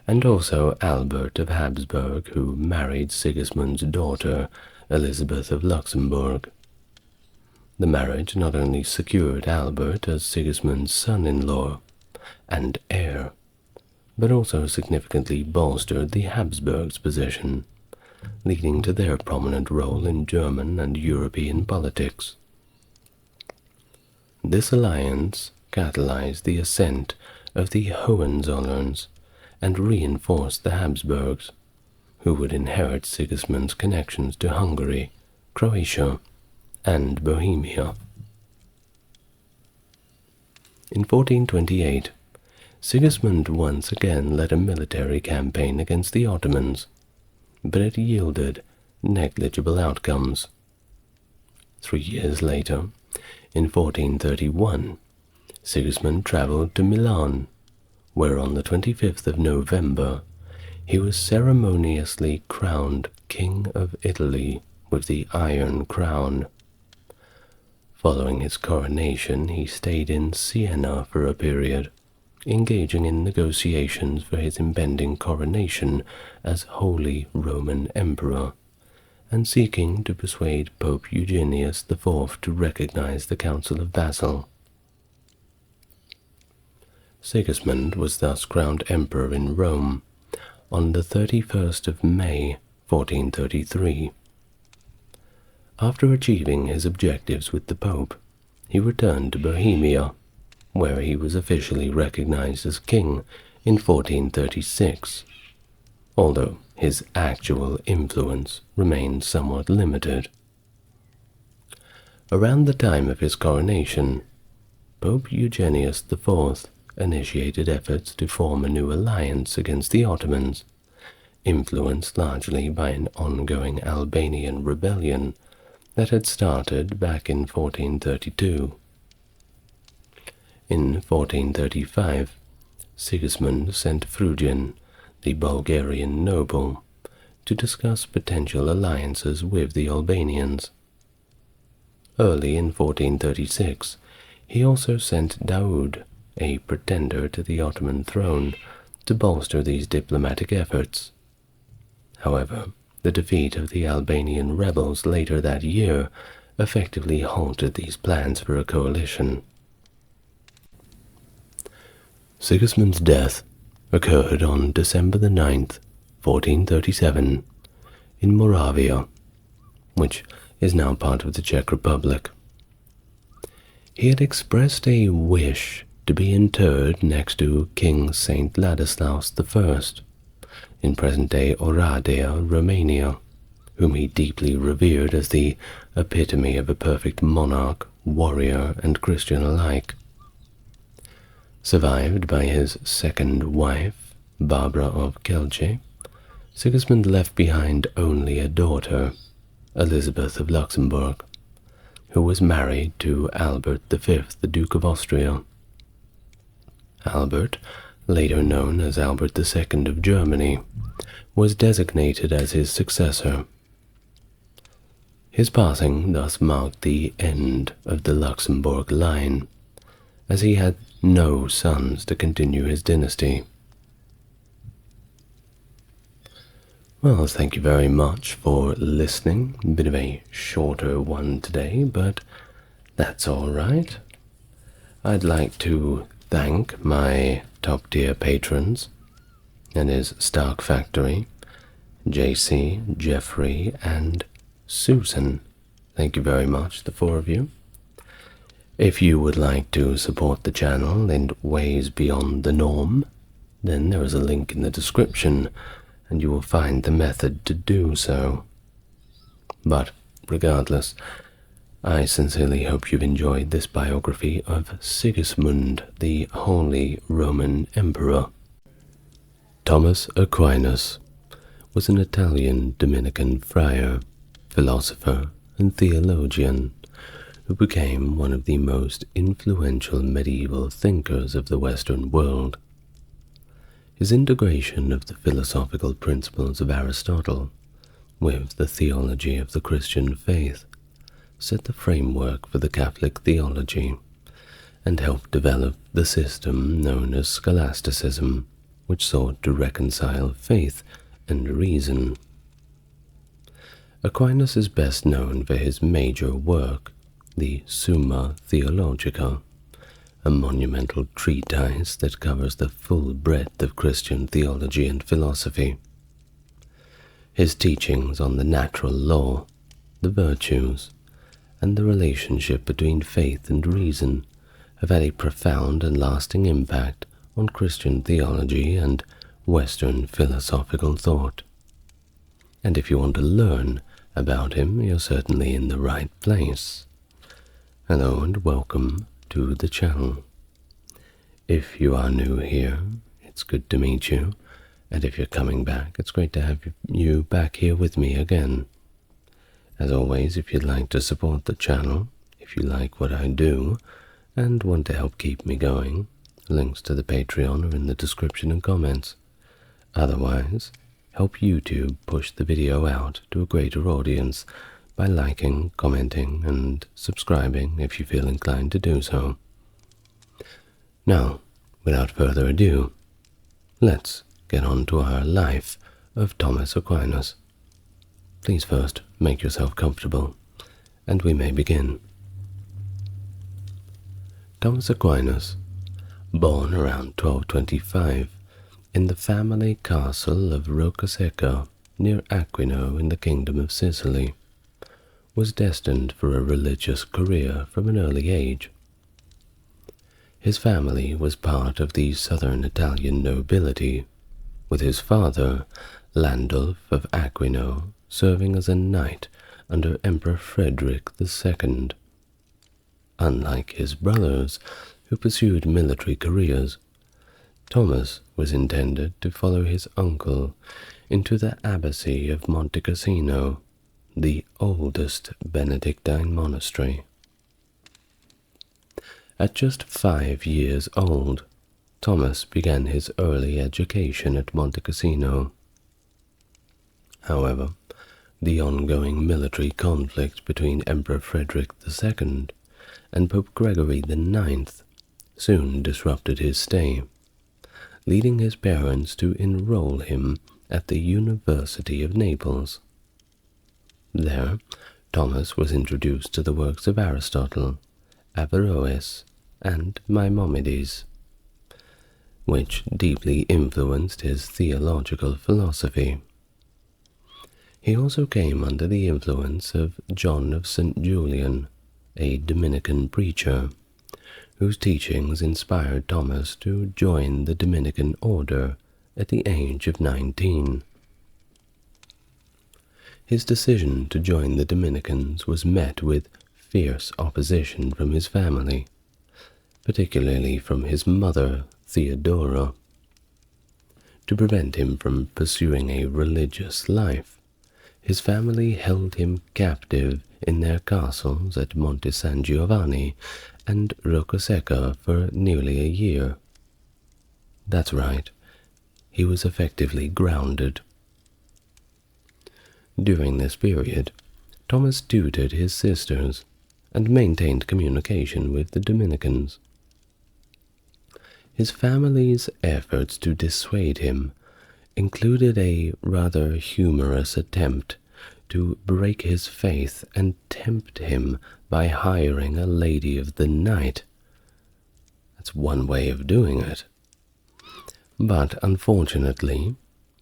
and also Albert of Habsburg, who married Sigismund's daughter, Elizabeth of Luxembourg. The marriage not only secured Albert as Sigismund's son-in-law and heir, but also significantly bolstered the Habsburgs' position, leading to their prominent role in German and European politics. This alliance catalyzed the ascent of the Hohenzollerns and reinforced the Habsburgs, who would inherit Sigismund's connections to Hungary, Croatia, and Bohemia. In 1428, Sigismund once again led a military campaign against the Ottomans, but it yielded negligible outcomes. 3 years later, in 1431, Sigismund traveled to Milan, where on the 25th of November he was ceremoniously crowned King of Italy with the Iron Crown. Following his coronation, he stayed in Siena for a period, engaging in negotiations for his impending coronation as Holy Roman Emperor, and seeking to persuade Pope Eugenius IV to recognize the Council of Basel. Sigismund was thus crowned emperor in Rome on the 31st of May, 1433. After achieving his objectives with the Pope, he returned to Bohemia, where he was officially recognized as king in 1436, although his actual influence remained somewhat limited. Around the time of his coronation, Pope Eugenius IV initiated efforts to form a new alliance against the Ottomans, influenced largely by an ongoing Albanian rebellion that had started back in 1432. In 1435, Sigismund sent Frugin, the Bulgarian noble, to discuss potential alliances with the Albanians. Early in 1436, he also sent Daoud, a pretender to the Ottoman throne, to bolster these diplomatic efforts. However, the defeat of the Albanian rebels later that year effectively halted these plans for a coalition. Sigismund's death occurred on December the 9th, 1437, in Moravia, which is now part of the Czech Republic. He had expressed a wish to be interred next to King Saint Ladislaus I, in present-day Oradea, Romania, whom he deeply revered as the epitome of a perfect monarch, warrior, and Christian alike. Survived by his second wife, Barbara of Kelce, Sigismund left behind only a daughter, Elizabeth of Luxembourg, who was married to Albert V, the Duke of Austria. Albert, later known as Albert II of Germany, was designated as his successor. His passing thus marked the end of the Luxembourg line, as he had no sons to continue his dynasty. Well, thank you very much for listening. A bit of a shorter one today, but that's all right. I'd like to thank my top-tier patrons, and his Stark Factory, JC, Jeffrey, and Susan. Thank you very much, the four of you. If you would like to support the channel in ways beyond the norm, then there is a link in the description, and you will find the method to do so. But regardless, I sincerely hope you've enjoyed this biography of Sigismund, the Holy Roman Emperor. Thomas Aquinas was an Italian Dominican friar, philosopher, and theologian who became one of the most influential medieval thinkers of the Western world. His integration of the philosophical principles of Aristotle with the theology of the Christian faith set the framework for the Catholic theology and helped develop the system known as scholasticism, which sought to reconcile faith and reason. Aquinas is best known for his major work, the Summa Theologica, a monumental treatise that covers the full breadth of Christian theology and philosophy. His teachings on the natural law, the virtues, and the relationship between faith and reason have had a profound and lasting impact on Christian theology and Western philosophical thought. And if you want to learn about him, you're certainly in the right place. Hello and welcome to the channel. If you are new here, it's good to meet you, and if you're coming back, it's great to have you back here with me again. As always, if you'd like to support the channel, if you like what I do, and want to help keep me going, links to the Patreon are in the description and comments. Otherwise, help YouTube push the video out to a greater audience by liking, commenting, and subscribing if you feel inclined to do so. Now, without further ado, let's get on to our life of Thomas Aquinas. Please first make yourself comfortable, and we may begin. Thomas Aquinas, born around 1225 in the family castle of Roccaseca near Aquino in the Kingdom of Sicily, was destined for a religious career from an early age. His family was part of the southern Italian nobility, with his father, Landulf of Aquino, serving as a knight under Emperor Frederick II. Unlike his brothers, who pursued military careers, Thomas was intended to follow his uncle into the abbacy of Monte Cassino, the oldest Benedictine monastery. At just 5 years old, Thomas began his early education at Monte Cassino. However, the ongoing military conflict between Emperor Frederick II and Pope Gregory IX soon disrupted his stay, leading his parents to enroll him at the University of Naples. There, Thomas was introduced to the works of Aristotle, Averroes, and Maimonides, which deeply influenced his theological philosophy. He also came under the influence of John of St. Julian, a Dominican preacher, whose teachings inspired Thomas to join the Dominican order at the age of 19. His decision to join the Dominicans was met with fierce opposition from his family, particularly from his mother, Theodora. To prevent him from pursuing a religious life, his family held him captive in their castles at Monte San Giovanni and Roccaseca for nearly a year. That's right, he was effectively grounded. During this period, Thomas tutored his sisters and maintained communication with the Dominicans. His family's efforts to dissuade him included a rather humorous attempt to break his faith and tempt him by hiring a lady of the night. That's one way of doing it. But unfortunately,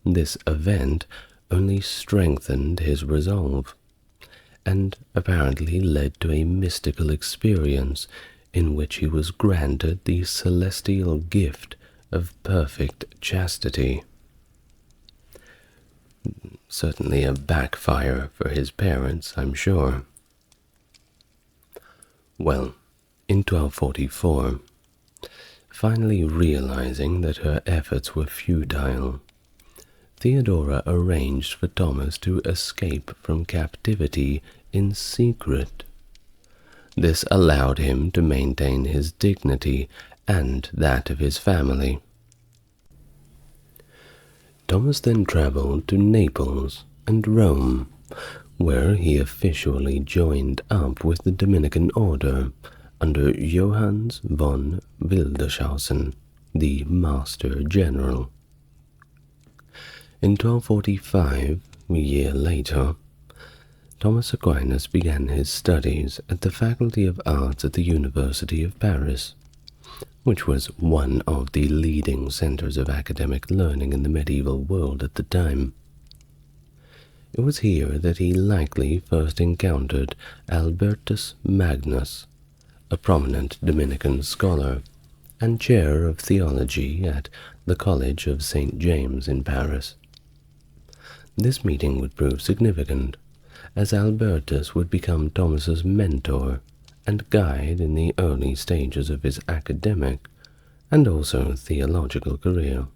this event only strengthened his resolve, and apparently led to a mystical experience in which he was granted the celestial gift of perfect chastity. Certainly a backfire for his parents, I'm sure. Well, in 1244, finally realizing that her efforts were futile, Theodora arranged for Thomas to escape from captivity in secret. This allowed him to maintain his dignity and that of his family. Thomas then traveled to Naples and Rome, where he officially joined up with the Dominican order under Johannes von Wildeshausen, the Master General. In 1245, a year later, Thomas Aquinas began his studies at the Faculty of Arts at the University of Paris, which was one of the leading centers of academic learning in the medieval world at the time. It was here that he likely first encountered Albertus Magnus, a prominent Dominican scholar and chair of theology at the College of St. James in Paris. This meeting would prove significant, as Albertus would become Thomas's mentor and guide in the early stages of his academic and also theological career.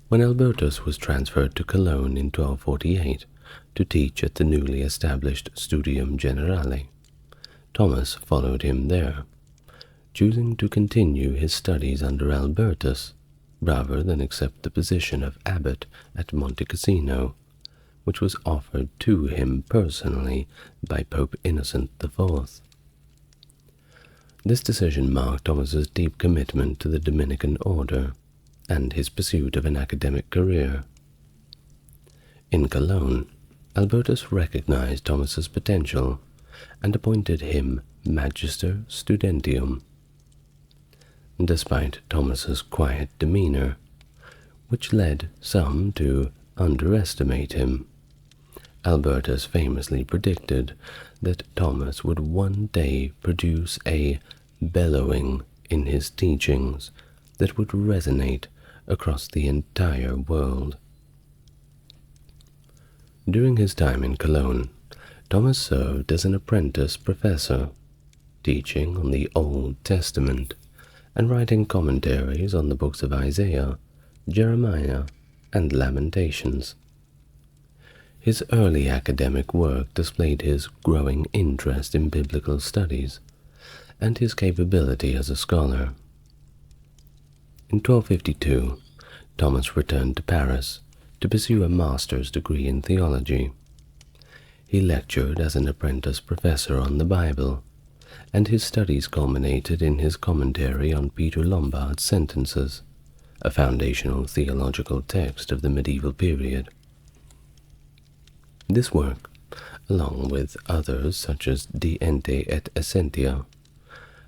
When Albertus was transferred to Cologne in 1248 to teach at the newly established Studium Generale, Thomas followed him there, choosing to continue his studies under Albertus rather than accept the position of abbot at Monte Cassino, which was offered to him personally by Pope Innocent IV. This decision marked Thomas's deep commitment to the Dominican order and his pursuit of an academic career. In Cologne, Albertus recognized Thomas's potential and appointed him Magister Studentium. Despite Thomas's quiet demeanor, which led some to underestimate him, Albertus famously predicted that Thomas would one day produce a bellowing in his teachings that would resonate across the entire world. During his time in Cologne, Thomas served as an apprentice professor, teaching on the Old Testament and writing commentaries on the books of Isaiah, Jeremiah, and Lamentations. His early academic work displayed his growing interest in biblical studies and his capability as a scholar. In 1252, Thomas returned to Paris to pursue a master's degree in theology. He lectured as an apprentice professor on the Bible, and his studies culminated in his commentary on Peter Lombard's Sentences, a foundational theological text of the medieval period. This work, along with others such as De Ente et Essentia,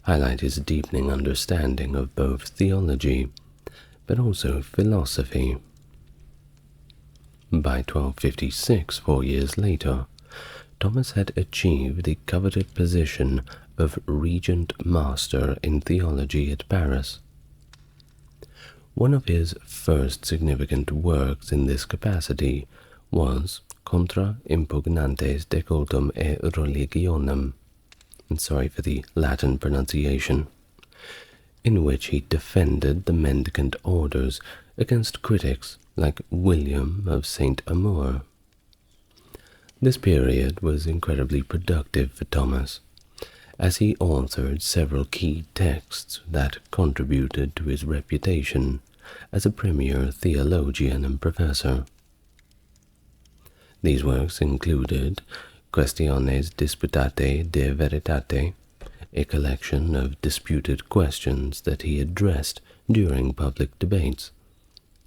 highlight his deepening understanding of both theology but also philosophy. By 1256, 4 years later, Thomas had achieved the coveted position of Regent Master in Theology at Paris. One of his first significant works in this capacity was Contra impugnantes de cultum e religionem, sorry for the Latin pronunciation, in which he defended the mendicant orders against critics like William of St. Amour. This period was incredibly productive for Thomas, as he authored several key texts that contributed to his reputation as a premier theologian and professor. These works included Questiones disputate de veritate, a collection of disputed questions that he addressed during public debates,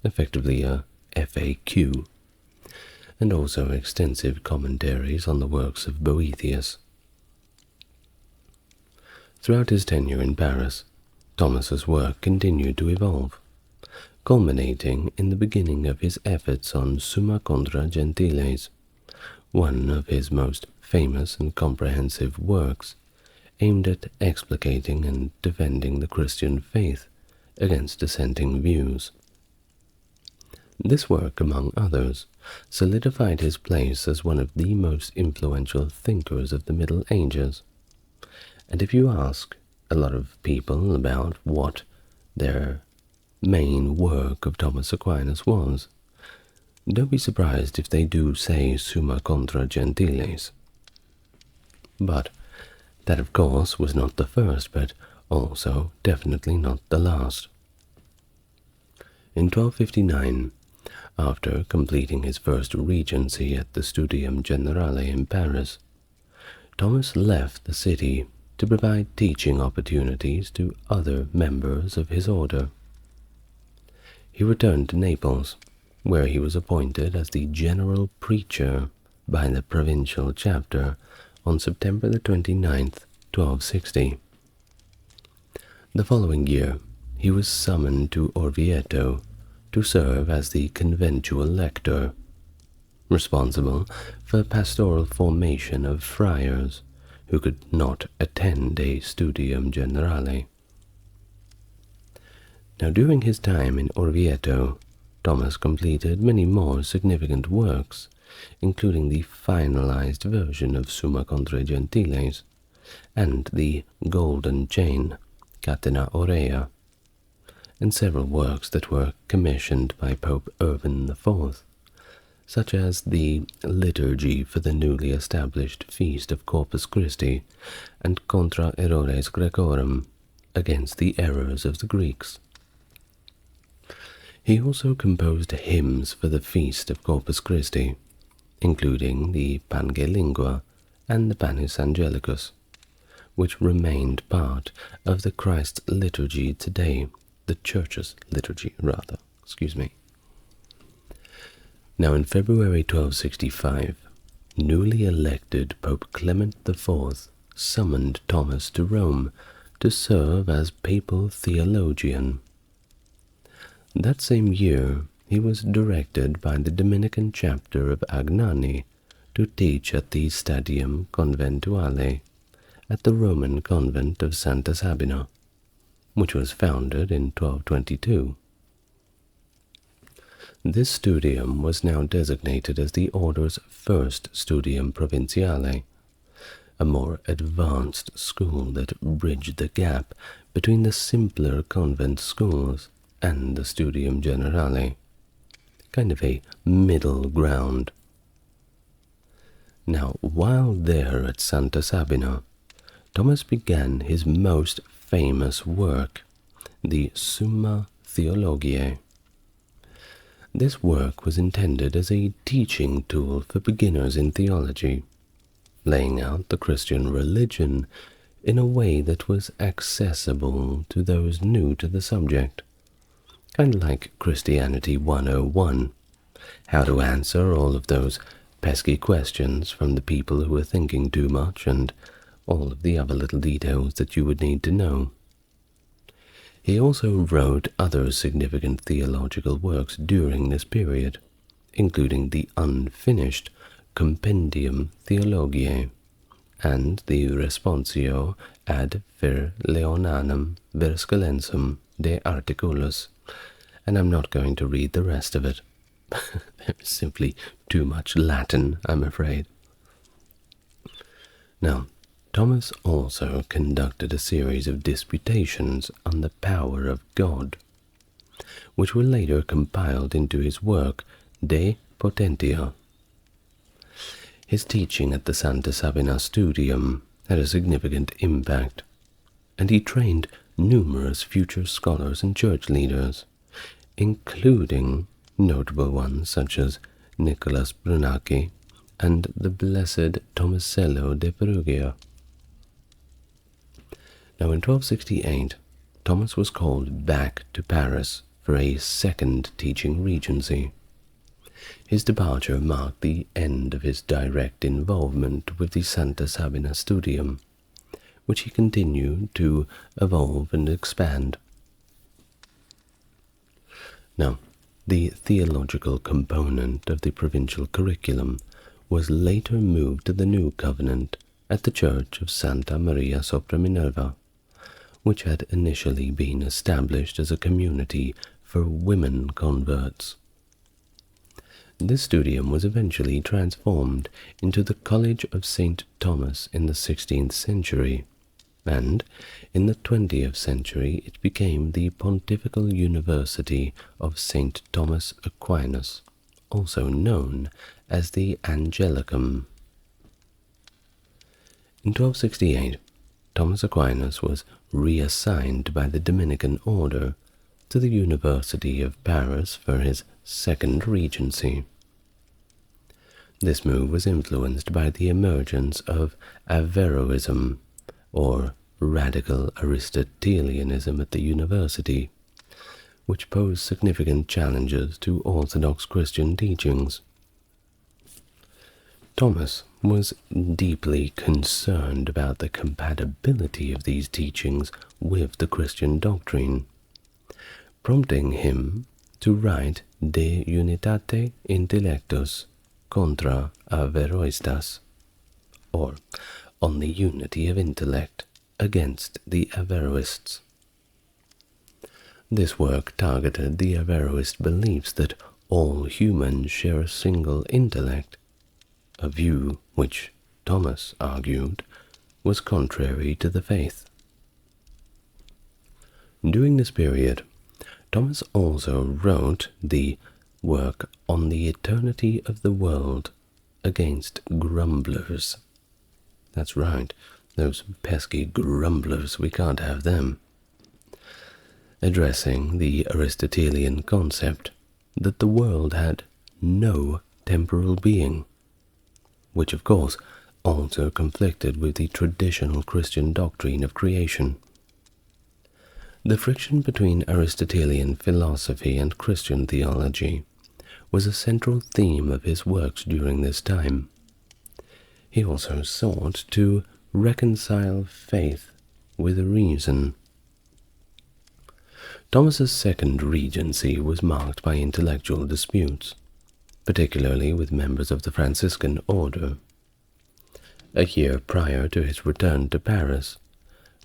effectively a FAQ, and also extensive commentaries on the works of Boethius. Throughout his tenure in Paris, Thomas's work continued to evolve, culminating in the beginning of his efforts on Summa contra Gentiles, one of his most famous and comprehensive works, aimed at explicating and defending the Christian faith against dissenting views. This work, among others, solidified his place as one of the most influential thinkers of the Middle Ages. And if you ask a lot of people about what their main work of Thomas Aquinas was, don't be surprised if they do say Summa contra Gentiles. But that, of course, was not the first, but also definitely not the last. In 1259, after completing his first regency at the Studium Generale in Paris, Thomas left the city to provide teaching opportunities to other members of his order. He returned to Naples, where he was appointed as the general preacher by the provincial chapter on September the 29th, 1260. The following year, he was summoned to Orvieto to serve as the conventual lector, responsible for pastoral formation of friars who could not attend a studium generale. Now, during his time in Orvieto, Thomas completed many more significant works, including the finalized version of Summa contra Gentiles and the Golden Chain, Catena Aurea, and several works that were commissioned by Pope Urban IV, such as the Liturgy for the newly established Feast of Corpus Christi and Contra Errores Graecorum, against the errors of the Greeks. He also composed hymns for the Feast of Corpus Christi, including the Pange Lingua and the Panis Angelicus, which remained part of the Christ liturgy today, the Church's liturgy, rather. Now, in February 1265, newly elected Pope Clement IV summoned Thomas to Rome to serve as papal theologian. That same year, he was directed by the Dominican chapter of Agnani to teach at the Stadium Conventuale at the Roman convent of Santa Sabina, which was founded in 1222. This studium was now designated as the order's first studium provinciale, a more advanced school that bridged the gap between the simpler convent schools and the studium generale, kind of a middle ground. Now, while there at Santa Sabina, Thomas began his most famous work, the Summa Theologiae. This work was intended as a teaching tool for beginners in theology, laying out the Christian religion in a way that was accessible to those new to the subject, kind of like Christianity 101, how to answer all of those pesky questions from the people who are thinking too much and all of the other little details that you would need to know. He also wrote other significant theological works during this period, including the unfinished Compendium Theologiae and the Responsio ad Vir Leonanum Verscalensum de Articulus, and I'm not going to read the rest of it. There is simply too much Latin, I'm afraid. Now, Thomas also conducted a series of disputations on the power of God, which were later compiled into his work De Potentia. His teaching at the Santa Sabina Studium had a significant impact, and he trained numerous future scholars and church leaders, including notable ones such as Nicholas Brunacchi and the blessed Tomasello de Perugia. Now, in 1268, Thomas was called back to Paris for a second teaching regency. His departure marked the end of his direct involvement with the Sancta Sabina Studium, which he continued to evolve and expand. Now, the theological component of the provincial curriculum was later moved to the New Covenant at the Church of Santa Maria sopra Minerva, which had initially been established as a community for women converts. This studium was eventually transformed into the College of St. Thomas in the 16th century, and in the 20th century it became the Pontifical University of St. Thomas Aquinas, also known as the Angelicum. In 1268, Thomas Aquinas was reassigned by the Dominican order to the University of Paris for his second regency. This move was influenced by the emergence of Averroism, or radical Aristotelianism at the university, which posed significant challenges to Orthodox Christian teachings. Thomas was deeply concerned about the compatibility of these teachings with the Christian doctrine, prompting him to write De Unitate Intellectus contra Averroistas, or On the Unity of Intellect against the Averroists. This work targeted the Averroist beliefs that all humans share a single intellect, a view which, Thomas argued, was contrary to the faith. During this period, Thomas also wrote the work On the Eternity of the World against Grumblers. That's right, those pesky grumblers, we can't have them. Addressing the Aristotelian concept that the world had no temporal being, which of course also conflicted with the traditional Christian doctrine of creation. The friction between Aristotelian philosophy and Christian theology was a central theme of his works during this time. He also sought to reconcile faith with reason. Thomas's second regency was marked by intellectual disputes, particularly with members of the Franciscan order. A year prior to his return to Paris,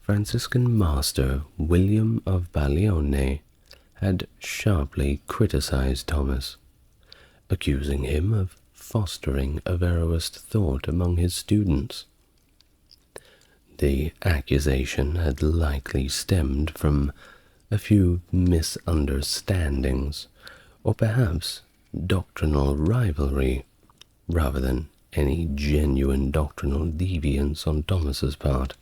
Franciscan master William of Ballione had sharply criticized Thomas, accusing him of fostering Averroist thought among his students. The accusation had likely stemmed from a few misunderstandings, or perhaps doctrinal rivalry, rather than any genuine doctrinal deviance on Thomas's part.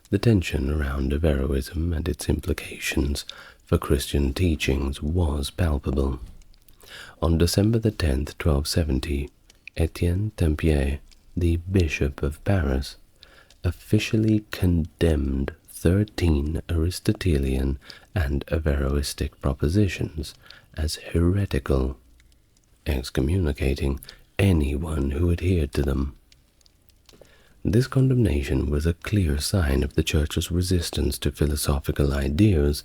The tension around Averroism and its implications for Christian teachings was palpable. On December 10th, 1270, Etienne Tempier, the Bishop of Paris, officially condemned 13 Aristotelian and Averroistic propositions as heretical, excommunicating anyone who adhered to them. This condemnation was a clear sign of the Church's resistance to philosophical ideas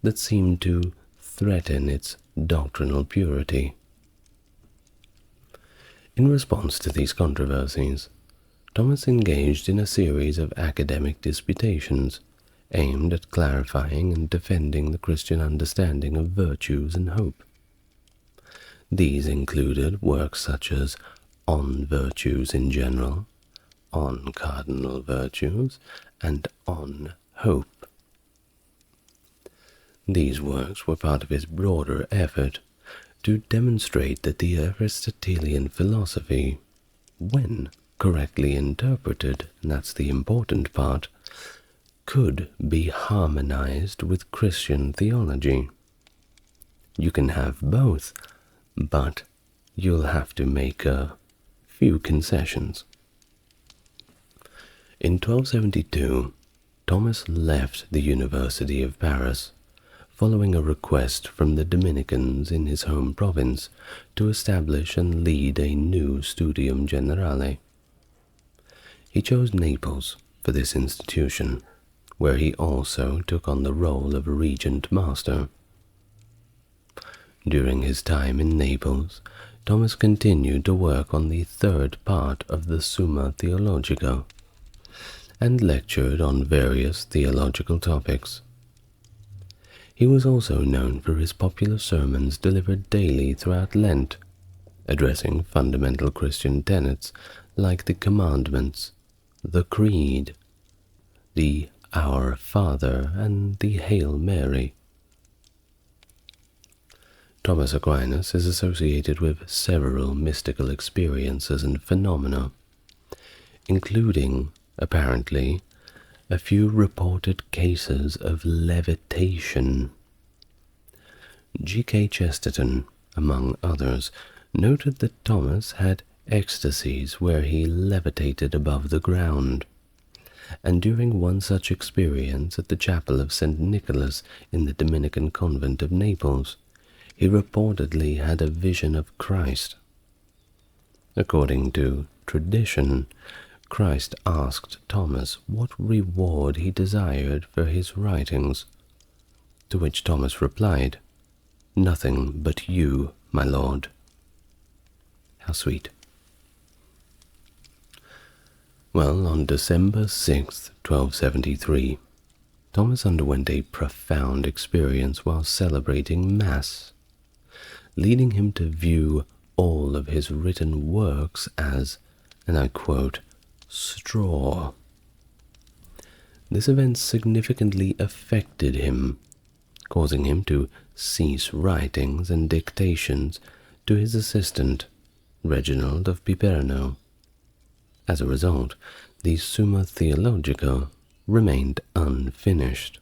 that seemed to threaten its doctrinal purity. In response to these controversies, Thomas engaged in a series of academic disputations aimed at clarifying and defending the Christian understanding of virtues and hope. These included works such as On Virtues in General, On Cardinal Virtues, and On Hope. These works were part of his broader effort to demonstrate that the Aristotelian philosophy, when correctly interpreted, and that's the important part, could be harmonized with Christian theology. You can have both, but you'll have to make a few concessions. In 1272, Thomas left the University of Paris, following a request from the Dominicans in his home province to establish and lead a new studium generale. He chose Naples for this institution, where he also took on the role of regent master. During his time in Naples, Thomas continued to work on the third part of the Summa Theologica, and lectured on various theological topics. He was also known for his popular sermons delivered daily throughout Lent, addressing fundamental Christian tenets like the Commandments, the Creed, the Our Father, and the Hail Mary. Thomas Aquinas is associated with several mystical experiences and phenomena, including, apparently, a few reported cases of levitation. G.K. Chesterton, among others, noted that Thomas had ecstasies where he levitated above the ground, and during one such experience at the chapel of St. Nicholas in the Dominican convent of Naples, he reportedly had a vision of Christ. According to tradition, Christ asked Thomas what reward he desired for his writings, to which Thomas replied, "Nothing but you, my Lord." How sweet. Well, on December 6th, 1273, Thomas underwent a profound experience while celebrating Mass, leading him to view all of his written works as, and I quote, straw. This event significantly affected him, causing him to cease writings and dictations to his assistant, Reginald of Piperno. As a result, the Summa Theologica remained unfinished.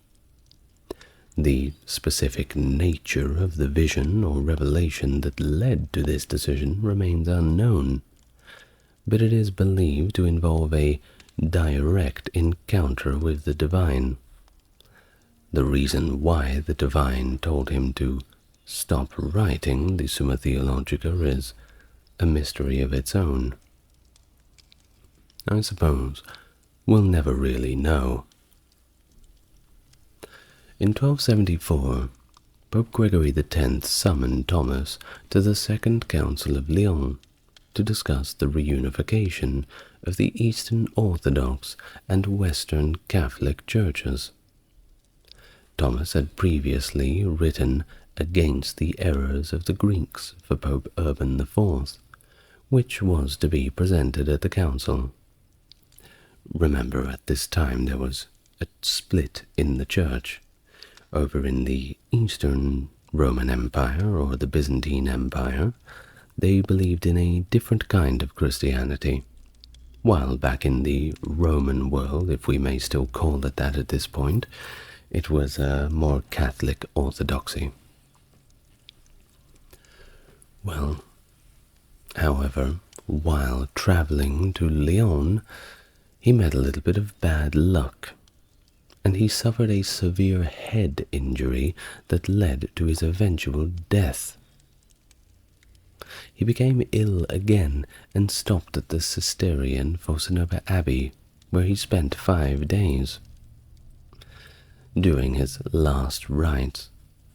The specific nature of the vision or revelation that led to this decision remains unknown, but it is believed to involve a direct encounter with the divine. The reason why the divine told him to stop writing the Summa Theologica is a mystery of its own. I suppose we'll never really know. In 1274, Pope Gregory X summoned Thomas to the Second Council of Lyon to discuss the reunification of the Eastern Orthodox and Western Catholic churches. Thomas had previously written against the errors of the Greeks for Pope Urban IV, which was to be presented at the council. Remember, at this time there was a split in the church. Over in the Eastern Roman Empire, or the Byzantine Empire, they believed in a different kind of Christianity, while back in the Roman world, if we may still call it that at this point, it was a more Catholic orthodoxy. Well, however, while traveling to Lyon, he met a little bit of bad luck, and he suffered a severe head injury that led to his eventual death. He became ill again and stopped at the Cistercian Fossanova Abbey, where he spent 5 days. During his last rites,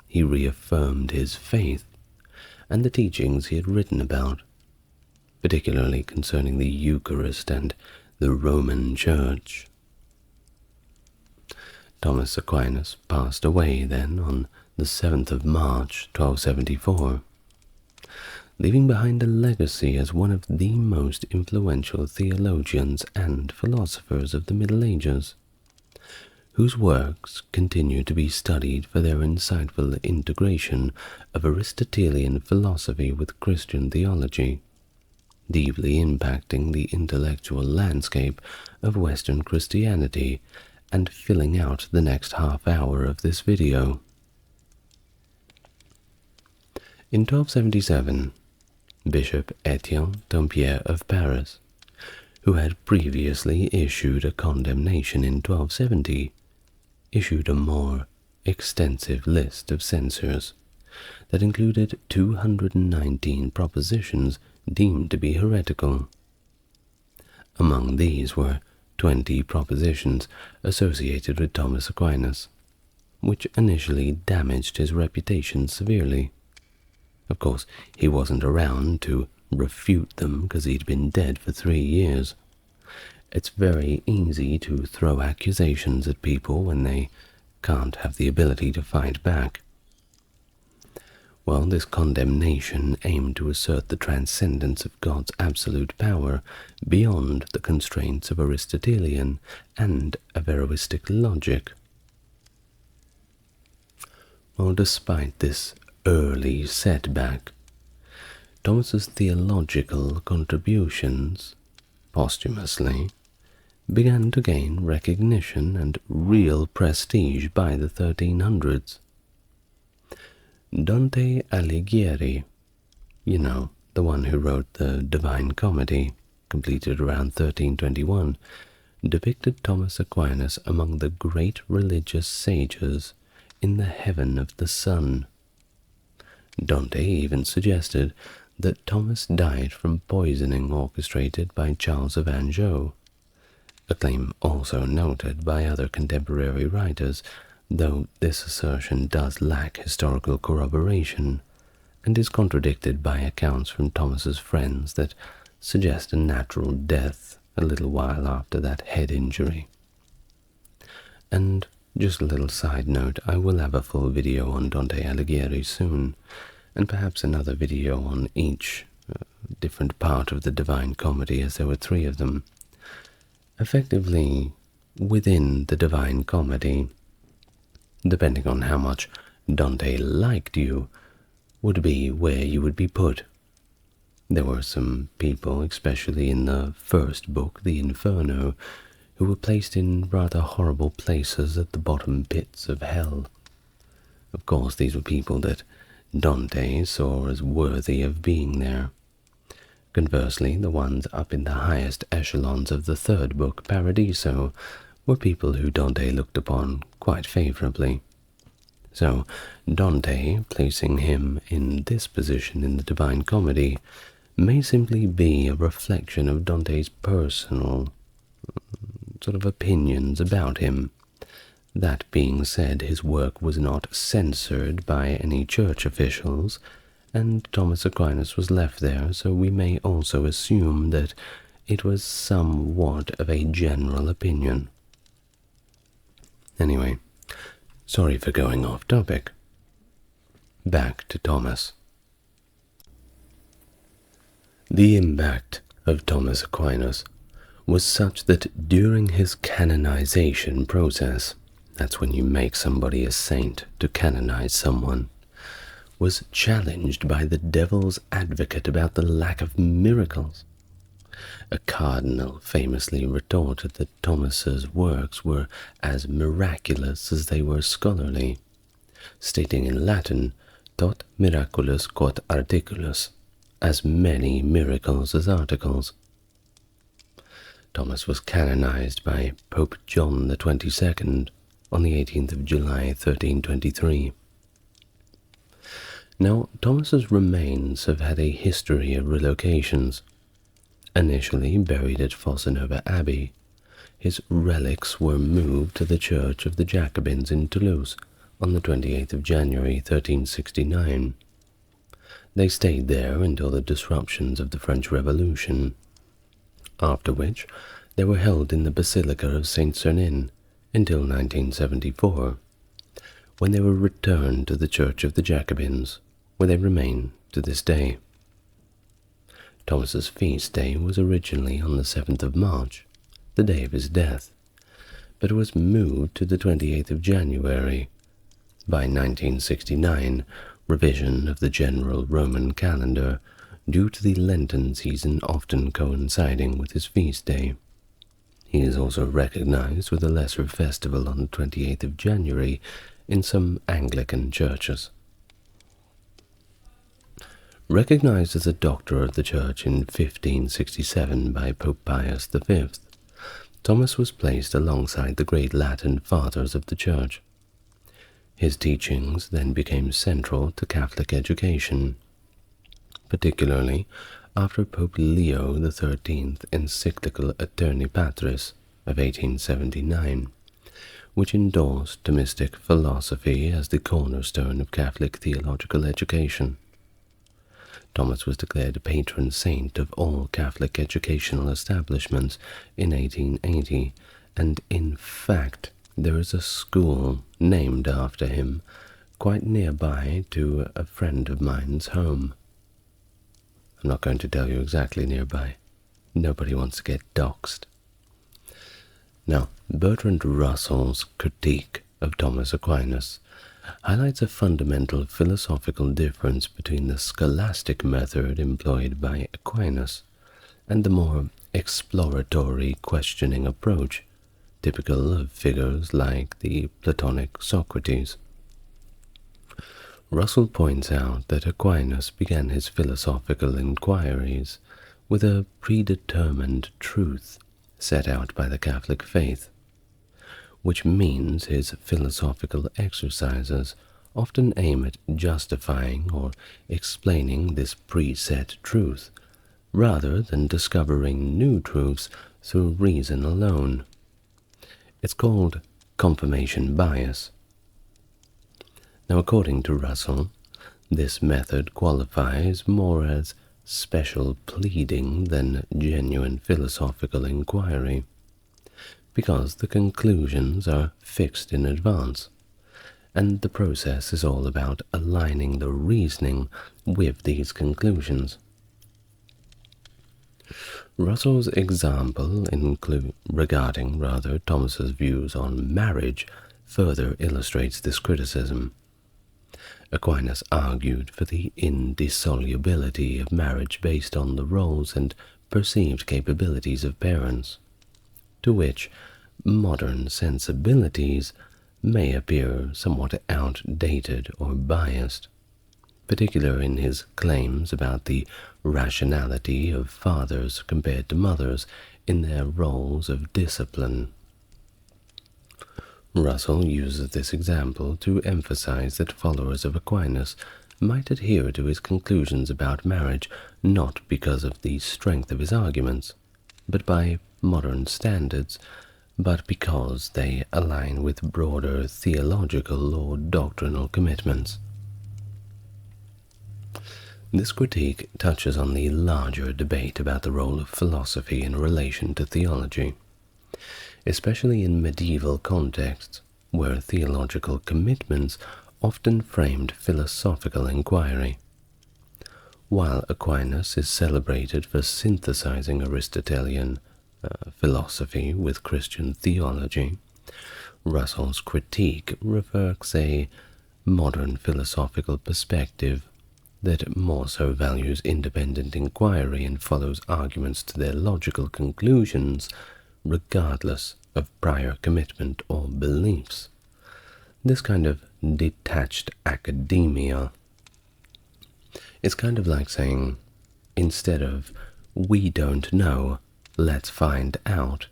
he reaffirmed his faith and the teachings he had written about, particularly concerning the Eucharist and the Roman Church. Thomas Aquinas passed away then on the 7th of March, 1274, leaving behind a legacy as one of the most influential theologians and philosophers of the Middle Ages, whose works continue to be studied for their insightful integration of Aristotelian philosophy with Christian theology, deeply impacting the intellectual landscape of Western Christianity and filling out the next half hour of this video. In 1277, Bishop Etienne Dampierre of Paris, who had previously issued a condemnation in 1270, issued a more extensive list of censures that included 219 propositions deemed to be heretical. Among these were 20 propositions associated with Thomas Aquinas, which initially damaged his reputation severely. Of course, he wasn't around to refute them because he'd been dead for 3 years. It's very easy to throw accusations at people when they can't have the ability to fight back. Well, this condemnation aimed to assert the transcendence of God's absolute power beyond the constraints of Aristotelian and Averroistic logic. Well, despite this early setback, Thomas's theological contributions, posthumously, began to gain recognition and real prestige by the 1300s. Dante Alighieri, the one who wrote the Divine Comedy, completed around 1321, depicted Thomas Aquinas among the great religious sages in the heaven of the sun. Dante even suggested that Thomas died from poisoning orchestrated by Charles of Anjou, a claim also noted by other contemporary writers, though this assertion does lack historical corroboration and is contradicted by accounts from Thomas's friends that suggest a natural death a little while after that head injury. And just a little side note, I will have a full video on Dante Alighieri soon, and perhaps another video on each different part of the Divine Comedy, as there were 3 of them. Effectively, within the Divine Comedy, depending on how much Dante liked you, would be where you would be put. There were some people, especially in the first book, the Inferno, who were placed in rather horrible places at the bottom pits of hell. Of course, these were people that Dante saw as worthy of being there. Conversely, the ones up in the highest echelons of the third book, Paradiso, were people who Dante looked upon quite favorably. So, Dante, placing him in this position in the Divine Comedy, may simply be a reflection of Dante's personal sort of opinions about him. That being said, his work was not censored by any church officials, and Thomas Aquinas was left there, so we may also assume that it was somewhat of a general opinion. Anyway, sorry for going off topic. Back to Thomas. The impact of Thomas Aquinas was such that during his canonization process, that's when you make somebody a saint to canonize someone, was challenged by the devil's advocate about the lack of miracles. A cardinal famously retorted that Thomas's works were as miraculous as they were scholarly, stating in Latin, tot miraculus quod articulus, as many miracles as articles. Thomas was canonized by Pope John the 22nd on the 18th of July 1323. Now, Thomas's remains have had a history of relocations. Initially buried at Fossanova Abbey, his relics were moved to the Church of the Jacobins in Toulouse on the 28th of January 1369. They stayed there until the disruptions of the French Revolution, after which they were held in the Basilica of Saint Serene until 1974, when they were returned to the Church of the Jacobins, where they remain to this day. Thomas's feast day was originally on the 7th of March, the day of his death, but was moved to the 28th of January. By 1969, revision of the general Roman calendar due to the Lenten season often coinciding with his feast day. He is also recognized with a lesser festival on the 28th of January in some Anglican churches. Recognized as a doctor of the Church in 1567 by Pope Pius V, Thomas was placed alongside the great Latin fathers of the Church. His teachings then became central to Catholic education, particularly after Pope Leo XIII's encyclical Aeterni Patris of 1879, which endorsed Thomistic philosophy as the cornerstone of Catholic theological education. Thomas was declared patron saint of all Catholic educational establishments in 1880, and in fact there is a school named after him quite nearby to a friend of mine's home. I'm not going to tell you exactly nearby. Nobody wants to get doxed. Now, Bertrand Russell's critique of Thomas Aquinas highlights a fundamental philosophical difference between the scholastic method employed by Aquinas and the more exploratory questioning approach typical of figures like the Platonic Socrates. Russell points out that Aquinas began his philosophical inquiries with a predetermined truth set out by the Catholic faith, which means his philosophical exercises often aim at justifying or explaining this preset truth, rather than discovering new truths through reason alone. It's called confirmation bias. Now, according to Russell, this method qualifies more as special pleading than genuine philosophical inquiry, because the conclusions are fixed in advance, and the process is all about aligning the reasoning with these conclusions. Russell's example regarding Thomas's views on marriage further illustrates this criticism. Aquinas argued for the indissolubility of marriage based on the roles and perceived capabilities of parents, to which modern sensibilities may appear somewhat outdated or biased, particularly in his claims about the rationality of fathers compared to mothers in their roles of discipline. Russell uses this example to emphasize that followers of Aquinas might adhere to his conclusions about marriage not because of the strength of his arguments, but by modern standards, but because they align with broader theological or doctrinal commitments. This critique touches on the larger debate about the role of philosophy in relation to theology, especially in medieval contexts, where theological commitments often framed philosophical inquiry. While Aquinas is celebrated for synthesizing Aristotelian philosophy with Christian theology, Russell's critique reflects a modern philosophical perspective that more so values independent inquiry and follows arguments to their logical conclusions regardless of prior commitment or beliefs. This kind of detached academia is kind of like saying, instead of "we don't know, let's find out."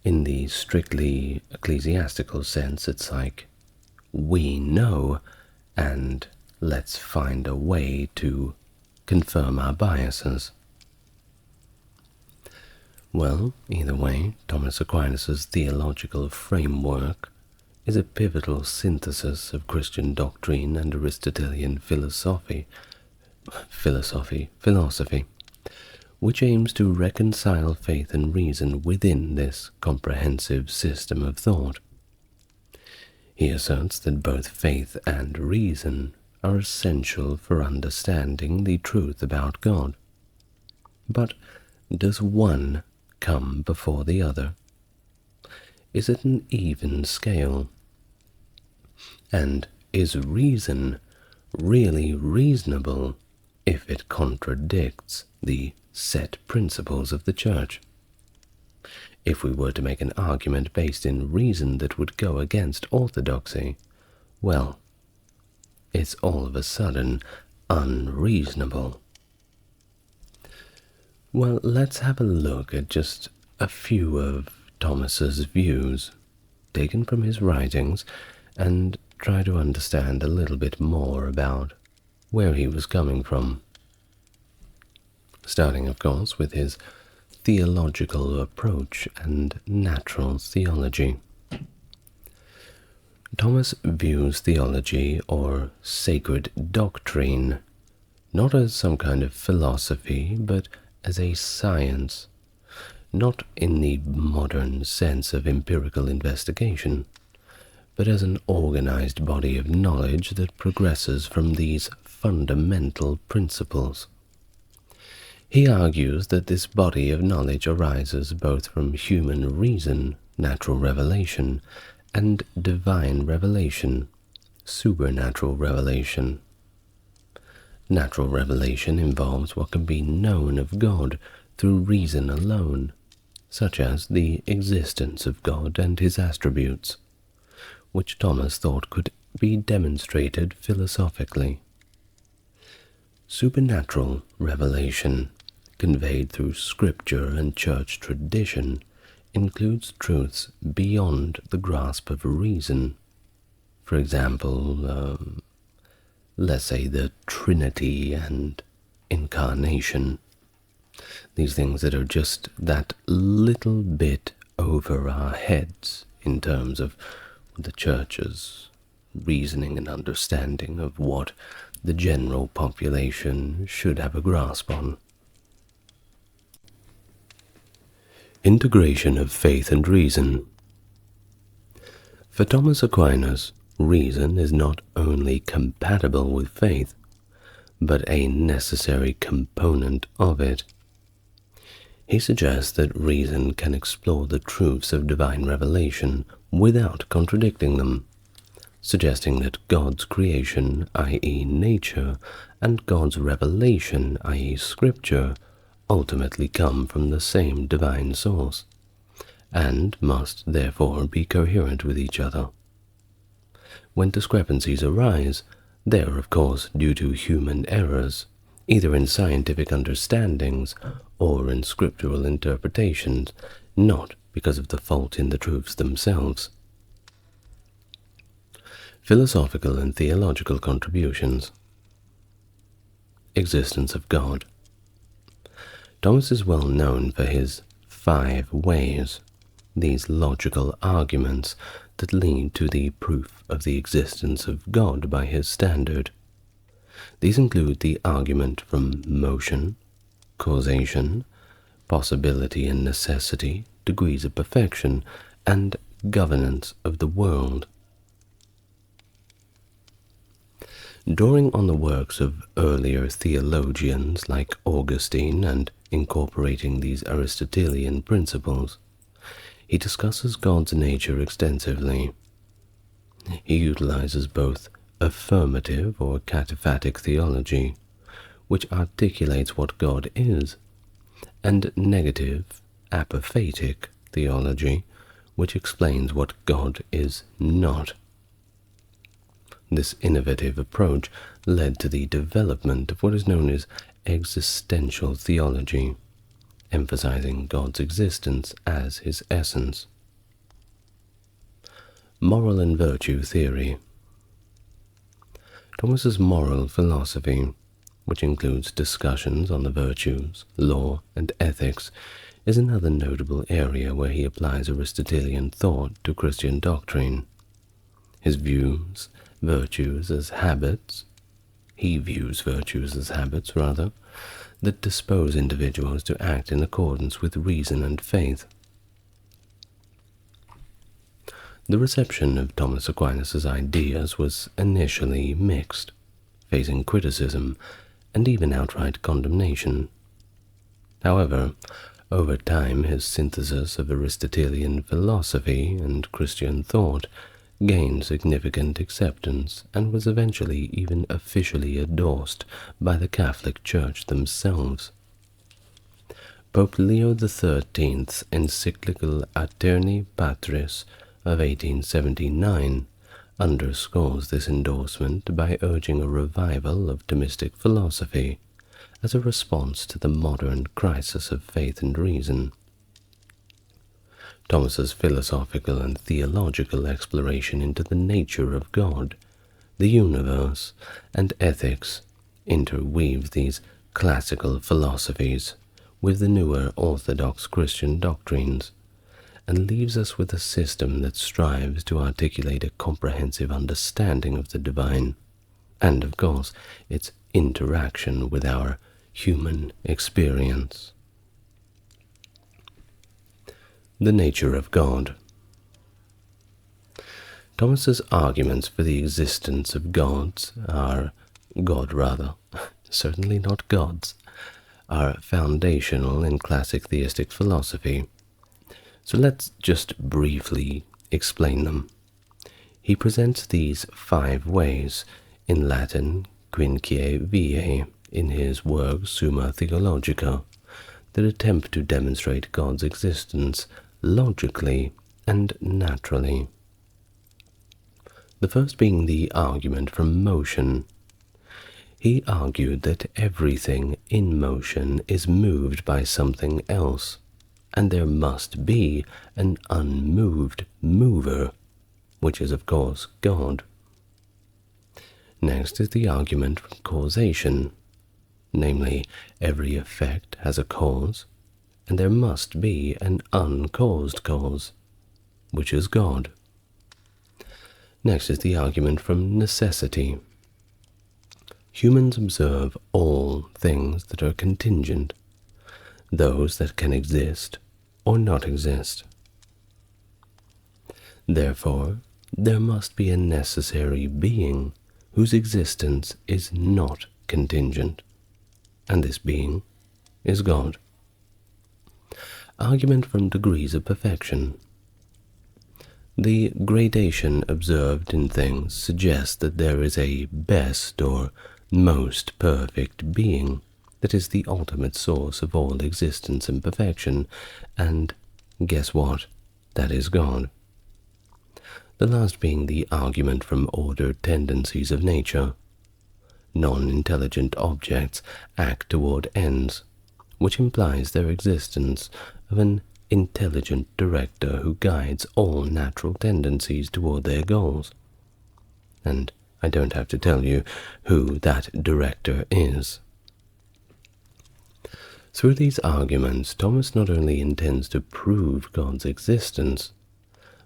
In the strictly ecclesiastical sense, it's like, "we know, and let's find a way to confirm our biases." Well, either way, Thomas Aquinas' theological framework is a pivotal synthesis of Christian doctrine and Aristotelian philosophy, which aims to reconcile faith and reason within this comprehensive system of thought. He asserts that both faith and reason are essential for understanding the truth about God. But does one come before the other? Is it an even scale? And is reason really reasonable if it contradicts the set principles of the Church? If we were to make an argument based in reason that would go against orthodoxy, well, it's all of a sudden unreasonable. Well, let's have a look at just a few of Thomas's views, taken from his writings, and try to understand a little bit more about where he was coming from. Starting, of course, with his theological approach and natural theology. Thomas views theology, or sacred doctrine, not as some kind of philosophy, but as a science, not in the modern sense of empirical investigation, but as an organized body of knowledge that progresses from these fundamental principles. He argues that this body of knowledge arises both from human reason, natural revelation, and divine revelation, supernatural revelation. Natural revelation involves what can be known of God through reason alone, such as the existence of God and his attributes, which Thomas thought could be demonstrated philosophically. Supernatural revelation, conveyed through scripture and church tradition, includes truths beyond the grasp of reason. For example, let's say the Trinity and incarnation. These things that are just that little bit over our heads in terms of the church's reasoning and understanding of what the general population should have a grasp on. Integration of faith and reason. For Thomas Aquinas, reason is not only compatible with faith, but a necessary component of it. He suggests that reason can explore the truths of divine revelation without contradicting them, suggesting that God's creation, i.e. nature, and God's revelation, i.e. scripture, ultimately come from the same divine source, and must therefore be coherent with each other. When discrepancies arise, they are of course due to human errors, either in scientific understandings or in scriptural interpretations, not because of the fault in the truths themselves. Philosophical and theological contributions. Existence of God. Thomas is well known for his 5 ways, these logical arguments that lead to the proof of the existence of God by his standard. These include the argument from motion, causation, possibility and necessity, degrees of perfection, and governance of the world. Drawing on the works of earlier theologians like Augustine and incorporating these Aristotelian principles, he discusses God's nature extensively. He utilizes both affirmative or cataphatic theology, which articulates what God is, and negative, apophatic theology, which explains what God is not. This innovative approach led to the development of what is known as existential theology, emphasizing God's existence as his essence. Moral and virtue theory. Thomas's moral philosophy, which includes discussions on the virtues, law, and ethics, is another notable area where he applies Aristotelian thought to Christian doctrine. He views virtues as habits, that dispose individuals to act in accordance with reason and faith. The reception of Thomas Aquinas' ideas was initially mixed, facing criticism and even outright condemnation. However, over time his synthesis of Aristotelian philosophy and Christian thought gained significant acceptance and was eventually even officially endorsed by the Catholic Church themselves. Pope Leo XIII's encyclical Aeterni Patris of 1879 underscores this endorsement by urging a revival of Thomistic philosophy as a response to the modern crisis of faith and reason. Thomas's philosophical and theological exploration into the nature of God, the universe, and ethics interweave these classical philosophies with the newer orthodox Christian doctrines, and leaves us with a system that strives to articulate a comprehensive understanding of the divine, and, of course, its interaction with our human experience. The nature of God. Thomas's arguments for the existence of certainly not gods, are foundational in classic theistic philosophy. So let's just briefly explain them. He presents these 5 ways, in Latin quinque viae, in his work Summa Theologica, that attempt to demonstrate God's existence logically and naturally. The first being the argument from motion. He argued that everything in motion is moved by something else, and there must be an unmoved mover, which is of course God. Next is the argument from causation, namely, every effect has a cause, and there must be an uncaused cause, which is God. Next is the argument from necessity. Humans observe all things that are contingent, those that can exist or not exist. Therefore, there must be a necessary being whose existence is not contingent, and this being is God. Argument from degrees of perfection. The gradation observed in things suggests that there is a best or most perfect being that is the ultimate source of all existence and perfection, and guess what? That is God. The last being the argument from ordered tendencies of nature. Non-intelligent objects act toward ends, which implies their existence of an intelligent director who guides all natural tendencies toward their goals. And I don't have to tell you who that director is. Through these arguments, Thomas not only intends to prove God's existence,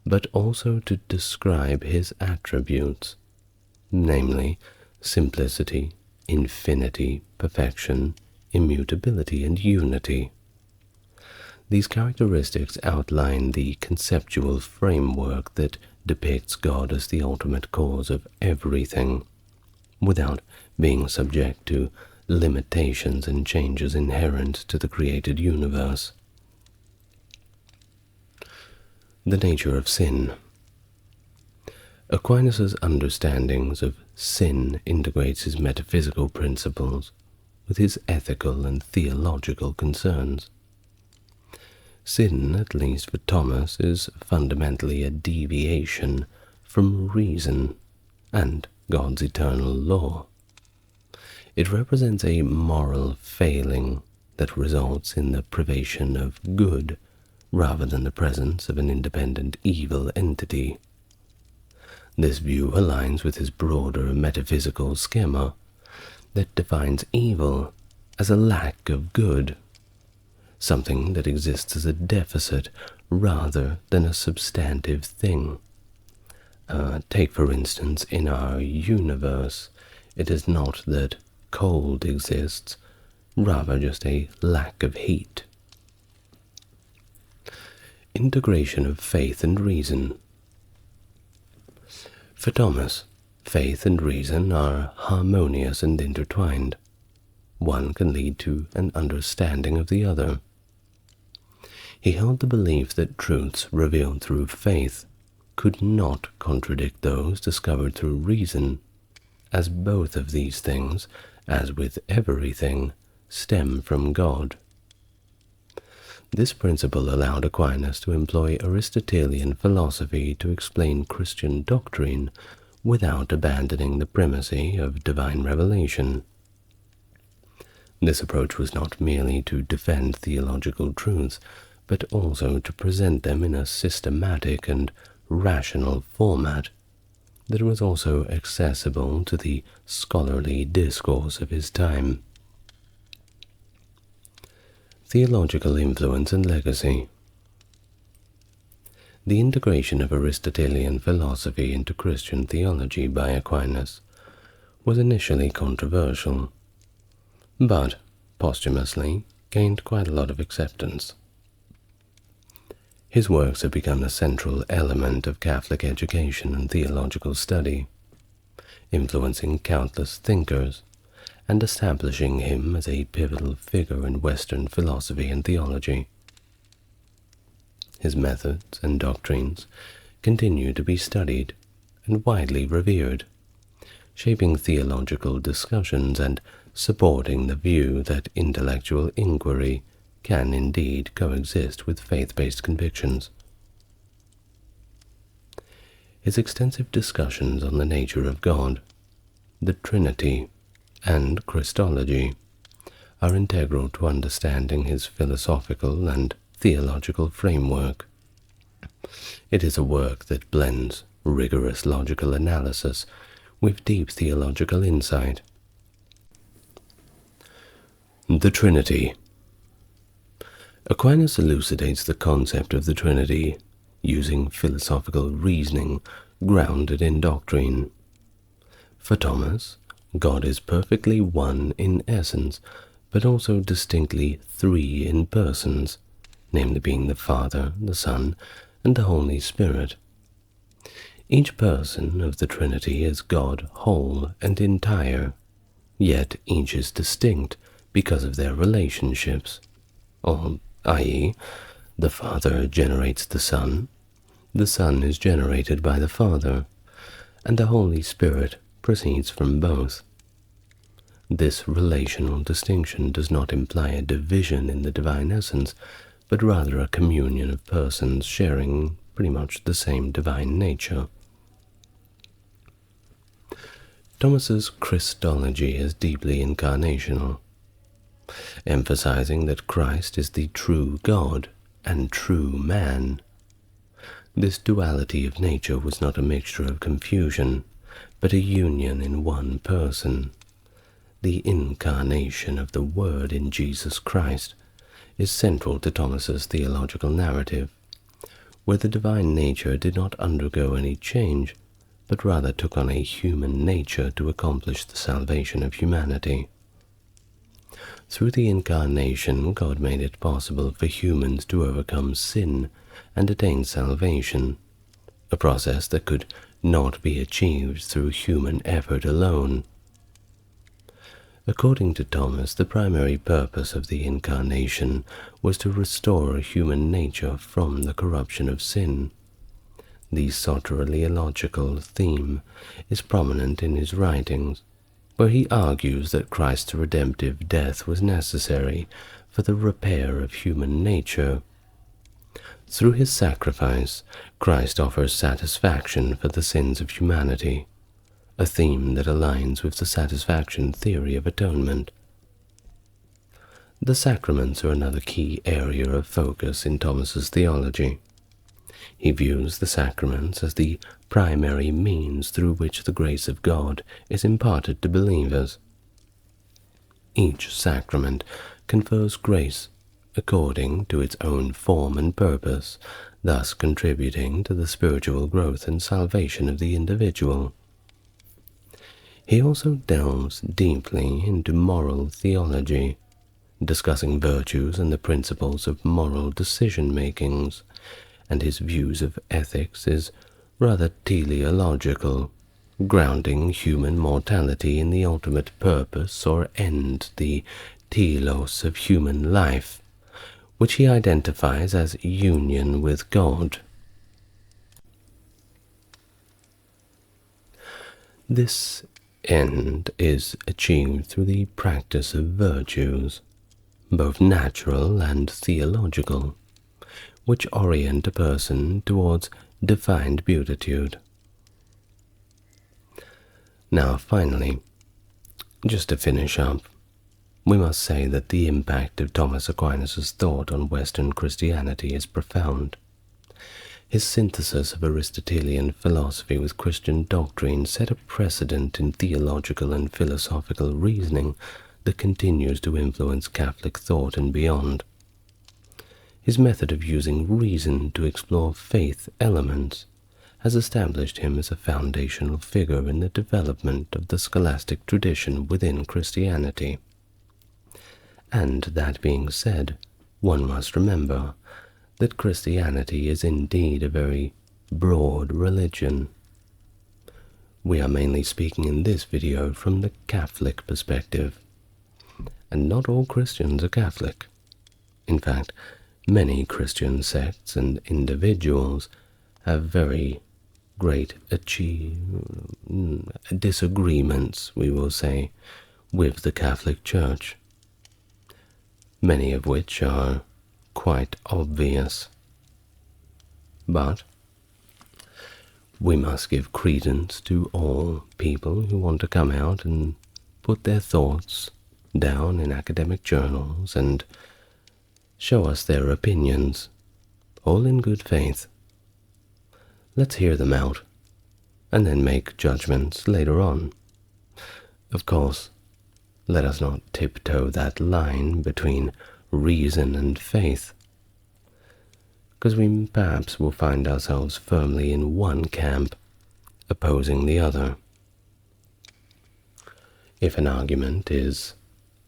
but also to describe his attributes, namely simplicity, infinity, perfection, immutability, and unity. These characteristics outline the conceptual framework that depicts God as the ultimate cause of everything, without being subject to limitations and changes inherent to the created universe. The nature of sin. Aquinas' understandings of sin integrates his metaphysical principles with his ethical and theological concerns. Sin, at least for Thomas, is fundamentally a deviation from reason and God's eternal law. It represents a moral failing that results in the privation of good rather than the presence of an independent evil entity. This view aligns with his broader metaphysical schema that defines evil as a lack of good, something that exists as a deficit rather than a substantive thing. Take, for instance, in our universe, it is not that cold exists, rather just a lack of heat. Integration of faith and reason. For Thomas, faith and reason are harmonious and intertwined. One can lead to an understanding of the other. He held the belief that truths revealed through faith could not contradict those discovered through reason, as both of these things, as with everything, stem from God. This principle allowed Aquinas to employ Aristotelian philosophy to explain Christian doctrine without abandoning the primacy of divine revelation. This approach was not merely to defend theological truths, but also to present them in a systematic and rational format that was also accessible to the scholarly discourse of his time. Theological influence and legacy. The integration of Aristotelian philosophy into Christian theology by Aquinas was initially controversial, but posthumously gained quite a lot of acceptance. His works have become a central element of Catholic education and theological study, influencing countless thinkers and establishing him as a pivotal figure in Western philosophy and theology. His methods and doctrines continue to be studied and widely revered, shaping theological discussions and supporting the view that intellectual inquiry can indeed coexist with faith-based convictions. His extensive discussions on the nature of God, the Trinity, and Christology are integral to understanding his philosophical and theological framework. It is a work that blends rigorous logical analysis with deep theological insight. The Trinity. Aquinas elucidates the concept of the Trinity using philosophical reasoning grounded in doctrine. For Thomas, God is perfectly one in essence, but also distinctly three in persons, namely being the Father, the Son, and the Holy Spirit. Each person of the Trinity is God whole and entire, yet each is distinct because of their relationships, i.e., the Father generates the Son is generated by the Father, and the Holy Spirit proceeds from both. This relational distinction does not imply a division in the divine essence, but rather a communion of persons sharing pretty much the same divine nature. Thomas's Christology is deeply incarnational, emphasizing that Christ is the true God and true man. This duality of nature was not a mixture of confusion, but a union in one person. The incarnation of the Word in Jesus Christ is central to Thomas's theological narrative, where the divine nature did not undergo any change, but rather took on a human nature to accomplish the salvation of humanity. Through the incarnation, God made it possible for humans to overcome sin and attain salvation, a process that could not be achieved through human effort alone. According to Thomas, the primary purpose of the incarnation was to restore human nature from the corruption of sin. The soteriological theme is prominent in his writings, where he argues that Christ's redemptive death was necessary for the repair of human nature. Through his sacrifice, Christ offers satisfaction for the sins of humanity, a theme that aligns with the satisfaction theory of atonement. The sacraments are another key area of focus in Thomas's theology. He views the sacraments as the primary means through which the grace of God is imparted to believers. Each sacrament confers grace according to its own form and purpose, thus contributing to the spiritual growth and salvation of the individual. He also delves deeply into moral theology, discussing virtues and the principles of moral decision-makings, and his views of ethics is rather teleological, grounding human mortality in the ultimate purpose or end, the telos of human life, which he identifies as union with God. This end is achieved through the practice of virtues, both natural and theological, which orient a person towards defined beatitude. Now finally, just to finish up, we must say that the impact of Thomas Aquinas' thought on Western Christianity is profound. His synthesis of Aristotelian philosophy with Christian doctrine set a precedent in theological and philosophical reasoning that continues to influence Catholic thought and beyond. His method of using reason to explore faith elements has established him as a foundational figure in the development of the scholastic tradition within Christianity. And that being said, one must remember that Christianity is indeed a very broad religion. We are mainly speaking in this video from the Catholic perspective, and not all Christians are Catholic. In fact, many Christian sects and individuals have very great disagreements, we will say, with the Catholic Church, many of which are quite obvious. But we must give credence to all people who want to come out and put their thoughts down in academic journals and show us their opinions, all in good faith. Let's hear them out, and then make judgments later on. Of course, let us not tiptoe that line between reason and faith, because we perhaps will find ourselves firmly in one camp, opposing the other. If an argument is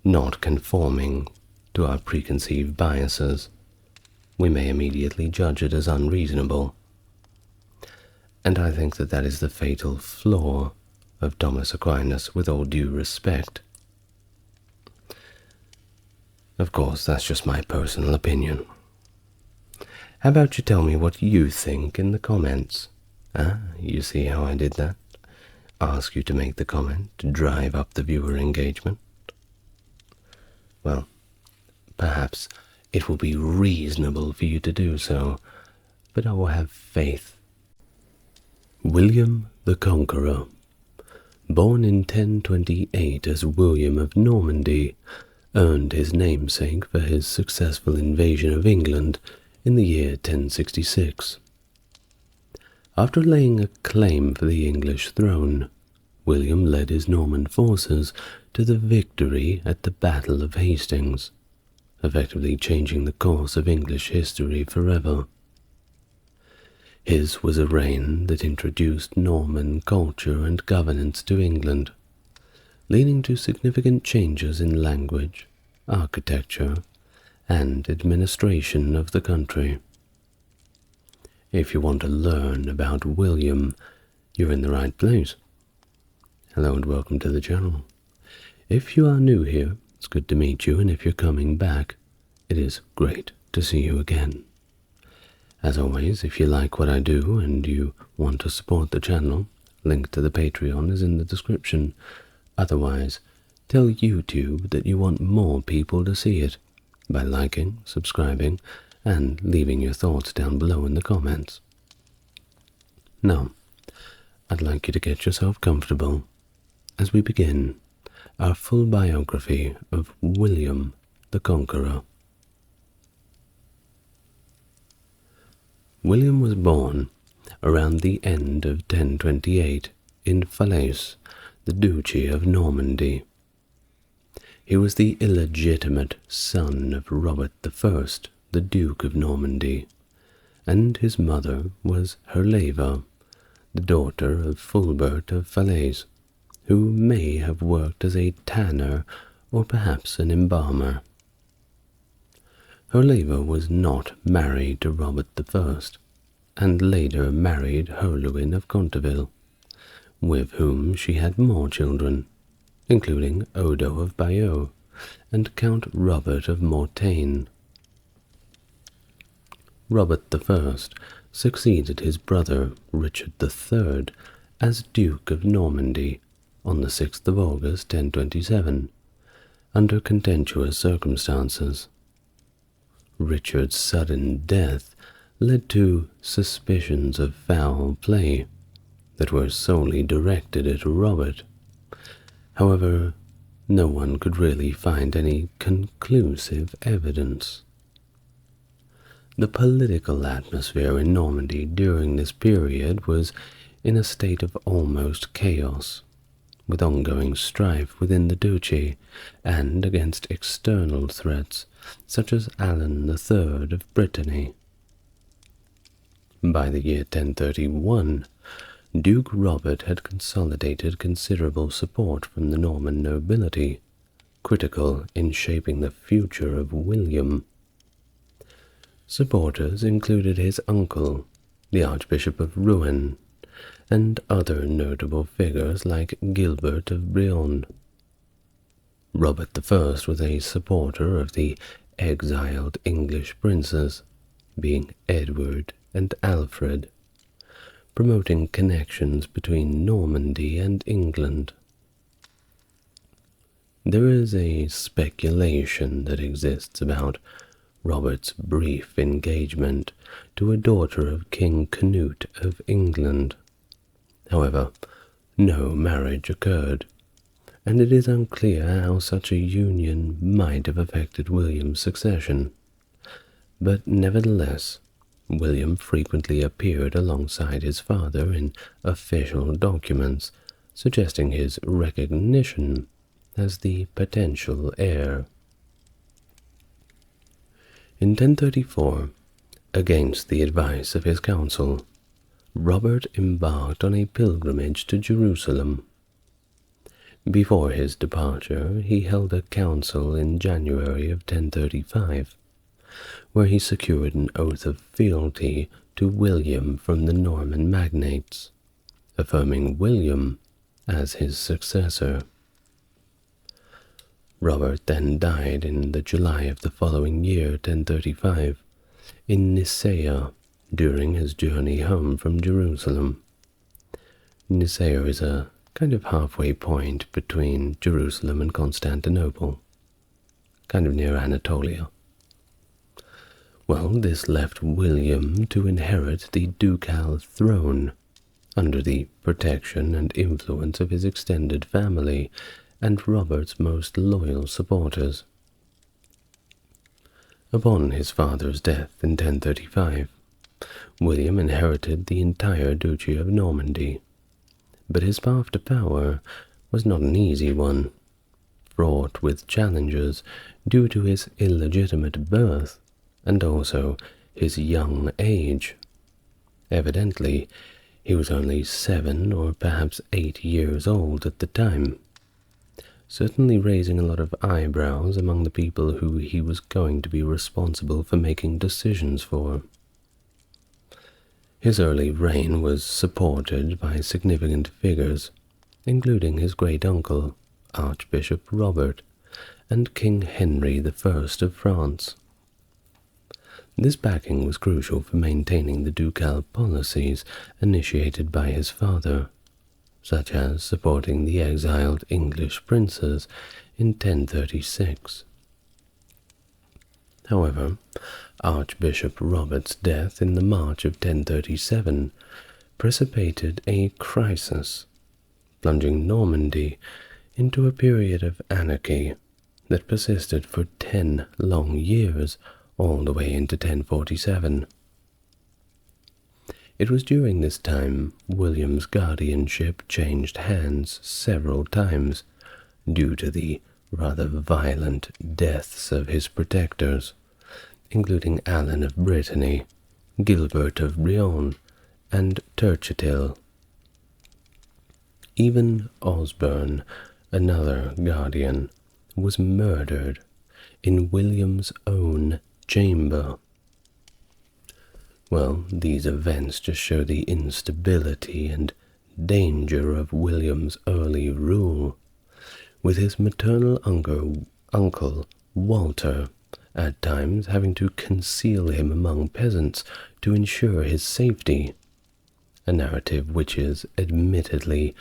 not conforming to our preconceived biases, we may immediately judge it as unreasonable. And I think that that is the fatal flaw of Thomas Aquinas, with all due respect. Of course, that's just my personal opinion. How about you tell me what you think in the comments? You see how I did that? Ask you to make the comment to drive up the viewer engagement. Well, perhaps it will be reasonable for you to do so, but I will have faith. William the Conqueror. Born in 1028 as William of Normandy, earned his namesake for his successful invasion of England in the year 1066. After laying a claim for the English throne, William led his Norman forces to the victory at the Battle of Hastings, effectively changing the course of English history forever. His was a reign that introduced Norman culture and governance to England, leading to significant changes in language, architecture, and administration of the country. If you want to learn about William, you're in the right place. Hello and welcome to the channel. If you are new here, it's good to meet you, and if you're coming back, it is great to see you again. As always, if you like what I do and you want to support the channel, link to the Patreon is in the description. Otherwise, tell YouTube that you want more people to see it by liking, subscribing, and leaving your thoughts down below in the comments. Now, I'd like you to get yourself comfortable as we begin our full biography of William the Conqueror. William was born around the end of 1028 in Falaise, the Duchy of Normandy. He was the illegitimate son of Robert I, the Duke of Normandy, and his mother was Herleva, the daughter of Fulbert of Falaise, who may have worked as a tanner or perhaps an embalmer. Herleva was not married to Robert I, and later married Herluin of Conteville, with whom she had more children, including Odo of Bayeux and Count Robert of Mortain. Robert I succeeded his brother Richard III as Duke of Normandy on the 6th of August 1027, under contentious circumstances. Richard's sudden death led to suspicions of foul play that were solely directed at Robert. However, no one could really find any conclusive evidence. The political atmosphere in Normandy during this period was in a state of almost chaos, with ongoing strife within the duchy and against external threats such as Alan III of Brittany. By the year 1031, Duke Robert had consolidated considerable support from the Norman nobility, critical in shaping the future of William. Supporters included his uncle, the Archbishop of Rouen, and other notable figures like Gilbert of Brion. Robert I was a supporter of the exiled English princes, being Edward and Alfred, promoting connections between Normandy and England. There is a speculation that exists about Robert's brief engagement to a daughter of King Canute of England. However, no marriage occurred, and it is unclear how such a union might have affected William's succession. But nevertheless, William frequently appeared alongside his father in official documents, suggesting his recognition as the potential heir. In 1034, against the advice of his council, Robert embarked on a pilgrimage to Jerusalem. Before his departure, he held a council in January of 1035, where he secured an oath of fealty to William from the Norman magnates, affirming William as his successor. Robert then died in the July of the following year, 1035, in Nicaea during his journey home from Jerusalem. Nicaea is a kind of halfway point between Jerusalem and Constantinople, kind of near Anatolia. Well, this left William to inherit the ducal throne under the protection and influence of his extended family and Robert's most loyal supporters. Upon his father's death in 1035, William inherited the entire Duchy of Normandy, but his path to power was not an easy one, fraught with challenges due to his illegitimate birth and also his young age. Evidently, he was only 7 or perhaps 8 years old at the time, certainly raising a lot of eyebrows among the people who he was going to be responsible for making decisions for. His early reign was supported by significant figures, including his great-uncle, Archbishop Robert, and King Henry I of France. This backing was crucial for maintaining the ducal policies initiated by his father, such as supporting the exiled English princes in 1036. However, Archbishop Robert's death in the March of 1037 precipitated a crisis, plunging Normandy into a period of anarchy that persisted for 10 long years, all the way into 1047. It was during this time William's guardianship changed hands several times due to the rather violent deaths of his protectors, including Alan of Brittany, Gilbert of Brion, and Turchitil. Even Osberne, another guardian, was murdered in William's own chamber. Well, these events just show the instability and danger of William's early rule, with his maternal uncle Walter at times having to conceal him among peasants to ensure his safety, a narrative which is admittedly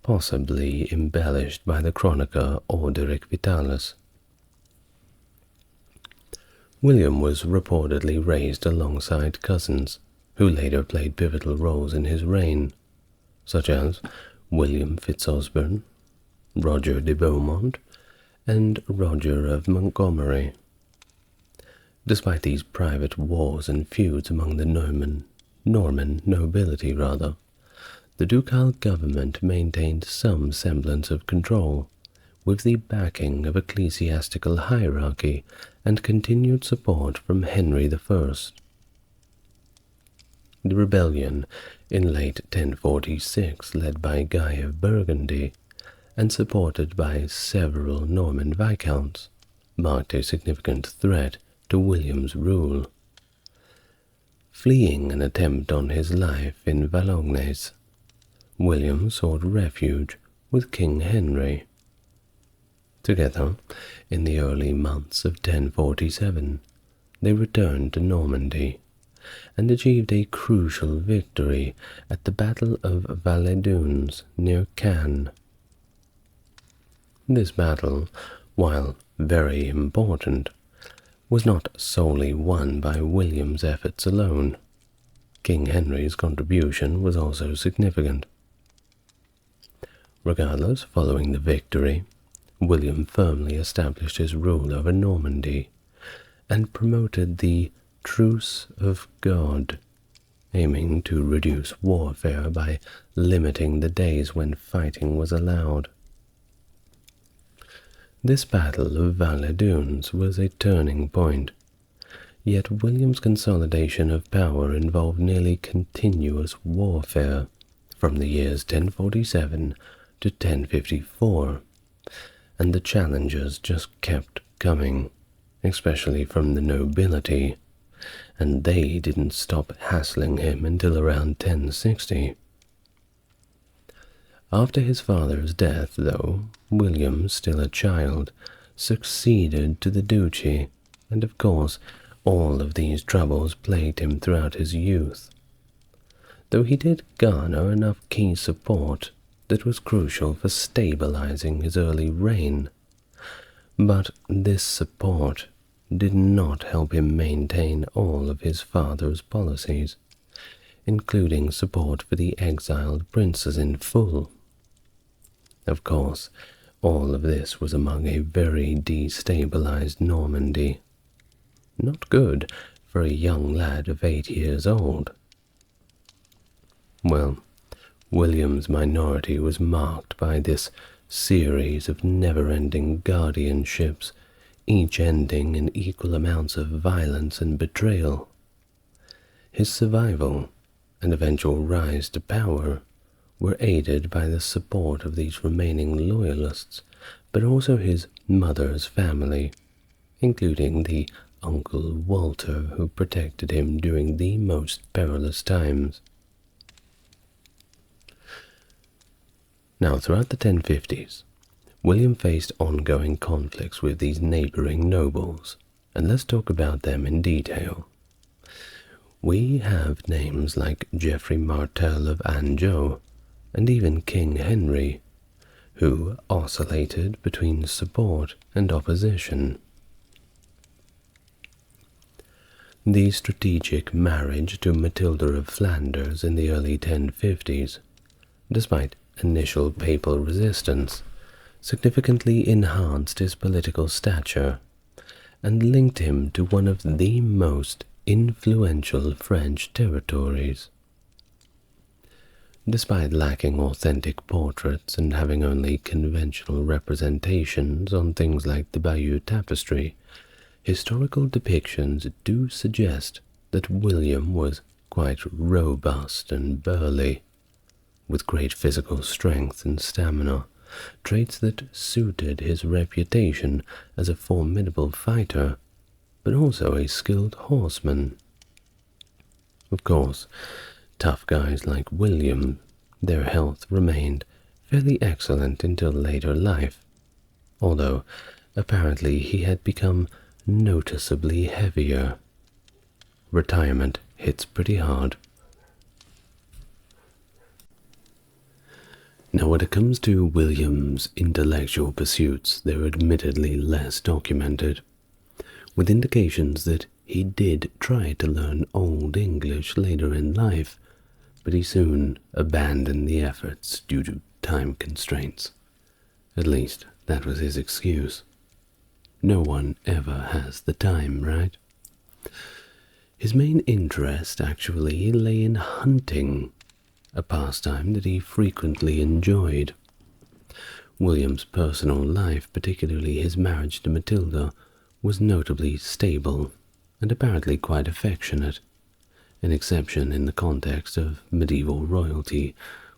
possibly embellished by the chronicler Orderic Vitalis. William was reportedly raised alongside cousins, who later played pivotal roles in his reign, such as William Fitzosborne, Roger de Beaumont, and Roger of Montgomery. Despite these private wars and feuds among the Norman nobility, the ducal government maintained some semblance of control, with the backing of ecclesiastical hierarchy and continued support from Henry I. The rebellion in late 1046, led by Guy of Burgundy and supported by several Norman viscounts, marked a significant threat to William's rule. Fleeing an attempt on his life in Valognes, William sought refuge with King Henry. Together, in the early months of 1047, they returned to Normandy and achieved a crucial victory at the Battle of Valais-Dunes near Caen. This battle, while very important, was not solely won by William's efforts alone. King Henry's contribution was also significant. Regardless, following the victory, William firmly established his rule over Normandy and promoted the Truce of God, aiming to reduce warfare by limiting the days when fighting was allowed. This Battle of Valais-Dunes was a turning point, yet William's consolidation of power involved nearly continuous warfare from the years 1047 to 1054, and the challenges just kept coming, especially from the nobility, and they didn't stop hassling him until around 1060. After his father's death, though, William, still a child, succeeded to the duchy, and of course all of these troubles plagued him throughout his youth, though he did garner enough key support that was crucial for stabilizing his early reign. But this support did not help him maintain all of his father's policies, including support for the exiled princes in full. Of course, all of this was among a very destabilized Normandy. Not good for a young lad of 8 years old. Well, William's minority was marked by this series of never-ending guardianships, each ending in equal amounts of violence and betrayal. His survival and eventual rise to power were aided by the support of these remaining loyalists, but also his mother's family, including the Uncle Walter who protected him during the most perilous times. Now, throughout the 1050s, William faced ongoing conflicts with these neighboring nobles, and let's talk about them in detail. We have names like Geoffrey Martel of Anjou, and even King Henry, who oscillated between support and opposition. The strategic marriage to Matilda of Flanders in the early 1050s, despite initial papal resistance, significantly enhanced his political stature and linked him to one of the most influential French territories. Despite lacking authentic portraits and having only conventional representations on things like the Bayeux Tapestry, historical depictions do suggest that William was quite robust and burly, with great physical strength and stamina, traits that suited his reputation as a formidable fighter, but also a skilled horseman. Of course, tough guys like William, their health remained fairly excellent until later life, although apparently he had become noticeably heavier. Retirement hits pretty hard. Now, when it comes to William's intellectual pursuits, they're admittedly less documented, with indications that he did try to learn Old English later in life, but he soon abandoned the efforts due to time constraints. At least, that was his excuse. no one ever has the time, right? His main interest actually lay in hunting, a pastime that he frequently enjoyed. William's personal life, particularly his marriage to Matilda, was notably stable and apparently quite affectionate, an exception in the context of medieval royalty,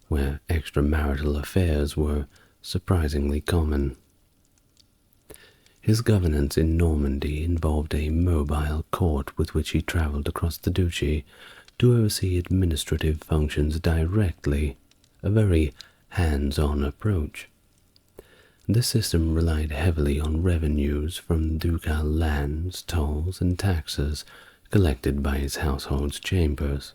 where extramarital affairs were surprisingly common. His governance in Normandy involved a mobile court with which he travelled across the duchy to oversee administrative functions directly, a very hands-on approach. This system relied heavily on revenues from ducal lands, tolls, and taxes collected by his household's chambers.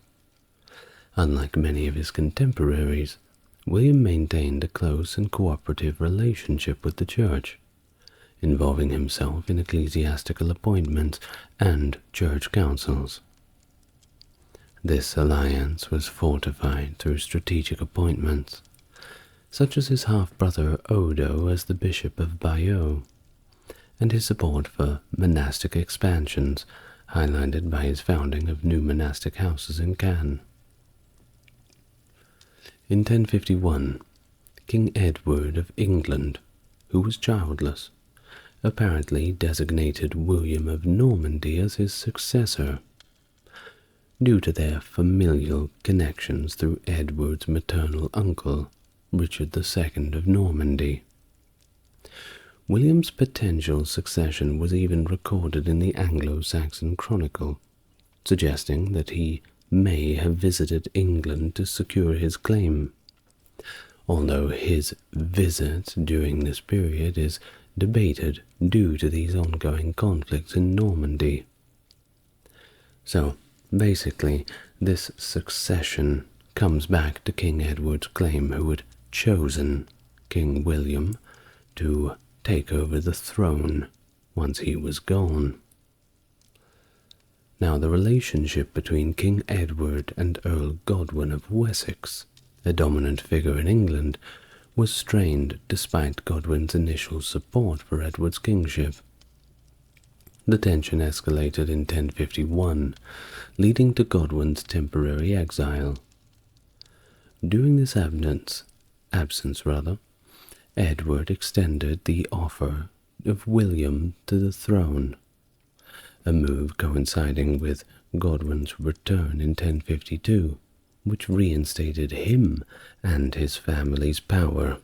Unlike many of his contemporaries, William maintained a close and cooperative relationship with the church, involving himself in ecclesiastical appointments and church councils. This alliance was fortified through strategic appointments, such as his half-brother Odo as the Bishop of Bayeux, and his support for monastic expansions, highlighted by his founding of new monastic houses in Caen. In 1051, King Edward of England, who was childless, apparently designated William of Normandy as his successor, due to their familial connections through Edward's maternal uncle, Richard II of Normandy. William's potential succession was even recorded in the Anglo-Saxon Chronicle, suggesting that he may have visited England to secure his claim, although his visit during this period is debated due to these ongoing conflicts in Normandy. So, basically, this succession comes back to King Edward's claim, who had chosen King William to take over the throne once he was gone. Now, the relationship between King Edward and Earl Godwin of Wessex, a dominant figure in England, was strained despite Godwin's initial support for Edward's kingship. The tension escalated in 1051, leading to Godwin's temporary exile. During this absence, Edward extended the offer of William to the throne, a move coinciding with Godwin's return in 1052, which reinstated him and his family's power.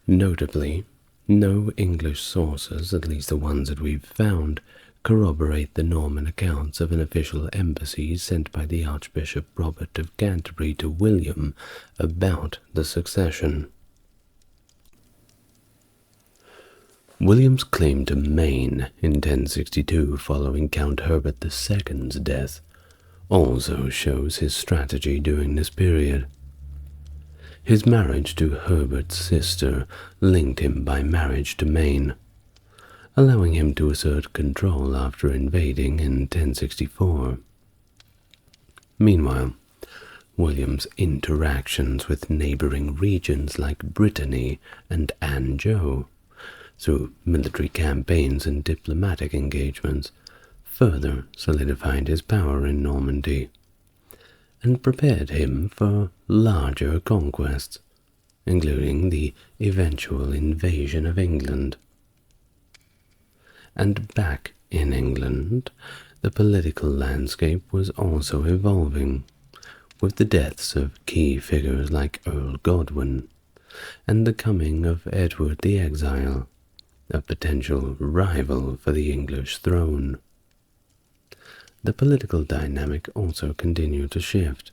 Notably, no English sources, at least the ones that we've found, corroborate the Norman accounts of an official embassy sent by the Archbishop Robert of Canterbury to William about the succession. William's claim to Maine in 1062 following Count Herbert II's death also shows his strategy during this period. His marriage to Herbert's sister linked him by marriage to Maine, allowing him to assert control after invading in 1064. Meanwhile, William's interactions with neighboring regions like Brittany and Anjou, through military campaigns and diplomatic engagements, further solidified his power in Normandy, and prepared him for larger conquests, including the eventual invasion of England. And back in England, the political landscape was also evolving, with the deaths of key figures like Earl Godwin, and the coming of Edward the Exile, a potential rival for the English throne. The political dynamic also continued to shift,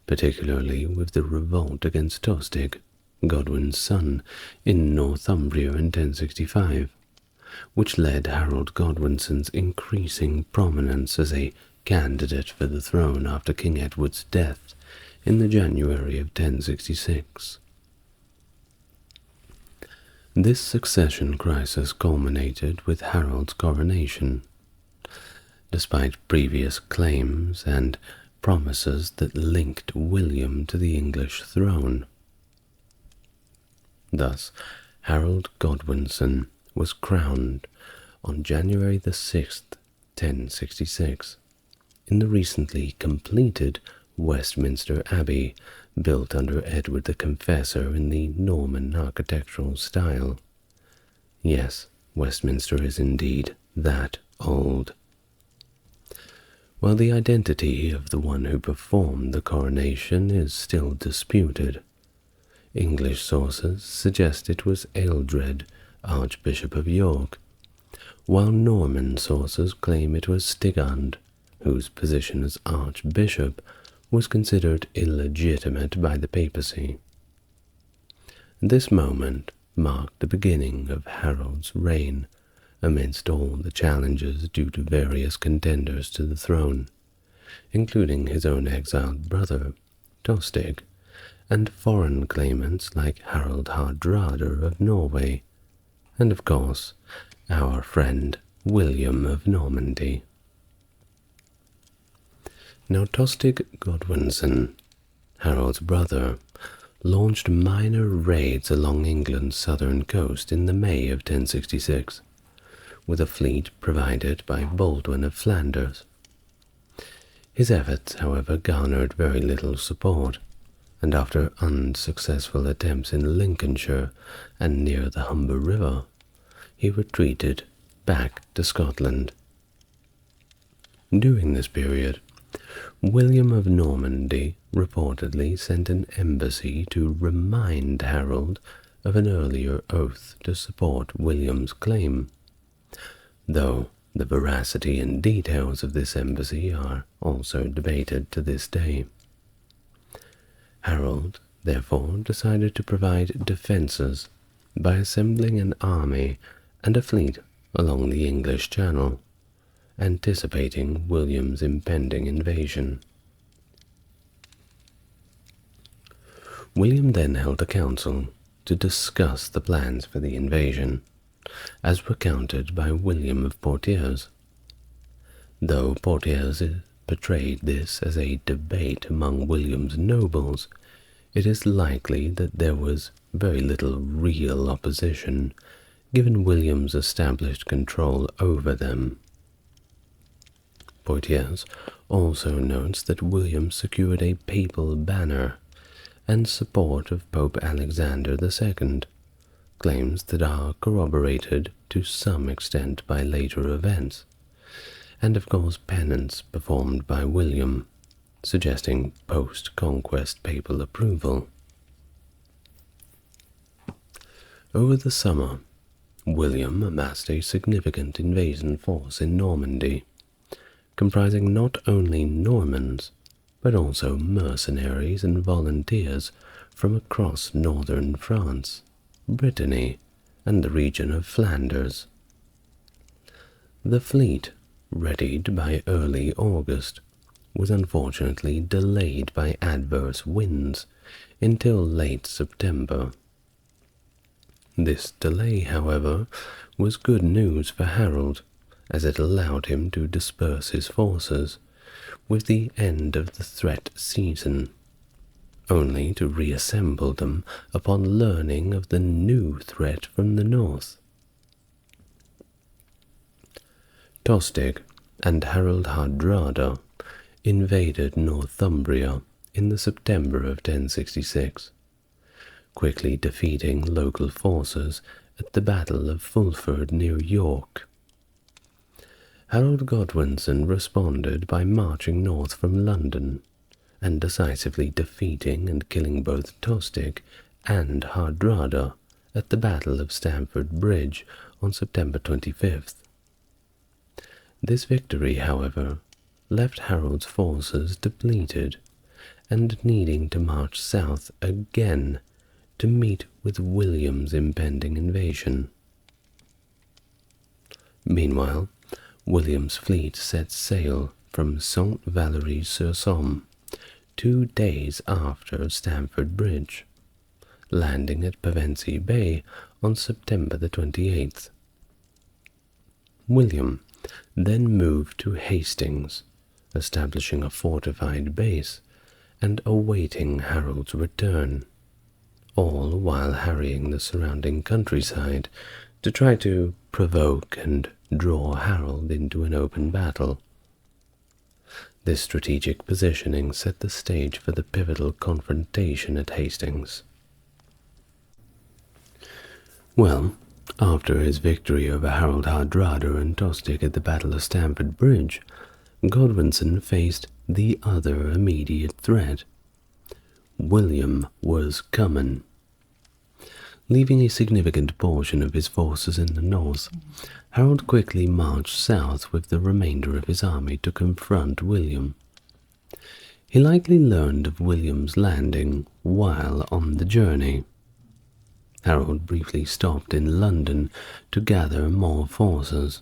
particularly with the revolt against Tostig, Godwin's son, in Northumbria in 1065, which led Harold Godwinson's increasing prominence as a candidate for the throne after King Edward's death in the January of 1066. This succession crisis culminated with Harold's coronation, despite previous claims and promises that linked William to the English throne. Thus, Harold Godwinson was crowned on January the 6th, 1066, in the recently completed Westminster Abbey, built under Edward the Confessor in the Norman architectural style. Yes, Westminster is indeed that old. While the identity of the one who performed the coronation is still disputed, English sources suggest it was Ealdred, Archbishop of York, while Norman sources claim it was Stigand, whose position as archbishop was considered illegitimate by the papacy. This moment marked the beginning of Harold's reign, amidst all the challenges due to various contenders to the throne, including his own exiled brother, Tostig, and foreign claimants like Harald Hardrada of Norway, and of course, our friend William of Normandy. Now Tostig Godwinson, Harold's brother, launched minor raids along England's southern coast in the May of 1066, with a fleet provided by Baldwin of Flanders. His efforts, however, garnered very little support, and after unsuccessful attempts in Lincolnshire and near the Humber River, he retreated back to Scotland. During this period, William of Normandy reportedly sent an embassy to remind Harold of an earlier oath to support William's claim, though the veracity and details of this embassy are also debated to this day. Harold, therefore, decided to provide defences by assembling an army and a fleet along the English Channel, anticipating William's impending invasion. William then held a council to discuss the plans for the invasion, as recounted by William of Poitiers. Though Poitiers portrayed this as a debate among William's nobles, it is likely that there was very little real opposition, given William's established control over them. Poitiers also notes that William secured a papal banner and support of Pope Alexander II, claims that are corroborated to some extent by later events, and of course penance performed by William, suggesting post-conquest papal approval. Over the summer, William amassed a significant invasion force in Normandy, comprising not only Normans, but also mercenaries and volunteers from across northern France, Brittany, and the region of Flanders. The fleet, readied by early August, was unfortunately delayed by adverse winds until late September. This delay, however, was good news for Harold, as it allowed him to disperse his forces with the end of the threat season, only to reassemble them upon learning of the new threat from the north. Tostig and Harald Hardrada invaded Northumbria in the September of 1066, quickly defeating local forces at the Battle of Fulford near York. Harold Godwinson responded by marching north from London and decisively defeating and killing both Tostig and Hardrada at the Battle of Stamford Bridge on September 25th. This victory, however, left Harold's forces depleted and needing to march south again to meet with William's impending invasion. Meanwhile, William's fleet set sail from Saint-Valery-sur-Somme 2 days after Stamford Bridge, landing at Pevensey Bay on September the 28th. William then moved to Hastings, establishing a fortified base and awaiting Harold's return, all while harrying the surrounding countryside to try to provoke and draw Harold into an open battle. This strategic positioning set the stage for the pivotal confrontation at Hastings. Well, after his victory over Harold Hardrada and Tostig at the Battle of Stamford Bridge, Godwinson faced the other immediate threat. William was coming. Leaving a significant portion of his forces in the north, Harold quickly marched south with the remainder of his army to confront William. He likely learned of William's landing while on the journey. Harold briefly stopped in London to gather more forces,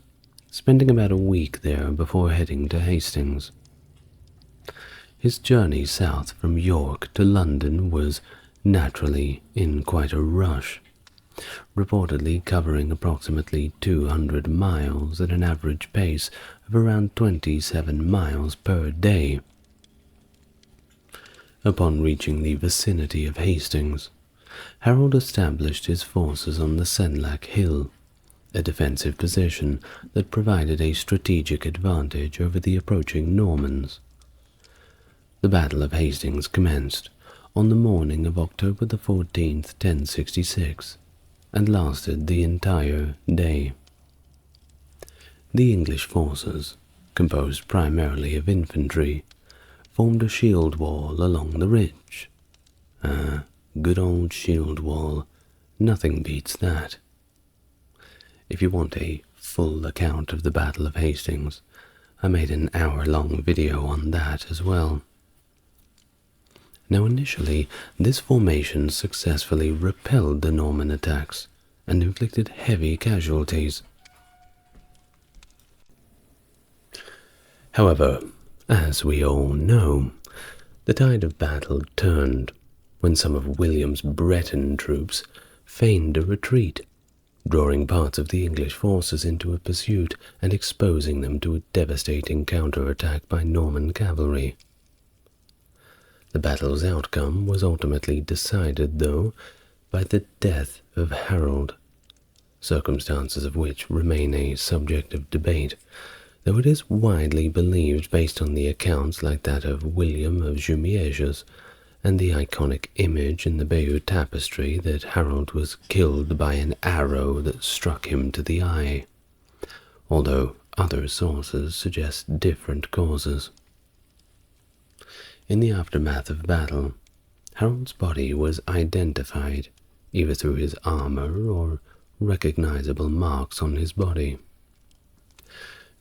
spending about a week there before heading to Hastings. His journey south from York to London was naturally in quite a rush, reportedly covering approximately 200 miles at an average pace of around 27 miles per day. Upon reaching the vicinity of Hastings, Harold established his forces on the Senlac Hill, a defensive position that provided a strategic advantage over the approaching Normans. The Battle of Hastings commenced on the morning of October the 14th, 1066, and lasted the entire day. The English forces, composed primarily of infantry, formed a shield wall along the ridge. Good old shield wall, nothing beats that. If you want a full account of the Battle of Hastings, I made an hour-long video on that as well. Now initially, this formation successfully repelled the Norman attacks and inflicted heavy casualties. However, as we all know, the tide of battle turned when some of William's Breton troops feigned a retreat, drawing parts of the English forces into a pursuit and exposing them to a devastating counterattack by Norman cavalry. The battle's outcome was ultimately decided, though, by the death of Harold, circumstances of which remain a subject of debate, though it is widely believed, based on the accounts like that of William of Jumièges and the iconic image in the Bayeux tapestry, that Harold was killed by an arrow that struck him to the eye, although other sources suggest different causes. In the aftermath of battle, Harold's body was identified either through his armor or recognizable marks on his body.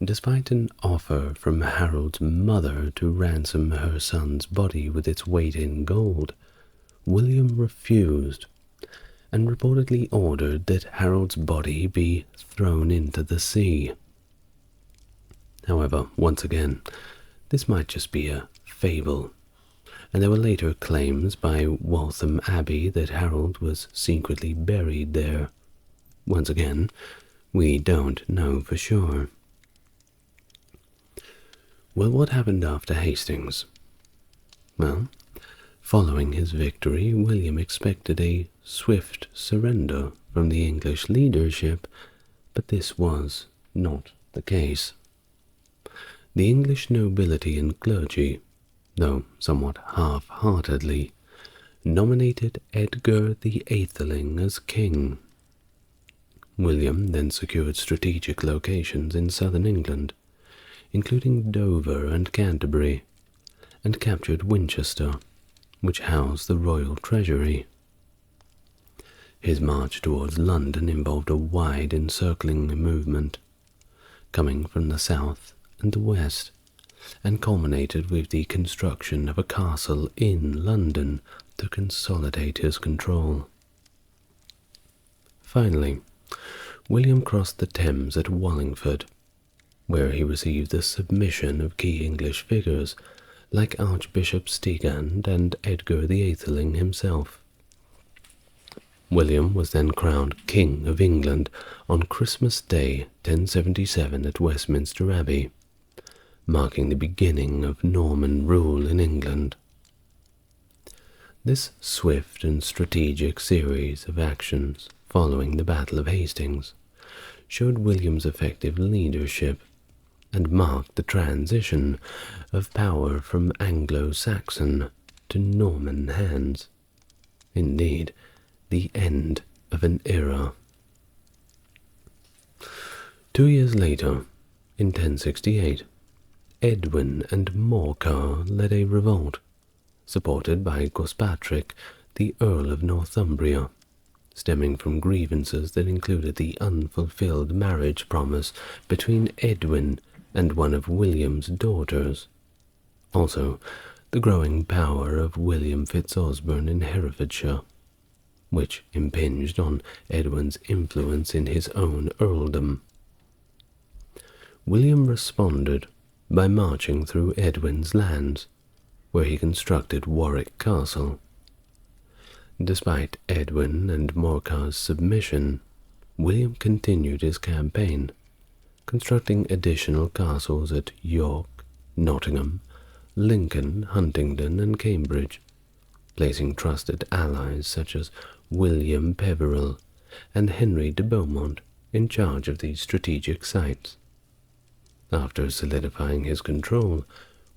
Despite an offer from Harold's mother to ransom her son's body with its weight in gold, William refused and reportedly ordered that Harold's body be thrown into the sea. However, once again, this might just be a fable, and there were later claims by Waltham Abbey that Harold was secretly buried there. Once again, we don't know for sure. Well, what happened after Hastings? Well, following his victory, William expected a swift surrender from the English leadership, but this was not the case. The English nobility and clergy, though somewhat half-heartedly, nominated Edgar the Atheling as king. William then secured strategic locations in southern England, including Dover and Canterbury, and captured Winchester, which housed the royal treasury. His march towards London involved a wide encircling movement, coming from the south and the west, and culminated with the construction of a castle in London to consolidate his control. Finally, William crossed the Thames at Wallingford, where he received the submission of key English figures like Archbishop Stigand and Edgar the Atheling himself. William was then crowned King of England on Christmas Day 1077 at Westminster Abbey, marking the beginning of Norman rule in England. This swift and strategic series of actions following the Battle of Hastings showed William's effective leadership and marked the transition of power from Anglo-Saxon to Norman hands. Indeed, the end of an era. 2 years later, in 1068, Edwin and Morcar led a revolt, supported by Gospatric, the Earl of Northumbria, stemming from grievances that included the unfulfilled marriage promise between Edwin and one of William's daughters. Also, the growing power of William Fitzosborne in Herefordshire, which impinged on Edwin's influence in his own earldom. William responded by marching through Edwin's lands, where he constructed Warwick Castle. Despite Edwin and Morcar's submission, William continued his campaign, constructing additional castles at York, Nottingham, Lincoln, Huntingdon, and Cambridge, placing trusted allies such as William Peveril and Henry de Beaumont in charge of these strategic sites. After solidifying his control,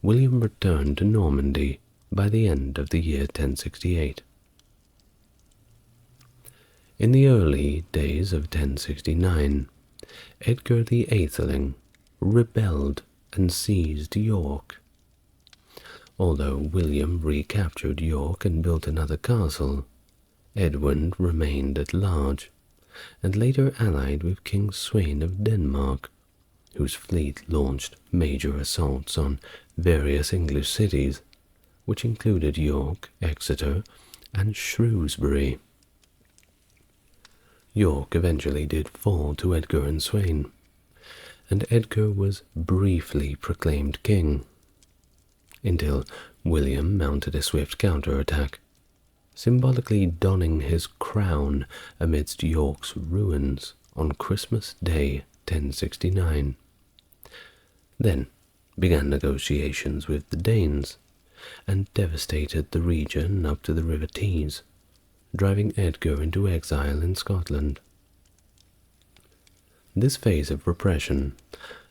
William returned to Normandy by the end of the year 1068. In the early days of 1069, Edgar the Atheling rebelled and seized York. Although William recaptured York and built another castle, Edwin remained at large, and later allied with King Sweyn of Denmark, whose fleet launched major assaults on various English cities, which included York, Exeter, and Shrewsbury. York eventually did fall to Edgar and Sweyn, and Edgar was briefly proclaimed king, until William mounted a swift counterattack, symbolically donning his crown amidst York's ruins on Christmas Day 1069. Then began negotiations with the Danes, and devastated the region up to the River Tees, driving Edgar into exile in Scotland. This phase of repression,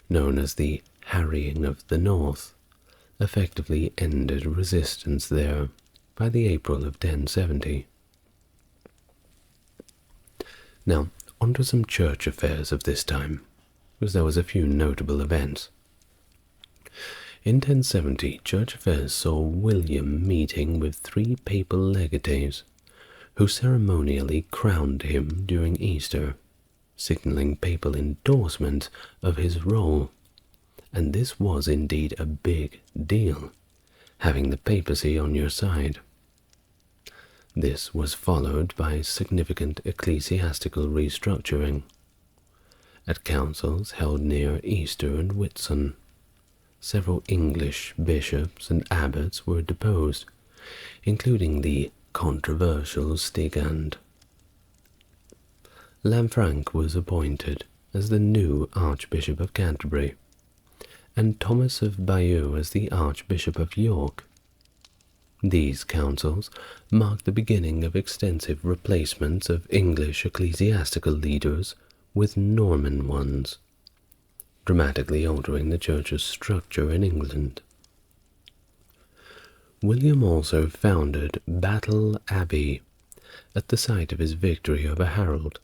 known as the Harrying of the North, effectively ended resistance there by the April of 1070. Now, onto some church affairs of this time, because there was a few notable events. In 1070, church affairs saw William meeting with 3 papal legates, who ceremonially crowned him during Easter, signaling papal endorsement of his role. And this was indeed a big deal, having the papacy on your side. This was followed by significant ecclesiastical restructuring. At councils held near Easter and Whitsun, several English bishops and abbots were deposed, including the controversial Stigand. Lanfranc was appointed as the new Archbishop of Canterbury, and Thomas of Bayeux as the Archbishop of York. These councils marked the beginning of extensive replacements of English ecclesiastical leaders with Norman ones, dramatically altering the church's structure in England. William also founded Battle Abbey at the site of his victory over Harold,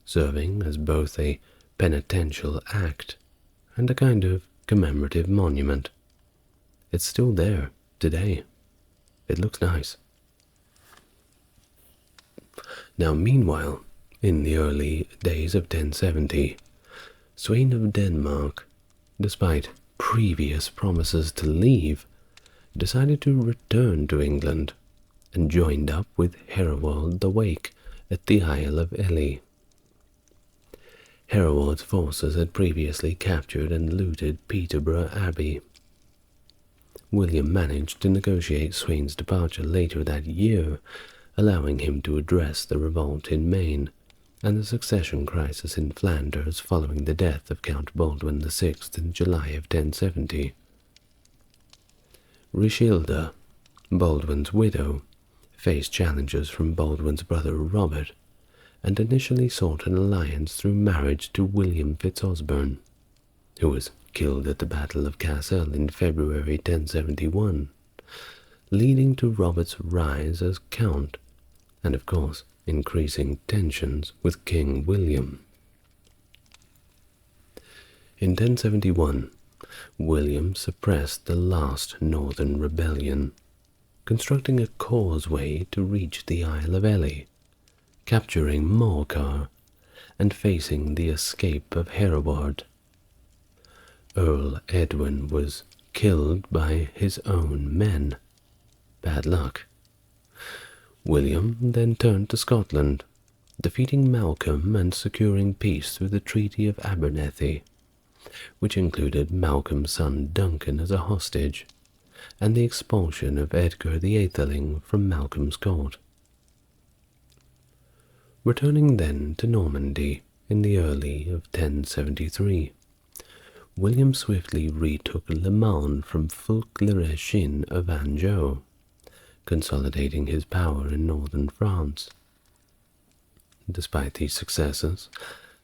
serving as both a penitential act and a kind of commemorative monument. It's still there today. It looks nice. Now, meanwhile, in the early days of 1070, Sweyn of Denmark, despite previous promises to leave, decided to return to England and joined up with Hereward the Wake at the Isle of Ely. Hereward's forces had previously captured and looted Peterborough Abbey. William managed to negotiate Sweyn's departure later that year, allowing him to address the revolt in Maine and the succession crisis in Flanders following the death of Count Baldwin VI in July of 1070. Richilda, Baldwin's widow, faced challenges from Baldwin's brother Robert, and initially sought an alliance through marriage to William Fitzosborne, who was killed at the Battle of Cassel in February 1071, leading to Robert's rise as Count, and of course increasing tensions with King William. In 1071, William suppressed the last northern rebellion, constructing a causeway to reach the Isle of Ely, capturing Morcar, and facing the escape of Hereward. Earl Edwin was killed by his own men. Bad luck. William then turned to Scotland, defeating Malcolm and securing peace through the Treaty of Abernethy, which included Malcolm's son Duncan as a hostage, and the expulsion of Edgar the Aetheling from Malcolm's court. Returning then to Normandy in the early of 1073, William swiftly retook Le Mans from Fulk le Rechine of Anjou, consolidating his power in northern France. Despite these successes,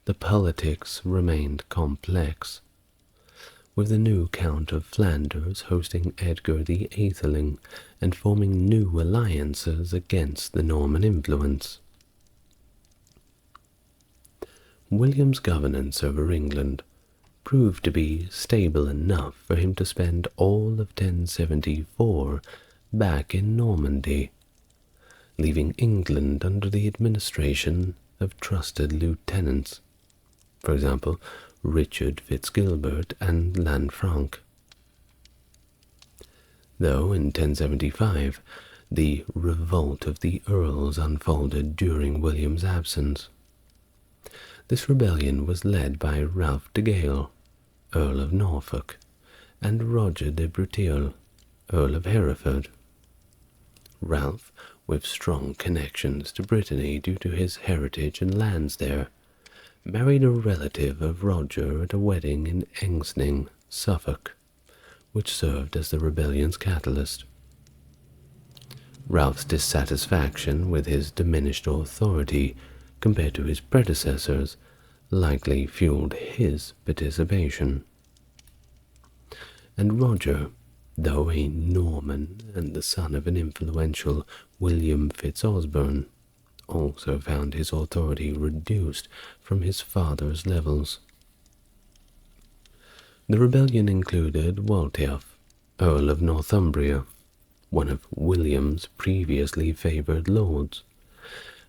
the politics remained complex, with the new Count of Flanders hosting Edgar the Aetheling and forming new alliances against the Norman influence. William's governance over England proved to be stable enough for him to spend all of 1074 back in Normandy, leaving England under the administration of trusted lieutenants, for example, Richard Fitzgilbert and Lanfranc. Though in 1075 the revolt of the Earls unfolded during William's absence. This rebellion was led by Ralph de Gale, Earl of Norfolk, and Roger de Breteuil, Earl of Hereford. Ralph, with strong connections to Brittany due to his heritage and lands there, married a relative of Roger at a wedding in Engsning, Suffolk, which served as the rebellion's catalyst. Ralph's dissatisfaction with his diminished authority compared to his predecessors likely fueled his participation. And Roger, though a Norman and the son of an influential William Fitzosborne, also found his authority reduced from his father's levels. The rebellion included Waltheof, Earl of Northumbria, one of William's previously favoured lords,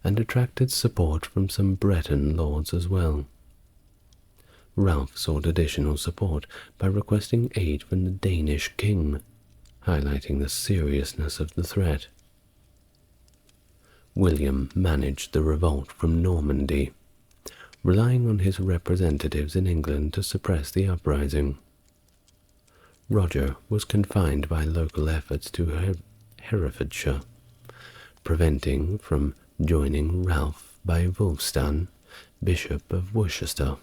and attracted support from some Breton lords as well. Ralph sought additional support by requesting aid from the Danish king, highlighting the seriousness of the threat. William managed the revolt from Normandy, relying on his representatives in England to suppress the uprising. Roger was confined by local efforts to Herefordshire, preventing from joining Ralph by Wulfstan, Bishop of Worcester,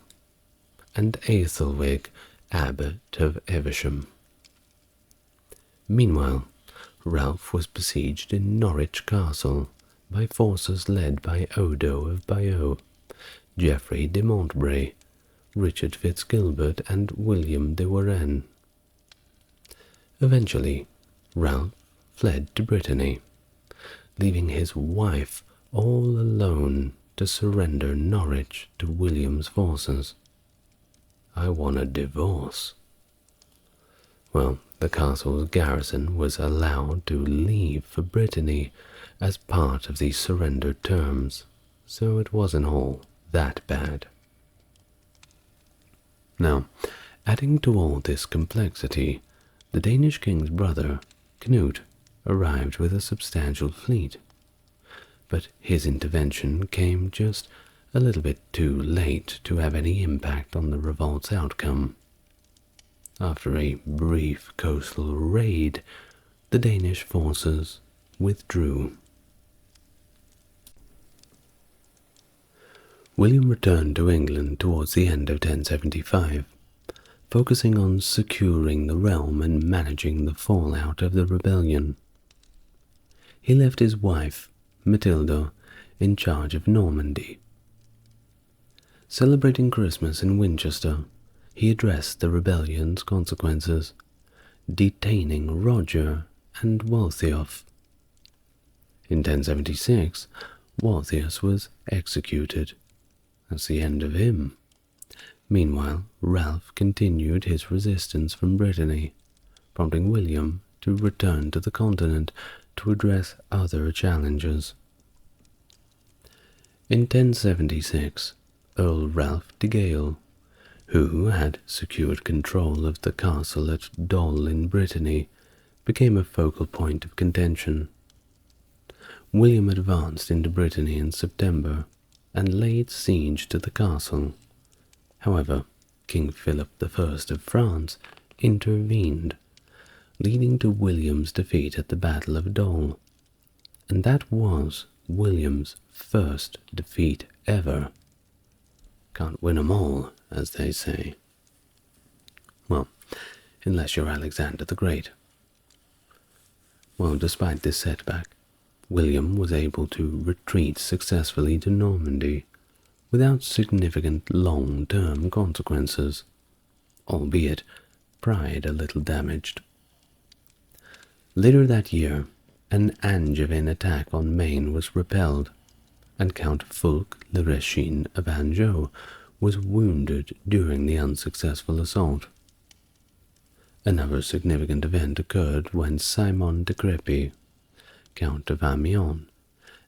and Aethelwig, Abbot of Evesham. Meanwhile, Ralph was besieged in Norwich Castle by forces led by Odo of Bayeux, Geoffrey de Montbray, Richard Fitzgilbert, and William de Warenne. Eventually, Ralph fled to Brittany, leaving his wife all alone to surrender Norwich to William's forces. "I want a divorce." Well, the castle's garrison was allowed to leave for Brittany as part of the surrender terms, so it wasn't all that bad. Now, adding to all this complexity, the Danish king's brother, Knut, arrived with a substantial fleet, but his intervention came just a little bit too late to have any impact on the revolt's outcome. After a brief coastal raid, the Danish forces withdrew. William returned to England towards the end of 1075, focusing on securing the realm and managing the fallout of the rebellion. He left his wife, Matilda, in charge of Normandy, Celebrating Christmas in Winchester, he addressed the rebellion's consequences, detaining Roger and Waltheof. In 1076, Waltheus was executed. That's the end of him. Meanwhile, Ralph continued his resistance from Brittany, prompting William to return to the continent to address other challenges. In 1076, Earl Ralph de Gale, who had secured control of the castle at Dol in Brittany, became a focal point of contention. William advanced into Brittany in September and laid siege to the castle. However, King Philip I of France intervened, leading to William's defeat at the Battle of Dol, and that was William's first defeat ever. Can't win 'em all, as they say. Well, unless you're Alexander the Great. Well, despite this setback, William was able to retreat successfully to Normandy without significant long-term consequences, albeit pride a little damaged. Later that year, an Angevin attack on Maine was repelled, and Count Fulk le Rechine of Anjou was wounded during the unsuccessful assault. Another significant event occurred when Simon de Crepy, Count of Amiens,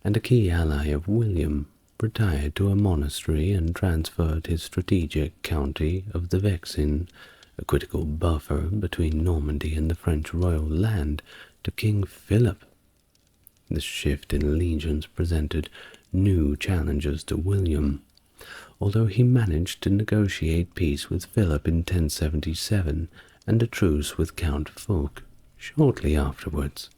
and a key ally of William, retired to a monastery and transferred his strategic county of the Vexin, a critical buffer between Normandy and the French royal land, to King Philip. This shift in allegiance presented new challenges to William, although he managed to negotiate peace with Philip in 1077 and a truce with Count Fulk shortly afterwards.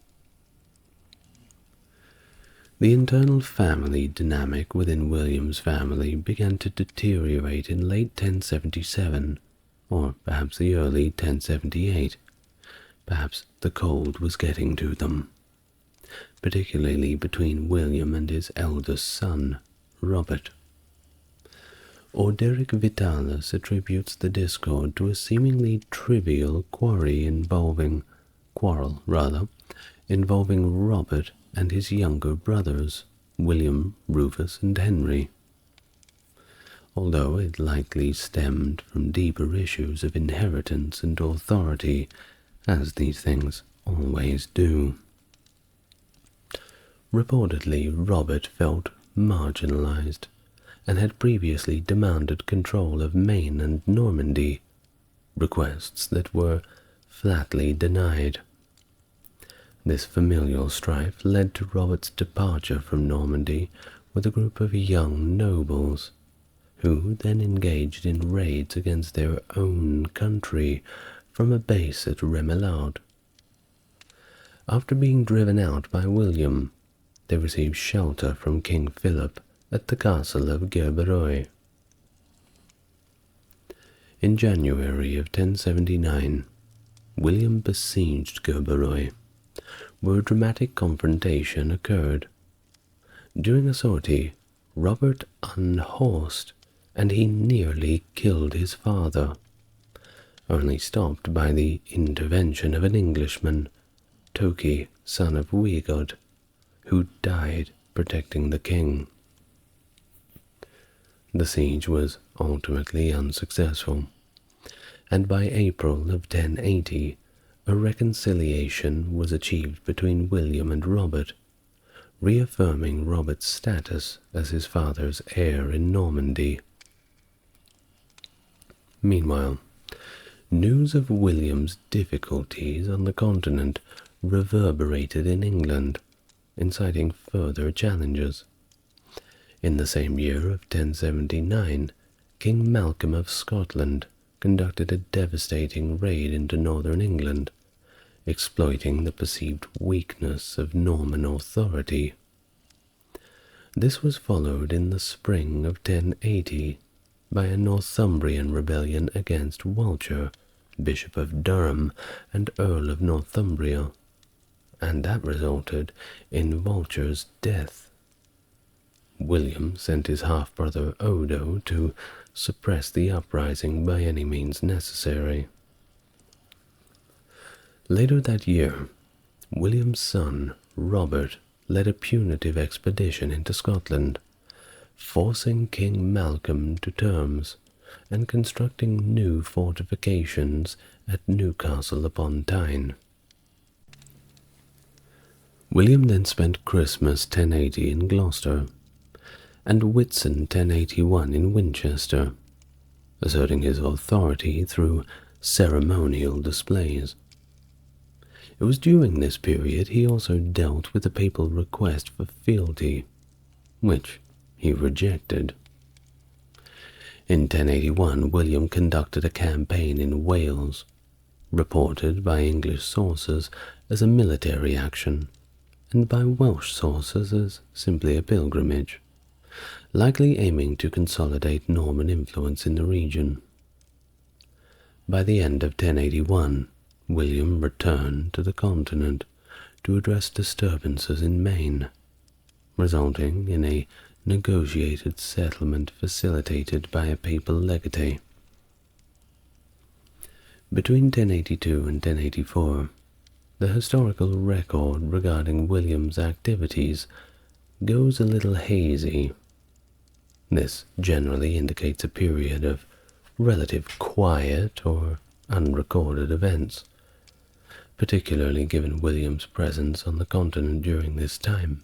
The internal family dynamic within William's family began to deteriorate in late 1077, or perhaps the early 1078. Perhaps the cold was getting to them, particularly between William and his eldest son, Robert. Orderic Vitalis attributes the discord to a seemingly trivial quarrel involving Robert and his younger brothers, William, Rufus, and Henry, although it likely stemmed from deeper issues of inheritance and authority, as these things always do. Reportedly, Robert felt marginalized and had previously demanded control of Maine and Normandy, requests that were flatly denied. This familial strife led to Robert's departure from Normandy with a group of young nobles, who then engaged in raids against their own country from a base at Remelard. After being driven out by William, they received shelter from King Philip at the castle of Gerberoy. In January of 1079, William besieged Gerberoy, where a dramatic confrontation occurred. During a sortie, Robert unhorsed, and he nearly killed his father, only stopped by the intervention of an Englishman, Toki, son of Wigod, who died protecting the king. The siege was ultimately unsuccessful, and by April of 1080, a reconciliation was achieved between William and Robert, reaffirming Robert's status as his father's heir in Normandy. Meanwhile, news of William's difficulties on the continent reverberated in England, inciting further challenges. In the same year of 1079, King Malcolm of Scotland conducted a devastating raid into northern England, exploiting the perceived weakness of Norman authority. This was followed in the spring of 1080 by a Northumbrian rebellion against Walcher, Bishop of Durham and Earl of Northumbria, and that resulted in Walcher's death. William sent his half-brother Odo to suppress the uprising by any means necessary. Later that year, William's son, Robert, led a punitive expedition into Scotland, forcing King Malcolm to terms and constructing new fortifications at Newcastle upon Tyne. William then spent Christmas 1080 in Gloucester and Whitsun 1081 in Winchester, asserting his authority through ceremonial displays. It was during this period he also dealt with the papal request for fealty, which he rejected. In 1081, William conducted a campaign in Wales, reported by English sources as a military action, and by Welsh sources as simply a pilgrimage, likely aiming to consolidate Norman influence in the region. By the end of 1081, William returned to the continent to address disturbances in Maine, resulting in a negotiated settlement facilitated by a papal legatee. Between 1082 and 1084, the historical record regarding William's activities goes a little hazy. This generally indicates a period of relative quiet or unrecorded events, particularly given William's presence on the continent during this time,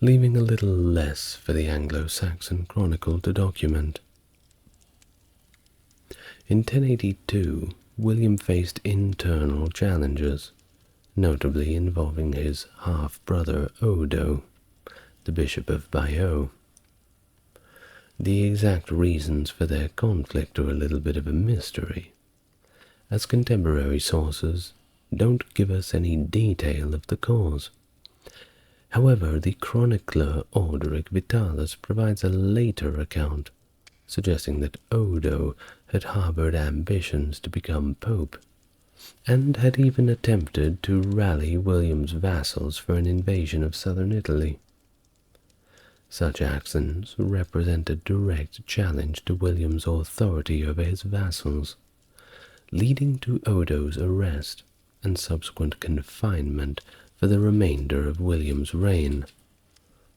leaving a little less for the Anglo-Saxon chronicle to document. In 1082, William faced internal challenges, notably involving his half-brother Odo, the Bishop of Bayeux. The exact reasons for their conflict are a little bit of a mystery, as contemporary sources don't give us any detail of the cause. However, the chronicler Orderic Vitalis provides a later account, suggesting that Odo had harbored ambitions to become pope, and had even attempted to rally William's vassals for an invasion of southern Italy. Such actions represent a direct challenge to William's authority over his vassals, leading to Odo's arrest and subsequent confinement for the remainder of William's reign,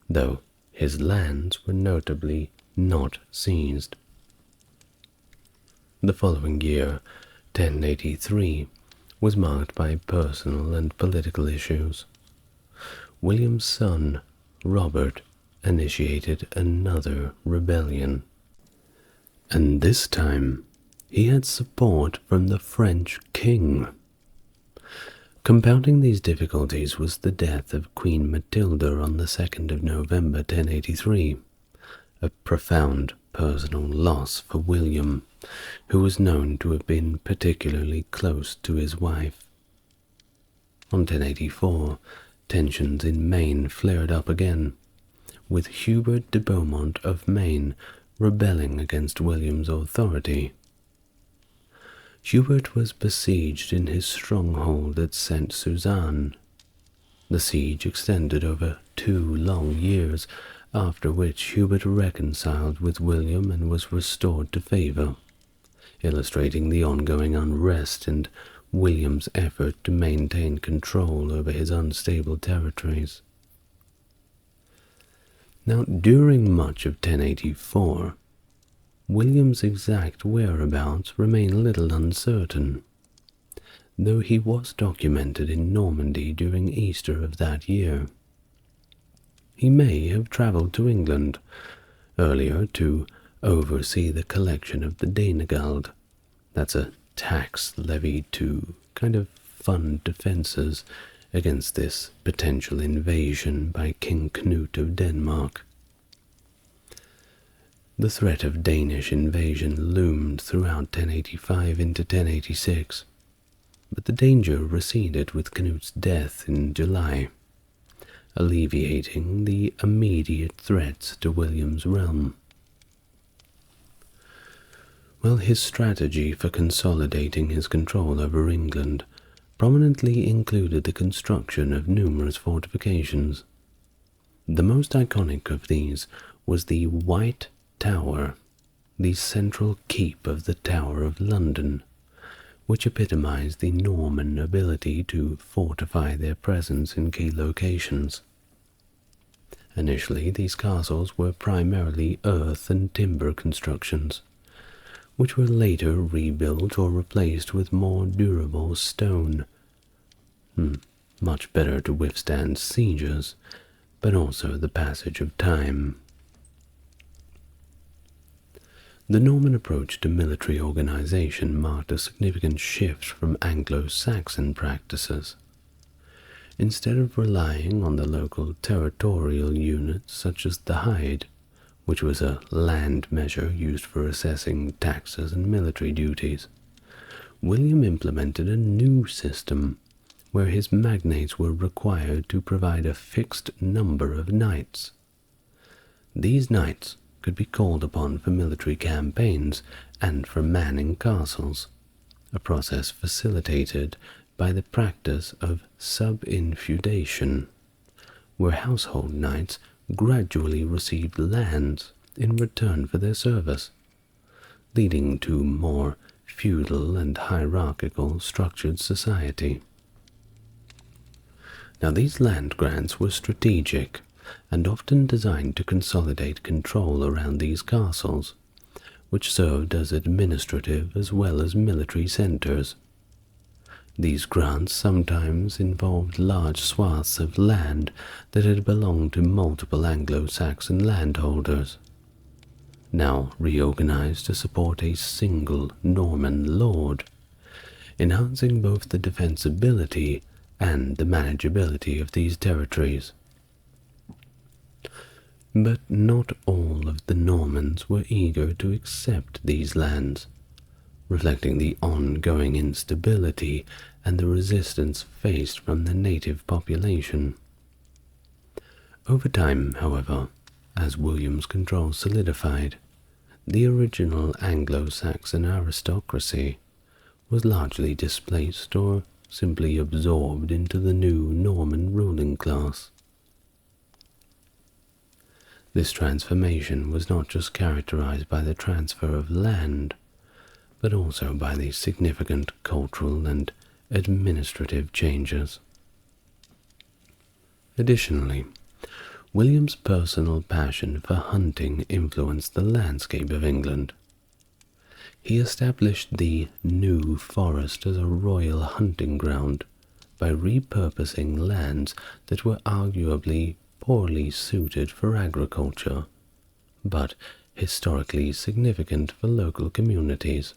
though his lands were notably not seized. The following year, 1083, was marked by personal and political issues. William's son, Robert, initiated another rebellion, and this time he had support from the French king. Compounding these difficulties was the death of Queen Matilda on the 2nd of November 1083, a profound personal loss for William, who was known to have been particularly close to his wife. On 1084, tensions in Maine flared up again, with Hubert de Beaumont of Maine rebelling against William's authority. Hubert was besieged in his stronghold at Saint Suzanne. The siege extended over 2 long years, after which Hubert reconciled with William and was restored to favor, illustrating the ongoing unrest and William's effort to maintain control over his unstable territories. Now, during much of 1084, William's exact whereabouts remain little uncertain, though he was documented in Normandy during Easter of that year. He may have travelled to England earlier to oversee the collection of the Danegeld. That's a tax levied to kind of fund defences against this potential invasion by King Knut of Denmark. The threat of Danish invasion loomed throughout 1085 into 1086, but the danger receded with Knut's death in July, alleviating the immediate threats to William's realm. Well, his strategy for consolidating his control over England prominently included the construction of numerous fortifications. The most iconic of these was the White Tower, the central keep of the Tower of London, which epitomized the Norman ability to fortify their presence in key locations. Initially, these castles were primarily earth and timber constructions, which were later rebuilt or replaced with more durable stone. Much better to withstand sieges, but also the passage of time. The Norman approach to military organization marked a significant shift from Anglo-Saxon practices. Instead of relying on the local territorial units such as the Hyde, which was a land measure used for assessing taxes and military duties, William implemented a new system where his magnates were required to provide a fixed number of knights. These knights could be called upon for military campaigns and for manning castles, a process facilitated by the practice of sub-infeudation, where household knights gradually received lands in return for their service, leading to more feudal and hierarchical structured society. Now, these land grants were strategic and often designed to consolidate control around these castles, which served as administrative as well as military centers. These grants sometimes involved large swaths of land that had belonged to multiple Anglo-Saxon landholders, now reorganized to support a single Norman lord, enhancing both the defensibility and the manageability of these territories. But not all of the Normans were eager to accept these lands, reflecting the ongoing instability and the resistance faced from the native population. Over time, however, as William's control solidified, the original Anglo-Saxon aristocracy was largely displaced or simply absorbed into the new Norman ruling class. This transformation was not just characterized by the transfer of land, but also by the significant cultural and administrative changes. Additionally, William's personal passion for hunting influenced the landscape of England. He established the New Forest as a royal hunting ground by repurposing lands that were arguably poorly suited for agriculture, but historically significant for local communities.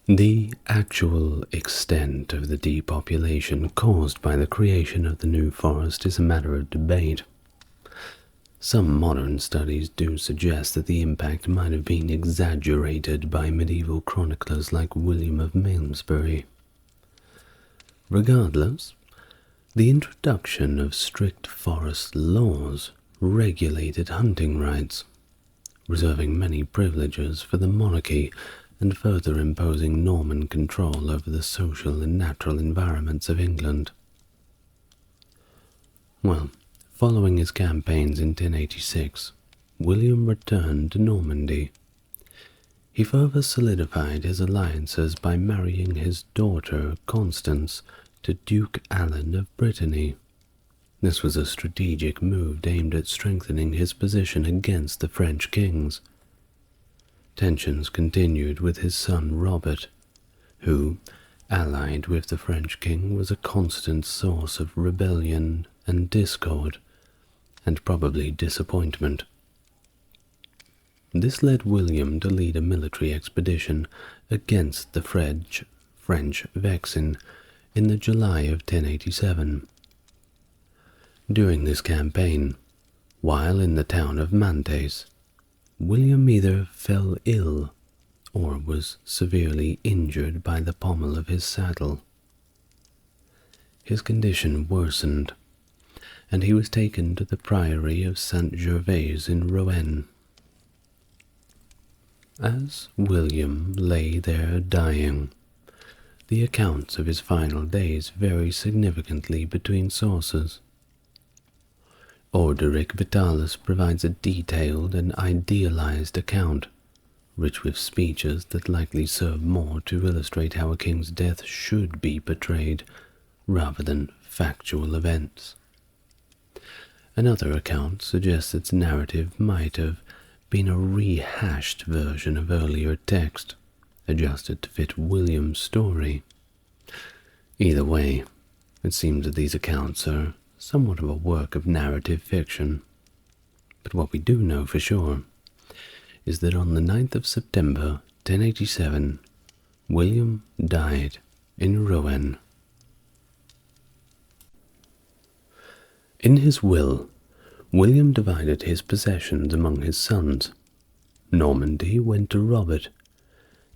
The actual extent of the depopulation caused by the creation of the New Forest is a matter of debate. Some modern studies do suggest that the impact might have been exaggerated by medieval chroniclers like William of Malmesbury. Regardless, the introduction of strict forest laws regulated hunting rights, reserving many privileges for the monarchy and further imposing Norman control over the social and natural environments of England. Well, following his campaigns in 1086, William returned to Normandy. He further solidified his alliances by marrying his daughter Constance to Duke Alan of Brittany. This was a strategic move aimed at strengthening his position against the French kings. Tensions continued with his son Robert, who, allied with the French king, was a constant source of rebellion and discord, and probably disappointment. This led William to lead a military expedition against the French Vexin in the July of 1087. During this campaign, while in the town of Mantes, William either fell ill or was severely injured by the pommel of his saddle. His condition worsened, and he was taken to the priory of Saint-Gervais in Rouen. As William lay there dying, the accounts of his final days vary significantly between sources. Orderic Vitalis provides a detailed and idealized account, rich with speeches that likely serve more to illustrate how a king's death should be portrayed rather than factual events. Another account suggests its narrative might have been a rehashed version of earlier text, adjusted to fit William's story. Either way, it seems that these accounts are somewhat of a work of narrative fiction. But what we do know for sure is that on the 9th of September 1087, William died in Rouen. In his will, William divided his possessions among his sons. Normandy went to Robert.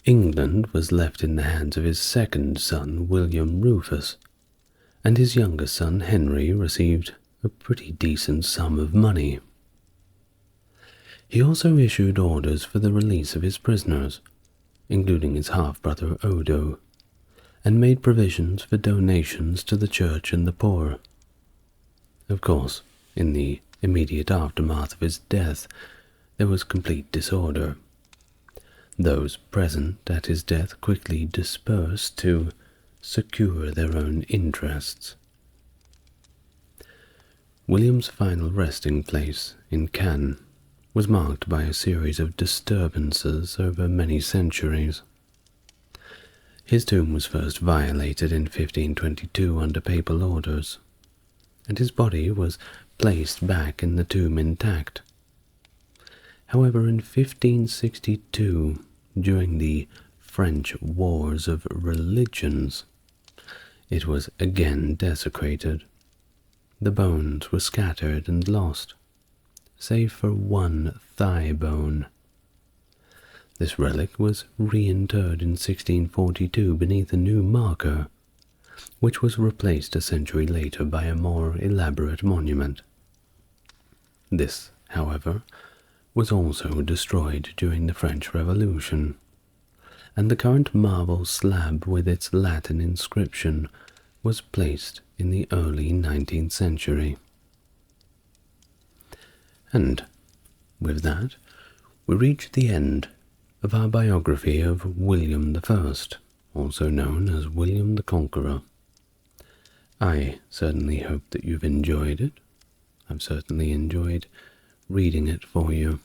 England was left in the hands of his second son, William Rufus, and his younger son, Henry, received a pretty decent sum of money. He also issued orders for the release of his prisoners, including his half-brother Odo, and made provisions for donations to the church and the poor. Of course, in the immediate aftermath of his death, there was complete disorder. Those present at his death quickly dispersed to secure their own interests. William's final resting place in Cannes was marked by a series of disturbances over many centuries. His tomb was first violated in 1522 under papal orders, and his body was placed back in the tomb intact. However, in 1562, during the French Wars of Religions, it was again desecrated. The bones were scattered and lost, save for one thigh bone. This relic was reinterred in 1642 beneath a new marker, which was replaced a century later by a more elaborate monument. This, however, was also destroyed during the French Revolution, and the current marble slab with its Latin inscription was placed in the early 19th century. And with that, we reach the end of our biography of William I, also known as William the Conqueror. I certainly hope that you've enjoyed it. I've certainly enjoyed reading it for you.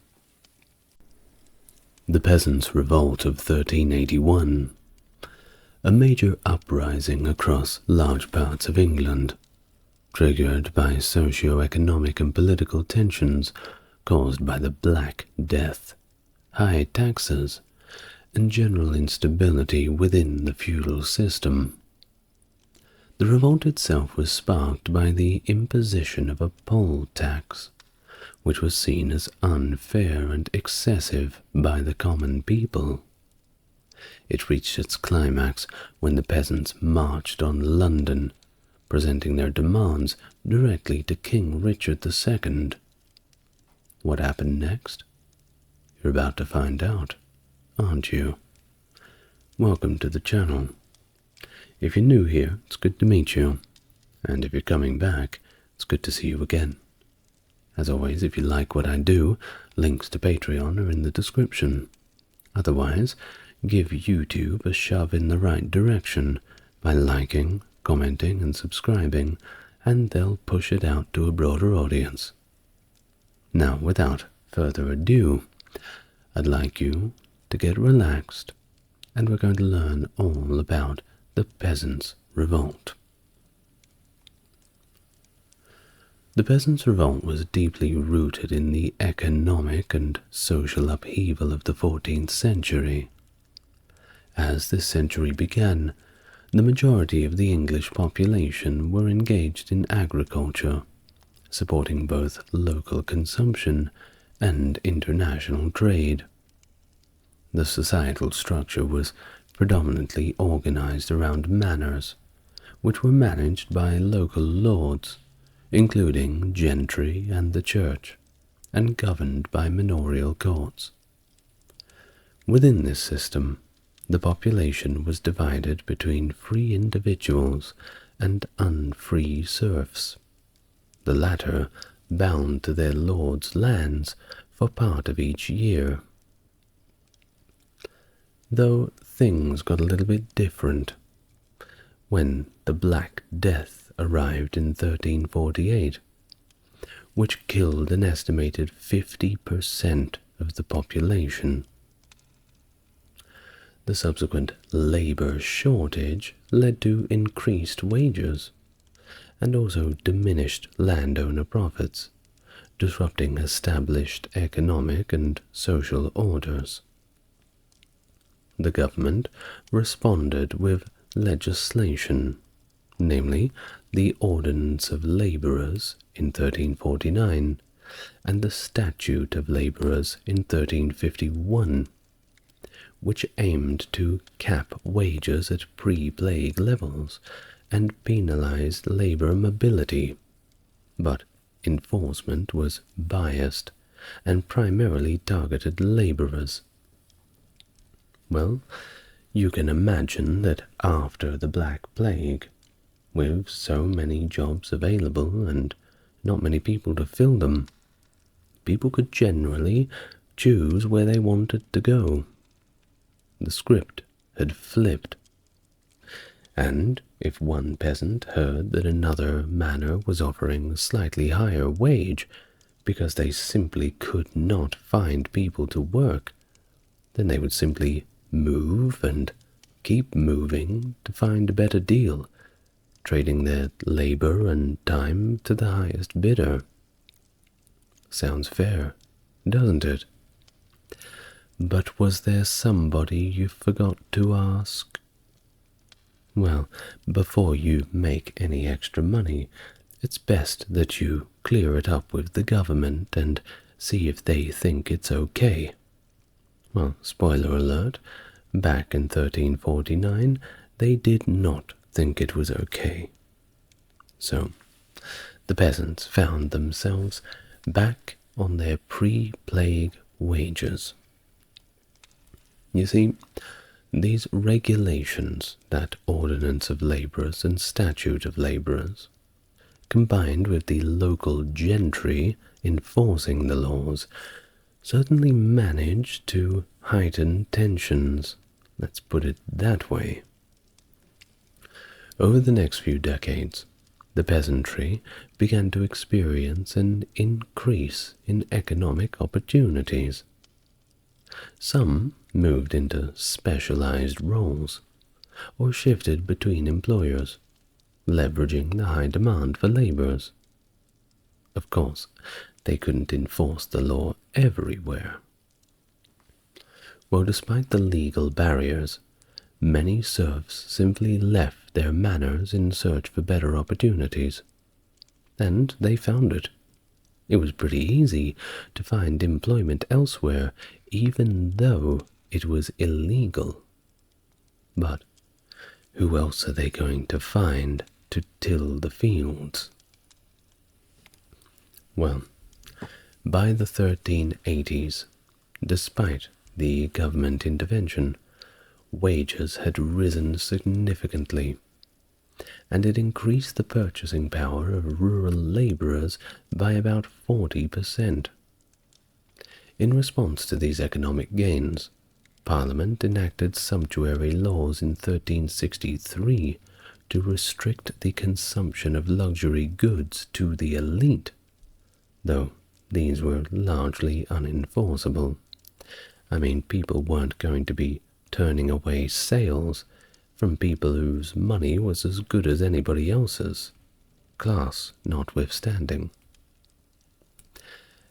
The Peasants' Revolt of 1381, a major uprising across large parts of England, triggered by socio-economic and political tensions caused by the Black Death, high taxes, and general instability within the feudal system. The revolt itself was sparked by the imposition of a poll tax, which was seen as unfair and excessive by the common people. It reached its climax when the peasants marched on London, presenting their demands directly to King Richard II. What happened next? You're about to find out, aren't you? Welcome to the channel. If you're new here, it's good to meet you, and if you're coming back, it's good to see you again. As always, if you like what I do, links to Patreon are in the description. Otherwise, give YouTube a shove in the right direction by liking, commenting, and subscribing, and they'll push it out to a broader audience. Now, without further ado, I'd like you to get relaxed, and we're going to learn all about the Peasants' Revolt. The Peasants' Revolt was deeply rooted in the economic and social upheaval of the 14th century. As this century began, the majority of the English population were engaged in agriculture, supporting both local consumption and international trade. The societal structure was predominantly organized around manors, which were managed by local lords, including gentry and the church, and governed by manorial courts. Within this system, the population was divided between free individuals and unfree serfs, the latter bound to their lord's lands for part of each year. Though things got a little bit different when the Black Death arrived in 1348, which killed an estimated 50% of the population. The subsequent labor shortage led to increased wages and also diminished landowner profits, disrupting established economic and social orders. The government responded with legislation, namely the Ordinance of Labourers in 1349 and the Statute of Labourers in 1351, which aimed to cap wages at pre-plague levels and penalized labor mobility, but enforcement was biased and primarily targeted laborers. Well, you can imagine that after the Black Plague, with so many jobs available and not many people to fill them, people could generally choose where they wanted to go. The script had flipped. And if one peasant heard that another manor was offering a slightly higher wage because they simply could not find people to work, then they would simply move and keep moving to find a better deal, trading their labor and time to the highest bidder. Sounds fair, doesn't it? But was there somebody you forgot to ask? Well, before you make any extra money, it's best that you clear it up with the government and see if they think it's okay. Well, spoiler alert, back in 1349, they did not think it was okay. So, the peasants found themselves back on their pre-plague wages. You see, these regulations, that Ordinance of Labourers and Statute of Labourers, combined with the local gentry enforcing the laws, certainly managed to heighten tensions. Let's put it that way. Over the next few decades, the peasantry began to experience an increase in economic opportunities. Some moved into specialized roles, or shifted between employers, leveraging the high demand for laborers. Of course, they couldn't enforce the law everywhere. Well, despite the legal barriers, many serfs simply left their manors in search for better opportunities. And they found it. It was pretty easy to find employment elsewhere, even though it was illegal. But who else are they going to find to till the fields? Well, by the 1380s, despite the government intervention, wages had risen significantly, and it increased the purchasing power of rural labourers by about 40%. In response to these economic gains, Parliament enacted sumptuary laws in 1363 to restrict the consumption of luxury goods to the elite, though these were largely unenforceable. I mean, people weren't going to be turning away sales from people whose money was as good as anybody else's, class notwithstanding.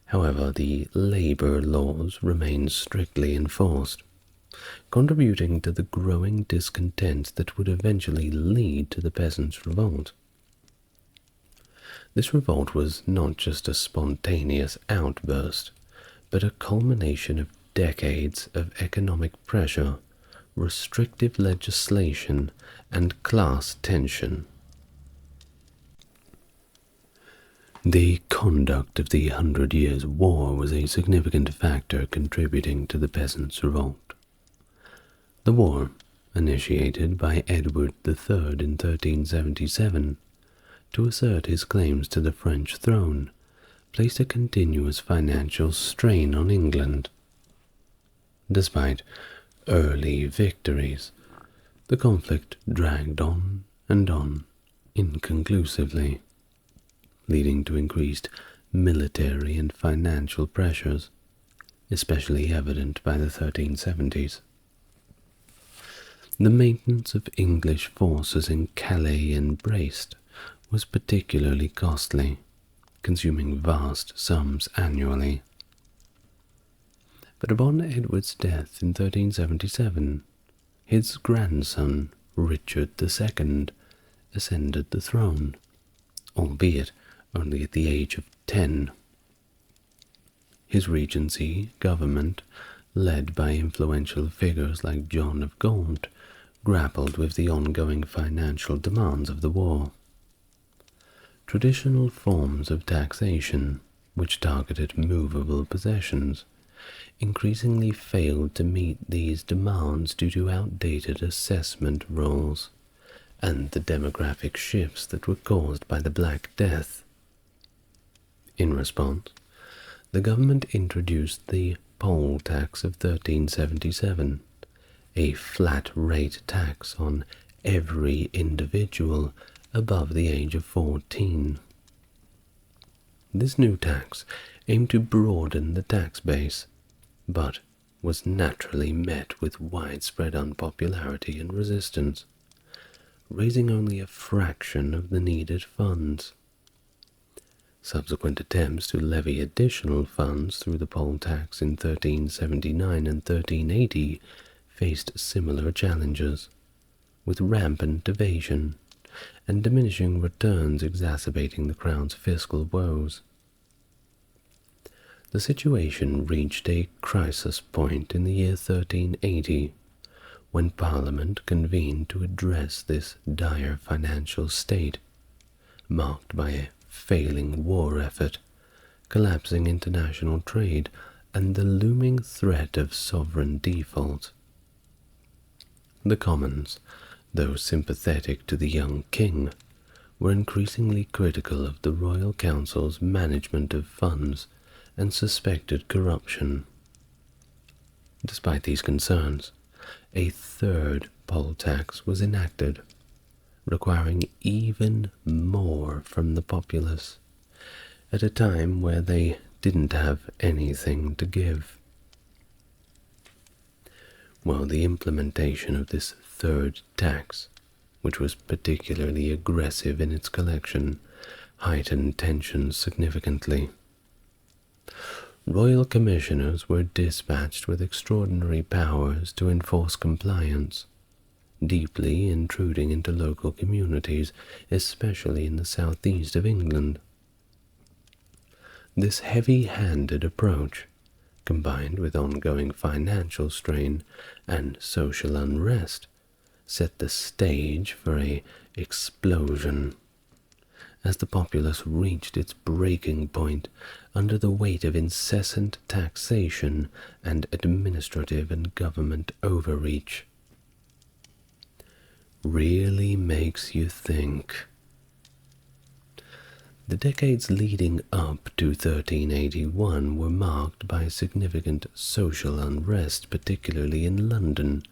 However, the labour laws remained strictly enforced, contributing to the growing discontent that would eventually lead to the peasants' revolt. This revolt was not just a spontaneous outburst, but a culmination of decades of economic pressure, restrictive legislation, and class tension. The conduct of the 100 Years' War was a significant factor contributing to the peasants' revolt. The war, initiated by Edward III in 1377 to assert his claims to the French throne, placed a continuous financial strain on England. Despite early victories, the conflict dragged on and on inconclusively, leading to increased military and financial pressures, especially evident by the 1370s. The maintenance of English forces in Calais and Brest was particularly costly, consuming vast sums annually. But upon Edward's death in 1377, his grandson, Richard II, ascended the throne, albeit only at the age of 10. His regency government, led by influential figures like John of Gaunt, grappled with the ongoing financial demands of the war. Traditional forms of taxation, which targeted movable possessions, increasingly failed to meet these demands due to outdated assessment rules and the demographic shifts that were caused by the Black Death. In response, the government introduced the poll tax of 1377, a flat-rate tax on every individual above the age of 14. This new tax aimed to broaden the tax base, but was naturally met with widespread unpopularity and resistance, raising only a fraction of the needed funds. Subsequent attempts to levy additional funds through the poll tax in 1379 and 1380 faced similar challenges, with rampant evasion and diminishing returns exacerbating the crown's fiscal woes. The situation reached a crisis point in the year 1380, when Parliament convened to address this dire financial state, marked by a failing war effort, collapsing international trade, and the looming threat of sovereign default. The Commons, though sympathetic to the young king, were increasingly critical of the royal council's management of funds and suspected corruption. Despite these concerns, a third poll tax was enacted, requiring even more from the populace, at a time where they didn't have anything to give. While the implementation of this third tax, which was particularly aggressive in its collection, heightened tensions significantly. Royal commissioners were dispatched with extraordinary powers to enforce compliance, deeply intruding into local communities, especially in the southeast of England. This heavy-handed approach, combined with ongoing financial strain and social unrest, set the stage for an explosion as the populace reached its breaking point under the weight of incessant taxation and administrative and government overreach. Really makes you think. The decades leading up to 1381 were marked by significant social unrest, particularly in London,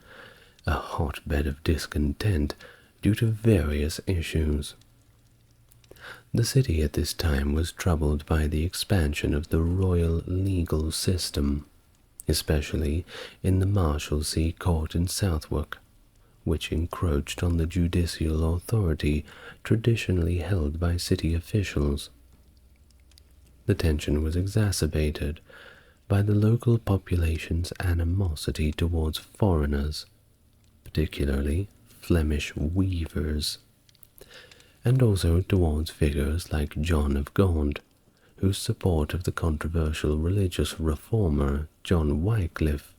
a hotbed of discontent due to various issues. The city at this time was troubled by the expansion of the royal legal system, especially in the Marshalsea Court in Southwark, which encroached on the judicial authority traditionally held by city officials. The tension was exacerbated by the local population's animosity towards foreigners, particularly Flemish weavers, and also towards figures like John of Gaunt, whose support of the controversial religious reformer John Wycliffe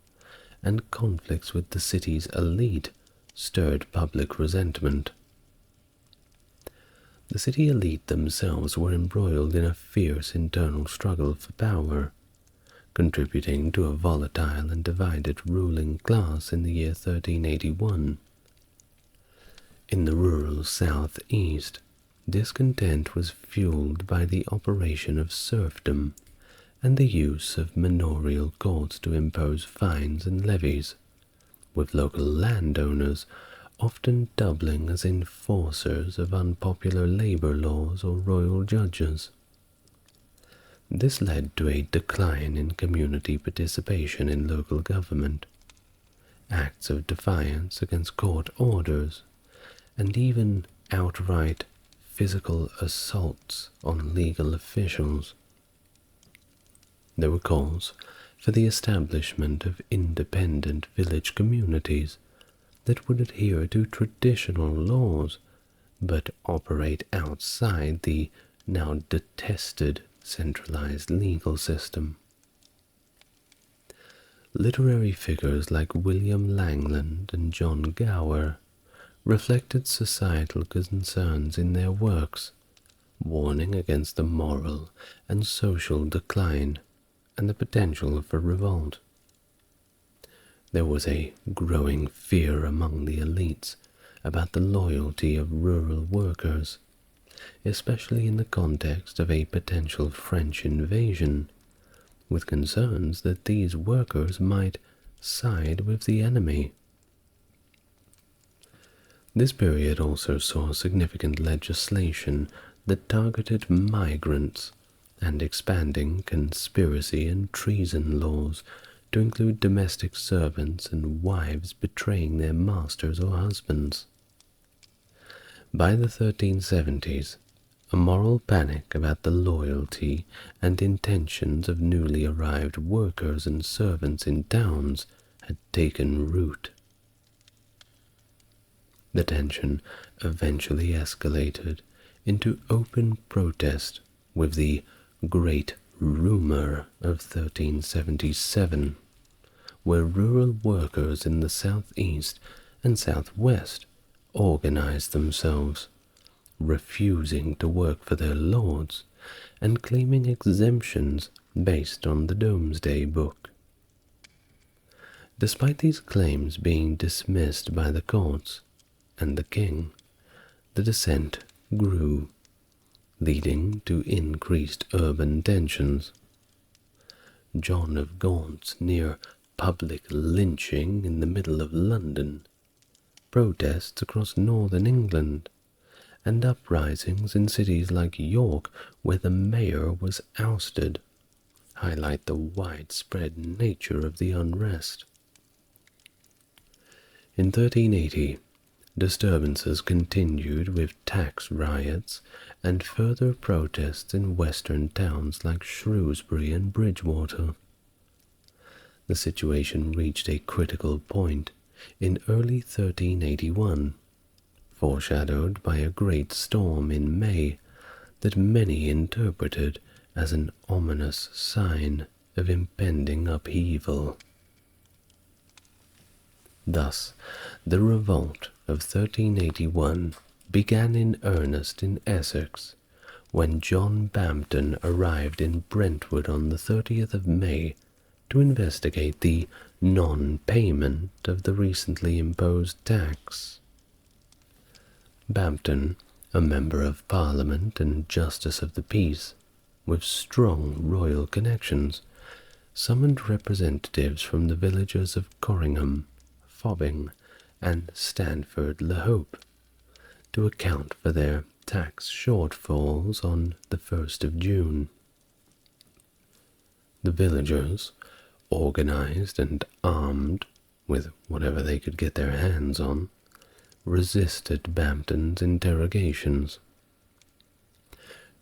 and conflicts with the city's elite stirred public resentment. The city elite themselves were embroiled in a fierce internal struggle for power, contributing to a volatile and divided ruling class in the year 1381. In the rural southeast, Discontent was fueled by the operation of serfdom and the use of manorial courts to impose fines and levies, with local landowners often doubling as enforcers of unpopular labor laws or royal judges. This led to a decline in community participation in local government, acts of defiance against court orders, and even outright physical assaults on legal officials. There were calls for the establishment of independent village communities that would adhere to traditional laws but operate outside the now detested centralized legal system. Literary figures like William Langland and John Gower reflected societal concerns in their works, warning against the moral and social decline and the potential for revolt. There was a growing fear among the elites about the loyalty of rural workers, especially in the context of a potential French invasion, with concerns that these workers might side with the enemy. This period also saw significant legislation that targeted migrants and expanding conspiracy and treason laws to include domestic servants and wives betraying their masters or husbands. By the 1370s, a moral panic about the loyalty and intentions of newly arrived workers and servants in towns had taken root. The tension eventually escalated into open protest with the Great Rumour of 1377, where rural workers in the southeast and southwest organized themselves, refusing to work for their lords and claiming exemptions based on the Domesday Book. Despite these claims being dismissed by the courts and the king, the dissent grew, leading to increased urban tensions. John of Gaunt's near public lynching in the middle of London, protests across northern England, and uprisings in cities like York where the mayor was ousted highlight the widespread nature of the unrest. In 1380, disturbances continued with tax riots and further protests in western towns like Shrewsbury and Bridgewater. The situation reached a critical point in early 1381, foreshadowed by a great storm in May that many interpreted as an ominous sign of impending upheaval. Thus, the revolt of 1381 began in earnest in Essex, when John Bampton arrived in Brentwood on the 30th of May to investigate the non-payment of the recently imposed tax. Bampton, a member of Parliament and Justice of the Peace, with strong royal connections, summoned representatives from the villages of Corringham, Fobbing, and Stanford-le-Hope to account for their tax shortfalls on the 1st of June. The villagers, organized and armed with whatever they could get their hands on, resisted Bampton's interrogations.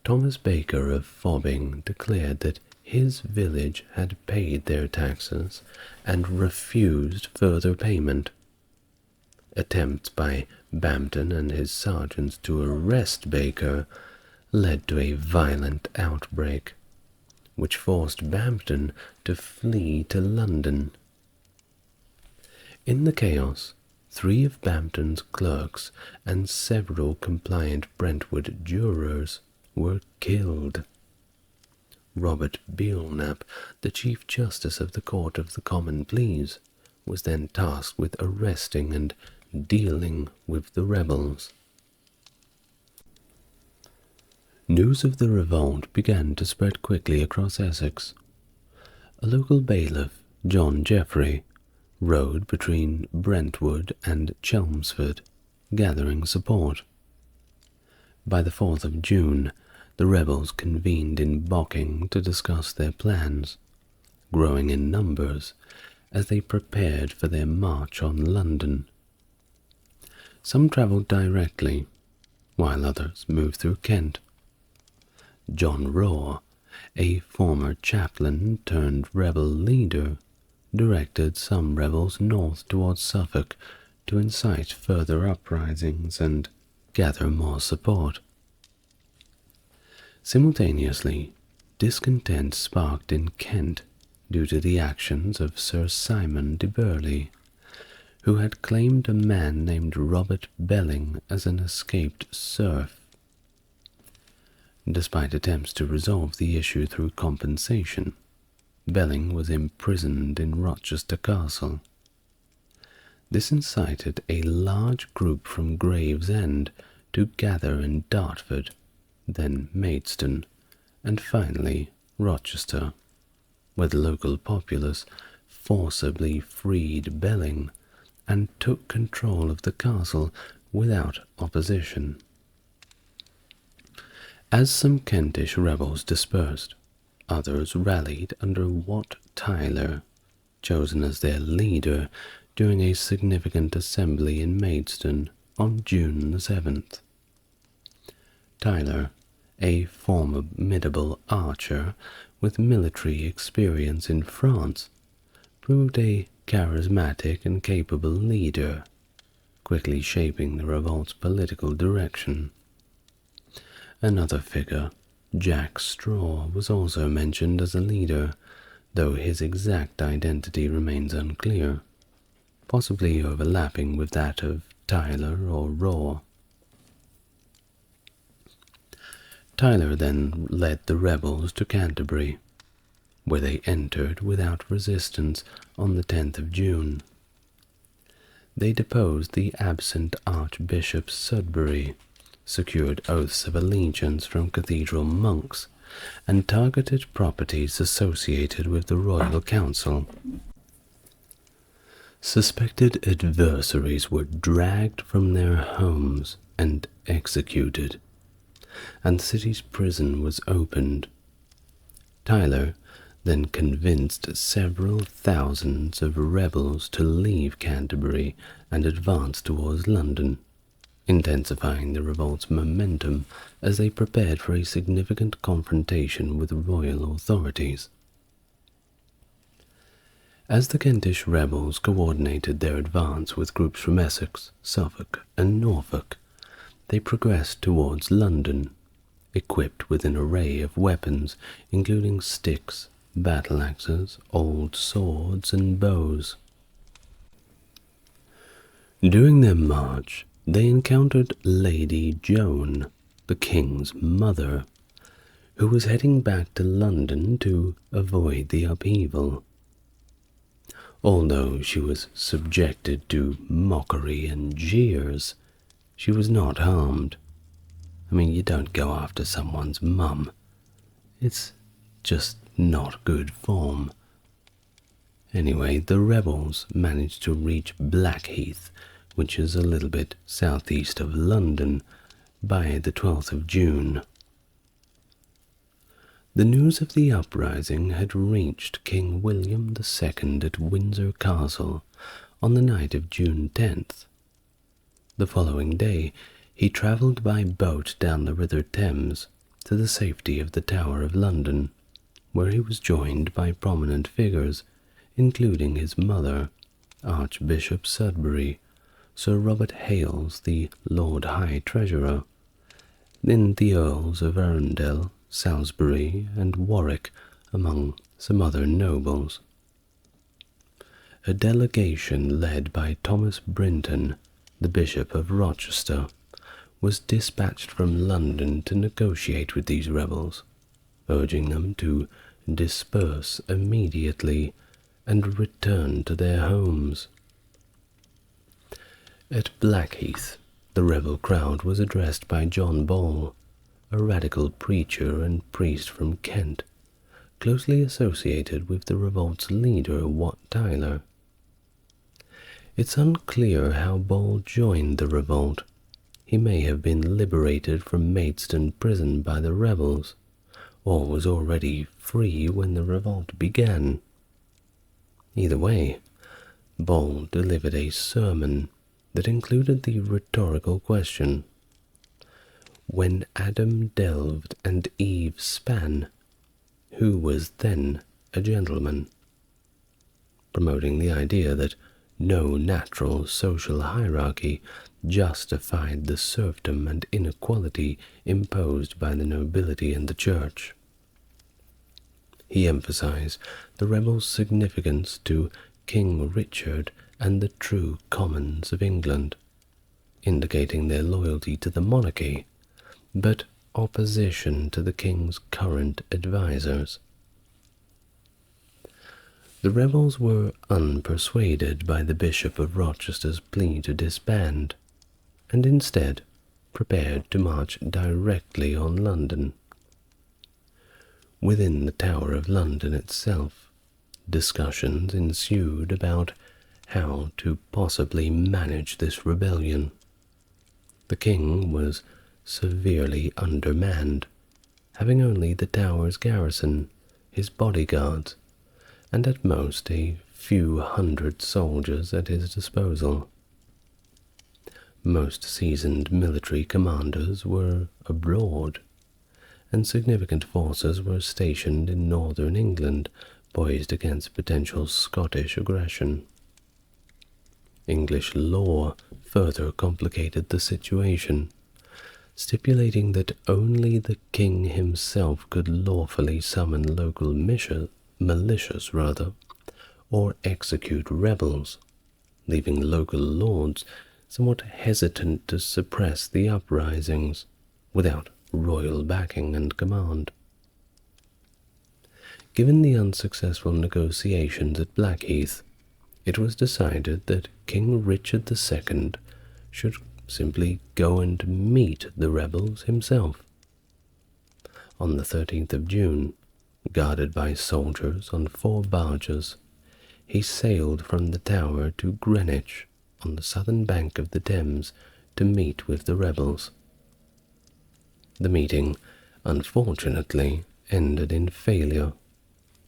Thomas Baker of Fobbing declared that his village had paid their taxes and refused further payment. Attempts by Bampton and his sergeants to arrest Baker led to a violent outbreak, which forced Bampton to flee to London. In the chaos, 3 of Bampton's clerks and several compliant Brentwood jurors were killed. Robert Belknap, the Chief Justice of the Court of the Common Pleas, was then tasked with arresting and dealing with the rebels. News of the revolt began to spread quickly across Essex. A local bailiff, John Geoffrey, rode between Brentwood and Chelmsford, gathering support. By the 4th of June, the rebels convened in Bocking to discuss their plans, growing in numbers as they prepared for their march on London. Some travelled directly, while others moved through Kent. John Raw, a former chaplain turned rebel leader, directed some rebels north towards Suffolk to incite further uprisings and gather more support. Simultaneously, discontent sparked in Kent due to the actions of Sir Simon de Burghley, who had claimed a man named Robert Belling as an escaped serf. Despite attempts to resolve the issue through compensation, Belling was imprisoned in Rochester Castle. This incited a large group from Gravesend to gather in Dartford, then Maidstone, and finally Rochester, where the local populace forcibly freed Belling and took control of the castle without opposition. As some Kentish rebels dispersed, others rallied under Wat Tyler, chosen as their leader during a significant assembly in Maidstone on June the 7th. Tyler, a formidable archer with military experience in France, proved a charismatic and capable leader, quickly shaping the revolt's political direction. Another figure, Jack Straw, was also mentioned as a leader, though his exact identity remains unclear, possibly overlapping with that of Tyler or Raw. Tyler then led the rebels to Canterbury, where they entered without resistance on the 10th of June. They deposed the absent Archbishop Sudbury, secured oaths of allegiance from cathedral monks, and targeted properties associated with the royal council. Suspected adversaries were dragged from their homes and executed, and the city's prison was opened. Tyler then convinced several thousands of rebels to leave Canterbury and advance towards London, intensifying the revolt's momentum as they prepared for a significant confrontation with royal authorities. As the Kentish rebels coordinated their advance with groups from Essex, Suffolk, and Norfolk, they progressed towards London, equipped with an array of weapons, including sticks, battle-axes, old swords, and bows. During their march, they encountered Lady Joan, the king's mother, who was heading back to London to avoid the upheaval. Although she was subjected to mockery and jeers, she was not harmed. I mean, you don't go after someone's mum. It's just not good form. Anyway, the rebels managed to reach Blackheath, which is a little bit southeast of London, by the 12th of June. The news of the uprising had reached King William II at Windsor Castle on the night of June 10th. The following day, he travelled by boat down the River Thames to the safety of the Tower of London, where he was joined by prominent figures, including his mother, Archbishop Sudbury, Sir Robert Hales, the Lord High Treasurer, then the Earls of Arundel, Salisbury, and Warwick, among some other nobles. A delegation led by Thomas Brinton, the Bishop of Rochester, was dispatched from London to negotiate with these rebels, urging them to disperse immediately and return to their homes. At Blackheath, the rebel crowd was addressed by John Ball, a radical preacher and priest from Kent, closely associated with the revolt's leader, Wat Tyler. It's unclear how Ball joined the revolt. He may have been liberated from Maidstone prison by the rebels, or was already free when the revolt began. Either way, Ball delivered a sermon that included the rhetorical question, "When Adam delved and Eve span, who was then a gentleman?" promoting the idea that no natural social hierarchy justified the serfdom and inequality imposed by the nobility and the church. He emphasized the rebels' significance to King Richard and the true commons of England, indicating their loyalty to the monarchy, but opposition to the king's current advisors. The rebels were unpersuaded by the Bishop of Rochester's plea to disband, and instead prepared to march directly on London. Within the Tower of London itself, discussions ensued about how to possibly manage this rebellion. The king was severely undermanned, having only the Tower's garrison, his bodyguards, and at most a few hundred soldiers at his disposal. Most seasoned military commanders were abroad, and significant forces were stationed in northern England, poised against potential Scottish aggression. English law further complicated the situation, stipulating that only the king himself could lawfully summon local militias, or execute rebels, leaving local lords somewhat hesitant to suppress the uprisings without royal backing and command. Given the unsuccessful negotiations at Blackheath, it was decided that King Richard II should simply go and meet the rebels himself. On the 13th of June, guarded by soldiers on 4 barges, he sailed from the Tower to Greenwich on the southern bank of the Thames to meet with the rebels. The meeting, unfortunately, ended in failure,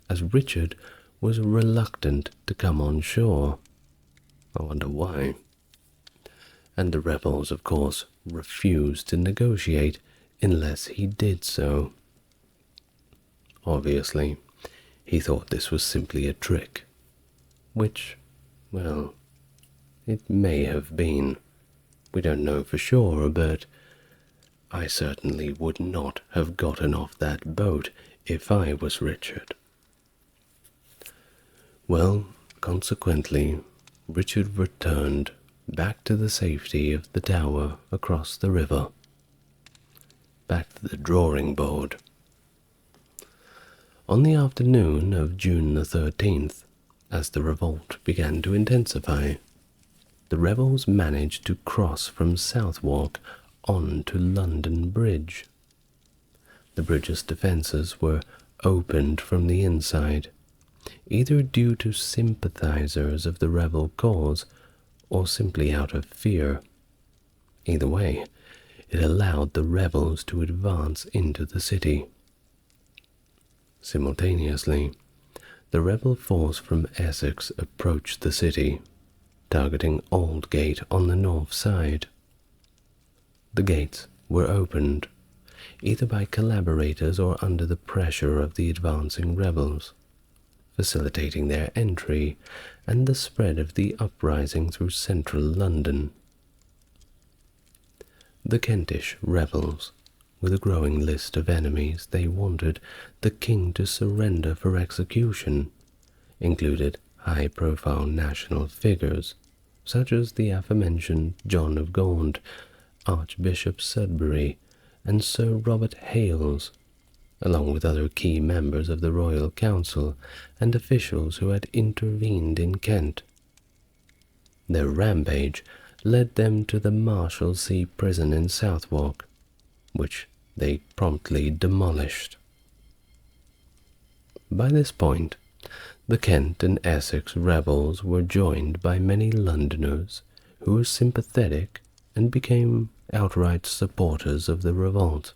as Richard was reluctant to come on shore. I wonder why. And the rebels, of course, refused to negotiate unless he did so. Obviously, he thought this was simply a trick, which, well, it may have been. We don't know for sure, but I certainly would not have gotten off that boat if I was Richard. Well, consequently, Richard returned back to the safety of the Tower across the river. Back to the drawing board. On the afternoon of June the 13th, as the revolt began to intensify, the rebels managed to cross from Southwark on to London Bridge. The bridge's defences were opened from the inside, either due to sympathizers of the rebel cause or simply out of fear. Either way, it allowed the rebels to advance into the city. Simultaneously, the rebel force from Essex approached the city, targeting Aldgate on the north side. The gates were opened, either by collaborators or under the pressure of the advancing rebels, facilitating their entry and the spread of the uprising through central London. The Kentish rebels, with a growing list of enemies they wanted the king to surrender for execution, included high-profile national figures such as the aforementioned John of Gaunt, Archbishop Sudbury, and Sir Robert Hales, along with other key members of the Royal Council and officials who had intervened in Kent. Their rampage led them to the Marshalsea prison in Southwark, which they promptly demolished. By this point, the Kent and Essex rebels were joined by many Londoners who were sympathetic and became outright supporters of the revolt.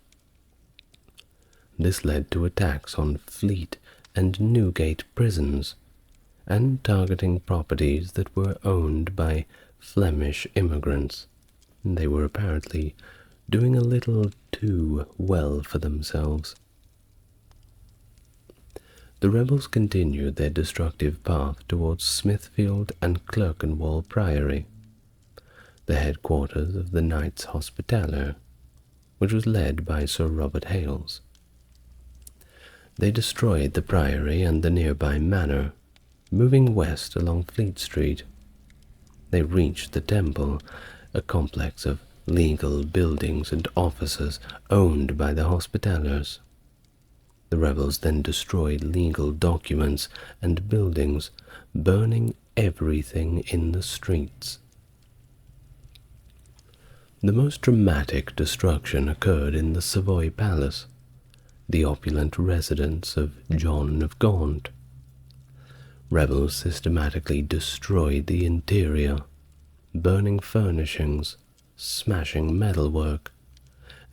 This led to attacks on Fleet and Newgate prisons, and targeting properties that were owned by Flemish immigrants. They were apparently doing a little too well for themselves. The rebels continued their destructive path towards Smithfield and Clerkenwell Priory, the headquarters of the Knights Hospitaller, which was led by Sir Robert Hales. They destroyed the priory and the nearby manor, moving west along Fleet Street. They reached the Temple, a complex of legal buildings and offices owned by the Hospitallers. The rebels then destroyed legal documents and buildings, burning everything in the streets. The most dramatic destruction occurred in the Savoy Palace, the opulent residence of John of Gaunt. Rebels systematically destroyed the interior, burning furnishings, smashing metalwork,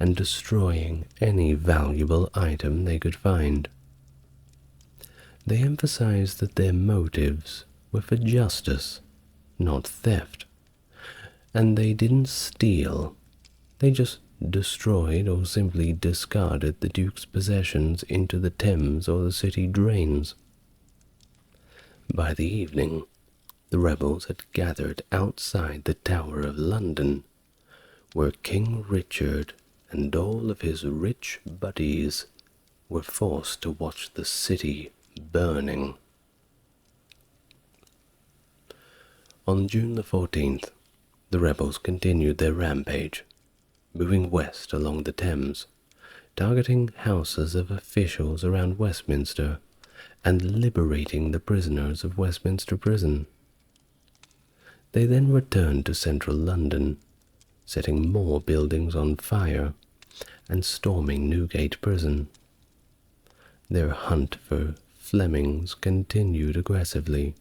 and destroying any valuable item they could find. They emphasized that their motives were for justice, not theft, and they didn't steal, they just destroyed or simply discarded the Duke's possessions into the Thames or the city drains. By the evening, the rebels had gathered outside the Tower of London, where King Richard and all of his rich buddies were forced to watch the city burning. On June the 14th, the rebels continued their rampage, moving west along the Thames, targeting houses of officials around Westminster and liberating the prisoners of Westminster Prison. They then returned to central London, setting more buildings on fire and storming Newgate Prison. Their hunt for Flemings continued aggressively.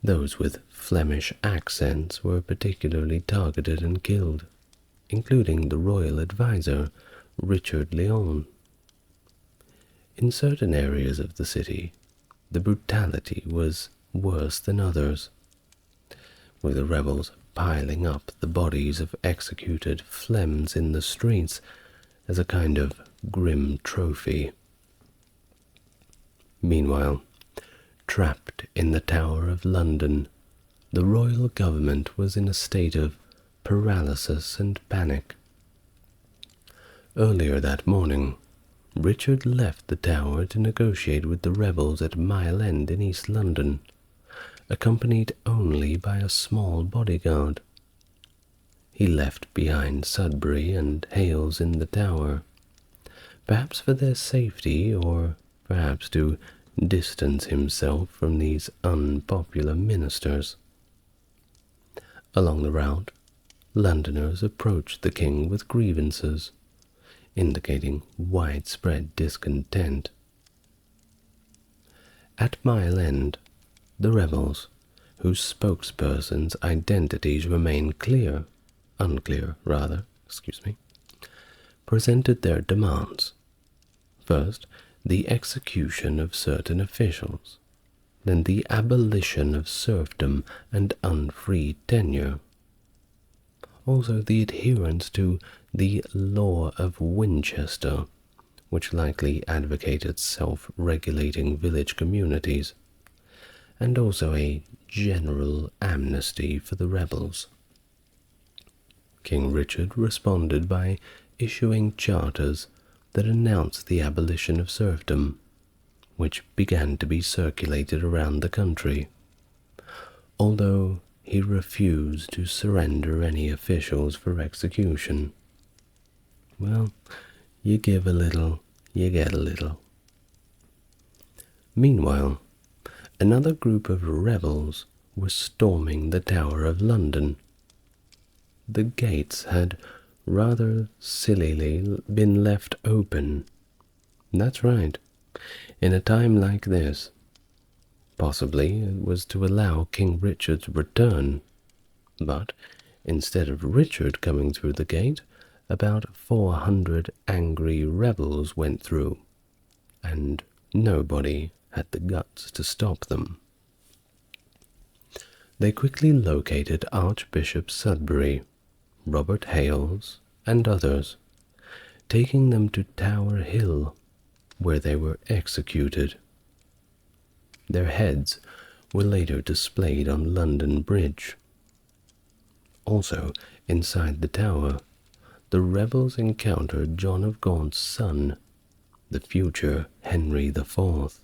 Those with Flemish accents were particularly targeted and killed, including the royal advisor, Richard Lyon. In certain areas of the city, the brutality was worse than others, with the rebels piling up the bodies of executed Flems in the streets as a kind of grim trophy. Meanwhile, trapped in the Tower of London, the royal government was in a state of paralysis and panic. Earlier that morning, Richard left the Tower to negotiate with the rebels at Mile End in East London, accompanied only by a small bodyguard. He left behind Sudbury and Hales in the Tower, perhaps for their safety or perhaps to distance himself from these unpopular ministers. Along the route, Londoners approached the king with grievances, indicating widespread discontent. At Mile End, the rebels, whose spokespersons' identities remain unclear, presented their demands. First, the execution of certain officials, then the abolition of serfdom and unfree tenure. Also the adherence to the Law of Winchester, which likely advocated self-regulating village communities, and also a general amnesty for the rebels. King Richard responded by issuing charters that announced the abolition of serfdom, which began to be circulated around the country, although he refused to surrender any officials for execution. Well, you give a little, you get a little. Meanwhile, another group of rebels were storming the Tower of London. The gates had rather sillily been left open. That's right, in a time like this. Possibly it was to allow King Richard's return, but instead of Richard coming through the gate, about 400 angry rebels went through, and nobody had the guts to stop them. They quickly located Archbishop Sudbury, Robert Hales, and others, taking them to Tower Hill, where they were executed. Their heads were later displayed on London Bridge. Also, inside the tower, the rebels encountered John of Gaunt's son, the future Henry IV,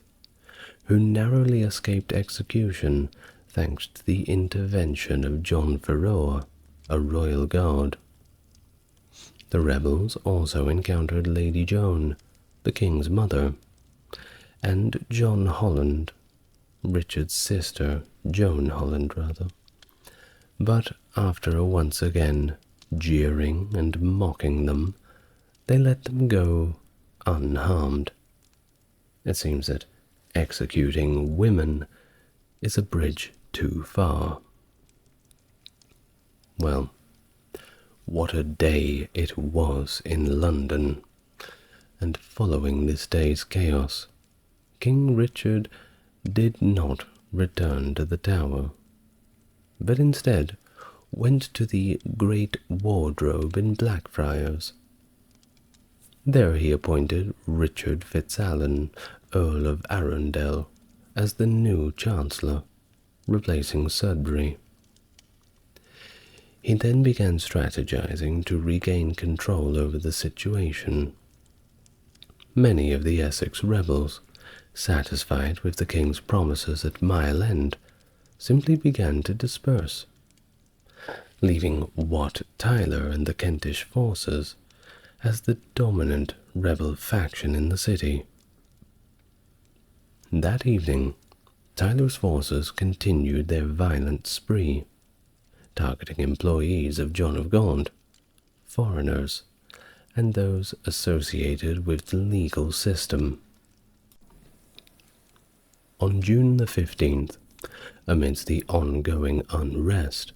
who narrowly escaped execution thanks to the intervention of John Ferror, a royal guard. The rebels also encountered Lady Joan, the king's mother, and John Holland, Richard's sister, Joan Holland rather. But after once again jeering and mocking them, they let them go unharmed. It seems that executing women is a bridge too far. Well, what a day it was in London, and following this day's chaos, King Richard did not return to the Tower, but instead went to the Great Wardrobe in Blackfriars. There he appointed Richard Fitzalan, Earl of Arundel, as the new Chancellor, replacing Sudbury. He then began strategizing to regain control over the situation. Many of the Essex rebels, satisfied with the king's promises at Mile End, simply began to disperse, leaving Wat Tyler and the Kentish forces as the dominant rebel faction in the city. That evening, Tyler's forces continued their violent spree, targeting employees of John of Gaunt, foreigners, and those associated with the legal system. On June the 15th, amidst the ongoing unrest,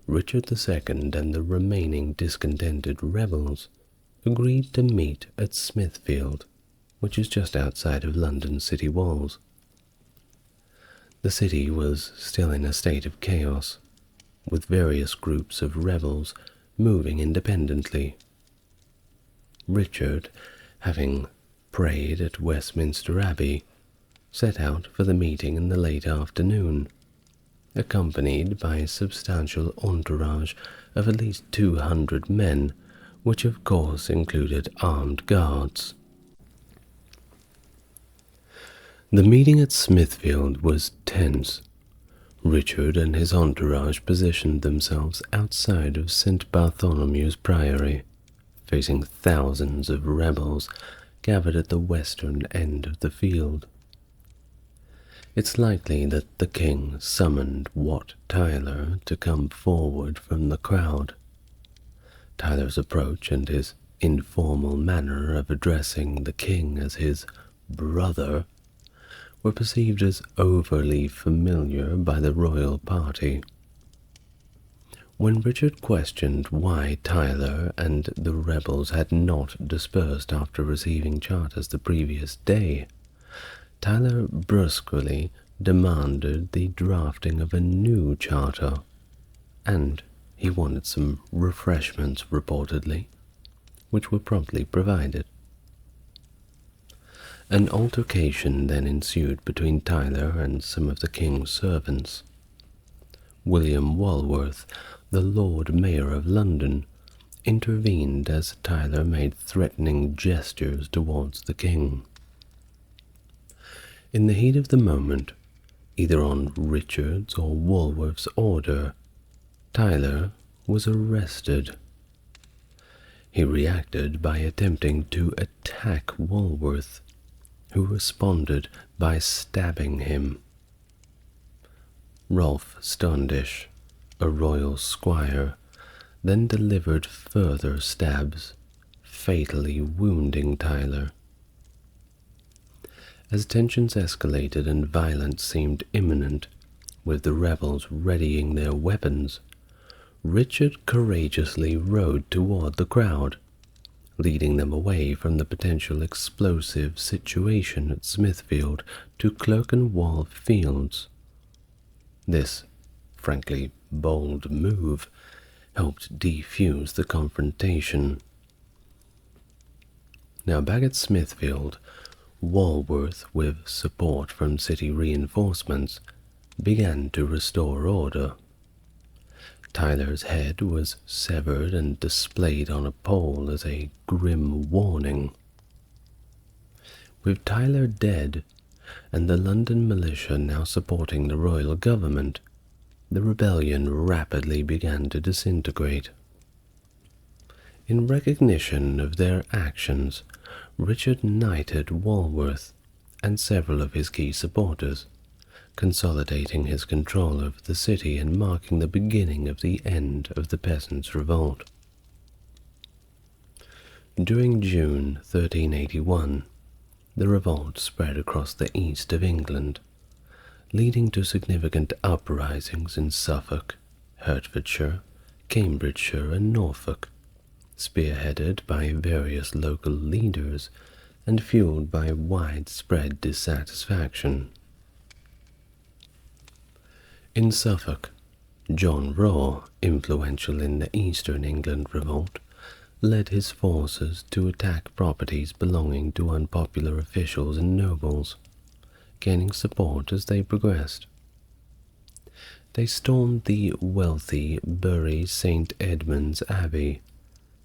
Richard II and the remaining discontented rebels agreed to meet at Smithfield, which is just outside of London city walls. The city was still in a state of chaos, with various groups of rebels moving independently. Richard, having prayed at Westminster Abbey, set out for the meeting in the late afternoon, accompanied by a substantial entourage of at least 200 men, which of course included armed guards. The meeting at Smithfield was tense. Richard and his entourage positioned themselves outside of St. Bartholomew's Priory, facing thousands of rebels gathered at the western end of the field. It's likely that the king summoned Wat Tyler to come forward from the crowd. Tyler's approach and his informal manner of addressing the king as his brother were perceived as overly familiar by the royal party. When Richard questioned why Tyler and the rebels had not dispersed after receiving charters the previous day, Tyler brusquely demanded the drafting of a new charter, and he wanted some refreshments reportedly, which were promptly provided. An altercation then ensued between Tyler and some of the king's servants. William Walworth, the Lord Mayor of London, intervened as Tyler made threatening gestures towards the king. In the heat of the moment, either on Richard's or Walworth's order, Tyler was arrested. He reacted by attempting to attack Walworth, who responded by stabbing him. Rolf Standish, a royal squire, then delivered further stabs, fatally wounding Tyler. As tensions escalated and violence seemed imminent, with the rebels readying their weapons, Richard courageously rode toward the crowd, leading them away from the potential explosive situation at Smithfield to Clerkenwell Fields. This, frankly, bold move helped defuse the confrontation. Now back at Smithfield, Walworth, with support from city reinforcements, began to restore order. Tyler's head was severed and displayed on a pole as a grim warning. With Tyler dead, and the London militia now supporting the royal government, the rebellion rapidly began to disintegrate. In recognition of their actions, Richard knighted Walworth and several of his key supporters, consolidating his control over the city and marking the beginning of the end of the peasants' revolt. During June 1381, the revolt spread across the east of England, leading to significant uprisings in Suffolk, Hertfordshire, Cambridgeshire, and Norfolk, spearheaded by various local leaders and fueled by widespread dissatisfaction. In Suffolk, John Raw, influential in the Eastern England revolt, led his forces to attack properties belonging to unpopular officials and nobles, gaining support as they progressed. They stormed the wealthy Bury St. Edmund's Abbey,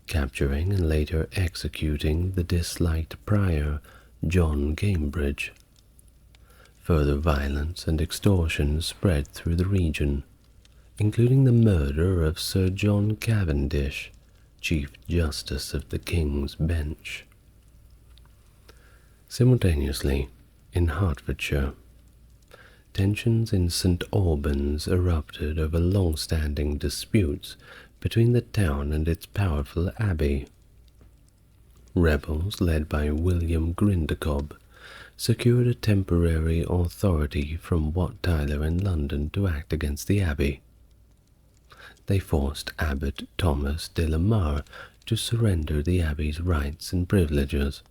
capturing and later executing the disliked prior John Cambridge. Further violence and extortion spread through the region, including the murder of Sir John Cavendish, Chief Justice of the King's Bench. Simultaneously, in Hertfordshire, tensions in St. Albans erupted over long-standing disputes between the town and its powerful abbey. Rebels led by William Grindecob secured a temporary authority from Wat Tyler in London to act against the abbey. They forced Abbot Thomas de la Mare to surrender the abbey's rights and privileges,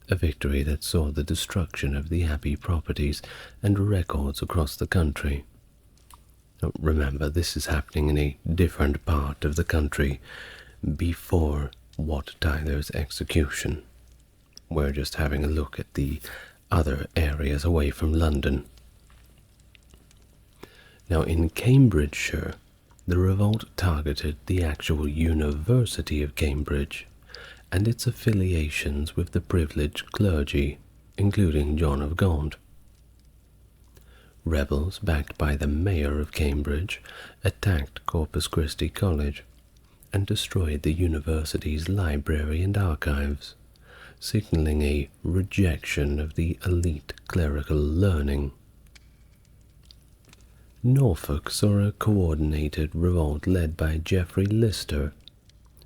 a victory that saw the destruction of the abbey properties and records across the country. Remember, this is happening in a different part of the country before Wat Tyler's execution. We're just having a look at the other areas away from London. Now, in Cambridgeshire, the revolt targeted the actual University of Cambridge and its affiliations with the privileged clergy, including John of Gaunt. Rebels, backed by the mayor of Cambridge, attacked Corpus Christi College and destroyed the university's library and archives, signaling a rejection of the elite clerical learning. Norfolk saw a coordinated revolt led by Geoffrey Lister,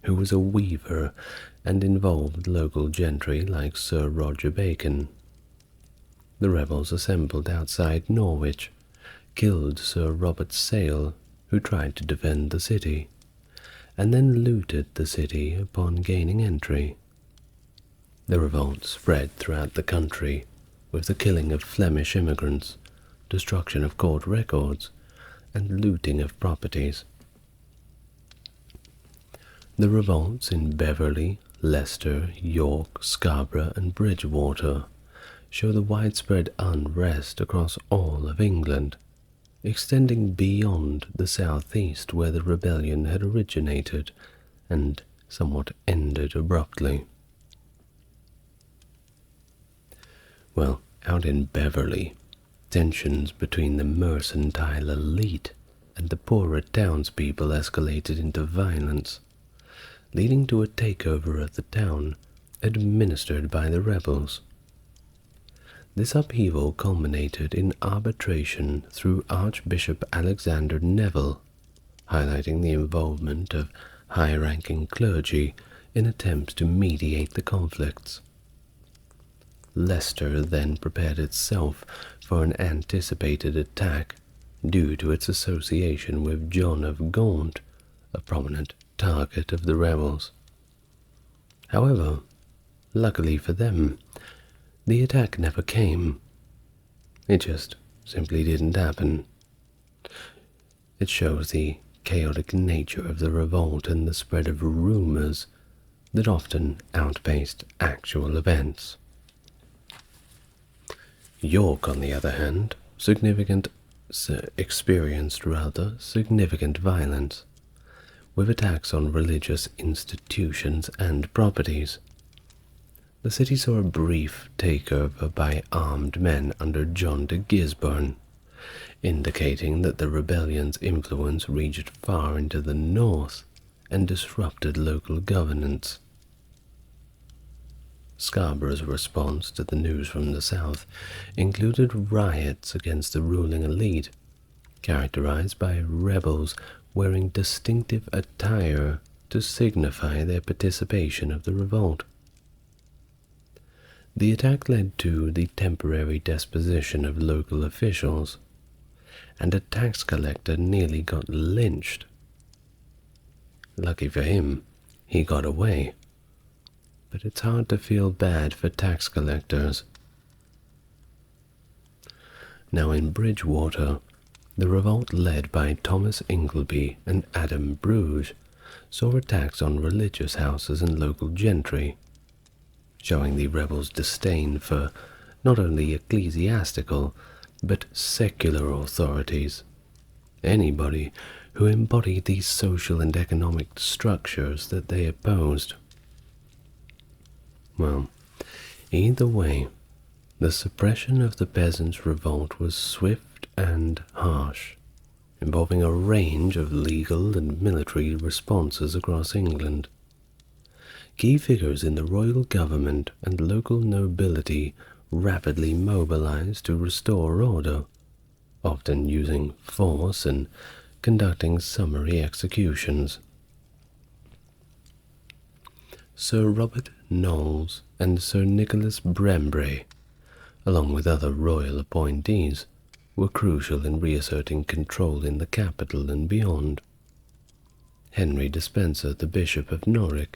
who was a weaver and involved local gentry like Sir Roger Bacon. The rebels assembled outside Norwich, killed Sir Robert Sale, who tried to defend the city, and then looted the city upon gaining entry. The revolt spread throughout the country, with the killing of Flemish immigrants, destruction of court records, and looting of properties. The revolts in Beverley, Leicester, York, Scarborough, and Bridgewater show the widespread unrest across all of England, extending beyond the southeast where the rebellion had originated and somewhat ended abruptly. Well, out in Beverley, tensions between the mercantile elite and the poorer townspeople escalated into violence, leading to a takeover of the town administered by the rebels. This upheaval culminated in arbitration through Archbishop Alexander Neville, highlighting the involvement of high-ranking clergy in attempts to mediate the conflicts. Leicester then prepared itself for an anticipated attack due to its association with John of Gaunt, a prominent target of the rebels. However, luckily for them, the attack never came. It just simply didn't happen. It shows the chaotic nature of the revolt and the spread of rumors that often outpaced actual events. York, on the other hand, experienced significant violence, with attacks on religious institutions and properties. The city saw a brief takeover by armed men under John de Gisborne, indicating that the rebellion's influence reached far into the north and disrupted local governance. Scarborough's response to the news from the south included riots against the ruling elite, characterized by rebels wearing distinctive attire to signify their participation of the revolt. The attack led to the temporary disposition of local officials, and a tax collector nearly got lynched. Lucky for him, he got away. But it's hard to feel bad for tax collectors. Now in Bridgewater, the revolt led by Thomas Ingleby and Adam Bruges saw attacks on religious houses and local gentry, showing the rebels' disdain for not only ecclesiastical but secular authorities, anybody who embodied these social and economic structures that they opposed. Well, either way, the suppression of the peasants' revolt was swift and harsh, involving a range of legal and military responses across England. Key figures in the royal government and local nobility rapidly mobilized to restore order, often using force and conducting summary executions. Sir Robert Knowles and Sir Nicholas Brembre, along with other royal appointees, were crucial in reasserting control in the capital and beyond. Henry Despenser, the Bishop of Norwich,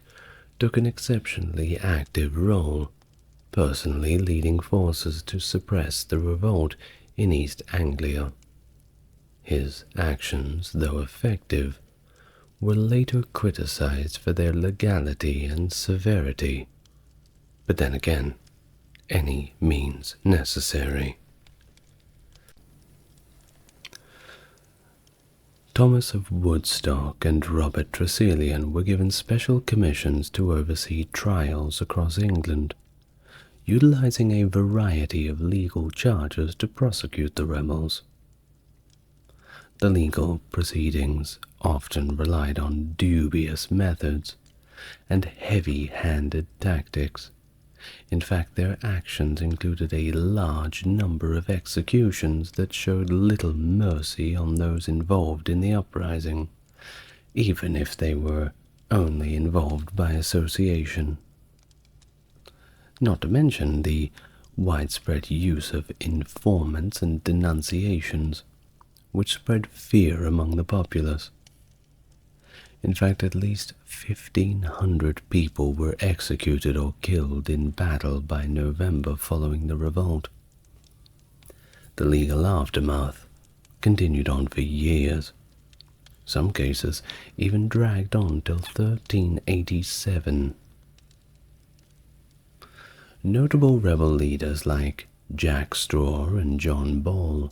took an exceptionally active role, personally leading forces to suppress the revolt in East Anglia. His actions, though effective, were later criticized for their legality and severity. But then again, any means necessary. Thomas of Woodstock and Robert Tressilian were given special commissions to oversee trials across England, utilizing a variety of legal charges to prosecute the rebels. The legal proceedings often relied on dubious methods and heavy-handed tactics. In fact, their actions included a large number of executions that showed little mercy on those involved in the uprising, even if they were only involved by association. Not to mention the widespread use of informants and denunciations, which spread fear among the populace. In fact, at least 1,500 people were executed or killed in battle by November following the revolt. The legal aftermath continued on for years. Some cases even dragged on till 1387. Notable rebel leaders like Jack Straw and John Ball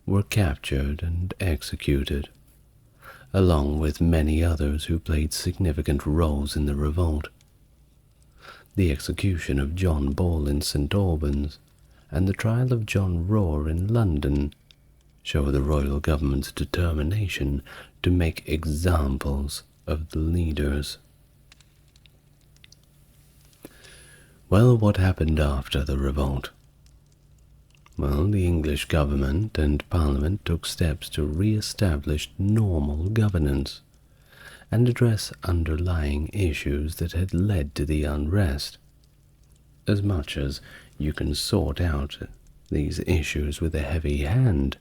were captured and executed, along with many others who played significant roles in the revolt. The execution of John Ball in St. Albans and the trial of John Roar in London show the royal government's determination to make examples of the leaders. Well, what happened after the revolt? Well, the English government and Parliament took steps to re-establish normal governance, and address underlying issues that had led to the unrest. As much as you can sort out these issues with a heavy hand,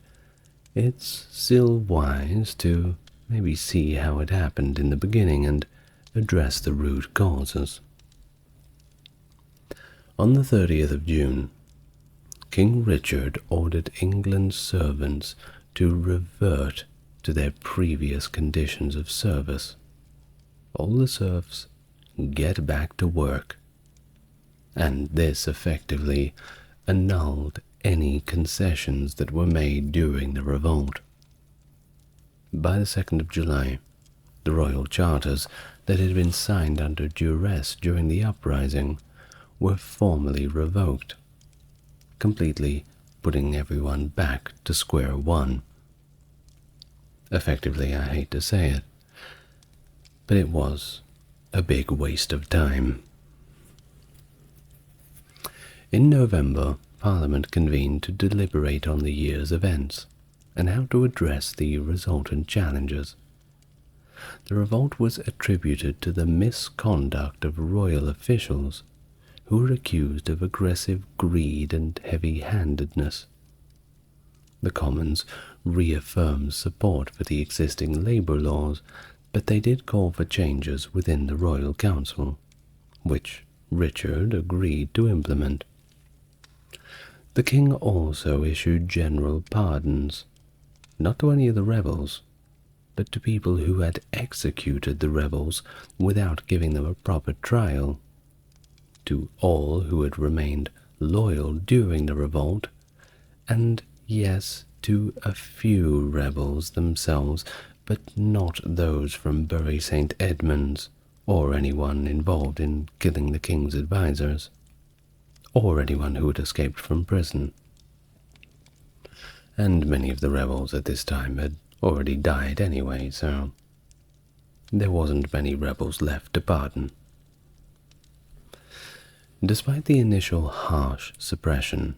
it's still wise to maybe see how it happened in the beginning and address the root causes. On the 30th of June, King Richard ordered England's servants to revert to their previous conditions of service. All the serfs get back to work, and this effectively annulled any concessions that were made during the revolt. By the 2nd of July, the royal charters that had been signed under duress during the uprising were formally revoked, completely putting everyone back to square one. Effectively, I hate to say it, but it was a big waste of time. In November, Parliament convened to deliberate on the year's events and how to address the resultant challenges. The revolt was attributed to the misconduct of royal officials who were accused of aggressive greed and heavy-handedness. The Commons reaffirmed support for the existing labour laws, but they did call for changes within the Royal Council, which Richard agreed to implement. The king also issued general pardons, not to any of the rebels, but to people who had executed the rebels without giving them a proper trial, to all who had remained loyal during the revolt, and yes, to a few rebels themselves, but not those from Bury St. Edmunds, or anyone involved in killing the king's advisors, or anyone who had escaped from prison. And many of the rebels at this time had already died anyway, so there wasn't many rebels left to pardon. Despite the initial harsh suppression,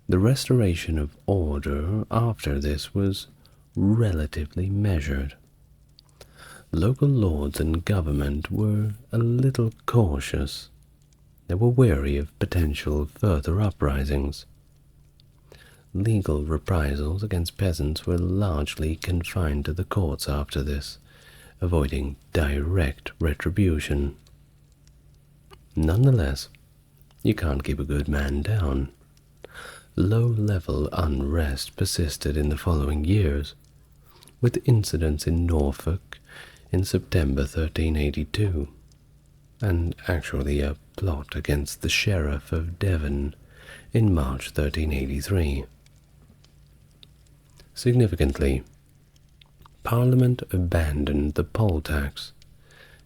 the restoration of order after this was relatively measured. Local lords and government were a little cautious. They were wary of potential further uprisings. Legal reprisals against peasants were largely confined to the courts after this, avoiding direct retribution. Nonetheless, you can't keep a good man down. Low-level unrest persisted in the following years, with incidents in Norfolk in September 1382, and actually a plot against the Sheriff of Devon in March 1383. Significantly, Parliament abandoned the poll tax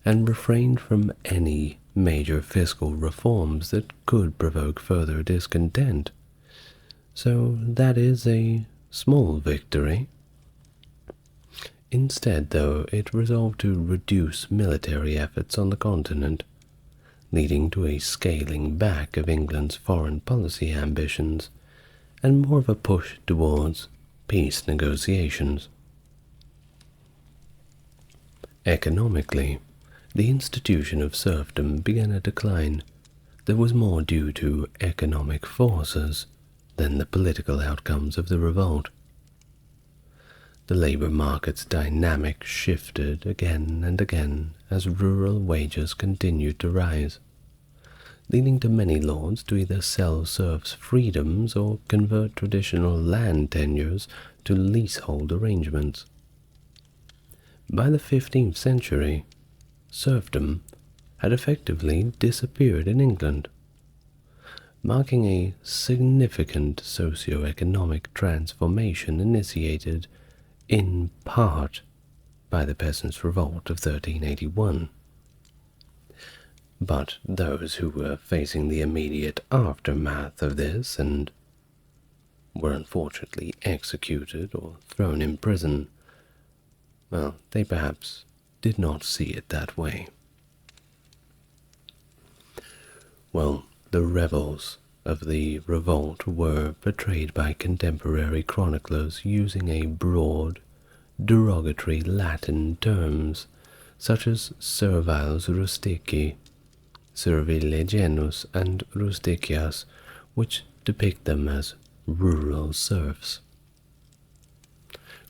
and refrained from any major fiscal reforms that could provoke further discontent. So that is a small victory. Instead, though, it resolved to reduce military efforts on the continent, leading to a scaling back of England's foreign policy ambitions and more of a push towards peace negotiations. Economically, the institution of serfdom began a decline that was more due to economic forces than the political outcomes of the revolt. The labour market's dynamic shifted again and again as rural wages continued to rise, leading to many lords to either sell serfs' freedoms or convert traditional land tenures to leasehold arrangements. By the 15th century, serfdom had effectively disappeared in England, marking a significant socio-economic transformation initiated in part by the Peasants' Revolt of 1381. But those who were facing the immediate aftermath of this and were unfortunately executed or thrown in prison, well, they perhaps did not see it that way. Well, the rebels of the revolt were portrayed by contemporary chroniclers using a broad, derogatory Latin terms such as serviles rustici, servile genus, and rusticias, which depict them as rural serfs.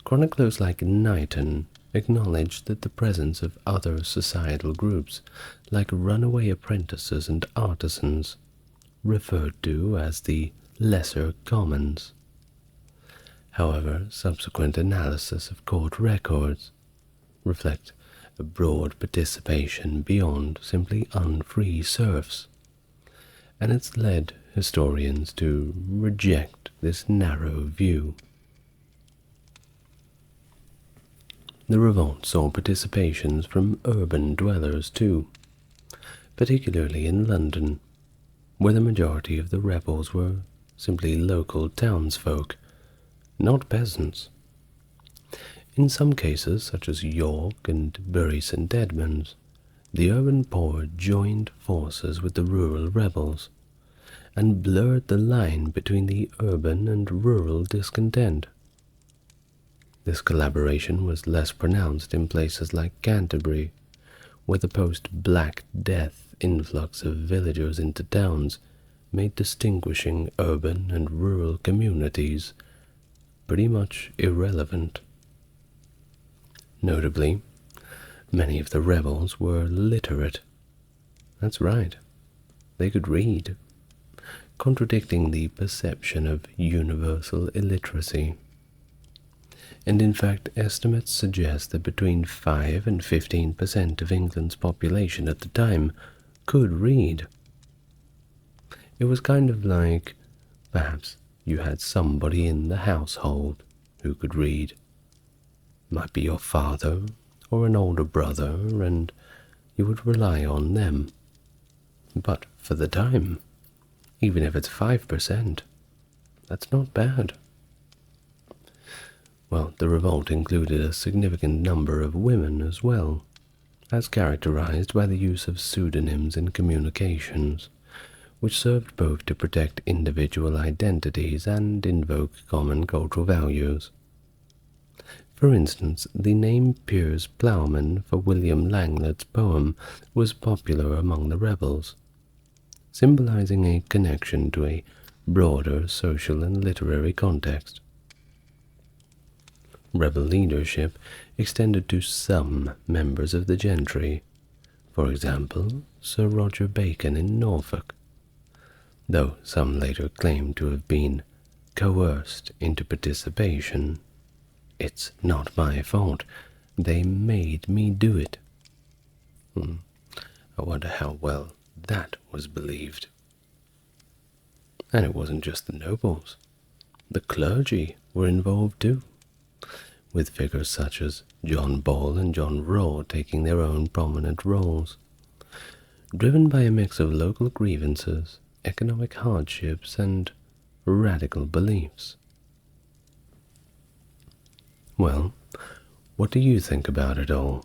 Chroniclers like Knighton acknowledge that the presence of other societal groups, like runaway apprentices and artisans, referred to as the lesser commons. However, subsequent analysis of court records reflect a broad participation beyond simply unfree serfs, and it's led historians to reject this narrow view. The revolt saw participations from urban dwellers too, particularly in London, where the majority of the rebels were simply local townsfolk, not peasants. In some cases, such as York and Bury St. Edmunds, the urban poor joined forces with the rural rebels, and blurred the line between the urban and rural discontent. This collaboration was less pronounced in places like Canterbury, where the post-Black Death influx of villagers into towns made distinguishing urban and rural communities pretty much irrelevant. Notably, many of the rebels were literate. That's right, they could read, contradicting the perception of universal illiteracy. And in fact, estimates suggest that between 5 and 15% of England's population at the time could read. It was kind of like, perhaps, you had somebody in the household who could read. Might be your father or an older brother, and you would rely on them. But for the time, even if it's 5%, that's not bad. Well, the revolt included a significant number of women as well, as characterized by the use of pseudonyms in communications, which served both to protect individual identities and invoke common cultural values. For instance, the name Piers Plowman for William Langlet's poem was popular among the rebels, symbolizing a connection to a broader social and literary context. Rebel leadership extended to some members of the gentry, for example, Sir Roger Bacon in Norfolk, though some later claimed to have been coerced into participation. It's not my fault. They made me do it. I wonder how well that was believed. And it wasn't just the nobles. The clergy were involved too, with figures such as John Ball and John Raw taking their own prominent roles, driven by a mix of local grievances, economic hardships, and radical beliefs. Well, what do you think about it all?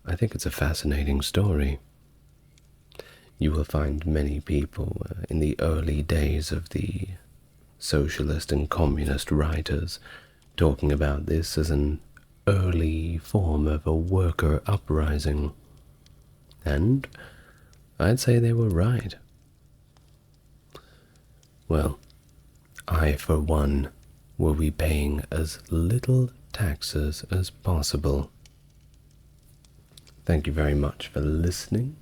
I think it's a fascinating story. You will find many people in the early days of the socialist and communist writers talking about this as an early form of a worker uprising. And I'd say they were right. Well, I, for one, will be paying as little taxes as possible. Thank you very much for listening.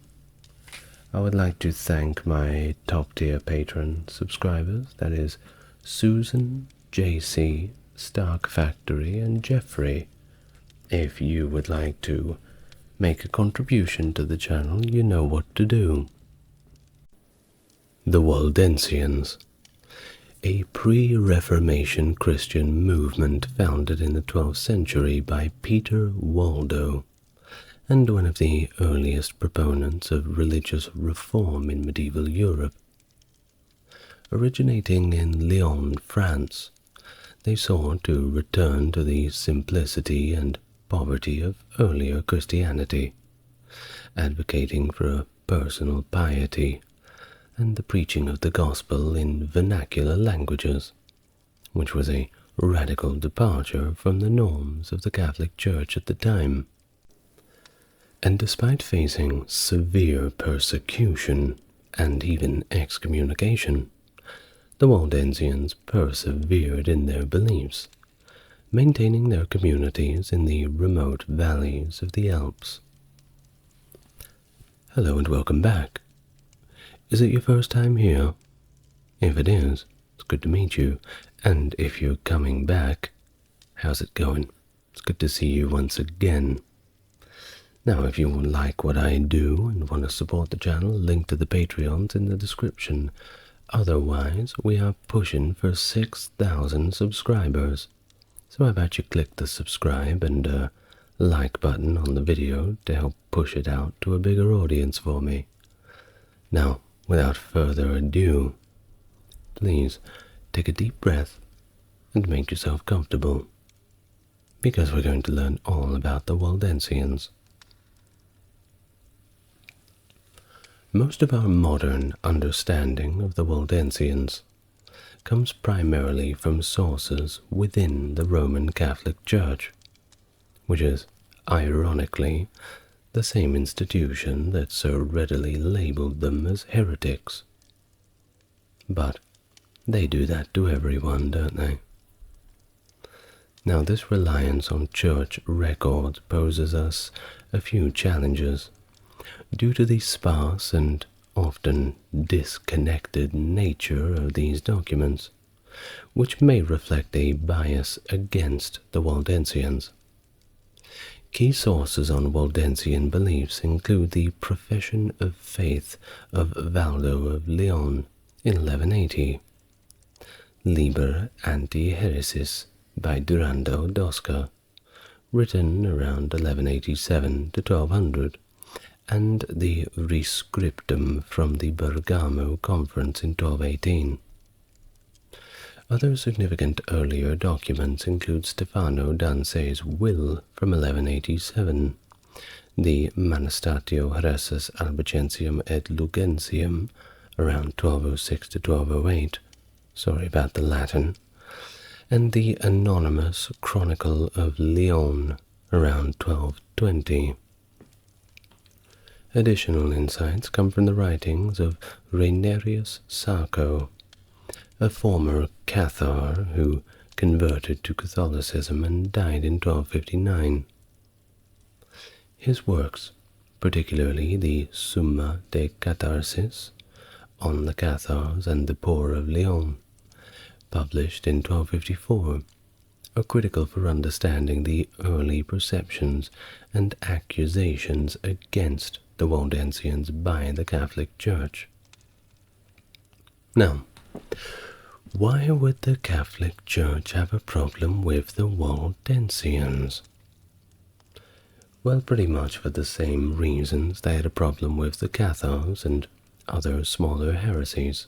I would like to thank my top-tier patron subscribers, that is Susan, JC, Stark Factory, and Jeffrey. If you would like to make a contribution to the channel, you know what to do. The Waldensians, a pre-Reformation Christian movement founded in the 12th century by Peter Waldo, and one of the earliest proponents of religious reform in medieval Europe. Originating in Lyon, France, they sought to return to the simplicity and poverty of earlier Christianity, advocating for a personal piety and the preaching of the gospel in vernacular languages, which was a radical departure from the norms of the Catholic Church at the time. And despite facing severe persecution and even excommunication, the Waldensians persevered in their beliefs, maintaining their communities in the remote valleys of the Alps. Hello and welcome back. Is it your first time here? If it is, it's good to meet you, and if you're coming back, how's it going? It's good to see you once again. Now, if you like what I do and want to support the channel, link to the Patreon's in the description. Otherwise, we are pushing for 6,000 subscribers. So how about you click the subscribe and like button on the video to help push it out to a bigger audience for me. Now, without further ado, please take a deep breath and make yourself comfortable, because we're going to learn all about the Waldensians. Most of our modern understanding of the Waldensians comes primarily from sources within the Roman Catholic Church, which is, ironically, the same institution that so readily labeled them as heretics. But they do that to everyone, don't they? Now, this reliance on church records poses us a few challenges due to the sparse and often disconnected nature of these documents, which may reflect a bias against the Waldensians. Key sources on Waldensian beliefs include the Profession of Faith of Valdo of Leon in 1180, Liber Anti-Heresis by Durando Dosca, written around 1187 to 1200, and the Rescriptum from the Bergamo Conference in 1218. Other significant earlier documents include Stefano d'Anse's will from 1187, the Manastatio Hereses Albigensium et Lugensium around 1206 to 1208, sorry about the Latin, and the anonymous Chronicle of Lyon around 1220. Additional insights come from the writings of Reinerius Sarco, a former Cathar who converted to Catholicism and died in 1259. His works, particularly the Summa de Catharsis on the Cathars and the Poor of Lyon, published in 1254, are critical for understanding the early perceptions and accusations against the Waldensians by the Catholic Church. Now, why would the Catholic Church have a problem with the Waldensians? Well, pretty much for the same reasons they had a problem with the Cathars and other smaller heresies.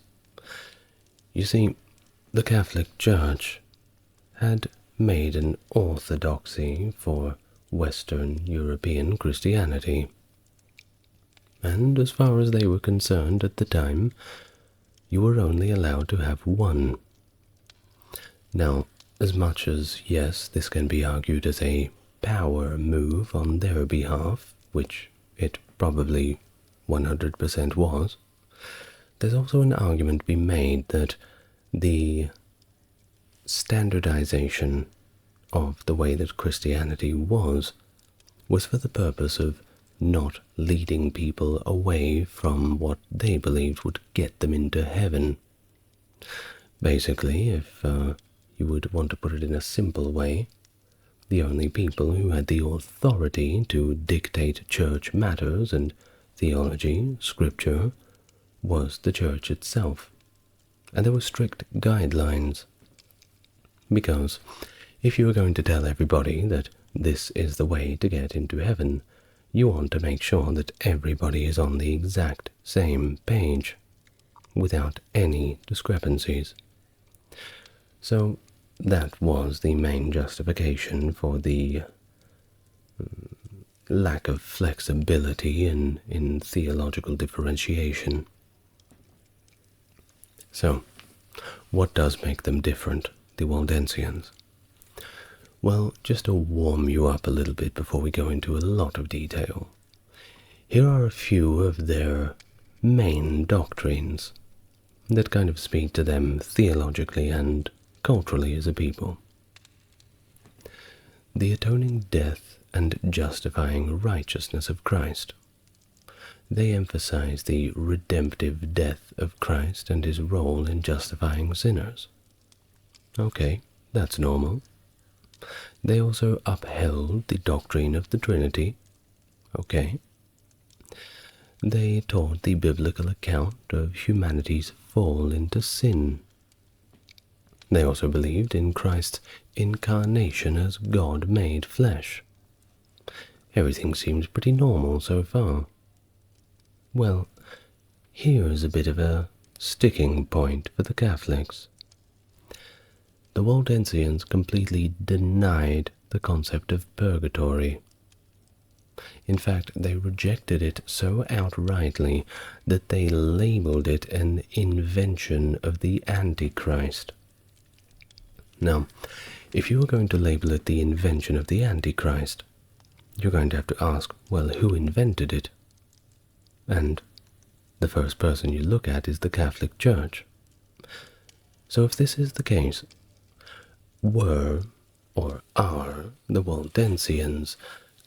You see, the Catholic Church had made an orthodoxy for Western European Christianity, and as far as they were concerned at the time, you were only allowed to have one. Now, as much as, yes, this can be argued as a power move on their behalf, which it probably 100% was, there's also an argument to be made that the standardization of the way that Christianity was for the purpose of not leading people away from what they believed would get them into heaven. Basically, if you would want to put it in a simple way, the only people who had the authority to dictate church matters and theology, scripture, was the church itself. And there were strict guidelines, because if you were going to tell everybody that this is the way to get into heaven, you want to make sure that everybody is on the exact same page, without any discrepancies. So that was the main justification for the lack of flexibility in theological differentiation. So, what does make them different, the Waldensians? Well, just to warm you up a little bit before we go into a lot of detail, Here are a few of their main doctrines that kind of speak to them theologically and culturally as a people. The atoning death and justifying righteousness of Christ. They emphasize the redemptive death of Christ and his role in justifying sinners. Okay, that's normal. They also upheld the doctrine of the Trinity. Okay. They taught the biblical account of humanity's fall into sin. They also believed in Christ's incarnation as God made flesh. Everything seems pretty normal so far. Well, here's a bit of a sticking point for the Catholics. The Waldensians completely denied the concept of purgatory. In fact, they rejected it so outrightly that they labeled it an invention of the Antichrist. Now, if you are going to label it the invention of the Antichrist, you're going to have to ask, well, who invented it? And the first person you look at is the Catholic Church. So if this is the case, were or are the Waldensians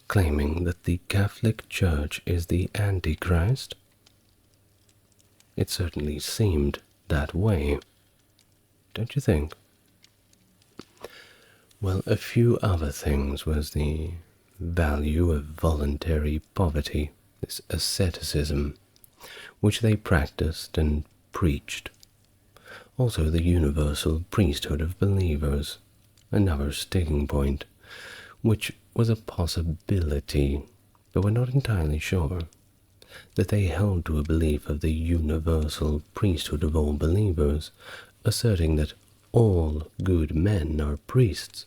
claiming that the Catholic Church is the Antichrist? It certainly seemed that way, don't you think? Well, a few other things was the value of voluntary poverty, this asceticism, which they practiced and preached. Also the universal priesthood of believers, another sticking point, which was a possibility, but we're not entirely sure, that they held to a belief of the universal priesthood of all believers, asserting that all good men are priests.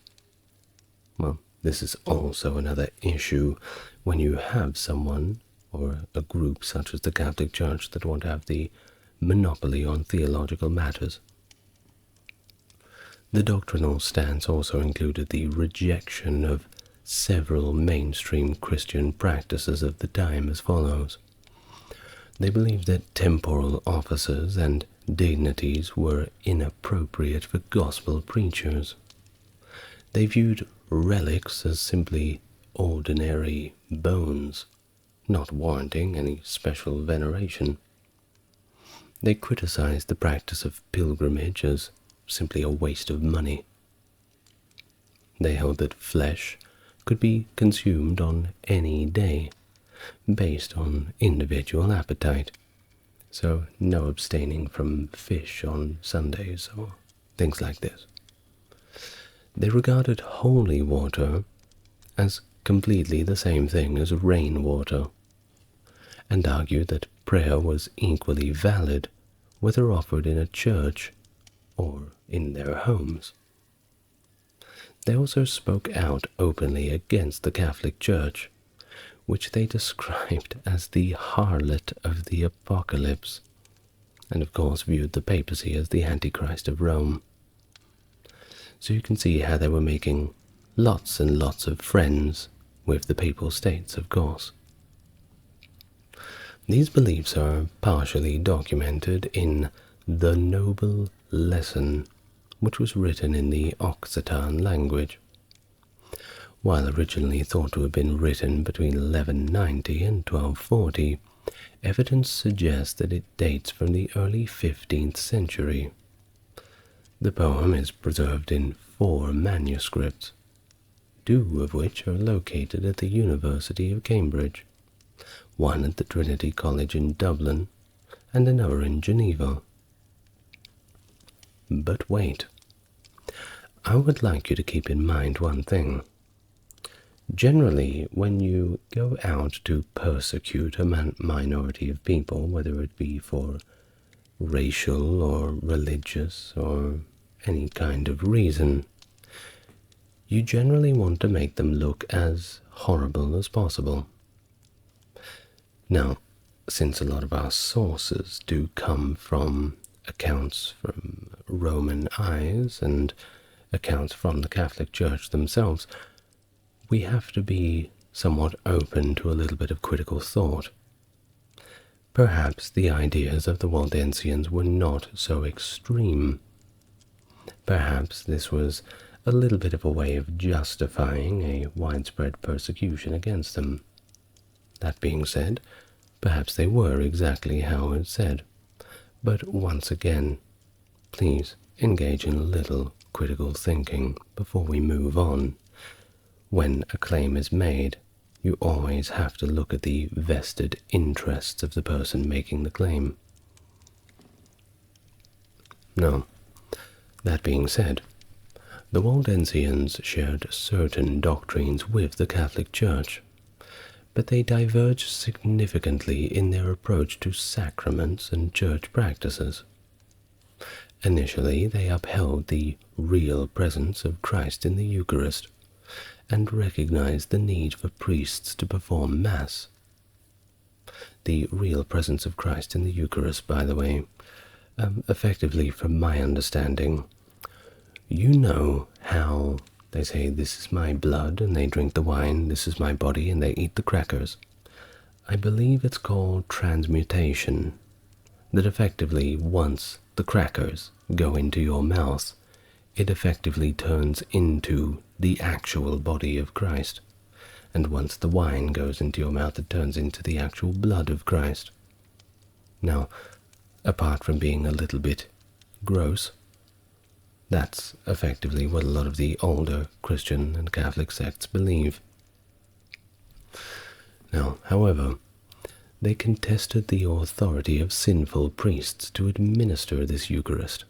Well, this is also another issue when you have someone or a group such as the Catholic Church that want to have the monopoly on theological matters. The doctrinal stance also included the rejection of several mainstream Christian practices of the time as follows. They believed that temporal offices and dignities were inappropriate for gospel preachers. They viewed relics as simply ordinary bones, not warranting any special veneration. They criticized the practice of pilgrimage as simply a waste of money. They held that flesh could be consumed on any day, based on individual appetite, so no abstaining from fish on Sundays or things like this. They regarded holy water as completely the same thing as rainwater, and argued that prayer was equally valid whether offered in a church or in their homes. They also spoke out openly against the Catholic Church, which they described as the harlot of the apocalypse, and of course viewed the papacy as the Antichrist of Rome. So you can see how they were making lots and lots of friends with the Papal States, of course. These beliefs are partially documented in The Noble Lesson, which was written in the Occitan language. While originally thought to have been written between 1190 and 1240, evidence suggests that it dates from the early 15th century. The poem is preserved in 4 manuscripts, 2 of which are located at the University of Cambridge, one at the Trinity College in Dublin, and another in Geneva. But wait, I would like you to keep in mind one thing. Generally, when you go out to persecute a minority of people, whether it be for racial or religious or any kind of reason, you generally want to make them look as horrible as possible. Now, since a lot of our sources do come from accounts from Roman eyes and accounts from the Catholic Church themselves, we have to be somewhat open to a little bit of critical thought perhaps the ideas of the Waldensians were not so extreme. Perhaps this was a little bit of a way of justifying a widespread persecution against them. That being said, perhaps they were exactly how it said. But once again, please engage in a little critical thinking before we move on. When a claim is made, you always have to look at the vested interests of the person making the claim. Now, that being said, the Waldensians shared certain doctrines with the Catholic Church, but they diverged significantly in their approach to sacraments and church practices. Initially, they upheld the real presence of Christ in the Eucharist and recognized the need for priests to perform Mass. The real presence of Christ in the Eucharist, by the way, effectively, from my understanding, you know how they say, "This is my blood," and they drink the wine, "This is my body," and they eat the crackers. I believe it's called transmutation, that effectively, once the crackers go into your mouth, it effectively turns into the actual body of Christ. And once the wine goes into your mouth, it turns into the actual blood of Christ. Now, apart from being a little bit gross, that's effectively what a lot of the older Christian and Catholic sects believe. Now, however, they contested the authority of sinful priests to administer this Eucharist,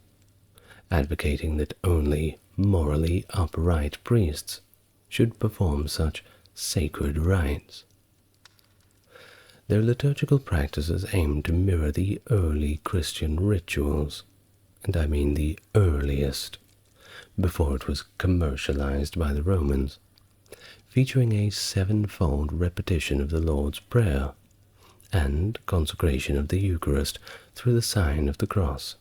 advocating that only morally upright priests should perform such sacred rites. Their liturgical practices aimed to mirror the early Christian rituals, and I mean the earliest, before it was commercialized by the Romans, featuring a sevenfold repetition of the Lord's Prayer and consecration of the Eucharist through the sign of the cross.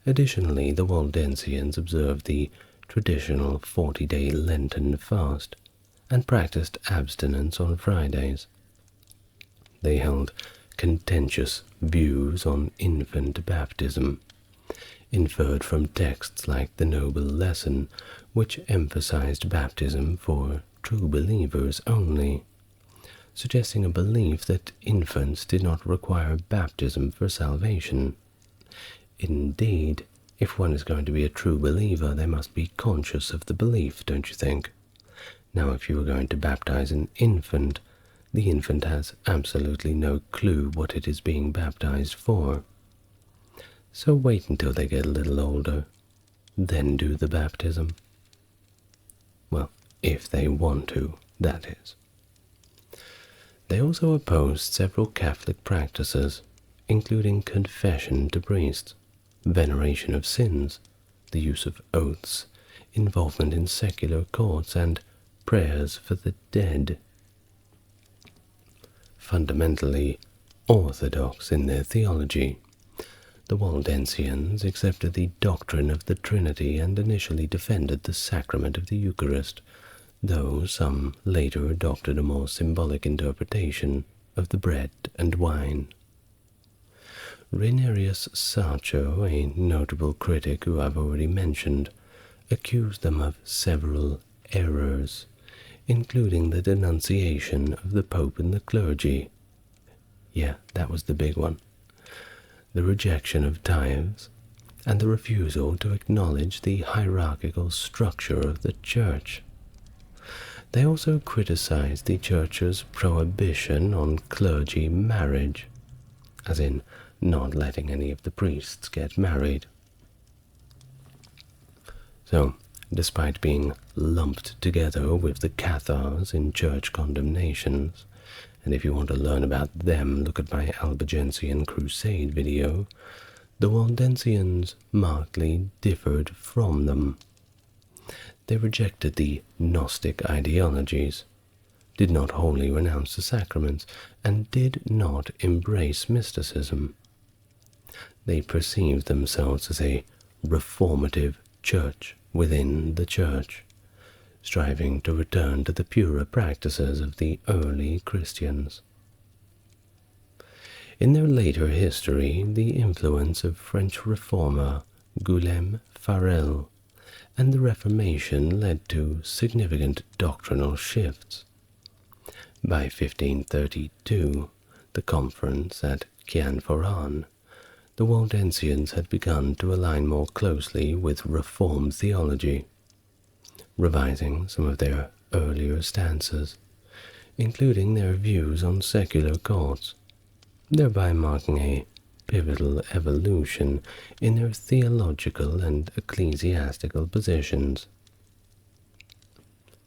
Additionally, the Waldensians observed the traditional 40-day Lenten fast and practiced abstinence on Fridays. They held contentious views on infant baptism, inferred from texts like the Noble Lesson, which emphasized baptism for true believers only, suggesting a belief that infants did not require baptism for salvation. Indeed, if one is going to be a true believer, they must be conscious of the belief, don't you think? Now, if you are going to baptize an infant, the infant has absolutely no clue what it is being baptized for. So wait until they get a little older, then do the baptism. Well, if they want to, that is. They also opposed several Catholic practices, including confession to priests, veneration of sins, the use of oaths, involvement in secular courts, and prayers for the dead. Fundamentally orthodox in their theology, the Waldensians accepted the doctrine of the Trinity and initially defended the sacrament of the Eucharist, though some later adopted a more symbolic interpretation of the bread and wine. Reinerius Sarcho, a notable critic who I've already mentioned, accused them of several errors, including the denunciation of the Pope and the clergy. Yeah, that was the big one. The rejection of tithes, and the refusal to acknowledge the hierarchical structure of the Church. They also criticized the Church's prohibition on clergy marriage, as in not letting any of the priests get married. So, despite being lumped together with the Cathars in church condemnations, and if you want to learn about them, look at my Albigensian Crusade video, the Waldensians markedly differed from them. They rejected the Gnostic ideologies, did not wholly renounce the sacraments, and did not embrace mysticism. They perceived themselves as a reformative church within the Church, striving to return to the purer practices of the early Christians. In their later history, the influence of French reformer Guillaume Farel and the Reformation led to significant doctrinal shifts. By 1532, the conference at Cianforan, the Waldensians had begun to align more closely with Reformed theology, revising some of their earlier stances, including their views on secular courts, thereby marking a pivotal evolution in their theological and ecclesiastical positions.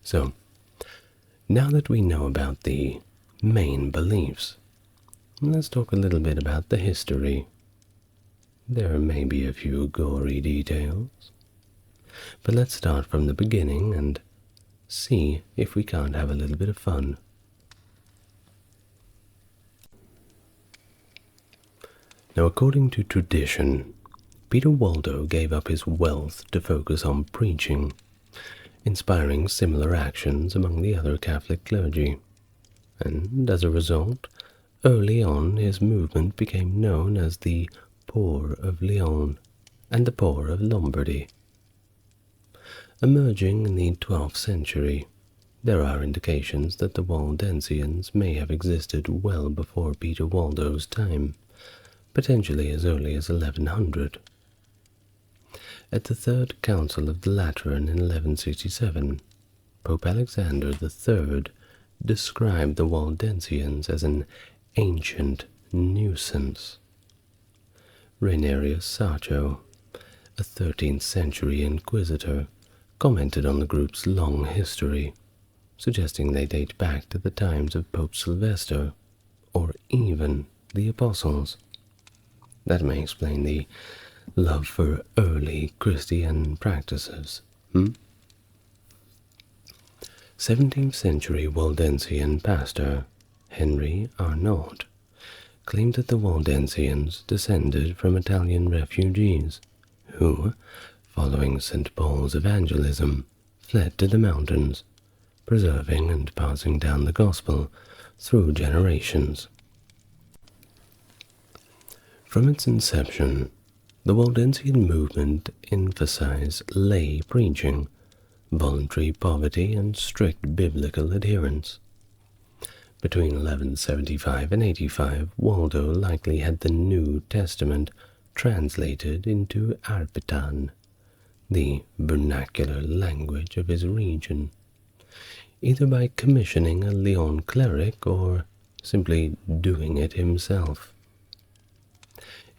So, now that we know about the main beliefs, let's talk a little bit about the history. There may be a few gory details, but let's start from the beginning and see if we can't have a little bit of fun. Now, according to tradition, Peter Waldo gave up his wealth to focus on preaching, inspiring similar actions among the other Catholic clergy, and as a result, early on his movement became known as the Poor of Lyon and the Poor of Lombardy. Emerging in the 12th century, there are indications that the Waldensians may have existed well before Peter Waldo's time, potentially as early as 1100. At the Third Council of the Lateran in 1167, Pope Alexander III described the Waldensians as an ancient nuisance. Reinerius Sacho, a 13th century inquisitor, commented on the group's long history, suggesting they date back to the times of Pope Sylvester, or even the Apostles. That may explain the love for early Christian practices. 17th century Waldensian pastor Henry Arnaud claimed that the Waldensians descended from Italian refugees who, following St. Paul's evangelism, fled to the mountains, preserving and passing down the gospel through generations. From its inception, the Waldensian movement emphasized lay preaching, voluntary poverty, and strict biblical adherence. Between 1175 and 85, Waldo likely had the New Testament translated into Arpitan, the vernacular language of his region, either by commissioning a Lyon cleric or simply doing it himself.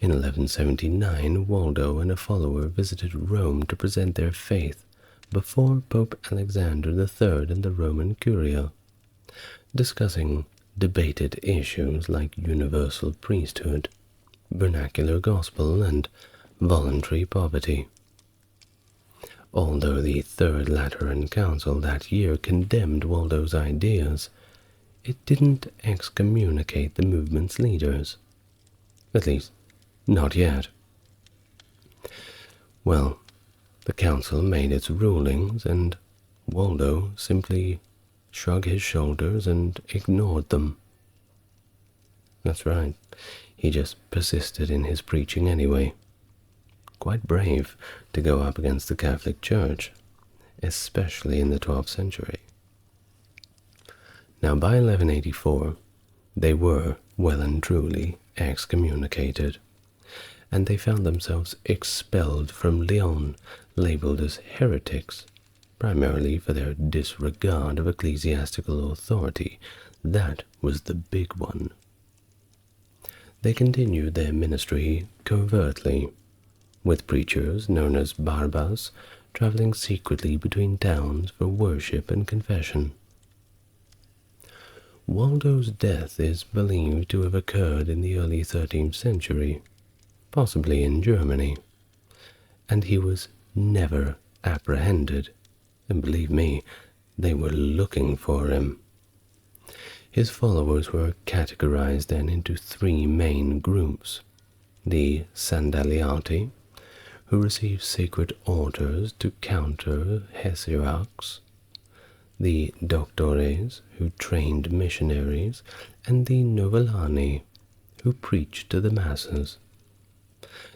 In 1179, Waldo and a follower visited Rome to present their faith before Pope Alexander III and the Roman Curia, discussing debated issues like universal priesthood, vernacular gospel, and voluntary poverty. Although the Third Lateran Council that year condemned Waldo's ideas, it didn't excommunicate the movement's leaders. At least, not yet. Well, the council made its rulings, and Waldo simply shrugged his shoulders and ignored them. That's right, he just persisted in his preaching anyway. Quite brave to go up against the Catholic Church, especially in the 12th century. Now, by 1184, they were well and truly excommunicated, and they found themselves expelled from Lyon, labeled as heretics, primarily for their disregard of ecclesiastical authority. That was the big one. They continued their ministry covertly, with preachers known as barbas traveling secretly between towns for worship and confession. Waldo's death is believed to have occurred in the early 13th century, possibly in Germany, and he was never apprehended, and believe me, they were looking for him. His followers were categorized then into three main groups: the Sandaliati, who received sacred orders to counter heresiarchs, the Doctores, who trained missionaries, and the Novellani, who preached to the masses.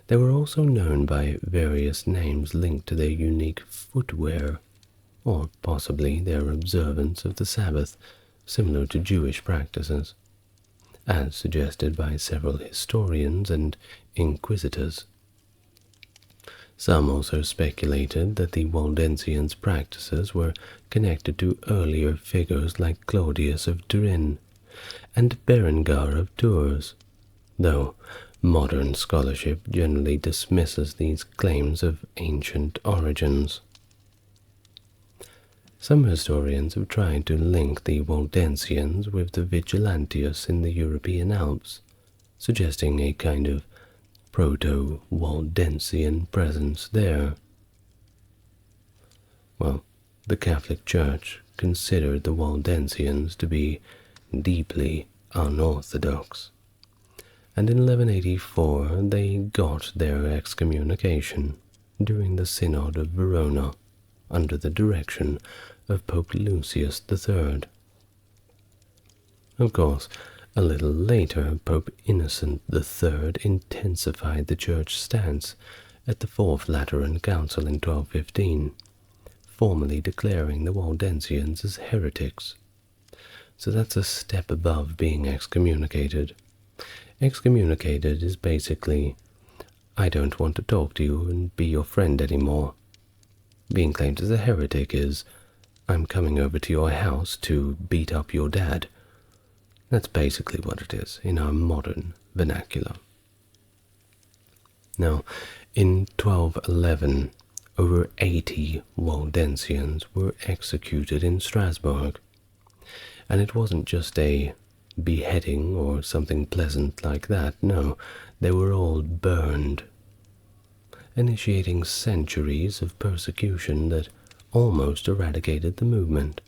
They were also known by various names linked to their unique footwear, or possibly their observance of the Sabbath, similar to Jewish practices, as suggested by several historians and inquisitors. Some also speculated that the Waldensians' practices were connected to earlier figures like Claudius of Turin and Berengar of Tours, though modern scholarship generally dismisses these claims of ancient origins. Some historians have tried to link the Waldensians with the Vigilantius in the European Alps, suggesting a kind of proto-Waldensian presence there. Well, the Catholic Church considered the Waldensians to be deeply unorthodox, and in 1184 they got their excommunication during the Synod of Verona under the direction of Pope Lucius III. Of course, a little later, Pope Innocent III intensified the church stance at the Fourth Lateran Council in 1215, formally declaring the Waldensians as heretics. So that's a step above being excommunicated. Excommunicated is basically, I don't want to talk to you and be your friend anymore. Being claimed as a heretic is, I'm coming over to your house to beat up your dad. That's basically what it is in our modern vernacular. Now, in 1211, over 80 Waldensians were executed in Strasbourg, and it wasn't just a beheading or something pleasant like that. No, they were all burned, initiating centuries of persecution that almost eradicated the movement.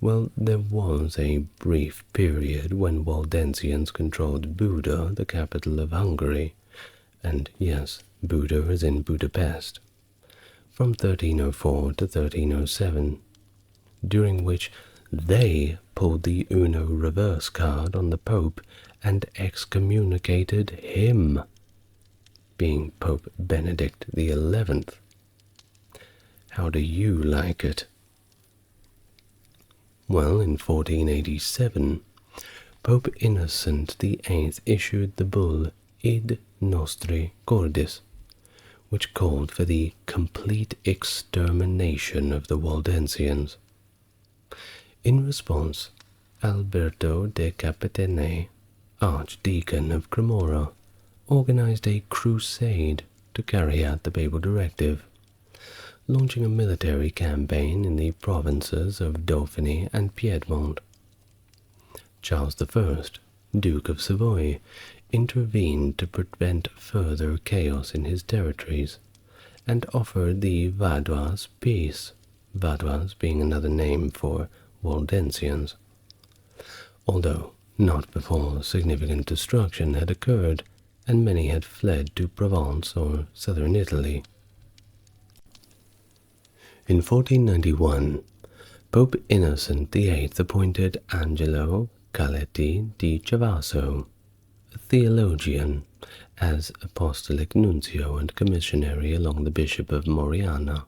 Well, there was a brief period when Waldensians controlled Buda, the capital of Hungary, and yes, Buda is in Budapest, from 1304 to 1307, during which they pulled the Uno reverse card on the Pope and excommunicated him, being Pope Benedict XI. How do you like it? Well, in 1487, Pope Innocent VIII issued the bull Id Nostri Cordis, which called for the complete extermination of the Waldensians. In response, Alberto de Capitene, Archdeacon of Cremona, organized a crusade to carry out the papal directive, launching a military campaign in the provinces of Dauphiny and Piedmont. Charles I, Duke of Savoy, intervened to prevent further chaos in his territories and offered the Vaudois peace, Vaudois being another name for Waldensians, although not before significant destruction had occurred and many had fled to Provence or southern Italy. In 1491, Pope Innocent VIII appointed Angelo Caletti di Chiavasso, a theologian, as apostolic nuncio and commissary along the Bishop of Moriana.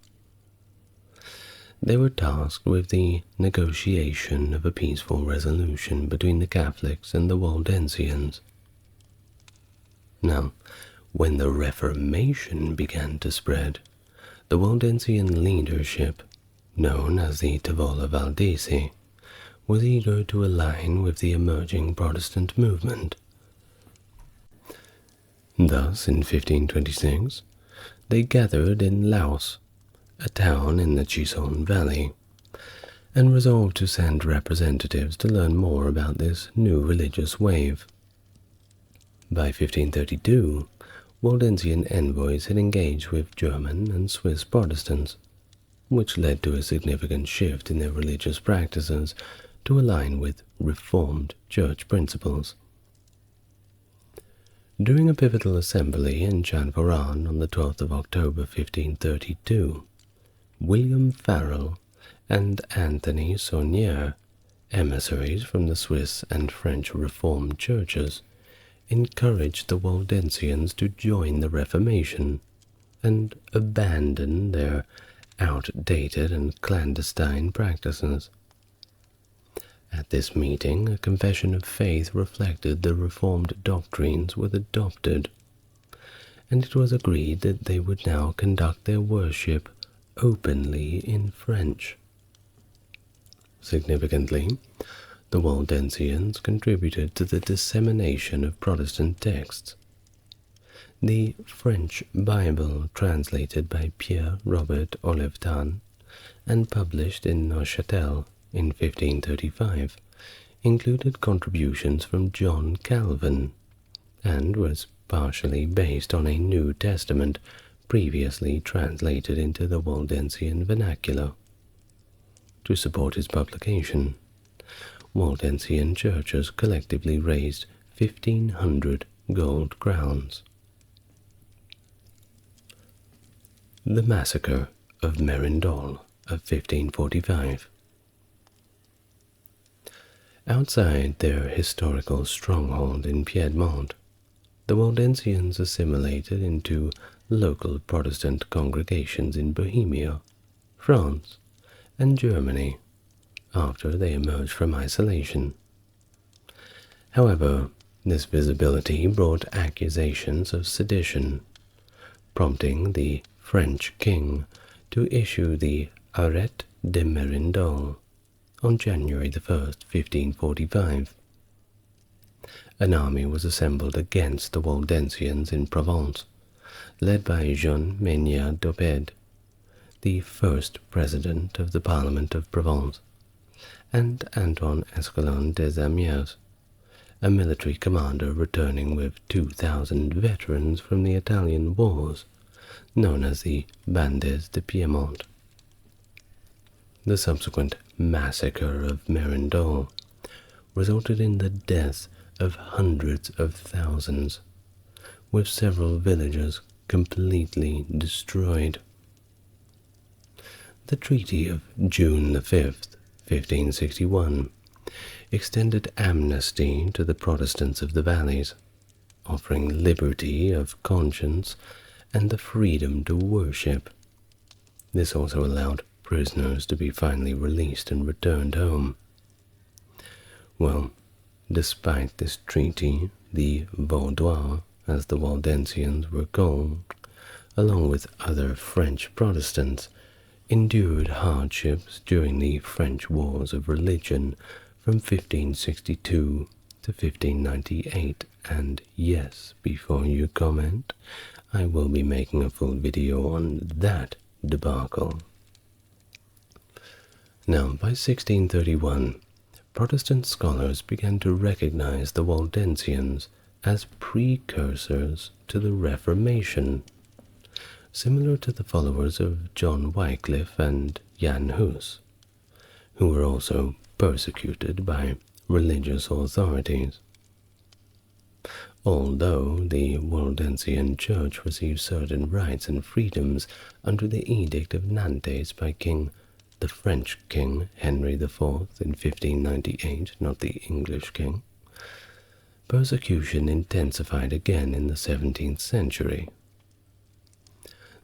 They were tasked with the negotiation of a peaceful resolution between the Catholics and the Waldensians. Now, when the Reformation began to spread, the Waldensian leadership, known as the Tavola Valdesi, was eager to align with the emerging Protestant movement. Thus, in 1526, they gathered in Laos, a town in the Chisholm Valley, and resolved to send representatives to learn more about this new religious wave. By 1532, Waldensian envoys had engaged with German and Swiss Protestants, which led to a significant shift in their religious practices to align with Reformed Church principles. During a pivotal assembly in Chanvaran on the 12th of October 1532, William Farel and Anthony Saunier Emissaries from the Swiss and French Reformed churches encouraged the Waldensians to join the Reformation and abandon their outdated and clandestine practices. At this meeting, a confession of faith reflected the Reformed doctrines was adopted, and it was agreed that they would now conduct their worship openly in French. Significantly, the Waldensians contributed to the dissemination of Protestant texts. The French Bible, translated by Pierre Robert Olevetan and published in Neuchâtel in 1535, included contributions from John Calvin and was partially based on a New Testament previously translated into the Waldensian vernacular. To support his publication, Waldensian churches collectively raised 1,500 gold crowns. The Massacre of Merindol of 1545. Outside their historical stronghold in Piedmont, the Waldensians assimilated into local Protestant congregations in Bohemia, France, and Germany after they emerged from isolation. However, this visibility brought accusations of sedition, prompting the French king to issue the Arrêt de Merindol on January 1st, 1545. An army was assembled against the Waldensians in Provence, led by Jean Maynard d'Oppede, the first president of the Parliament of Provence, and Antoine Escalon des Amiens, a military commander returning with 2,000 veterans from the Italian wars, known as the Bandes de Piedmont. The subsequent massacre of Merindol resulted in the death of hundreds of thousands, with several villages completely destroyed. The Treaty of June 5th, 1561, extended amnesty to the Protestants of the valleys, offering liberty of conscience and the freedom to worship. This also allowed prisoners to be finally released and returned home. Well, despite this treaty, the Vaudois, as the Waldensians were called, along with other French Protestants, endured hardships during the French Wars of Religion from 1562 to 1598, and yes, before you comment, I will be making a full video on that debacle. Now, by 1631, Protestant scholars began to recognize the Waldensians as precursors to the Reformation, similar to the followers of John Wycliffe and Jan Hus, who were also persecuted by religious authorities. Although the Waldensian Church received certain rights and freedoms under the Edict of Nantes by the French King Henry IV in 1598, not the English king, persecution intensified again in the 17th century.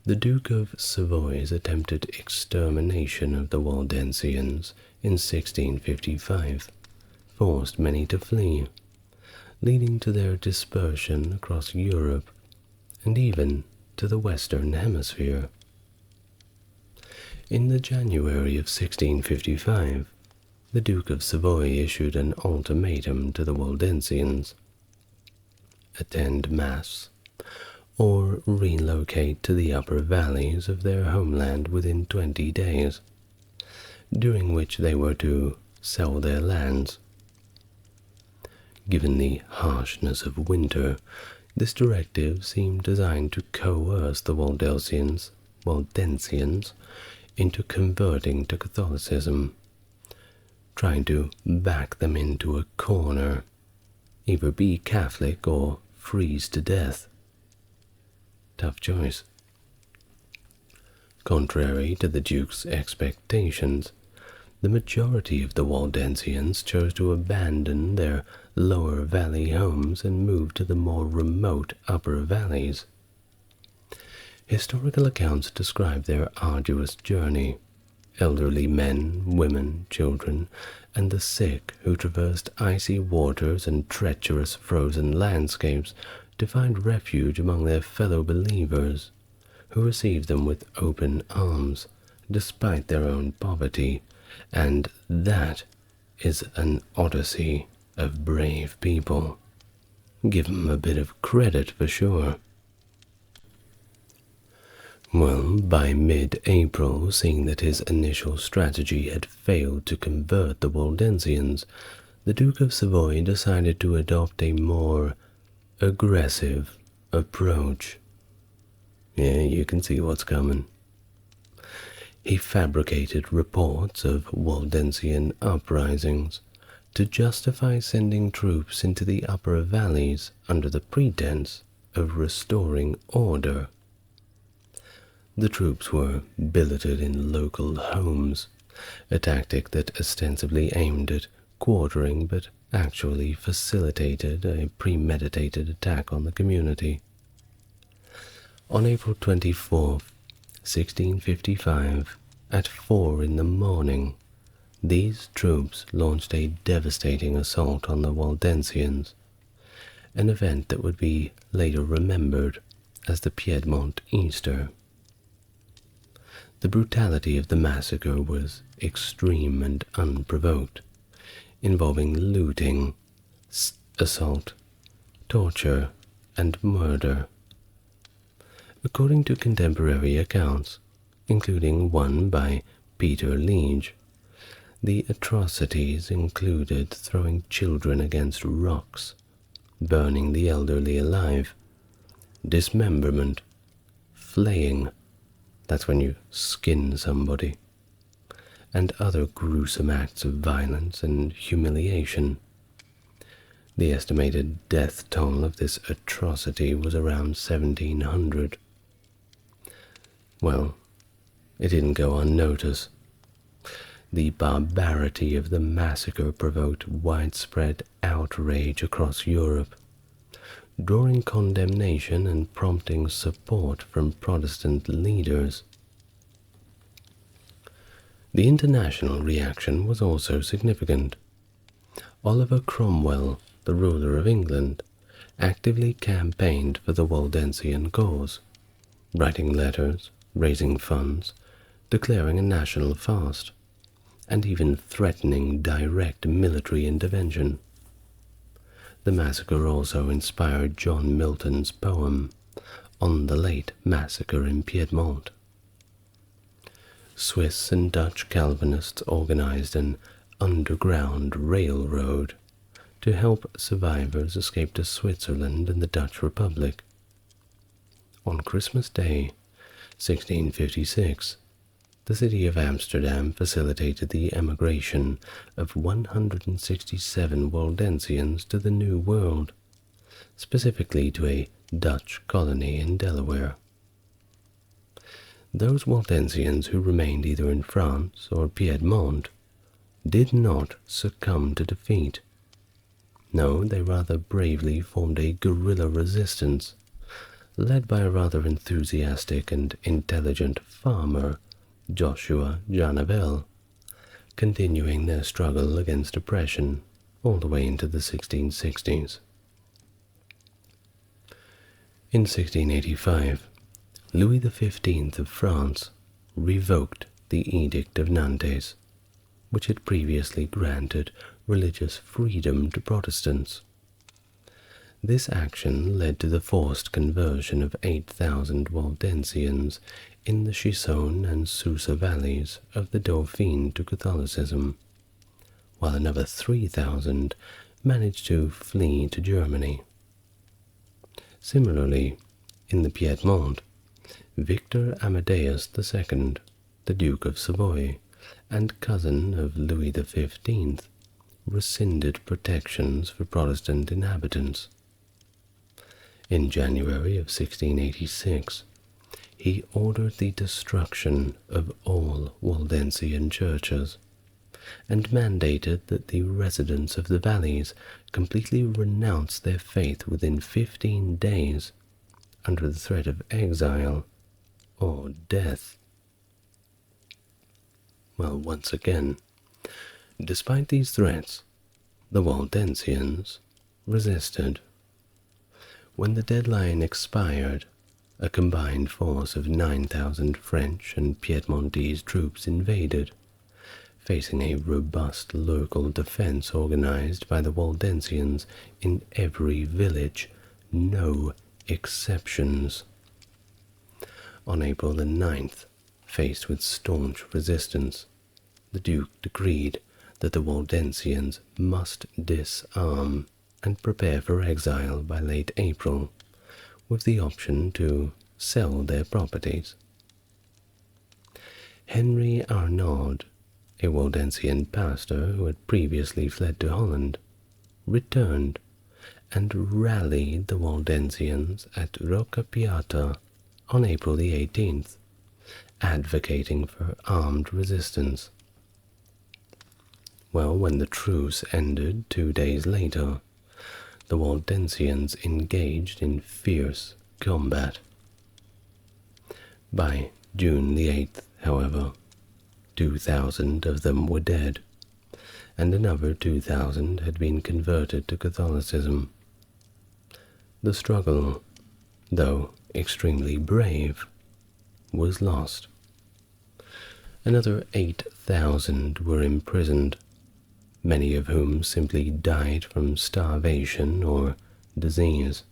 The Duke of Savoy's attempted extermination of the Waldensians in 1655 forced many to flee, leading to their dispersion across Europe and even to the Western Hemisphere. In the January of 1655, the Duke of Savoy issued an ultimatum to the Waldensians: attend Mass, or relocate to the upper valleys of their homeland within 20 days, during which they were to sell their lands. Given the harshness of winter, this directive seemed designed to coerce the Waldensians into converting to Catholicism, trying to back them into a corner, either be Catholic or freeze to death. Tough choice. Contrary to the Duke's expectations, the majority of the Waldensians chose to abandon their lower valley homes and move to the more remote upper valleys. Historical accounts describe their arduous journey. Elderly men, women, children, and the sick who traversed icy waters and treacherous frozen landscapes to find refuge among their fellow believers, who received them with open arms, despite their own poverty, and that is an odyssey of brave people. Give them a bit of credit for sure. Well, by mid-April, seeing that his initial strategy had failed to convert the Waldensians, the Duke of Savoy decided to adopt a more aggressive approach. Yeah, you can see what's coming. He fabricated reports of Waldensian uprisings to justify sending troops into the upper valleys under the pretense of restoring order. The troops were billeted in local homes, a tactic that ostensibly aimed at quartering but actually facilitated a premeditated attack on the community. On April 24th, 1655, at 4 in the morning, these troops launched a devastating assault on the Waldensians, an event that would be later remembered as the Piedmont Easter. The brutality of the massacre was extreme and unprovoked, involving looting, assault, torture, and murder. According to contemporary accounts, including one by Peter Liege, the atrocities included throwing children against rocks, burning the elderly alive, dismemberment, flaying, that's when you skin somebody, and other gruesome acts of violence and humiliation. The estimated death toll of this atrocity was around 1,700. Well, it didn't go unnoticed. The barbarity of the massacre provoked widespread outrage across Europe, drawing condemnation and prompting support from Protestant leaders. The international reaction was also significant. Oliver Cromwell, the ruler of England, actively campaigned for the Waldensian cause, writing letters, raising funds, declaring a national fast, and even threatening direct military intervention. The massacre also inspired John Milton's poem, On the Late Massacre in Piedmont. Swiss and Dutch Calvinists organized an underground railroad to help survivors escape to Switzerland and the Dutch Republic. On Christmas Day, 1656, the city of Amsterdam facilitated the emigration of 167 Waldensians to the New World, specifically to a Dutch colony in Delaware. Those Waldensians who remained either in France or Piedmont did not succumb to defeat. No, they rather bravely formed a guerrilla resistance, led by a rather enthusiastic and intelligent farmer, Joshua Janavel, continuing their struggle against oppression all the way into the 1660s. In 1685, Louis XV of France revoked the Edict of Nantes, which had previously granted religious freedom to Protestants. This action led to the forced conversion of 8,000 Waldensians in the Chisonne and Susa valleys of the Dauphiné to Catholicism, while another 3,000 managed to flee to Germany. Similarly, in the Piedmont, Victor Amadeus II, the Duke of Savoy, and cousin of Louis XV, rescinded protections for Protestant inhabitants. In January of 1686, he ordered the destruction of all Waldensian churches, and mandated that the residents of the valleys completely renounce their faith within 15 days under the threat of exile or death. Well, once again, despite these threats, the Waldensians resisted. When the deadline expired, a combined force of 9,000 French and Piedmontese troops invaded, facing a robust local defense organized by the Waldensians in every village, no exceptions. On April the 9th, faced with staunch resistance, the Duke decreed that the Waldensians must disarm and prepare for exile by late April, with the option to sell their properties. Henry Arnaud, a Waldensian pastor who had previously fled to Holland, returned and rallied the Waldensians at Rocca Piata on April the 18th, advocating for armed resistance. Well, when the truce ended 2 days later, the Waldensians engaged in fierce combat. By June the 8th, however, 2,000 of them were dead, and another 2,000 had been converted to Catholicism. The struggle, though extremely brave, was lost. Another 8,000 were imprisoned, many of whom simply died from starvation or disease.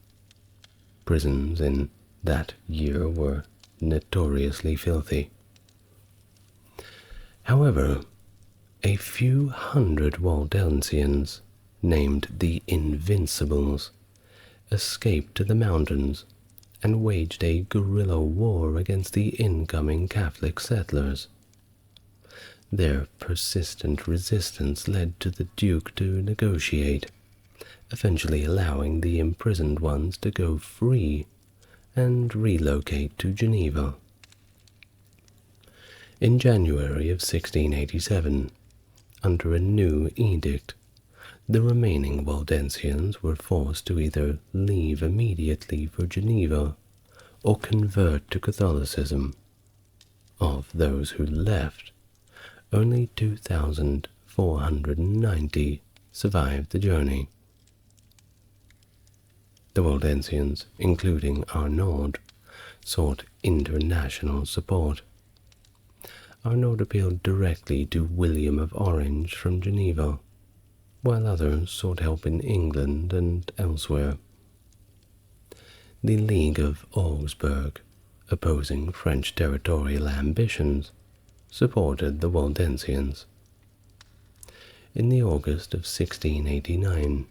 Prisons in that year were notoriously filthy. However, a few hundred Waldensians, named the Invincibles, escaped to the mountains and waged a guerrilla war against the incoming Catholic settlers. Their persistent resistance led to the Duke to negotiate, eventually allowing the imprisoned ones to go free and relocate to Geneva. In January of 1687, under a new edict, the remaining Waldensians were forced to either leave immediately for Geneva or convert to Catholicism. Of those who left, only 2,490 survived the journey. The Waldensians, including Arnaud, sought international support. Arnaud appealed directly to William of Orange from Geneva, while others sought help in England and elsewhere. The League of Augsburg, opposing French territorial ambitions, supported the Waldensians. In the August of 1689,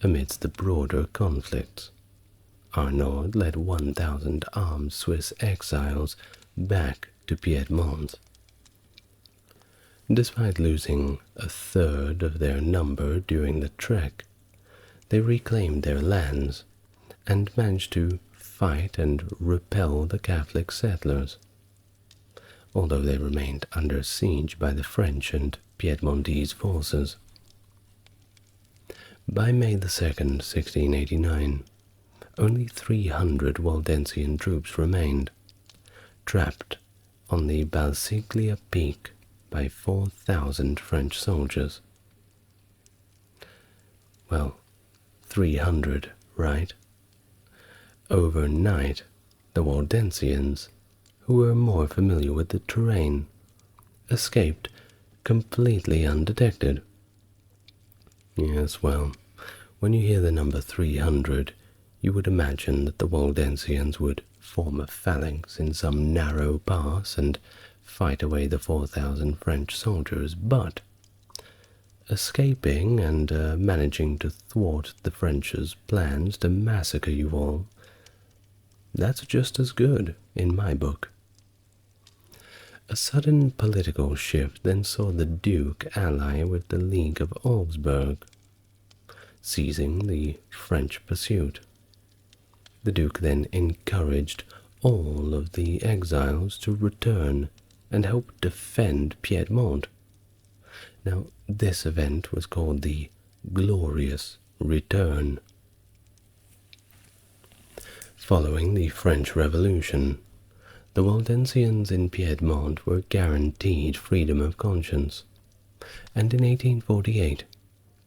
amidst the broader conflicts, Arnaud led 1,000 armed Swiss exiles back to Piedmont. Despite losing a third of their number during the trek, they reclaimed their lands and managed to fight and repel the Catholic settlers, although they remained under siege by the French and Piedmontese forces. By May 2nd, 1689, only 300 Waldensian troops remained, trapped on the Balsiglia Peak by 4,000 French soldiers. Well, 300, right? Overnight, the Waldensians, who were more familiar with the terrain, escaped completely undetected. Yes, well, when you hear the number 300, you would imagine that the Waldensians would form a phalanx in some narrow pass and fight away the 4,000 French soldiers, but escaping and managing to thwart the French's plans to massacre you all, that's just as good in my book. A sudden political shift then saw the Duke ally with the League of Augsburg, seizing the French pursuit. The Duke then encouraged all of the exiles to return and help defend Piedmont. Now, this event was called the Glorious Return. Following the French Revolution, the Waldensians in Piedmont were guaranteed freedom of conscience, and in 1848,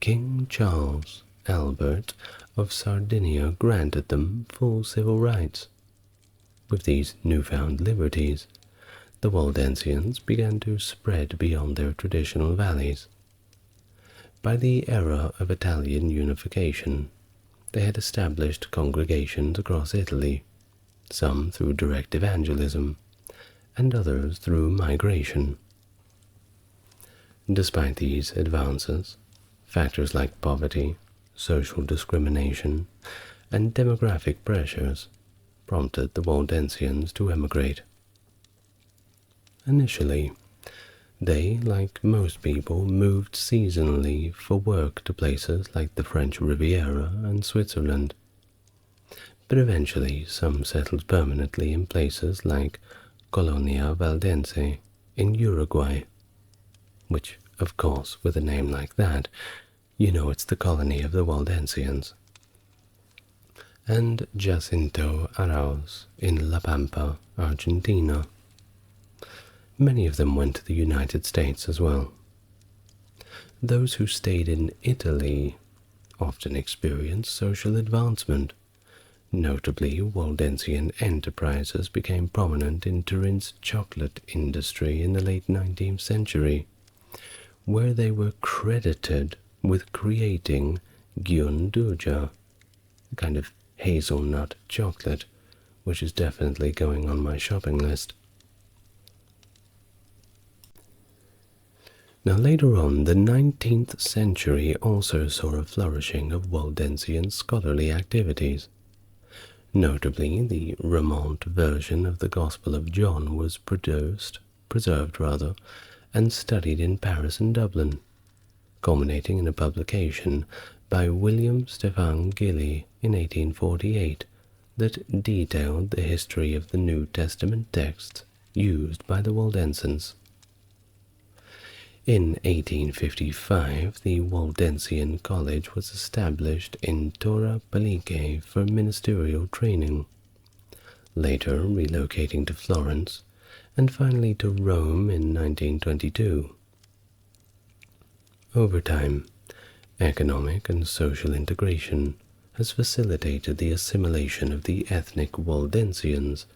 King Charles Albert of Sardinia granted them full civil rights. With these newfound liberties, the Waldensians began to spread beyond their traditional valleys. By the era of Italian unification, they had established congregations across Italy, some through direct evangelism, and others through migration. Despite these advances, factors like poverty, social discrimination, and demographic pressures prompted the Waldensians to emigrate. Initially, they, like most people, moved seasonally for work to places like the French Riviera and Switzerland. But eventually some settled permanently in places like Colonia Valdense in Uruguay, which, of course, with a name like that, you know it's the colony of the Waldensians, and Jacinto Arauz in La Pampa, Argentina. Many of them went to the United States as well. Those who stayed in Italy often experienced social advancement. Notably, Waldensian enterprises became prominent in Turin's chocolate industry in the late 19th century, where they were credited with creating Giunduja, a kind of hazelnut chocolate, which is definitely going on my shopping list. Now later on, the 19th century also saw a flourishing of Waldensian scholarly activities. Notably, the Remont version of the Gospel of John was preserved, and studied in Paris and Dublin, culminating in a publication by William Stephen Gilly in 1848 that detailed the history of the New Testament texts used by the Waldensians. In 1855, the Waldensian College was established in Torre Pellice for ministerial training, later relocating to Florence, and finally to Rome in 1922. Over time, economic and social integration has facilitated the assimilation of the ethnic Waldensians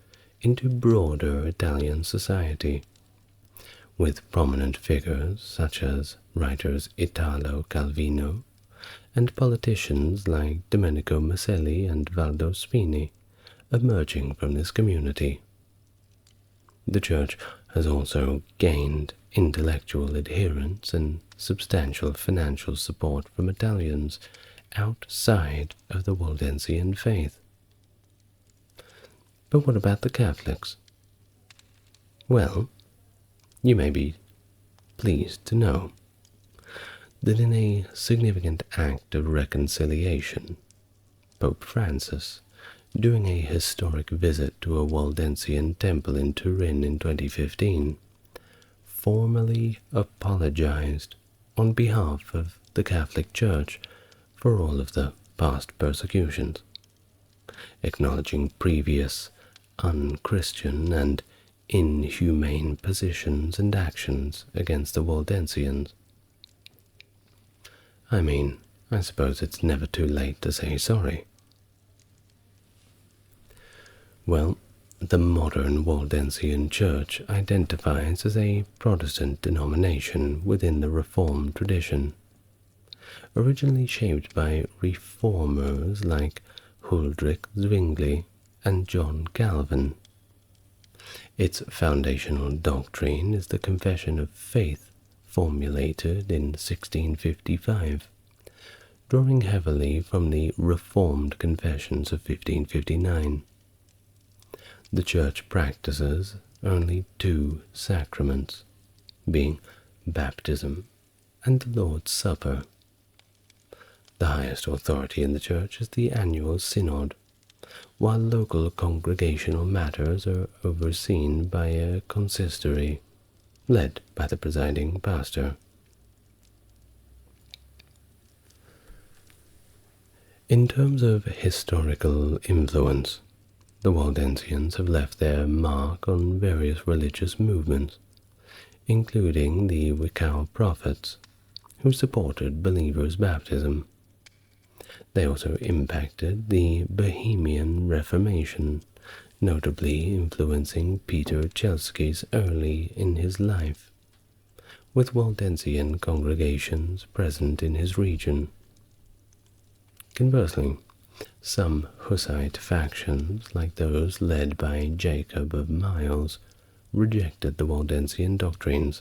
into broader Italian society, with prominent figures such as writers Italo Calvino and politicians like Domenico Maselli and Valdo Spini emerging from this community. The Church has also gained intellectual adherents and substantial financial support from Italians outside of the Waldensian faith. But what about the Catholics? Well, you may be pleased to know that in a significant act of reconciliation, Pope Francis, during a historic visit to a Waldensian temple in Turin in 2015, formally apologized on behalf of the Catholic Church for all of the past persecutions, acknowledging previous unchristian and inhumane positions and actions against the Waldensians. I mean, I suppose it's never too late to say sorry. Well, the modern Waldensian Church identifies as a Protestant denomination within the Reformed tradition, originally shaped by reformers like Huldrych Zwingli and John Calvin. Its foundational doctrine is the Confession of Faith, formulated in 1655, drawing heavily from the Reformed Confessions of 1559. The Church practices only two sacraments, being baptism and the Lord's Supper. The highest authority in the Church is the annual synod, while local congregational matters are overseen by a consistory, led by the presiding pastor. In terms of historical influence, the Waldensians have left their mark on various religious movements, including the Wicca prophets, who supported believers' baptism. They also impacted the Bohemian Reformation, notably influencing Peter Chelski's early in his life, with Waldensian congregations present in his region. Conversely, some Hussite factions, like those led by Jacob of Miles, rejected the Waldensian doctrines.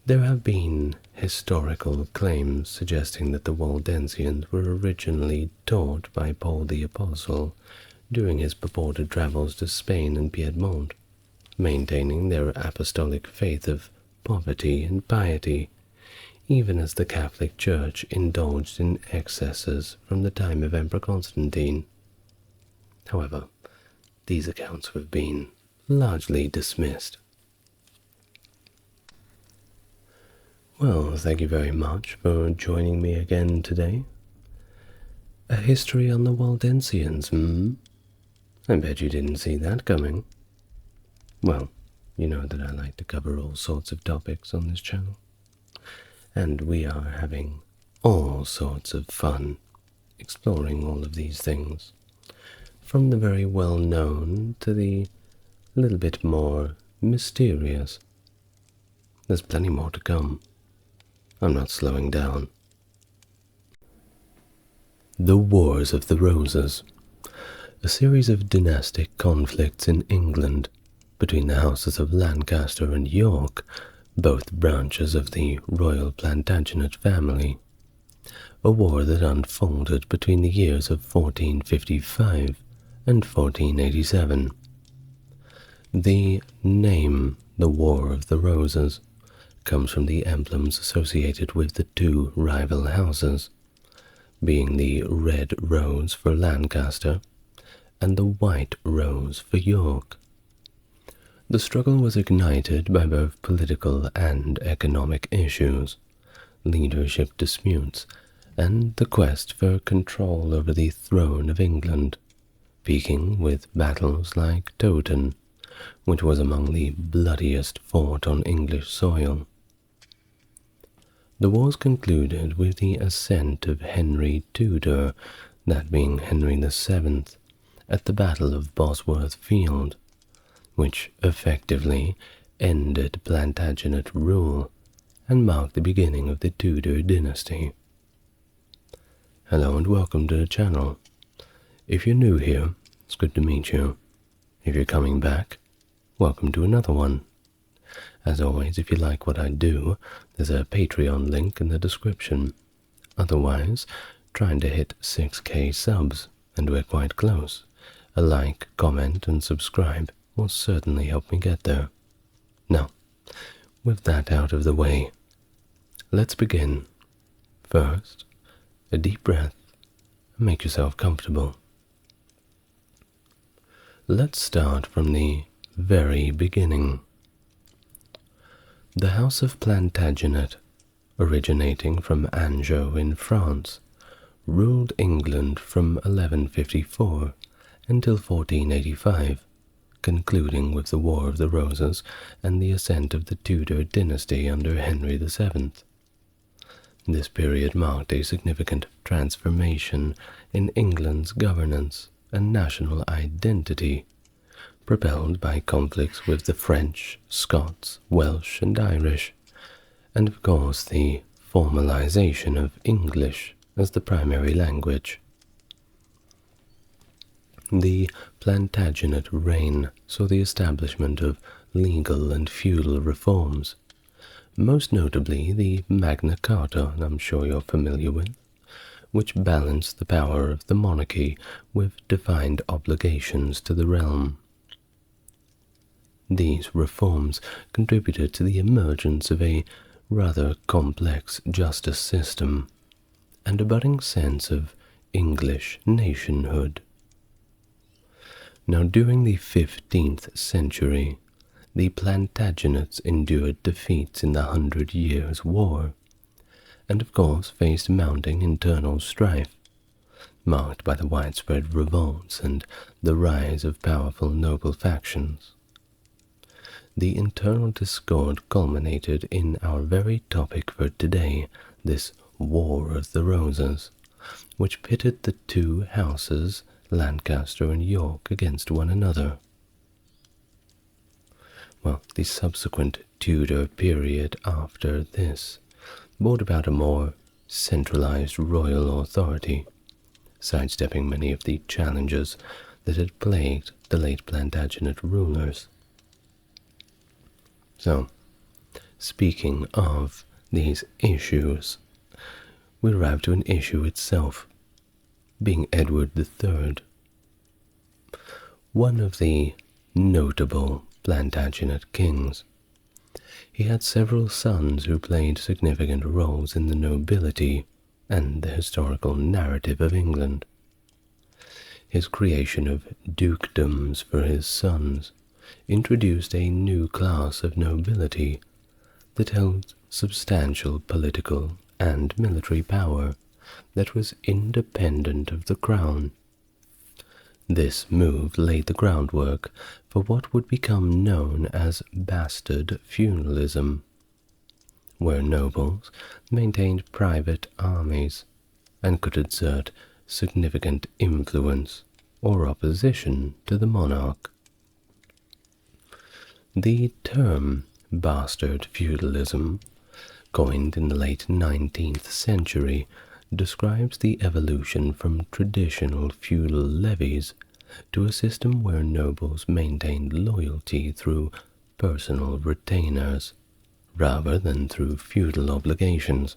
There have been historical claims suggesting that the Waldensians were originally taught by Paul the Apostle during his purported travels to Spain and Piedmont, maintaining their apostolic faith of poverty and piety, even as the Catholic Church indulged in excesses from the time of Emperor Constantine. However, these accounts have been largely dismissed. Well, thank you very much for joining me again today. A history on the Waldensians, I bet you didn't see that coming. Well, you know that I like to cover all sorts of topics on this channel, and we are having all sorts of fun exploring all of these things, from the very well-known to the little bit more mysterious. There's plenty more to come. I'm not slowing down. The Wars of the Roses, a series of dynastic conflicts in England between the houses of Lancaster and York, both branches of the royal Plantagenet family. A war that unfolded between the years of 1455 and 1487. The name, the War of the Roses, comes from the emblems associated with the two rival houses, being the red rose for Lancaster and the white rose for York. The struggle was ignited by both political and economic issues, leadership disputes, and the quest for control over the throne of England, peaking with battles like Towton, which was among the bloodiest fought on English soil. The wars concluded with the ascent of Henry Tudor, that being Henry VII, at the Battle of Bosworth Field, which effectively ended Plantagenet rule and marked the beginning of the Tudor dynasty. Hello and welcome to the channel. If you're new here, it's good to meet you. If you're coming back, welcome to another one. As always, if you like what I do, there's a Patreon link in the description. Otherwise, trying to hit 6k subs, and we're quite close. A like, comment, and subscribe will certainly help me get there. Now, with that out of the way, let's begin. First, a deep breath, and make yourself comfortable. Let's start from the very beginning. The House of Plantagenet, originating from Anjou in France, ruled England from 1154 until 1485, concluding with the War of the Roses and the ascent of the Tudor dynasty under Henry VII. This period marked a significant transformation in England's governance and national identity, propelled by conflicts with the French, Scots, Welsh, and Irish, and of course the formalization of English as the primary language. The Plantagenet reign saw the establishment of legal and feudal reforms, most notably the Magna Carta, I'm sure you're familiar with, which balanced the power of the monarchy with defined obligations to the realm. These reforms contributed to the emergence of a rather complex justice system and a budding sense of English nationhood. Now, during the 15th century, the Plantagenets endured defeats in the 100 Years' War, and of course faced mounting internal strife, marked by the widespread revolts and the rise of powerful noble factions. The internal discord culminated in our very topic for today, this War of the Roses, which pitted the two houses, Lancaster and York, against one another. Well, the subsequent Tudor period after this brought about a more centralized royal authority, sidestepping many of the challenges that had plagued the late Plantagenet rulers. So, speaking of these issues, we arrive to an issue itself, being Edward III. One of the notable Plantagenet kings. He had several sons who played significant roles in the nobility and the historical narrative of England. His creation of dukedoms for his sons introduced a new class of nobility that held substantial political and military power that was independent of the crown. This move laid the groundwork for what would become known as bastard feudalism, where nobles maintained private armies and could exert significant influence or opposition to the monarch. The term bastard feudalism, coined in the late 19th century, describes the evolution from traditional feudal levies to a system where nobles maintained loyalty through personal retainers rather than through feudal obligations.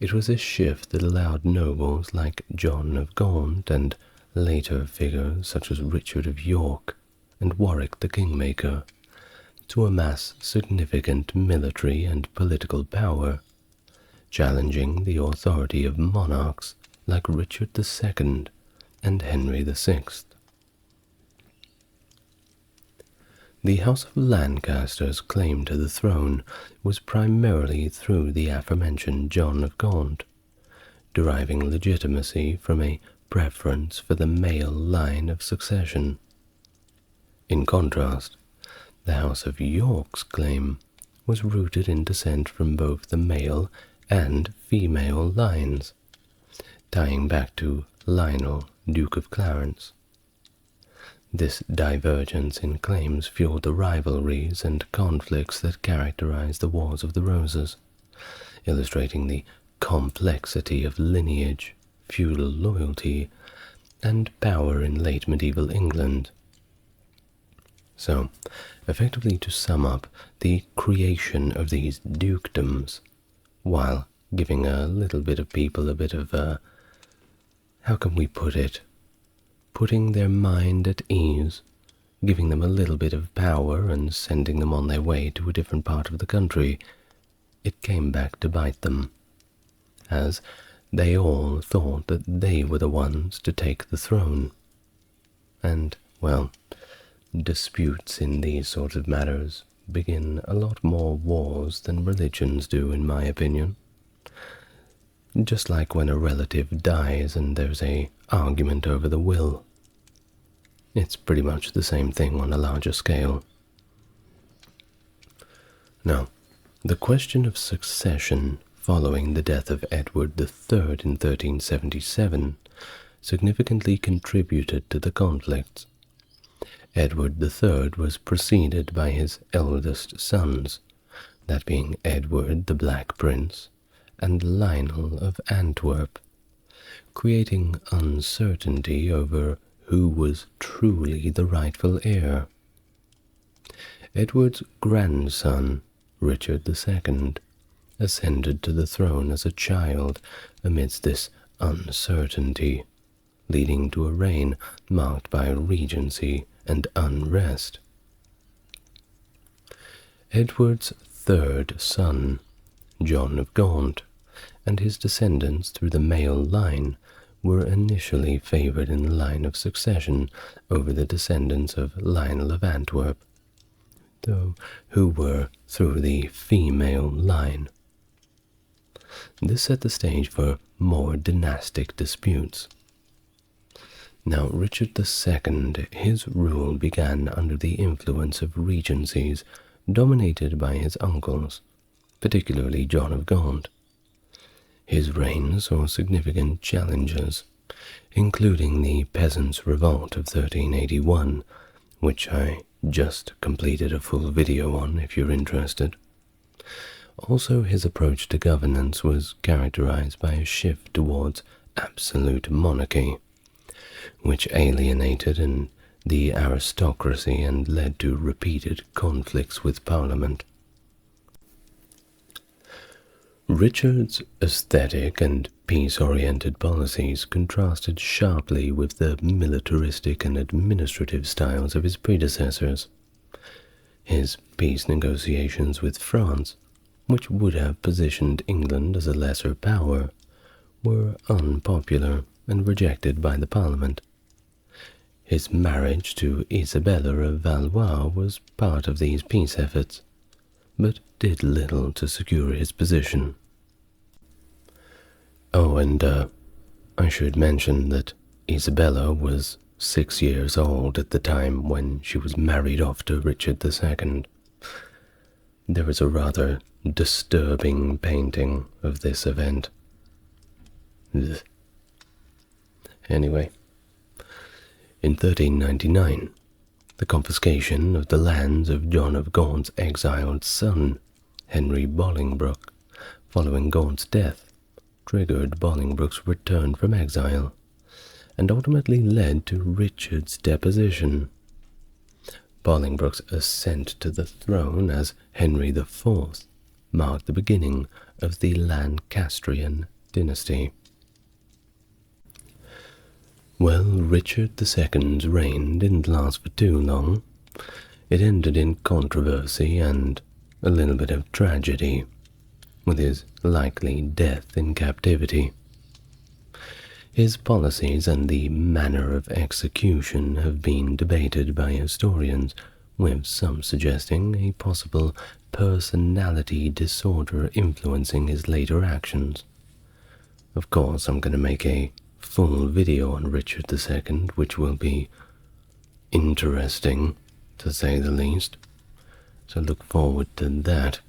It was this shift that allowed nobles like John of Gaunt and later figures such as Richard of York and Warwick the Kingmaker to amass significant military and political power, challenging the authority of monarchs like Richard II and Henry VI. The House of Lancaster's claim to the throne was primarily through the aforementioned John of Gaunt, deriving legitimacy from a preference for the male line of succession. In contrast, the House of York's claim was rooted in descent from both the male and female lines, tying back to Lionel, Duke of Clarence. This divergence in claims fueled the rivalries and conflicts that characterized the Wars of the Roses, illustrating the complexity of lineage, feudal loyalty, and power in late medieval England. So, effectively to sum up, the creation of these dukedoms, while giving a little bit of people a bit of how can we put it, putting their mind at ease, giving them a little bit of power and sending them on their way to a different part of the country, it came back to bite them, as they all thought that they were the ones to take the throne. And, well, disputes in these sorts of matters begin a lot more wars than religions do, in my opinion. Just like when a relative dies and there's an argument over the will. It's pretty much the same thing on a larger scale. Now, the question of succession following the death of Edward III in 1377 significantly contributed to the conflicts. Edward III was preceded by his eldest sons, that being Edward the Black Prince and Lionel of Antwerp, creating uncertainty over who was truly the rightful heir. Edward's grandson, Richard II, ascended to the throne as a child amidst this uncertainty, leading to a reign marked by regency and unrest. Edward's third son, John of Gaunt, and his descendants through the male line were initially favored in the line of succession over the descendants of Lionel of Antwerp, though who were through the female line. This set the stage for more dynastic disputes. Now, Richard II, his rule began under the influence of regencies dominated by his uncles, particularly John of Gaunt. His reign saw significant challenges, including the Peasants' Revolt of 1381, which I just completed a full video on if you're interested. Also, his approach to governance was characterized by a shift towards absolute monarchy, which alienated the aristocracy and led to repeated conflicts with Parliament. Richard's aesthetic and peace-oriented policies contrasted sharply with the militaristic and administrative styles of his predecessors. His peace negotiations with France, which would have positioned England as a lesser power, were unpopular and rejected by the Parliament. His marriage to Isabella of Valois was part of these peace efforts, but did little to secure his position. Oh, and I should mention that Isabella was 6 years old at the time when she was married off to Richard II. There is a rather disturbing painting of this event. Ugh. Anyway, in 1399, the confiscation of the lands of John of Gaunt's exiled son, Henry Bolingbroke, following Gaunt's death, triggered Bolingbroke's return from exile, and ultimately led to Richard's deposition. Bolingbroke's ascent to the throne as Henry IV marked the beginning of the Lancastrian dynasty. Well, Richard II's reign didn't last for too long. It ended in controversy and a little bit of tragedy, with his likely death in captivity. His policies and the manner of execution have been debated by historians, with some suggesting a possible personality disorder influencing his later actions. Of course, I'm going to make a full video on Richard II, which will be interesting, to say the least, so look forward to that.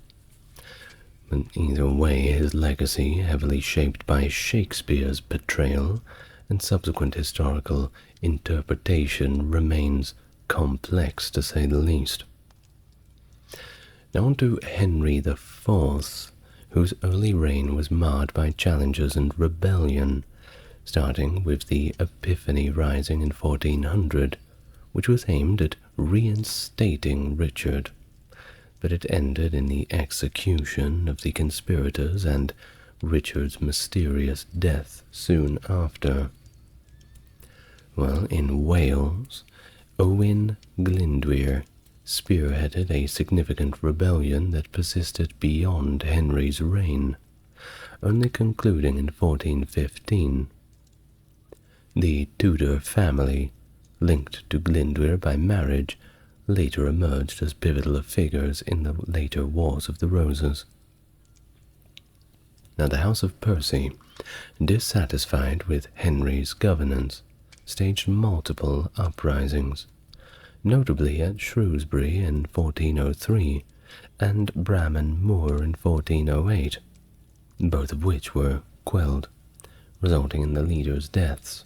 But either way, his legacy, heavily shaped by Shakespeare's portrayal and subsequent historical interpretation, remains complex, to say the least. Now on to Henry IV, whose early reign was marred by challenges and rebellion, starting with the Epiphany Rising in 1400, which was aimed at reinstating Richard, but it ended in the execution of the conspirators and Richard's mysterious death soon after. Well, in Wales, Owain Glyndwr spearheaded a significant rebellion that persisted beyond Henry's reign, only concluding in 1415. The Tudor family, linked to Glyndwr by marriage, later emerged as pivotal figures in the later Wars of the Roses. Now the House of Percy, dissatisfied with Henry's governance, staged multiple uprisings, notably at Shrewsbury in 1403 and Bramham Moor in 1408, both of which were quelled, resulting in the leaders' deaths.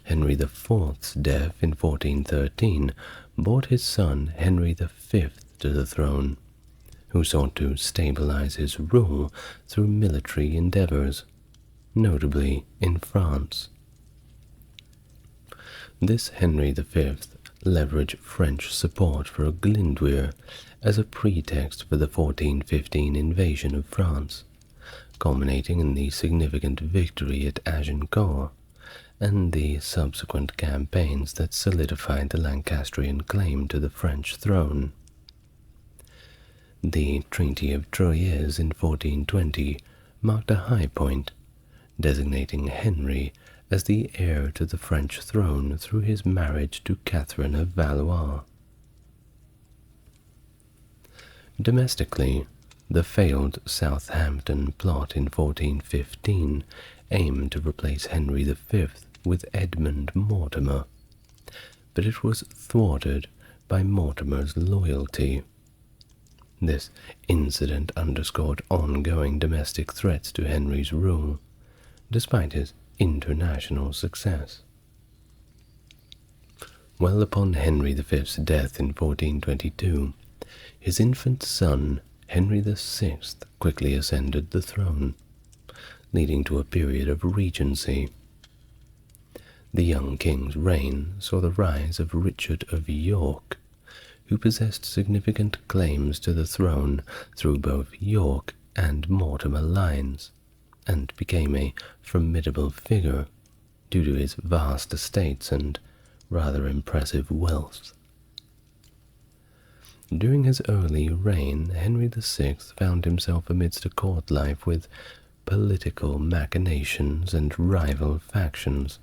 Henry IV's death in 1413 brought his son Henry V to the throne, who sought to stabilize his rule through military endeavors, notably in France. This Henry V leveraged French support for Glyndwr as a pretext for the 1415 invasion of France, culminating in the significant victory at Agincourt and the subsequent campaigns that solidified the Lancastrian claim to the French throne. The Treaty of Troyes in 1420 marked a high point, designating Henry as the heir to the French throne through his marriage to Catherine of Valois. Domestically, The failed Southampton plot in 1415 aimed to replace Henry V with Edmund Mortimer, but it was thwarted by Mortimer's loyalty. This incident underscored ongoing domestic threats to Henry's rule, despite his international success. Well, upon Henry V's death in 1422, his infant son, Henry VI, quickly ascended the throne, leading to a period of regency. The young king's reign saw the rise of Richard of York, who possessed significant claims to the throne through both York and Mortimer lines, and became a formidable figure due to his vast estates and rather impressive wealth. During his early reign, Henry VI found himself amidst a court life with political machinations and rival factions.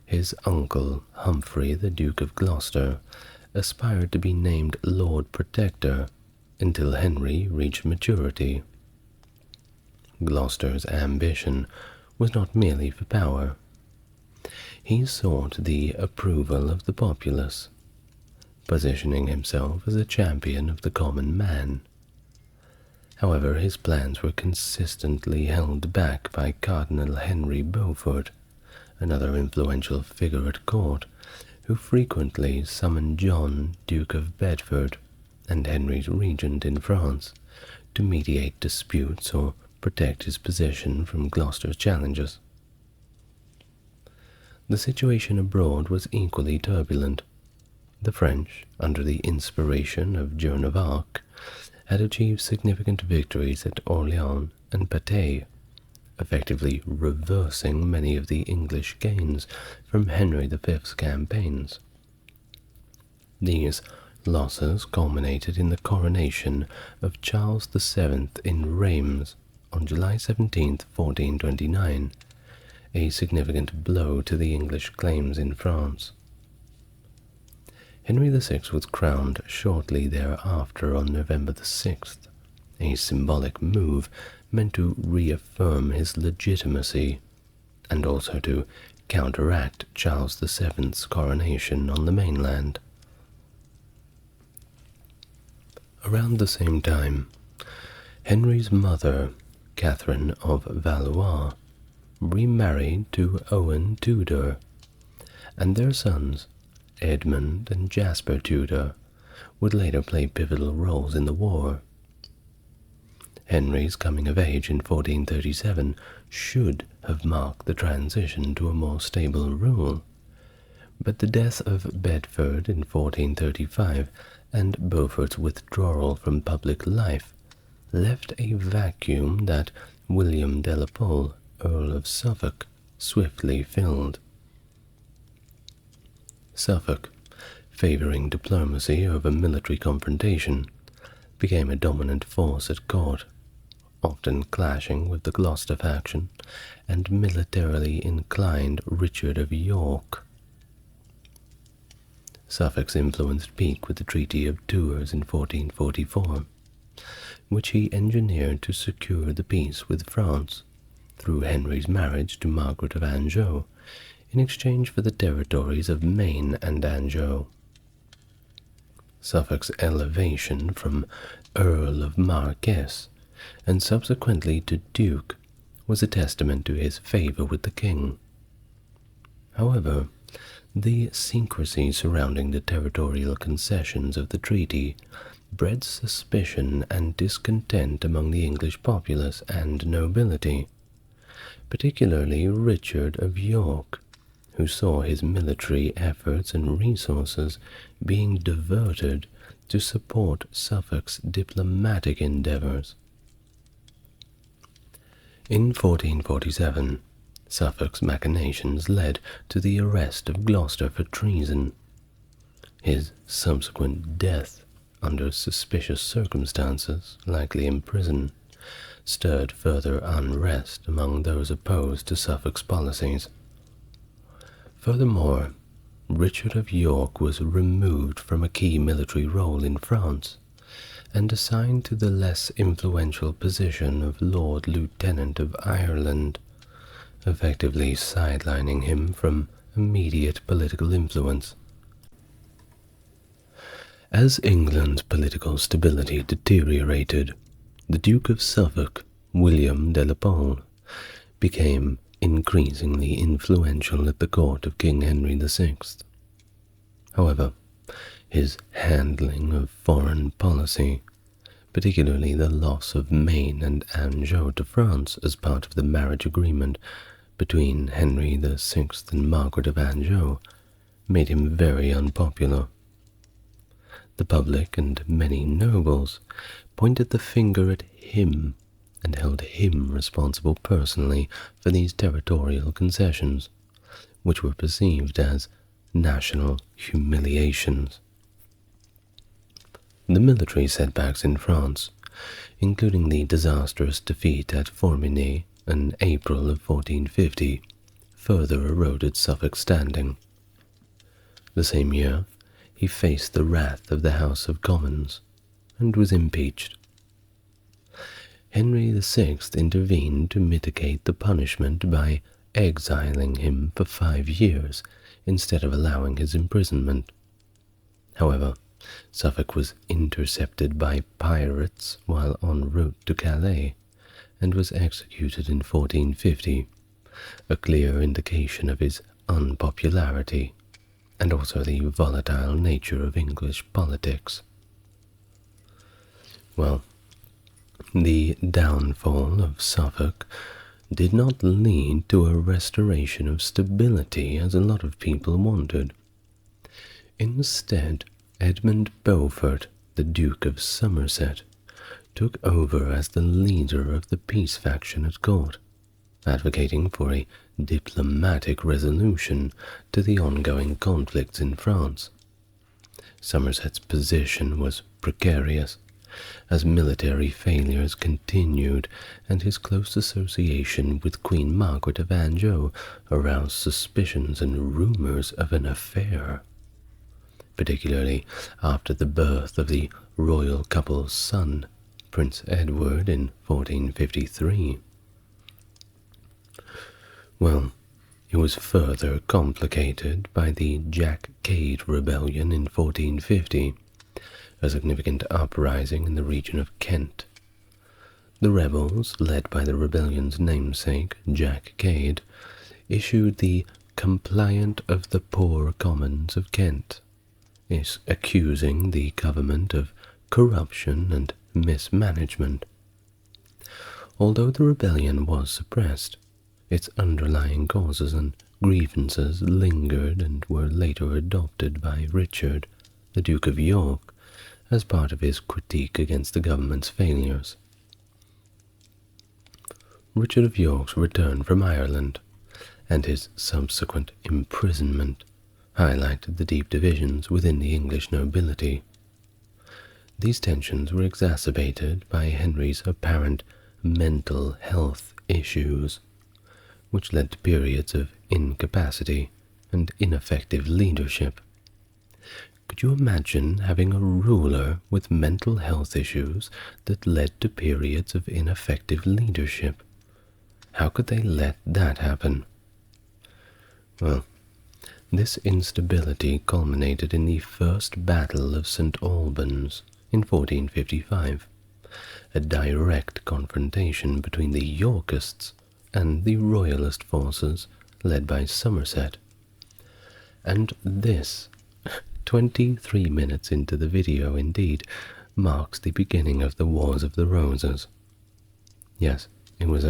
His uncle, Humphrey, the Duke of Gloucester, aspired to be named Lord Protector until Henry reached maturity. Gloucester's ambition was not merely for power. He sought the approval of the populace, positioning himself as a champion of the common man. However, his plans were consistently held back by Cardinal Henry Beaufort, another influential figure at court, who frequently summoned John, Duke of Bedford, and Henry's regent in France, to mediate disputes or protect his position from Gloucester's challenges. The situation abroad was equally turbulent. The French, under the inspiration of Joan of Arc, had achieved significant victories at Orléans and Patay, effectively reversing many of the English gains from Henry V's campaigns. These losses culminated in the coronation of Charles VII in Reims on July 17, 1429, a significant blow to the English claims in France. Henry VI was crowned shortly thereafter on November 6th, a symbolic move meant to reaffirm his legitimacy and also to counteract Charles VII's coronation on the mainland. Around the same time, Henry's mother, Catherine of Valois, remarried to Owen Tudor, and their sons, Edmund and Jasper Tudor, would later play pivotal roles in the war. Henry's coming of age in 1437 should have marked the transition to a more stable rule, but the death of Bedford in 1435 and Beaufort's withdrawal from public life left a vacuum that William de la Pole, Earl of Suffolk, swiftly filled. Suffolk, favoring diplomacy over military confrontation, became a dominant force at court, often clashing with the Gloucester faction and militarily inclined Richard of York. Suffolk's influence peaked with the Treaty of Tours in 1444, which he engineered to secure the peace with France through Henry's marriage to Margaret of Anjou in exchange for the territories of Maine and Anjou. Suffolk's elevation from Earl of Marquess and subsequently to Duke was a testament to his favor with the king. However, the secrecy surrounding the territorial concessions of the treaty bred suspicion and discontent among the English populace and nobility, particularly Richard of York, who saw his military efforts and resources being diverted to support Suffolk's diplomatic endeavors. In 1447, Suffolk's machinations led to the arrest of Gloucester for treason. His subsequent death, under suspicious circumstances, likely in prison, stirred further unrest among those opposed to Suffolk's policies. Furthermore, Richard of York was removed from a key military role in France, and assigned to the less influential position of Lord Lieutenant of Ireland, effectively sidelining him from immediate political influence. As England's political stability deteriorated, the Duke of Suffolk, William de la Pole, became increasingly influential at the court of King Henry VI. However, his handling of foreign policy, particularly the loss of Maine and Anjou to France as part of the marriage agreement between Henry VI and Margaret of Anjou, made him very unpopular. The public and many nobles pointed the finger at him and held him responsible personally for these territorial concessions, which were perceived as national humiliations. The military setbacks in France, including the disastrous defeat at Formidable in April of 1450, further eroded Suffolk's standing. The same year, he faced the wrath of the House of Commons and was impeached. Henry VI intervened to mitigate the punishment by exiling him for 5 years instead of allowing his imprisonment. However, Suffolk was intercepted by pirates while en route to Calais and was executed in 1450, a clear indication of his unpopularity and also the volatile nature of English politics. Well, the downfall of Suffolk did not lead to a restoration of stability as a lot of people wanted. Instead, Edmund Beaufort, the Duke of Somerset, took over as the leader of the peace faction at court, advocating for a diplomatic resolution to the ongoing conflicts in France. Somerset's position was precarious, as military failures continued and his close association with Queen Margaret of Anjou aroused suspicions and rumors of an affair, particularly after the birth of the royal couple's son, Prince Edward, in 1453. Well, it was further complicated by the Jack Cade Rebellion in 1450, a significant uprising in the region of Kent. The rebels, led by the rebellion's namesake, Jack Cade, issued the Complaint of the Poor Commons of Kent, accusing the government of corruption and mismanagement. Although the rebellion was suppressed, its underlying causes and grievances lingered and were later adopted by Richard, the Duke of York, as part of his critique against the government's failures. Richard of York's return from Ireland and his subsequent imprisonment highlighted the deep divisions within the English nobility. These tensions were exacerbated by Henry's apparent mental health issues, which led to periods of incapacity and ineffective leadership. Could you imagine having a ruler with mental health issues that led to periods of ineffective leadership? How could they let that happen? Well, this instability culminated in the First Battle of St. Albans in 1455, a direct confrontation between the Yorkists and the Royalist forces led by Somerset. And this, 23 minutes into the video indeed, marks the beginning of the Wars of the Roses. Yes, it was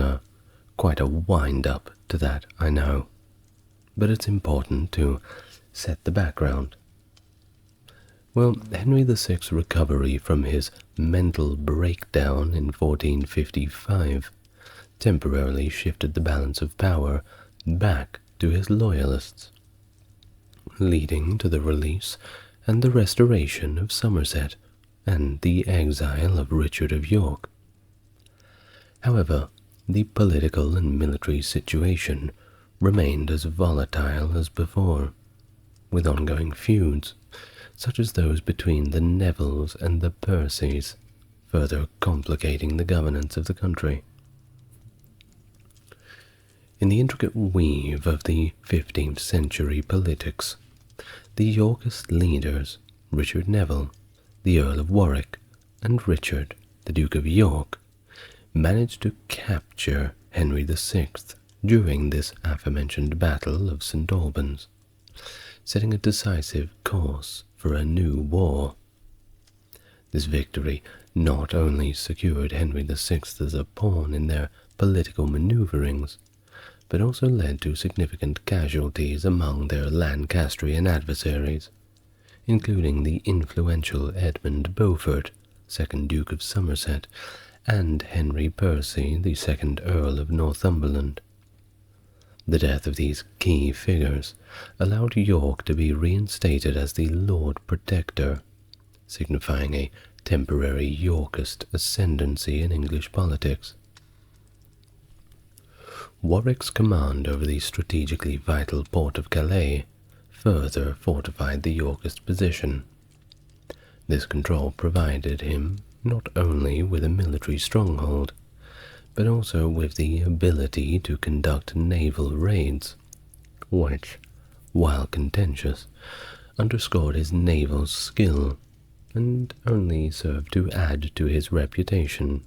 quite a wind-up to that, I know, but it's important to set the background. Well, Henry VI's recovery from his mental breakdown in 1455 temporarily shifted the balance of power back to his loyalists, leading to the release and the restoration of Somerset and the exile of Richard of York. However, the political and military situation remained as volatile as before, with ongoing feuds, such as those between the Nevilles and the Percys, further complicating the governance of the country. In the intricate weave of the 15th century politics, the Yorkist leaders, Richard Neville, the Earl of Warwick, and Richard, the Duke of York, managed to capture Henry VI during this aforementioned Battle of St. Albans, setting a decisive course for a new war. This victory not only secured Henry VI as a pawn in their political maneuverings, but also led to significant casualties among their Lancastrian adversaries, including the influential Edmund Beaufort, 2nd Duke of Somerset, and Henry Percy, the 2nd Earl of Northumberland. The death of these key figures allowed York to be reinstated as the Lord Protector, signifying a temporary Yorkist ascendancy in English politics. Warwick's command over the strategically vital port of Calais further fortified the Yorkist position. This control provided him not only with a military stronghold, but also with the ability to conduct naval raids, which, while contentious, underscored his naval skill and only served to add to his reputation.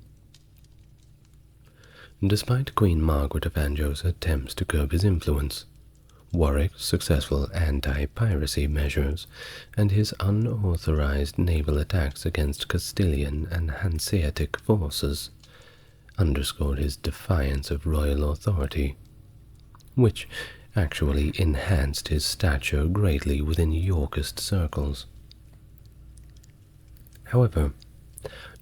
Despite Queen Margaret of Anjou's attempts to curb his influence, Warwick's successful anti-piracy measures and his unauthorized naval attacks against Castilian and Hanseatic forces underscored his defiance of royal authority, which actually enhanced his stature greatly within Yorkist circles. However,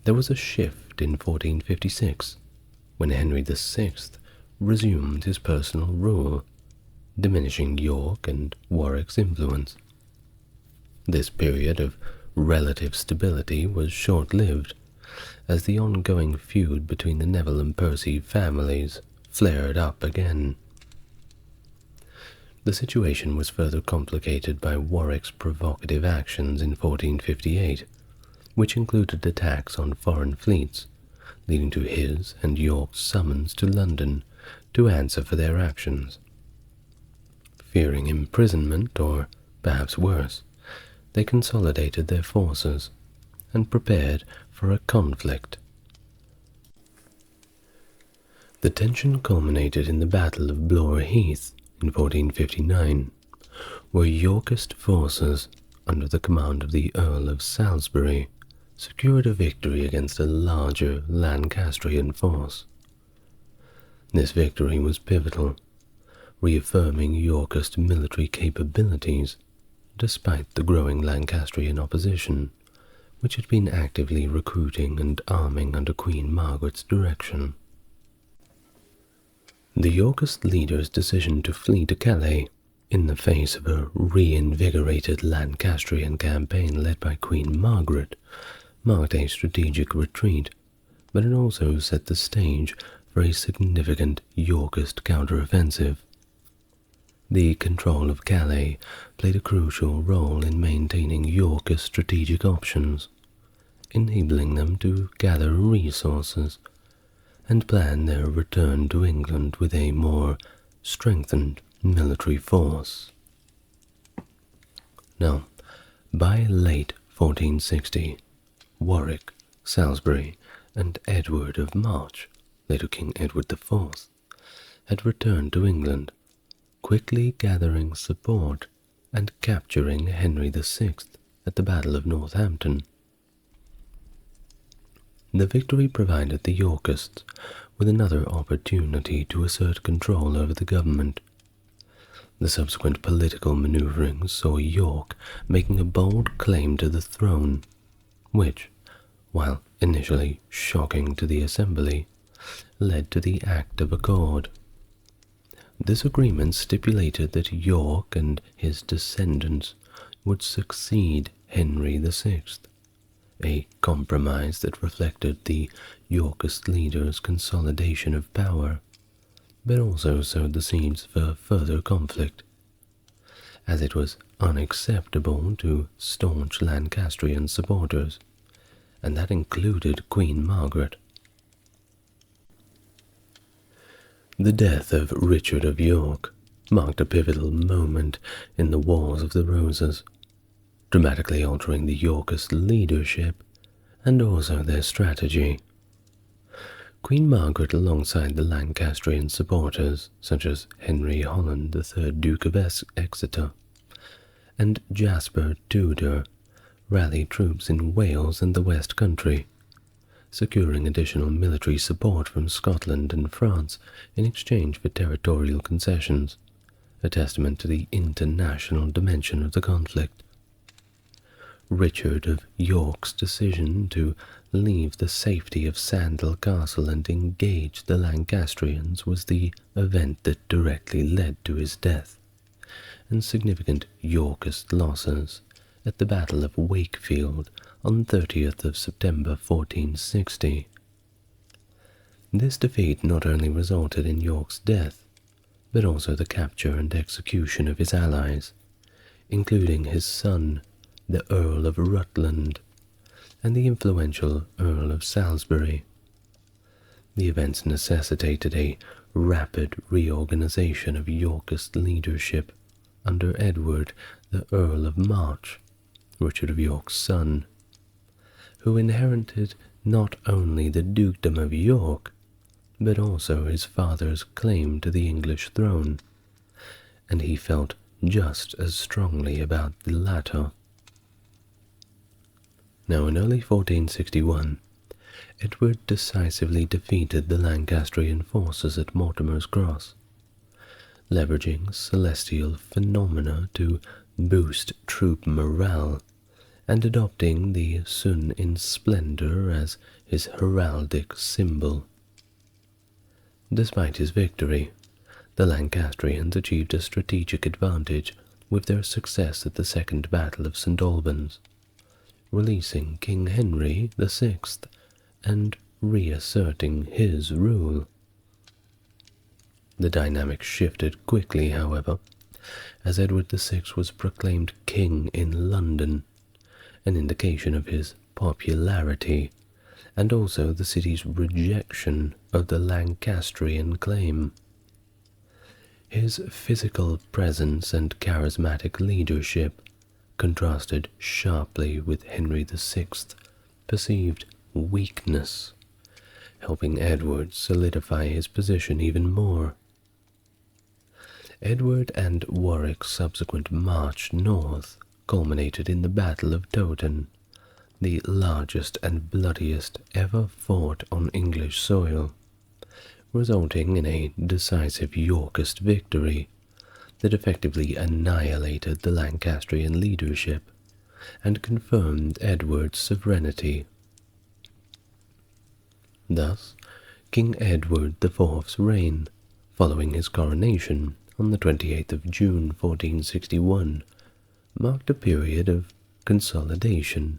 there was a shift in 1456, when Henry VI resumed his personal rule, diminishing York and Warwick's influence. This period of relative stability was short-lived, as the ongoing feud between the Neville and Percy families flared up again. The situation was further complicated by Warwick's provocative actions in 1458, which included attacks on foreign fleets, leading to his and York's summons to London to answer for their actions. Fearing imprisonment, or perhaps worse, they consolidated their forces and prepared for a conflict. The tension culminated in the Battle of Blore Heath in 1459, where Yorkist forces, under the command of the Earl of Salisbury, secured a victory against a larger Lancastrian force. This victory was pivotal, reaffirming Yorkist military capabilities despite the growing Lancastrian opposition, which had been actively recruiting and arming under Queen Margaret's direction. The Yorkist leaders' decision to flee to Calais in the face of a reinvigorated Lancastrian campaign led by Queen Margaret marked a strategic retreat, but it also set the stage for a significant Yorkist counteroffensive. The control of Calais played a crucial role in maintaining Yorkist strategic options, enabling them to gather resources and plan their return to England with a more strengthened military force. Now, by late 1460, Warwick, Salisbury, and Edward of March, later King Edward IV, had returned to England, quickly gathering support and capturing Henry VI at the Battle of Northampton. The victory provided the Yorkists with another opportunity to assert control over the government. The subsequent political maneuverings saw York making a bold claim to the throne, which, while initially shocking to the Assembly, led to the Act of Accord. This agreement stipulated that York and his descendants would succeed Henry VI, a compromise that reflected the Yorkist leaders' consolidation of power, but also sowed the seeds for further conflict, as it was unacceptable to staunch Lancastrian supporters, and that included Queen Margaret. The death of Richard of York marked a pivotal moment in the Wars of the Roses, dramatically altering the Yorkist leadership and also their strategy. Queen Margaret, alongside the Lancastrian supporters such as Henry Holland, the third Duke of Exeter, and Jasper Tudor, rallied troops in Wales and the West Country, securing additional military support from Scotland and France in exchange for territorial concessions, a testament to the international dimension of the conflict. Richard of York's decision to leave the safety of Sandal Castle and engage the Lancastrians was the event that directly led to his death, and significant Yorkist losses at the Battle of Wakefield on 30th of September 1460. This defeat not only resulted in York's death, but also the capture and execution of his allies, including his son, the Earl of Rutland, and the influential Earl of Salisbury. The events necessitated a rapid reorganization of Yorkist leadership under Edward, the Earl of March, Richard of York's son, who inherited not only the Dukedom of York, but also his father's claim to the English throne, and he felt just as strongly about the latter. Now, in early 1461, Edward decisively defeated the Lancastrian forces at Mortimer's Cross, leveraging celestial phenomena to boost troop morale and adopting the sun in splendor as his heraldic symbol. Despite his victory, the Lancastrians achieved a strategic advantage with their success at the Second Battle of St. Albans, releasing King Henry VI and reasserting his rule. The dynamic shifted quickly, however, as Edward VI was proclaimed king in London, an indication of his popularity and also the city's rejection of the Lancastrian claim. His physical presence and charismatic leadership contrasted sharply with Henry VI's perceived weakness, helping Edward solidify his position even more. Edward and Warwick's subsequent march north culminated in the Battle of Towton, the largest and bloodiest ever fought on English soil, resulting in a decisive Yorkist victory that effectively annihilated the Lancastrian leadership and confirmed Edward's sovereignty. Thus, King Edward IV's reign, following his coronation on the 28th of June 1461, marked a period of consolidation.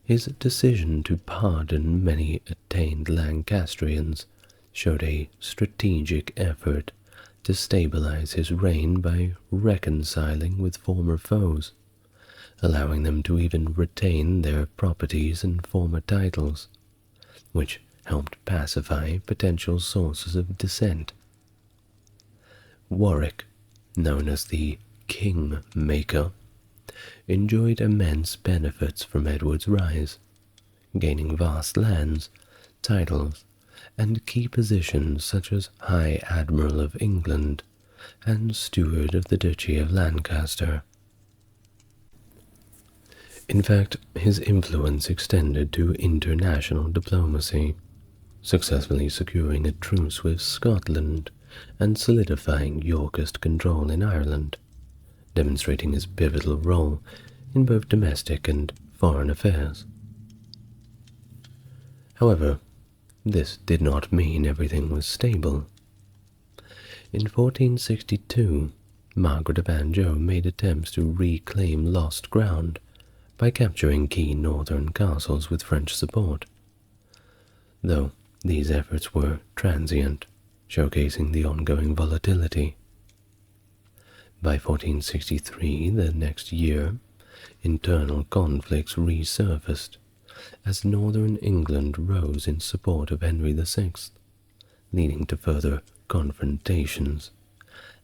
His decision to pardon many attainted Lancastrians showed a strategic effort to stabilize his reign by reconciling with former foes, allowing them to even retain their properties and former titles, which helped pacify potential sources of dissent. Warwick, known as the King-Maker, enjoyed immense benefits from Edward's rise, gaining vast lands, titles, and key positions such as High Admiral of England and Steward of the Duchy of Lancaster. In fact, his influence extended to international diplomacy, successfully securing a truce with Scotland and solidifying Yorkist control in Ireland, demonstrating his pivotal role in both domestic and foreign affairs. However, this did not mean everything was stable. In 1462, Margaret of Anjou made attempts to reclaim lost ground by capturing key northern castles with French support, though these efforts were transient, showcasing the ongoing volatility. By 1463, the next year, internal conflicts resurfaced, as northern England rose in support of Henry VI, leading to further confrontations,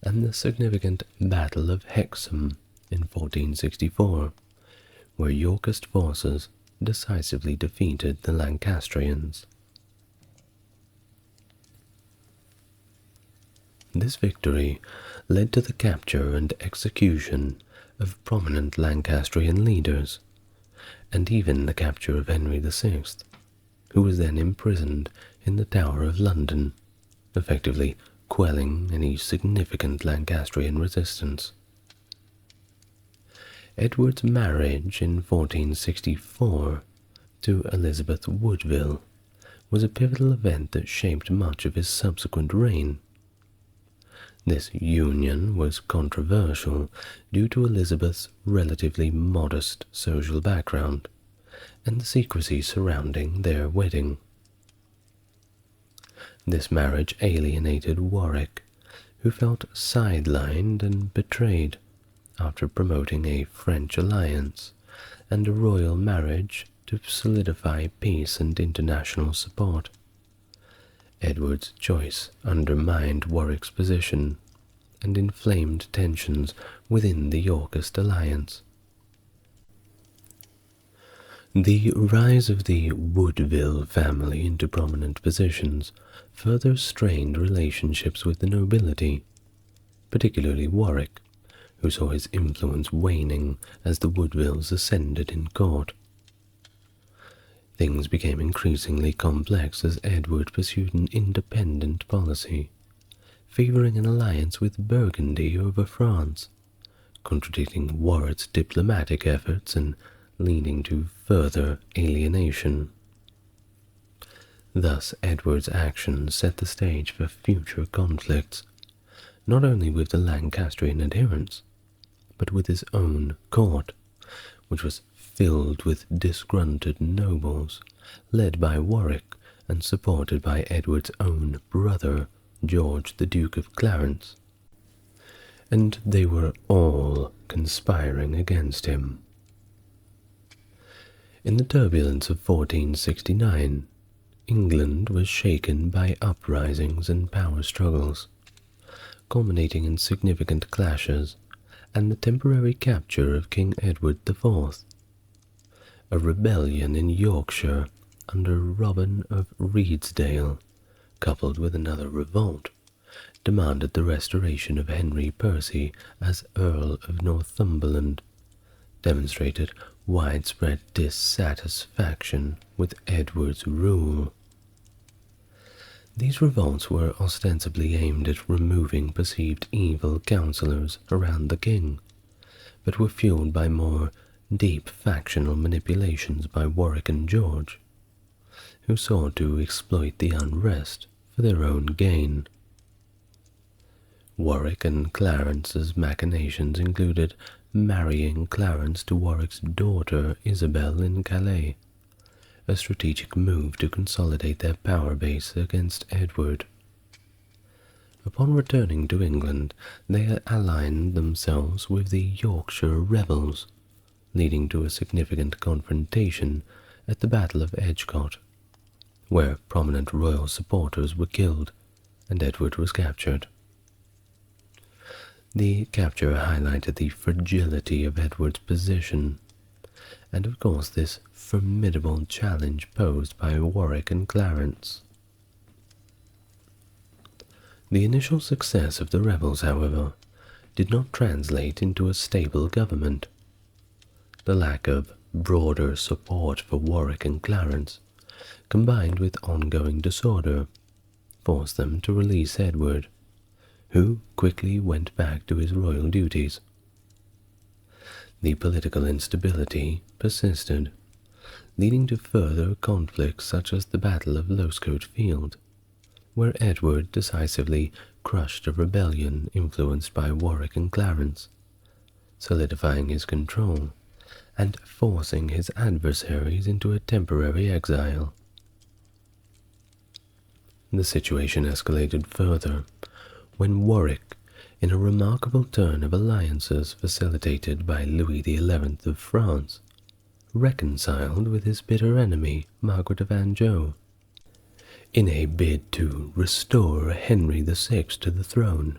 and the significant Battle of Hexham in 1464, where Yorkist forces decisively defeated the Lancastrians. This victory led to the capture and execution of prominent Lancastrian leaders, and even the capture of Henry VI, who was then imprisoned in the Tower of London, effectively quelling any significant Lancastrian resistance. Edward's marriage in 1464 to Elizabeth Woodville was a pivotal event that shaped much of his subsequent reign. This union was controversial due to Elizabeth's relatively modest social background and the secrecy surrounding their wedding. This marriage alienated Warwick, who felt sidelined and betrayed after promoting a French alliance and a royal marriage to solidify peace and international support. Edward's choice undermined Warwick's position and inflamed tensions within the Yorkist alliance. The rise of the Woodville family into prominent positions further strained relationships with the nobility, particularly Warwick, who saw his influence waning as the Woodvilles ascended in court. Things became increasingly complex as Edward pursued an independent policy, favouring an alliance with Burgundy over France, contradicting Warwick's diplomatic efforts and leading to further alienation. Thus, Edward's actions set the stage for future conflicts, not only with the Lancastrian adherents, but with his own court, which was filled with disgruntled nobles, led by Warwick and supported by Edward's own brother, George the Duke of Clarence. And they were all conspiring against him. In the turbulence of 1469, England was shaken by uprisings and power struggles, culminating in significant clashes and the temporary capture of King Edward IV. A rebellion in Yorkshire under Robin of Redesdale, coupled with another revolt, demanded the restoration of Henry Percy as Earl of Northumberland, demonstrated widespread dissatisfaction with Edward's rule. These revolts were ostensibly aimed at removing perceived evil counsellors around the king, but were fueled by more deep factional manipulations by Warwick and George, who sought to exploit the unrest for their own gain. Warwick and Clarence's machinations included marrying Clarence to Warwick's daughter Isabel in Calais, a strategic move to consolidate their power base against Edward. Upon returning to England, they aligned themselves with the Yorkshire rebels, leading to a significant confrontation at the Battle of Edgecote, where prominent royal supporters were killed and Edward was captured. The capture highlighted the fragility of Edward's position, and of course this formidable challenge posed by Warwick and Clarence. The initial success of the rebels, however, did not translate into a stable government. The lack of broader support for Warwick and Clarence, combined with ongoing disorder, forced them to release Edward, who quickly went back to his royal duties. The political instability persisted, leading to further conflicts such as the Battle of Losecoat Field, where Edward decisively crushed a rebellion influenced by Warwick and Clarence, solidifying his control and forcing his adversaries into a temporary exile. The situation escalated further when Warwick, in a remarkable turn of alliances facilitated by Louis XI of France, reconciled with his bitter enemy, Margaret of Anjou, in a bid to restore Henry VI to the throne.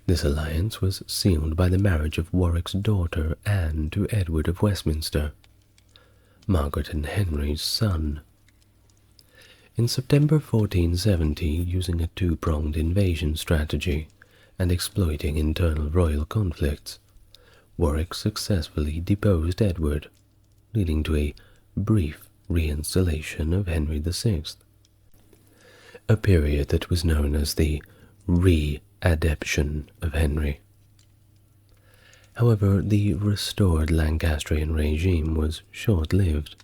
This alliance was sealed by the marriage of Warwick's daughter Anne to Edward of Westminster, Margaret and Henry's son. In September 1470, using a two-pronged invasion strategy and exploiting internal royal conflicts, Warwick successfully deposed Edward, leading to a brief reinstallation of Henry VI, a period that was known as the re-adeption of Henry. However, the restored Lancastrian regime was short-lived.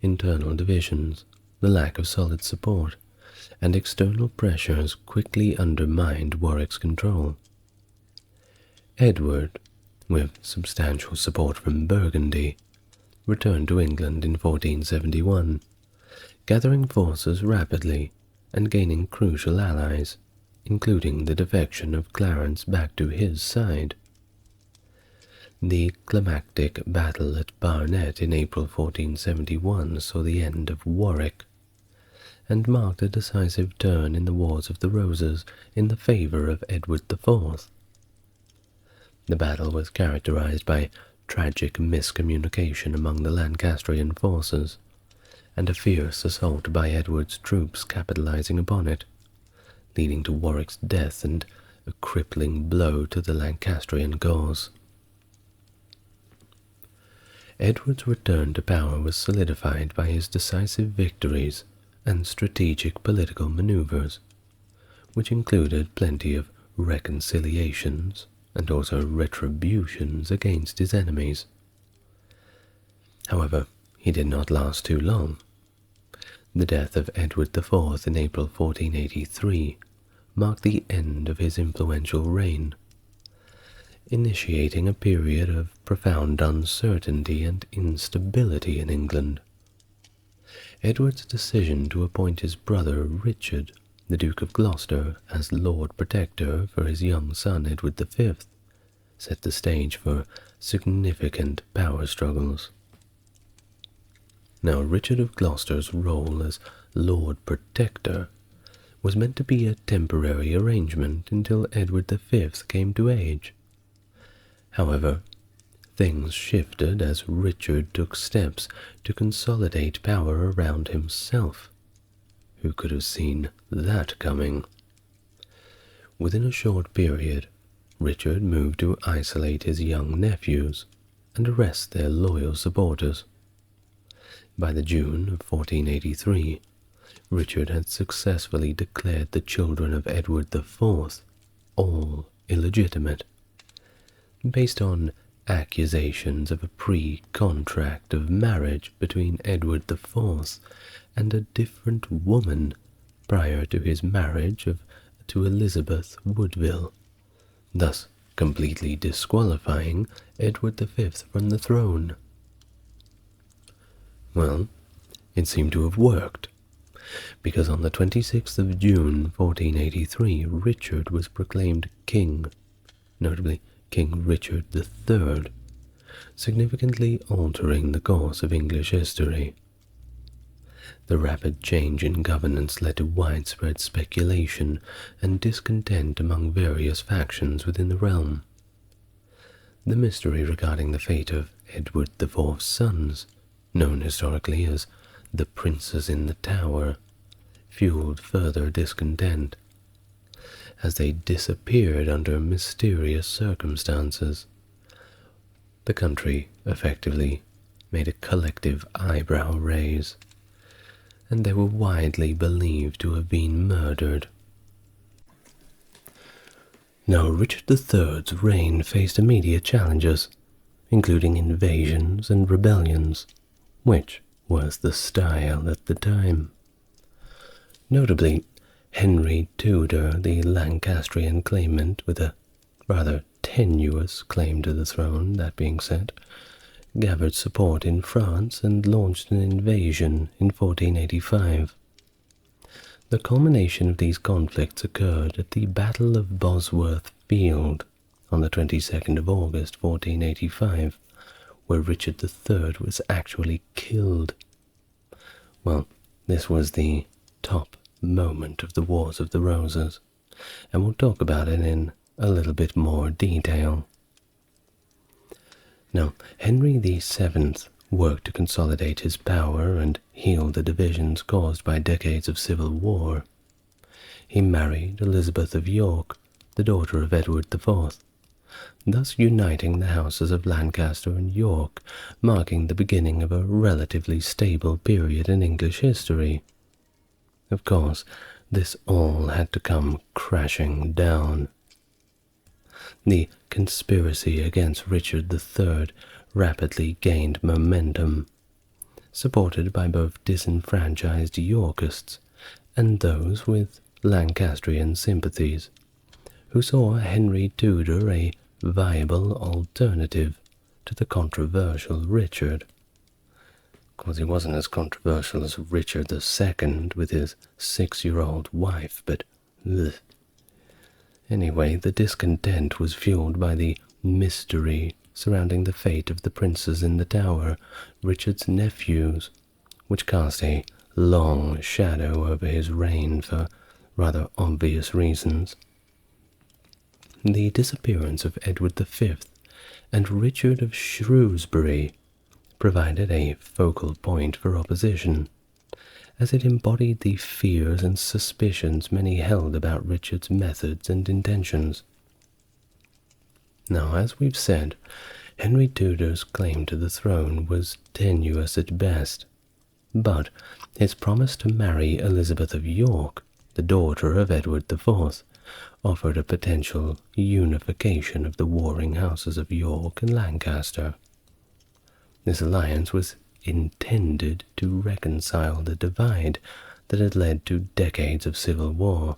Internal divisions, the lack of solid support, and external pressures quickly undermined Warwick's control. Edward, with substantial support from Burgundy, returned to England in 1471, gathering forces rapidly and gaining crucial allies, including the defection of Clarence back to his side. The climactic battle at Barnet in April 1471 saw the end of Warwick, and marked a decisive turn in the Wars of the Roses in the favour of Edward IV. The battle was characterized by tragic miscommunication among the Lancastrian forces, and a fierce assault by Edward's troops capitalizing upon it, leading to Warwick's death and a crippling blow to the Lancastrian cause. Edward's return to power was solidified by his decisive victories and strategic political maneuvers, which included plenty of reconciliations and also retributions against his enemies. However, he did not last too long. The death of Edward IV in April 1483 marked the end of his influential reign, initiating a period of profound uncertainty and instability in England. Edward's decision to appoint his brother Richard, the Duke of Gloucester, as Lord Protector for his young son Edward V set the stage for significant power struggles. Now, Richard of Gloucester's role as Lord Protector was meant to be a temporary arrangement until Edward V came to age. However, things shifted as Richard took steps to consolidate power around himself. Who could have seen that coming? Within a short period, Richard moved to isolate his young nephews and arrest their loyal supporters. By the June of 1483, Richard had successfully declared the children of Edward IV all illegitimate, based on accusations of a pre-contract of marriage between Edward IV and a different woman prior to his marriage to Elizabeth Woodville, thus completely disqualifying Edward V from the throne. Well, it seemed to have worked, because on the 26th of June 1483 Richard was proclaimed king, notably King Richard III, significantly altering the course of English history. The rapid change in governance led to widespread speculation and discontent among various factions within the realm. The mystery regarding the fate of Edward IV's sons, known historically as the Princes in the Tower, fueled further discontent, as they disappeared under mysterious circumstances. The country effectively made a collective eyebrow raise, and they were widely believed to have been murdered. Now, Richard III's reign faced immediate challenges, including invasions and rebellions, which was the style at the time. Notably, Henry Tudor, the Lancastrian claimant with a rather tenuous claim to the throne, that being said, gathered support in France and launched an invasion in 1485. The culmination of these conflicts occurred at the Battle of Bosworth Field on the 22nd of August 1485, where Richard III was actually killed. Well, this was the top moment of the Wars of the Roses, and we'll talk about it in a little bit more detail. Now, Henry VII worked to consolidate his power and heal the divisions caused by decades of civil war. He married Elizabeth of York, the daughter of Edward IV, thus uniting the houses of Lancaster and York, marking the beginning of a relatively stable period in English history. Of course, this all had to come crashing down. The conspiracy against Richard III rapidly gained momentum, supported by both disenfranchised Yorkists and those with Lancastrian sympathies, who saw Henry Tudor a viable alternative to the controversial Richard. Of course, he wasn't as controversial as Richard II with his 6-year-old wife, but ugh. Anyway, the discontent was fueled by the mystery surrounding the fate of the princes in the Tower, Richard's nephews, which cast a long shadow over his reign for rather obvious reasons. The disappearance of Edward V and Richard of Shrewsbury provided a focal point for opposition, as it embodied the fears and suspicions many held about Richard's methods and intentions. Now, as we've said, Henry Tudor's claim to the throne was tenuous at best, but his promise to marry Elizabeth of York, the daughter of Edward IV, offered a potential unification of the warring houses of York and Lancaster. This alliance was intended to reconcile the divide that had led to decades of civil war,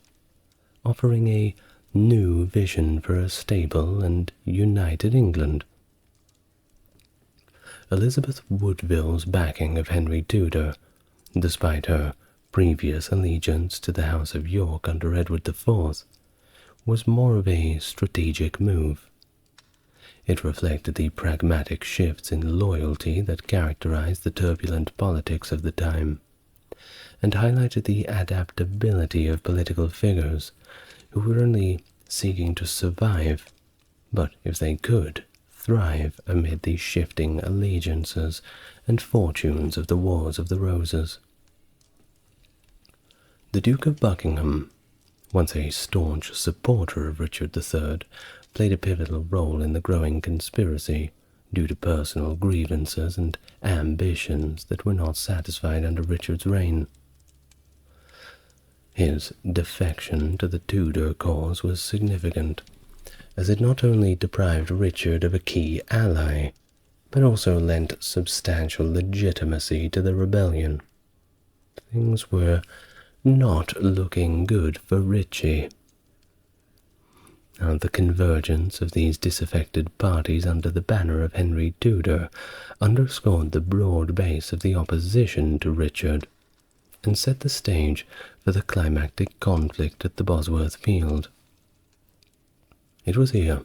offering a new vision for a stable and united England. Elizabeth Woodville's backing of Henry Tudor, despite her previous allegiance to the House of York under Edward IV, was more of a strategic move. It reflected the pragmatic shifts in loyalty that characterized the turbulent politics of the time, and highlighted the adaptability of political figures who were only seeking to survive, but if they could, thrive amid the shifting allegiances and fortunes of the Wars of the Roses. The Duke of Buckingham, once a staunch supporter of Richard III, played a pivotal role in the growing conspiracy due to personal grievances and ambitions that were not satisfied under Richard's reign. His defection to the Tudor cause was significant, as it not only deprived Richard of a key ally, but also lent substantial legitimacy to the rebellion. Things were not looking good for Richie. Now, the convergence of these disaffected parties under the banner of Henry Tudor underscored the broad base of the opposition to Richard, and set the stage for the climactic conflict at the Bosworth Field. It was here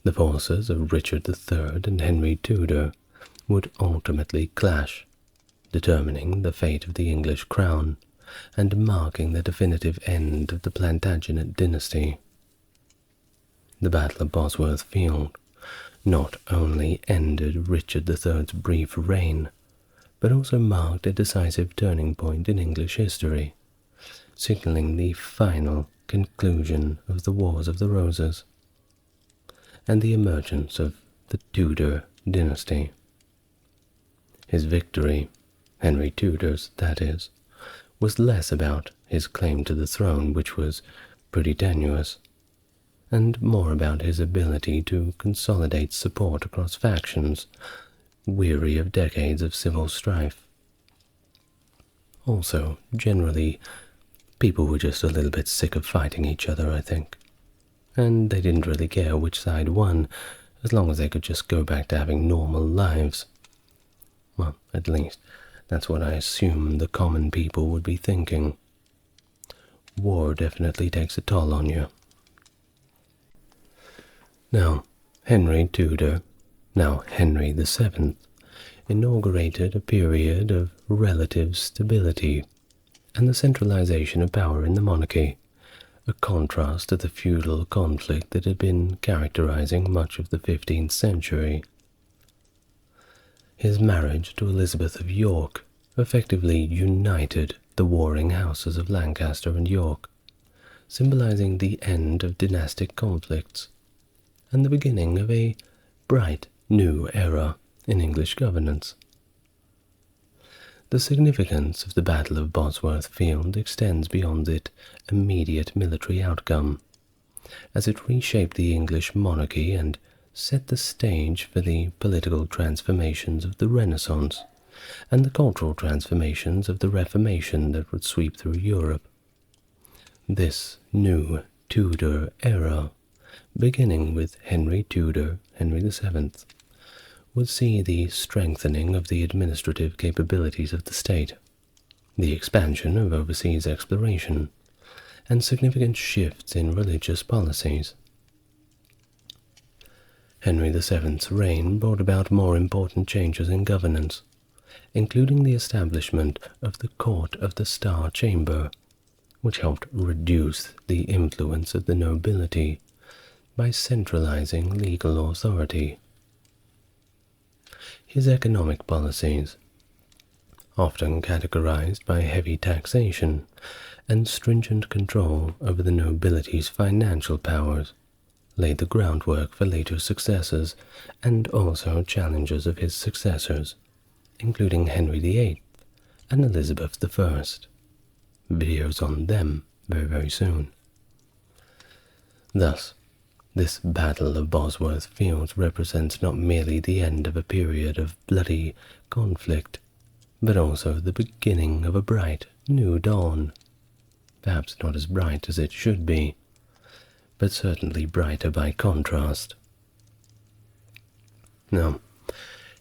the forces of Richard III and Henry Tudor would ultimately clash, determining the fate of the English crown and marking the definitive end of the Plantagenet dynasty. The Battle of Bosworth Field not only ended Richard III's brief reign, but also marked a decisive turning point in English history, signaling the final conclusion of the Wars of the Roses and the emergence of the Tudor dynasty. His victory, Henry Tudor's that is, was less about his claim to the throne, which was pretty tenuous, and more about his ability to consolidate support across factions, weary of decades of civil strife. Also, generally, people were just a little bit sick of fighting each other, I think, and they didn't really care which side won, as long as they could just go back to having normal lives. Well, at least, that's what I assume the common people would be thinking. War definitely takes a toll on you. Now, Henry Tudor, Now Henry VII inaugurated a period of relative stability and the centralization of power in the monarchy, a contrast to the feudal conflict that had been characterizing much of the 15th century. His marriage to Elizabeth of York effectively united the warring houses of Lancaster and York, symbolizing the end of dynastic conflicts and the beginning of a bright new era in English governance. The significance of the Battle of Bosworth Field extends beyond its immediate military outcome, as it reshaped the English monarchy and set the stage for the political transformations of the Renaissance and the cultural transformations of the Reformation that would sweep through Europe. This new Tudor era, beginning with Henry Tudor, Henry VII, would see the strengthening of the administrative capabilities of the state, the expansion of overseas exploration, and significant shifts in religious policies. Henry VII's reign brought about more important changes in governance, including the establishment of the Court of the Star Chamber, which helped reduce the influence of the nobility by centralizing legal authority. His economic policies, often categorized by heavy taxation and stringent control over the nobility's financial powers, laid the groundwork for later successors and also challenges of his successors, including Henry VIII and Elizabeth I. Videos on them very soon. Thus, this Battle of Bosworth Fields represents not merely the end of a period of bloody conflict, but also the beginning of a bright new dawn. Perhaps not as bright as it should be, but certainly brighter by contrast. Now,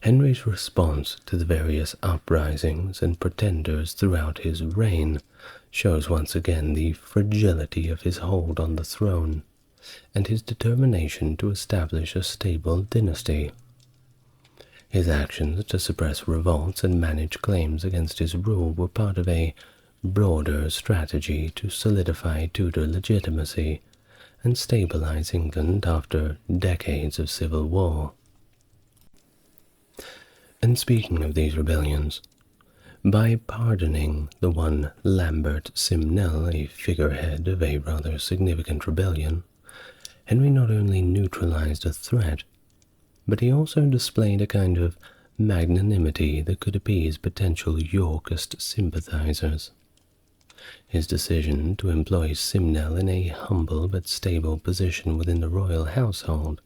Henry's response to the various uprisings and pretenders throughout his reign shows once again the fragility of his hold on the throne and his determination to establish a stable dynasty. His actions to suppress revolts and manage claims against his rule were part of a broader strategy to solidify Tudor legitimacy and stabilize England after decades of civil war. And speaking of these rebellions, by pardoning the one Lambert Simnel, a figurehead of a rather significant rebellion, Henry not only neutralized a threat, but he also displayed a kind of magnanimity that could appease potential Yorkist sympathizers. His decision to employ Simnel in a humble but stable position within the royal household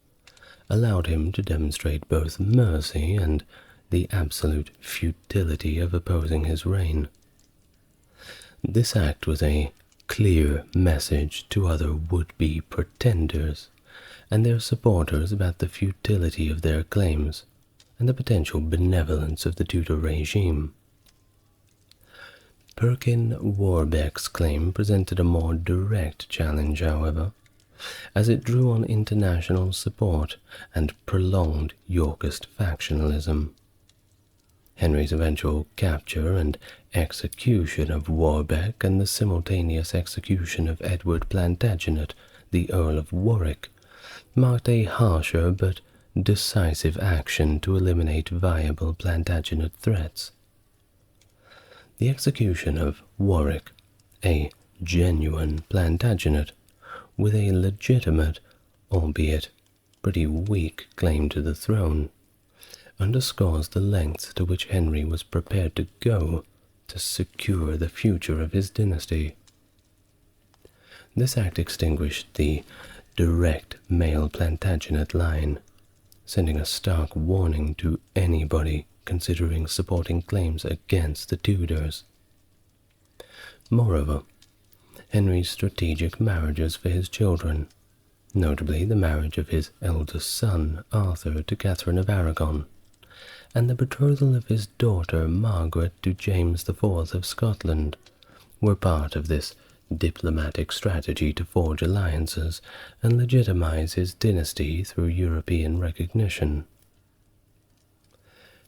allowed him to demonstrate both mercy and the absolute futility of opposing his reign. This act was a clear message to other would-be pretenders and their supporters about the futility of their claims and the potential benevolence of the Tudor regime. Perkin Warbeck's claim presented a more direct challenge, however, as it drew on international support and prolonged Yorkist factionalism. Henry's eventual capture and execution of Warbeck and the simultaneous execution of Edward Plantagenet, the Earl of Warwick, marked a harsher but decisive action to eliminate viable Plantagenet threats. The execution of Warwick, a genuine Plantagenet, with a legitimate, albeit pretty weak, claim to the throne, underscores the lengths to which Henry was prepared to go to secure the future of his dynasty. This act extinguished the direct male Plantagenet line, sending a stark warning to anybody considering supporting claims against the Tudors. Moreover, Henry's strategic marriages for his children, notably the marriage of his eldest son Arthur to Catherine of Aragon, and the betrothal of his daughter Margaret to James IV of Scotland, were part of this diplomatic strategy to forge alliances and legitimize his dynasty through European recognition.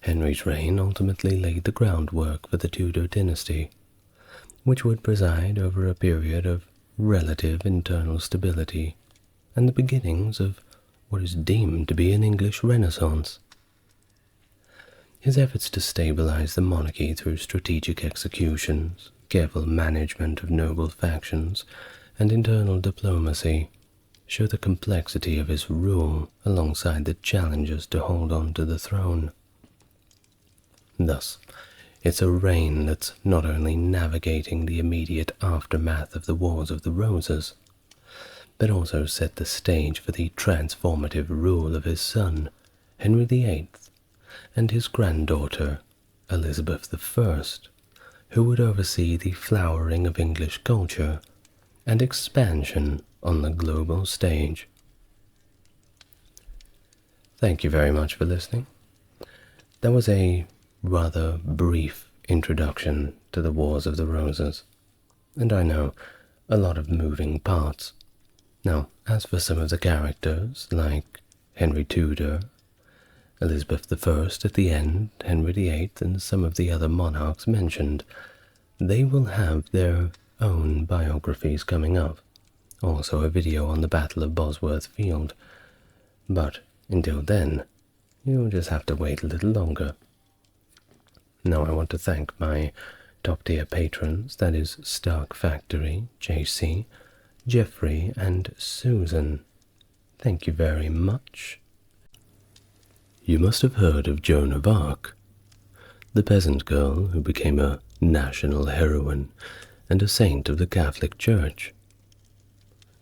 Henry's reign ultimately laid the groundwork for the Tudor dynasty, which would preside over a period of relative internal stability and the beginnings of what is deemed to be an English Renaissance. His efforts to stabilize the monarchy through strategic executions, careful management of noble factions, and internal diplomacy show the complexity of his rule alongside the challenges to hold on to the throne. Thus, it's a reign that's not only navigating the immediate aftermath of the Wars of the Roses, but also set the stage for the transformative rule of his son, Henry VIII, and his granddaughter, Elizabeth I, who would oversee the flowering of English culture and expansion on the global stage. Thank you very much for listening. That was a rather brief introduction to the Wars of the Roses, and I know a lot of moving parts. Now, as for some of the characters, like Henry Tudor, Elizabeth I at the end, Henry VIII, and some of the other monarchs mentioned, they will have their own biographies coming up, also a video on the Battle of Bosworth Field. But until then, you'll just have to wait a little longer. Now I want to thank my top-tier patrons, that is Stark Factory, JC, Jeffrey, and Susan. Thank you very much. You must have heard of Joan of Arc, the peasant girl who became a national heroine and a saint of the Catholic Church.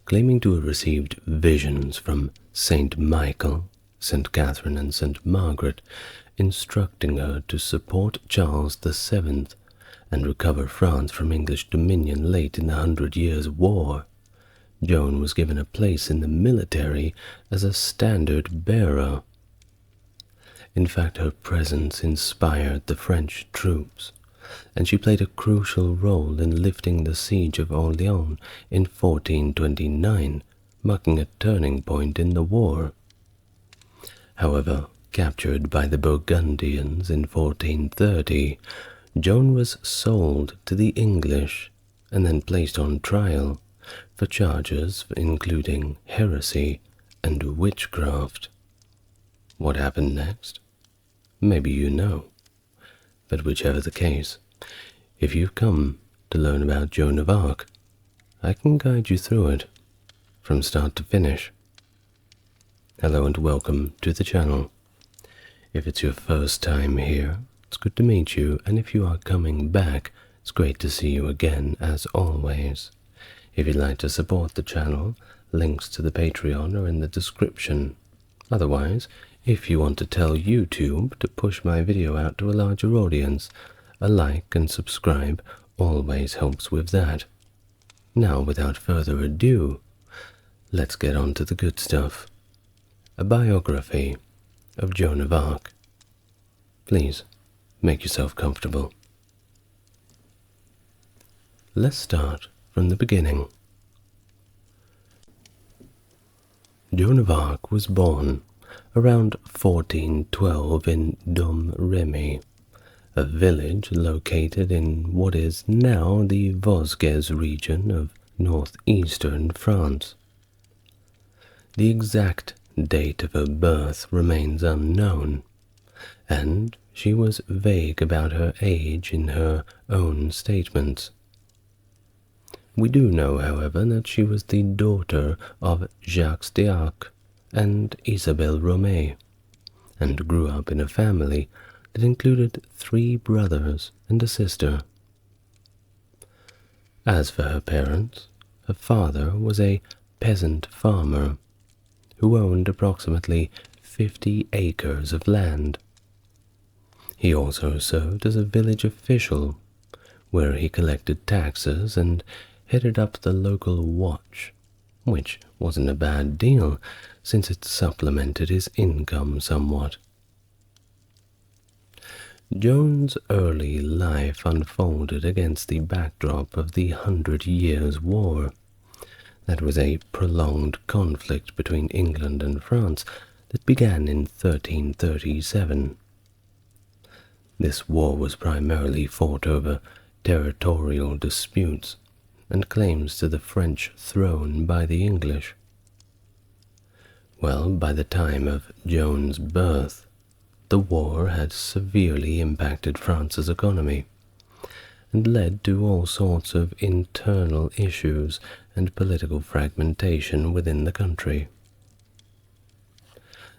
Claiming to have received visions from Saint Michael, Saint Catherine, and Saint Margaret, instructing her to support Charles VII and recover France from English dominion late in the 100 Years' War, Joan was given a place in the military as a standard bearer. In fact, her presence inspired the French troops, and she played a crucial role in lifting the siege of Orléans in 1429, marking a turning point in the war. However, captured by the Burgundians in 1430, Joan was sold to the English and then placed on trial for charges including heresy and witchcraft. What happened next? Maybe you know. But whichever the case, if you've come to learn about Joan of Arc, I can guide you through it, from start to finish. Hello and welcome to the channel. If it's your first time here, it's good to meet you, and if you are coming back, it's great to see you again, as always. If you'd like to support the channel, links to the Patreon are in the description. Otherwise, if you want to tell YouTube to push my video out to a larger audience, a like and subscribe always helps with that. Now, without further ado, let's get on to the good stuff. A biography of Joan of Arc. Please, make yourself comfortable. Let's start from the beginning. Joan of Arc was born around 1412 in Domremy, a village located in what is now the Vosges region of northeastern France. The exact date of her birth remains unknown, and she was vague about her age in her own statements. We do know, however, that she was the daughter of Jacques d'Arc and Isabelle Romay, and grew up in a family that included 3 brothers and a sister. As for her parents, her father was a peasant farmer who owned approximately 50 acres of land. He also served as a village official, where he collected taxes and headed up the local watch, which wasn't a bad deal since it supplemented his income somewhat. Joan's early life unfolded against the backdrop of the 100 Years' War. That was a prolonged conflict between England and France that began in 1337. This war was primarily fought over territorial disputes and claims to the French throne by the English. Well, by the time of Joan's birth, the war had severely impacted France's economy and led to all sorts of internal issues and political fragmentation within the country.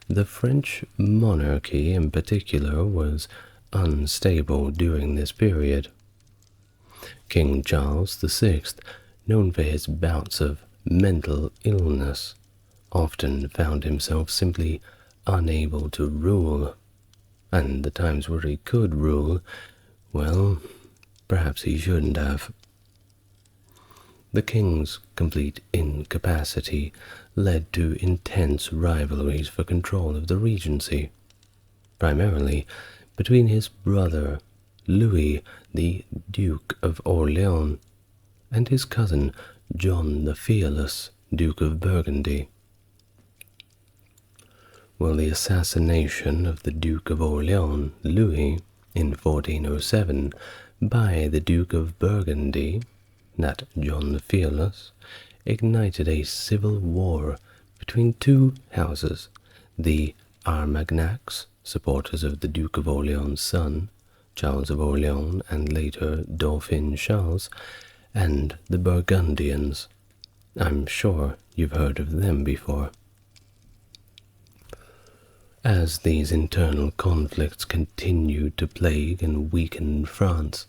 The French monarchy in particular was unstable during this period. King Charles VI, known for his bouts of mental illness, often found himself simply unable to rule, and the times where he could rule, well, perhaps he shouldn't have. The king's complete incapacity led to intense rivalries for control of the regency, primarily between his brother Louis, the Duke of Orleans, and his cousin John the Fearless, Duke of Burgundy. Well, the assassination of the Duke of Orleans, Louis, in 1407 by the Duke of Burgundy, that John the Fearless, ignited a civil war between two houses, the Armagnacs, supporters of the Duke of Orleans' son, Charles of Orleans, and later Dauphin Charles, and the Burgundians. I'm sure you've heard of them before. As these internal conflicts continued to plague and weaken France,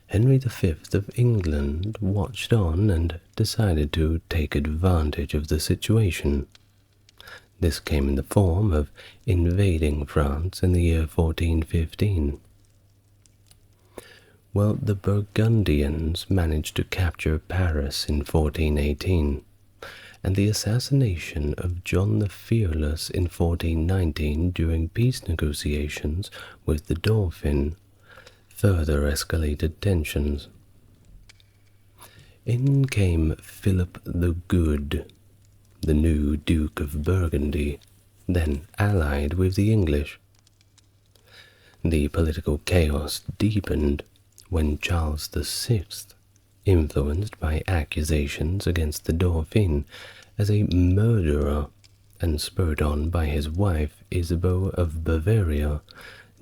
Henry V of England watched on and decided to take advantage of the situation. This came in the form of invading France in the year 1415. Well, the Burgundians managed to capture Paris in 1418, and the assassination of John the Fearless in 1419 during peace negotiations with the Dauphin further escalated tensions. In came Philip the Good, the new Duke of Burgundy, then allied with the English. The political chaos deepened when Charles VI, influenced by accusations against the Dauphin as a murderer and spurred on by his wife Isabeau of Bavaria,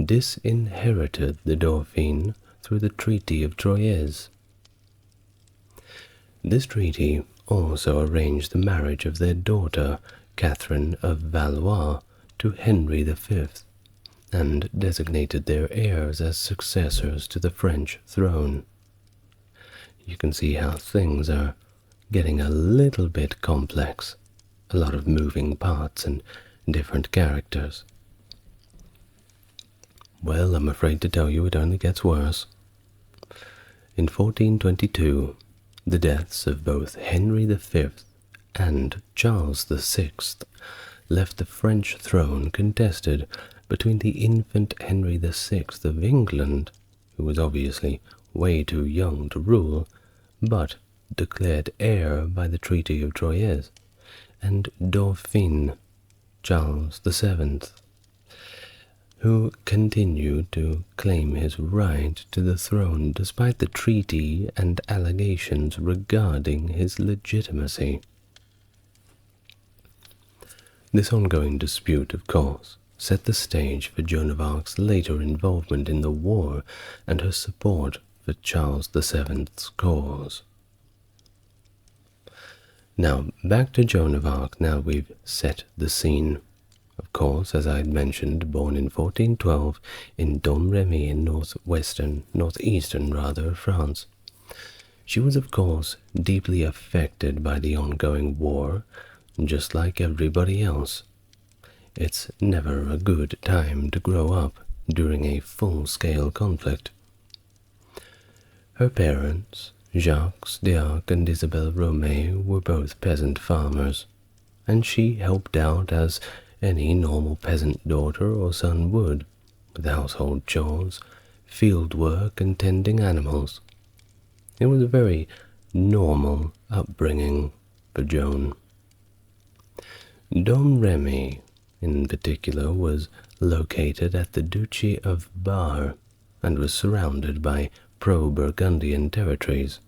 disinherited the Dauphin through the Treaty of Troyes. This treaty also arranged the marriage of their daughter, Catherine of Valois, to Henry V, and designated their heirs as successors to the French throne. You can see how things are getting a little bit complex, a lot of moving parts and different characters. Well, I'm afraid to tell you it only gets worse. In 1422, the deaths of both Henry V and Charles VI left the French throne contested between the infant Henry VI of England, who was obviously way too young to rule, but declared heir by the Treaty of Troyes, and Dauphin Charles VII, who continued to claim his right to the throne despite the treaty and allegations regarding his legitimacy. This ongoing dispute, of course, set the stage for Joan of Arc's later involvement in the war and her support for Charles VII's cause. Now, back to Joan of Arc. Now we've set the scene. Of course, as I had mentioned, born in 1412 in Domremy in northeastern France. She was, of course, deeply affected by the ongoing war, just like everybody else. It's never a good time to grow up during a full-scale conflict. Her parents, Jacques d'Arc and Isabelle Romay, were both peasant farmers, and she helped out as any normal peasant daughter or son would, with household chores, field work, and tending animals. It was a very normal upbringing for Joan. Domremy, in particular, was located at the Duchy of Bar and was surrounded by pro-Burgundian territories.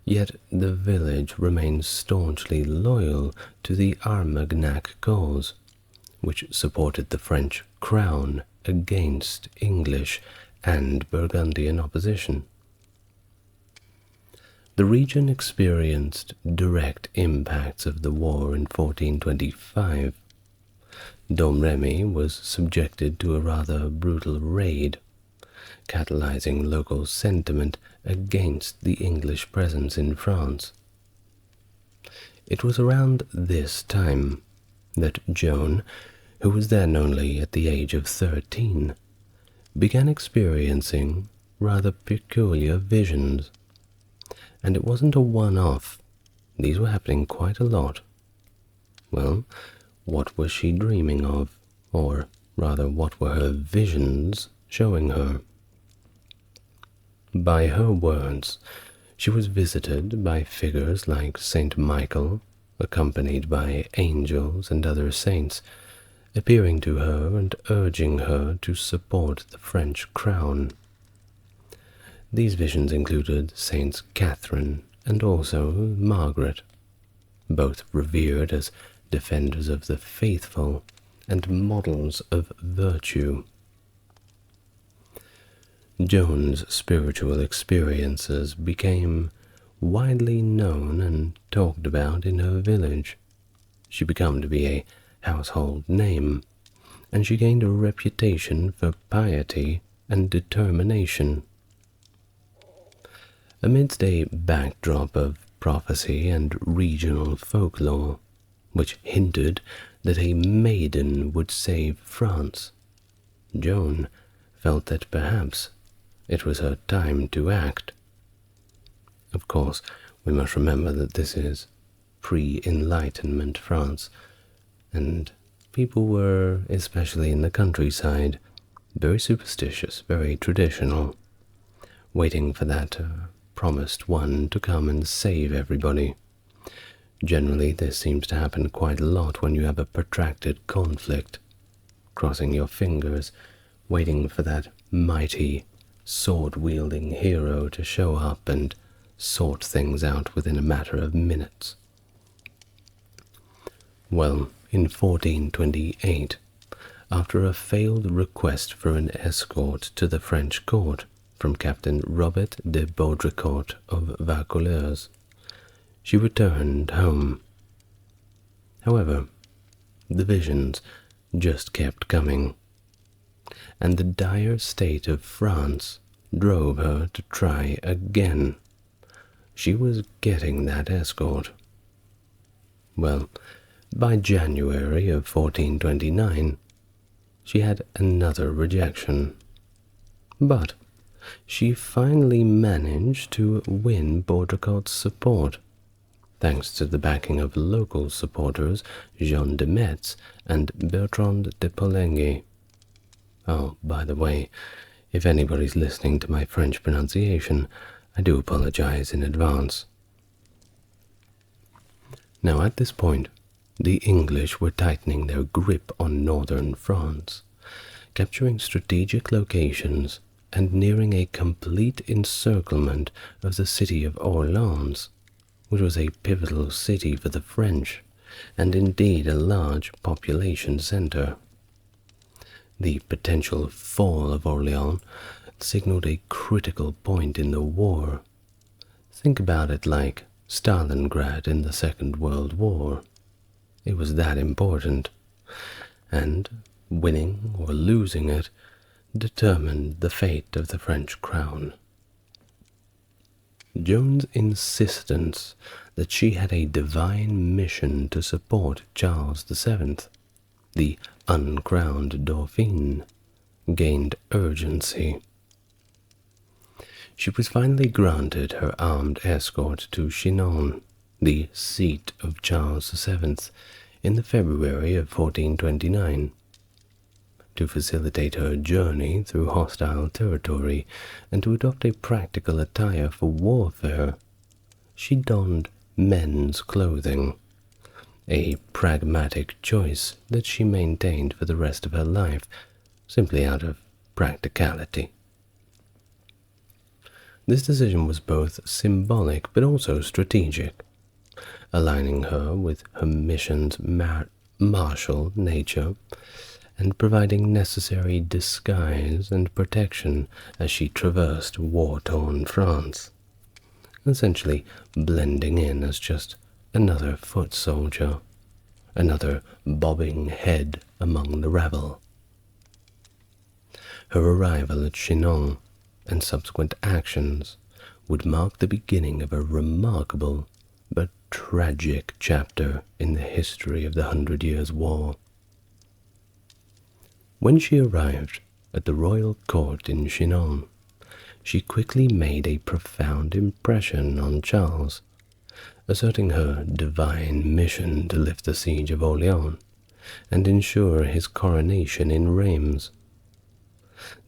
Yet the village remained staunchly loyal to the Armagnac cause, which supported the French crown against English and Burgundian opposition. The region experienced direct impacts of the war in 1425. Domremy was subjected to a rather brutal raid, catalyzing local sentiment against the English presence in France. It was around this time that Joan, who was then only at the age of 13, began experiencing rather peculiar visions. And it wasn't a one-off. These were happening quite a lot. Well, what was she dreaming of? Or rather, what were her visions showing her? By her words, she was visited by figures like Saint Michael, accompanied by angels and other saints, appearing to her and urging her to support the French crown. These visions included Saints Catherine and also Margaret, both revered as defenders of the faithful and models of virtue. Joan's spiritual experiences became widely known and talked about in her village. She began to be a household name, and she gained a reputation for piety and determination. Amidst a backdrop of prophecy and regional folklore, which hinted that a maiden would save France, Joan felt that perhaps it was her time to act. Of course, we must remember that this is pre-Enlightenment France, and people were, especially in the countryside, very superstitious, very traditional, waiting for that promised one to come and save everybody. Generally, this seems to happen quite a lot when you have a protracted conflict, crossing your fingers, waiting for that mighty, sword-wielding hero to show up and sort things out within a matter of minutes. Well, in 1428, after a failed request for an escort to the French court from Captain Robert de Baudricourt of Vaucouleurs, she returned home. However, the visions just kept coming, and the dire state of France drove her to try again. She was getting that escort. Well, by January of 1429, she had another rejection. But she finally managed to win Baudricourt's support, thanks to the backing of local supporters Jean de Metz and Bertrand de Poligny. Oh, by the way, if anybody's listening to my French pronunciation, I do apologize in advance. Now at this point, the English were tightening their grip on northern France, capturing strategic locations and nearing a complete encirclement of the city of Orleans, which was a pivotal city for the French, and indeed a large population center. The potential fall of Orleans signaled a critical point in the war. Think about it like Stalingrad in the Second World War. It was that important, and winning or losing it determined the fate of the French crown. Joan's insistence that she had a divine mission to support Charles VII, the uncrowned Dauphin, gained urgency. She was finally granted her armed escort to Chinon, the seat of Charles VII, in the February of 1429. To facilitate her journey through hostile territory and to adopt a practical attire for warfare, she donned men's clothing, a pragmatic choice that she maintained for the rest of her life, simply out of practicality. This decision was both symbolic but also strategic, aligning her with her mission's martial nature and providing necessary disguise and protection as she traversed war-torn France, essentially blending in as just another foot soldier, another bobbing head among the rabble. Her arrival at Chinon and subsequent actions would mark the beginning of a remarkable but tragic chapter in the history of the 100 Years' War. When she arrived at the royal court in Chinon, she quickly made a profound impression on Charles, asserting her divine mission to lift the siege of Orleans and ensure his coronation in Reims.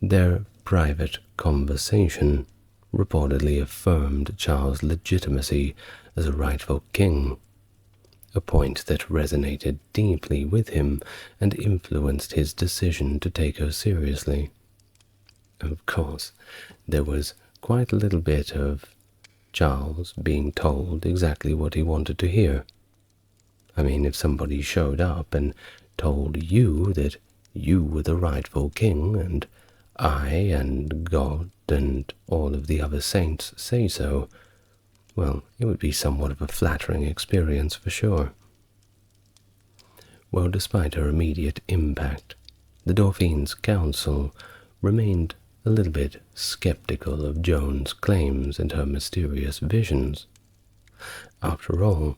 Their private conversation reportedly affirmed Charles' legitimacy as a rightful king, a point that resonated deeply with him and influenced his decision to take her seriously. Of course, there was quite a little bit of Charles being told exactly what he wanted to hear. I mean, if somebody showed up and told you that you were the rightful king and I and God and all of the other saints say so, well, it would be somewhat of a flattering experience for sure. Well, despite her immediate impact, the Dauphine's council remained a little bit skeptical of Joan's claims and her mysterious visions. After all,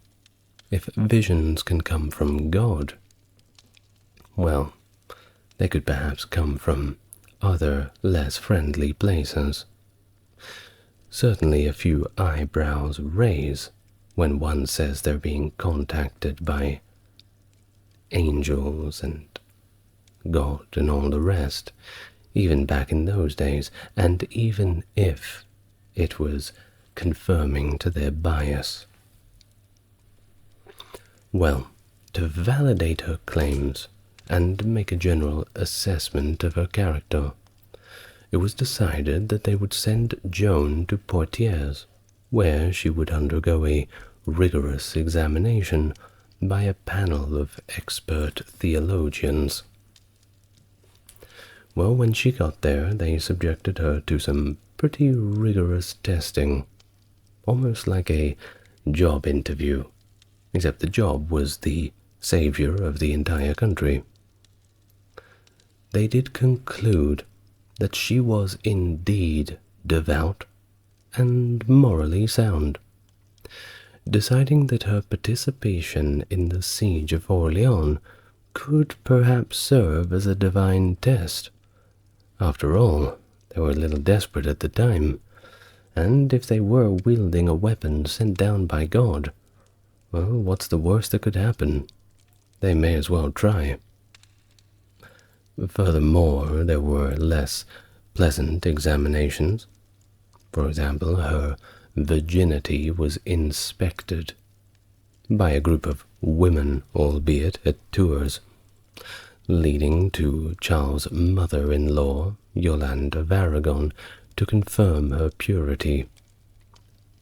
if visions can come from God, well, they could perhaps come from other, less friendly places. Certainly a few eyebrows raise when one says they're being contacted by angels and God and all the rest, even back in those days, and even if it was confirming to their bias. Well, to validate her claims and make a general assessment of her character, it was decided that they would send Joan to Poitiers, where she would undergo a rigorous examination by a panel of expert theologians. Well, when she got there, they subjected her to some pretty rigorous testing, almost like a job interview, except the job was the savior of the entire country. They did conclude that she was indeed devout and morally sound, deciding that her participation in the siege of Orleans could perhaps serve as a divine test. After all, they were a little desperate at the time, and if they were wielding a weapon sent down by God, well, what's the worst that could happen? They may as well try. Furthermore, there were less pleasant examinations. For example, her virginity was inspected by a group of women, albeit at Tours, leading to Charles' mother-in-law, Yolande of Aragon, to confirm her purity.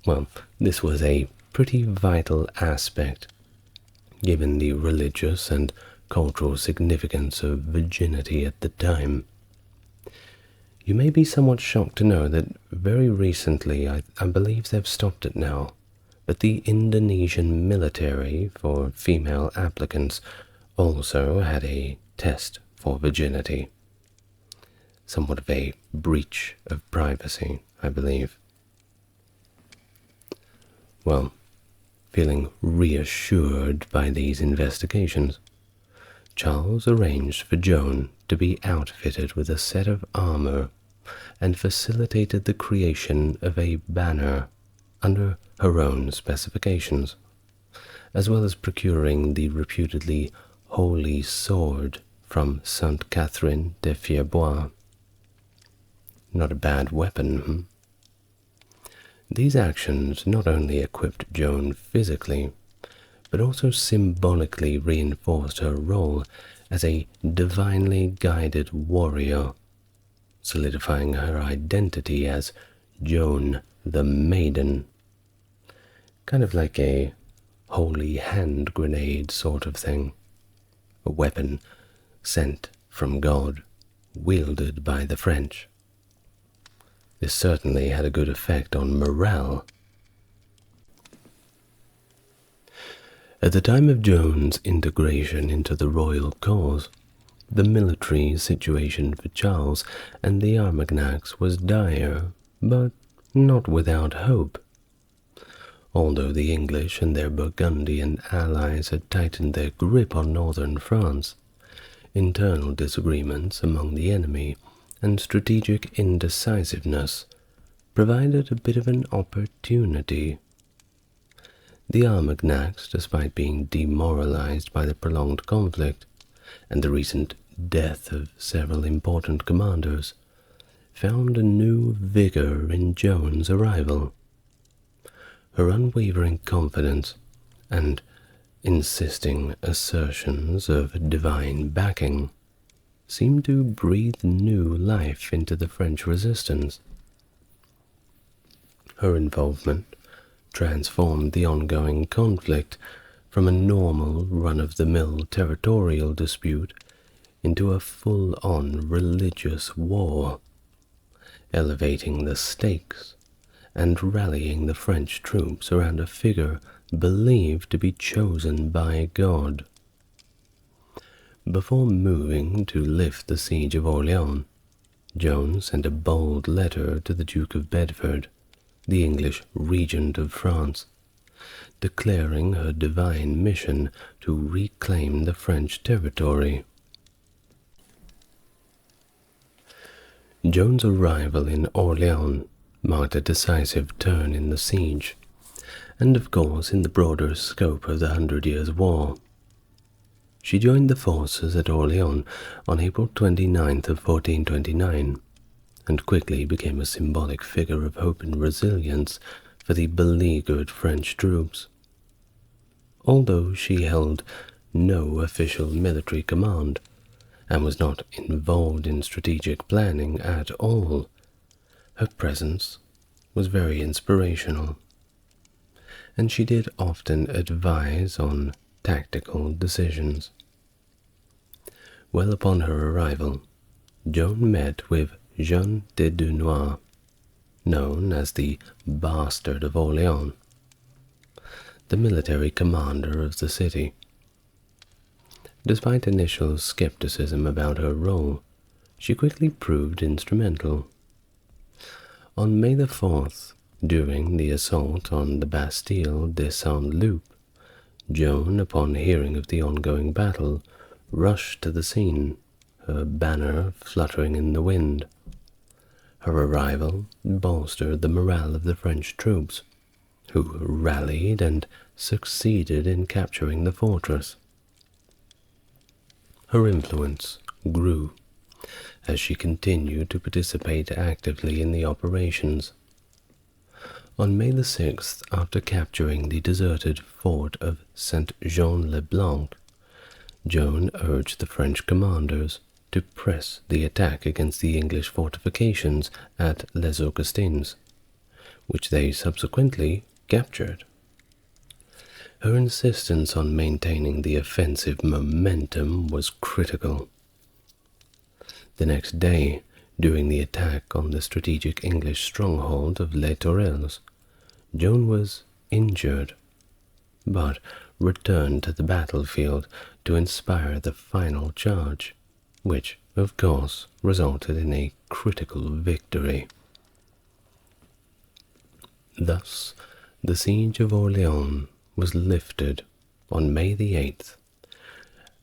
Well, this was a pretty vital aspect, given the religious and cultural significance of virginity at the time. You may be somewhat shocked to know that very recently, I believe they've stopped it now, but the Indonesian military for female applicants also had a test for virginity. Somewhat of a breach of privacy, I believe. Well, feeling reassured by these investigations, Charles arranged for Joan to be outfitted with a set of armor and facilitated the creation of a banner under her own specifications, as well as procuring the reputedly holy sword from Sainte Catherine de Fierbois. Not a bad weapon, These actions not only equipped Joan physically, but also symbolically reinforced her role as a divinely guided warrior, solidifying her identity as Joan the Maiden, kind of like a holy hand grenade sort of thing, a weapon sent from God, wielded by the French. This certainly had a good effect on morale. At the time of Joan's integration into the royal cause, the military situation for Charles and the Armagnacs was dire, but not without hope. Although the English and their Burgundian allies had tightened their grip on northern France, internal disagreements among the enemy and strategic indecisiveness provided a bit of an opportunity. The Armagnacs, despite being demoralized by the prolonged conflict and the recent death of several important commanders, found a new vigor in Joan's arrival. Her unwavering confidence and insisting assertions of divine backing seemed to breathe new life into the French resistance. Her involvement transformed the ongoing conflict from a normal run-of-the-mill territorial dispute into a full-on religious war, elevating the stakes and rallying the French troops around a figure believed to be chosen by God. Before moving to lift the siege of Orleans, Joan sent a bold letter to the Duke of Bedford, the English regent of France, declaring her divine mission to reclaim the French territory. Joan's arrival in Orleans marked a decisive turn in the siege, and of course in the broader scope of the 100 Years' War. She joined the forces at Orleans on April 29th of 1429, and quickly became a symbolic figure of hope and resilience for the beleaguered French troops. Although she held no official military command, and was not involved in strategic planning at all, her presence was very inspirational, and she did often advise on tactical decisions. Well upon her arrival, Joan met with Jean de Dunois, known as the Bastard of Orleans, the military commander of the city. Despite initial skepticism about her role, she quickly proved instrumental. On May the 4th, during the assault on the Bastille de Saint-Loup, Joan, upon hearing of the ongoing battle, rushed to the scene, her banner fluttering in the wind. Her arrival bolstered the morale of the French troops, who rallied and succeeded in capturing the fortress. Her influence grew as she continued to participate actively in the operations. On May the 6th, after capturing the deserted fort of Saint-Jean-le-Blanc, Joan urged the French commanders to press the attack against the English fortifications at Les Augustins, which they subsequently captured. Her insistence on maintaining the offensive momentum was critical. The next day, during the attack on the strategic English stronghold of Les Tourelles, Joan was injured, but returned to the battlefield to inspire the final charge, which, of course, resulted in a critical victory. Thus, the siege of Orleans was lifted on May the 8th,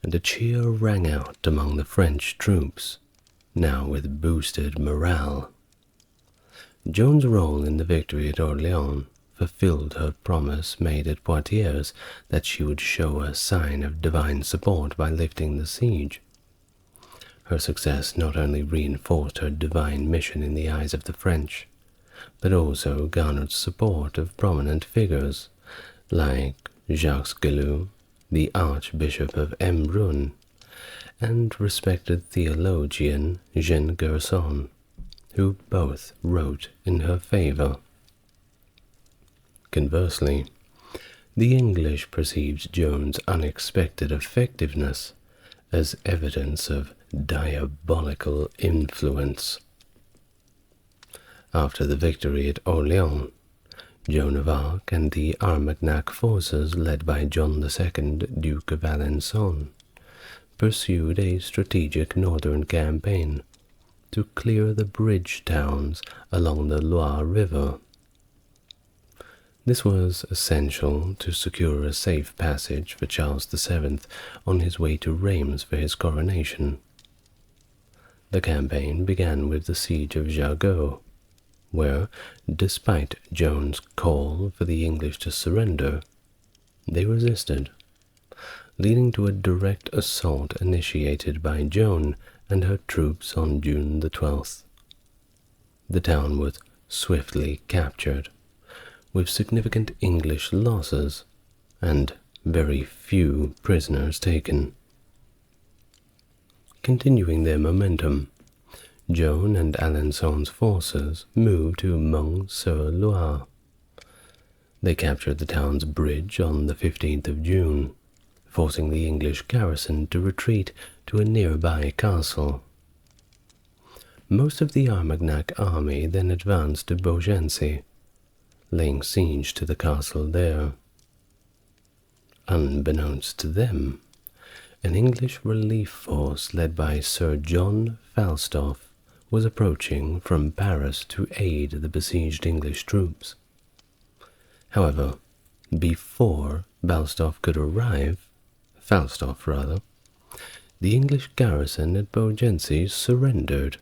and a cheer rang out among the French troops, now with boosted morale. Joan's role in the victory at Orleans fulfilled her promise made at Poitiers that she would show a sign of divine support by lifting the siege. Her success not only reinforced her divine mission in the eyes of the French, but also garnered support of prominent figures like Jacques Gelou, the Archbishop of Embrun, and respected theologian Jean Gerson, who both wrote in her favor. Conversely, the English perceived Joan's unexpected effectiveness as evidence of diabolical influence. After the victory at Orleans, Joan of Arc and the Armagnac forces led by John II, Duke of Alençon, pursued a strategic northern campaign to clear the bridge towns along the Loire River. This was essential to secure a safe passage for Charles VII on his way to Reims for his coronation. The campaign began with the siege of Jargeau, where, despite Joan's call for the English to surrender, they resisted, leading to a direct assault initiated by Joan and her troops on June the 12th. The town was swiftly captured, with significant English losses and very few prisoners taken. Continuing their momentum, Joan and Alençon's forces moved to Mons-sur-Loire. They captured the town's bridge on the 15th of June, forcing the English garrison to retreat to a nearby castle. Most of the Armagnac army then advanced to Beaugency, laying siege to the castle there. Unbeknownst to them, an English relief force led by Sir John Falstaff was approaching from Paris to aid the besieged English troops. However, before Falstaff could arrive, the English garrison at Beaugency surrendered,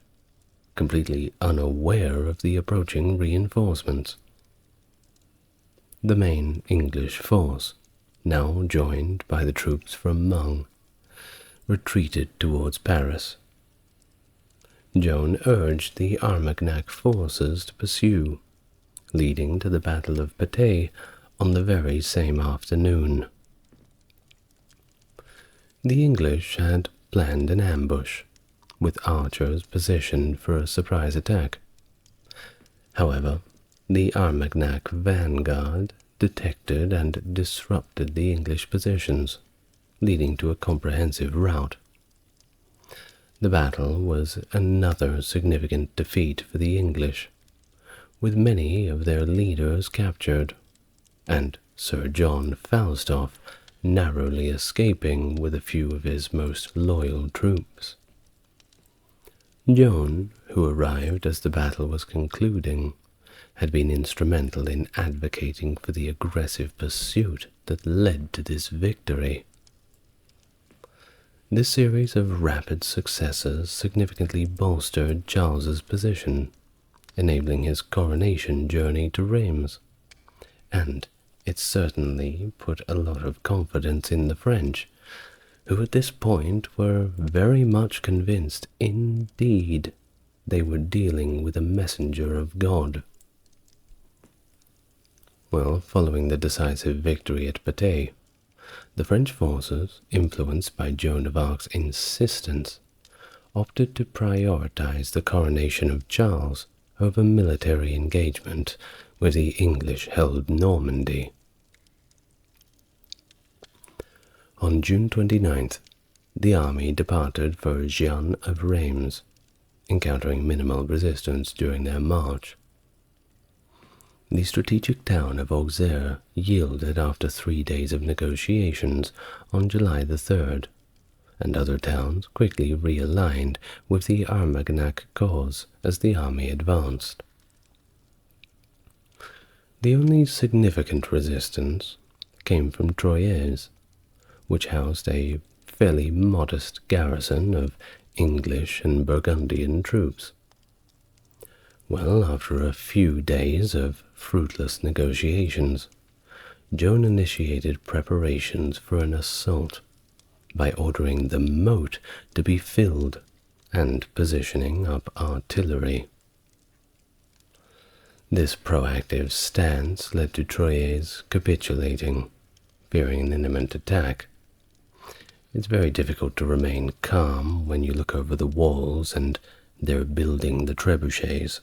completely unaware of the approaching reinforcements. The main English force, now joined by the troops from Mons, retreated towards Paris. Joan urged the Armagnac forces to pursue, leading to the Battle of Patay on the very same afternoon. The English had planned an ambush, with archers positioned for a surprise attack. However, the Armagnac vanguard detected and disrupted the English positions, leading to a comprehensive rout. The battle was another significant defeat for the English, with many of their leaders captured, and Sir John Falstaff narrowly escaping with a few of his most loyal troops. Joan, who arrived as the battle was concluding, had been instrumental in advocating for the aggressive pursuit that led to this victory. This series of rapid successes significantly bolstered Charles's position, enabling his coronation journey to Reims, and it certainly put a lot of confidence in the French, who at this point were very much convinced indeed they were dealing with a messenger of God. Well, following the decisive victory at Patay, the French forces, influenced by Joan of Arc's insistence, opted to prioritize the coronation of Charles over military engagement where the English held Normandy. On June 29th, the army departed for Jeanne of Reims, encountering minimal resistance during their march. The strategic town of Auxerre yielded after 3 days of negotiations on July the 3rd, and other towns quickly realigned with the Armagnac cause as the army advanced. The only significant resistance came from Troyes, which housed a fairly modest garrison of English and Burgundian troops. Well, after a few days of fruitless negotiations, Joan initiated preparations for an assault by ordering the moat to be filled and positioning up artillery. This proactive stance led to Troyes capitulating, fearing an imminent attack. It's very difficult to remain calm when you look over the walls and they're building the trebuchets.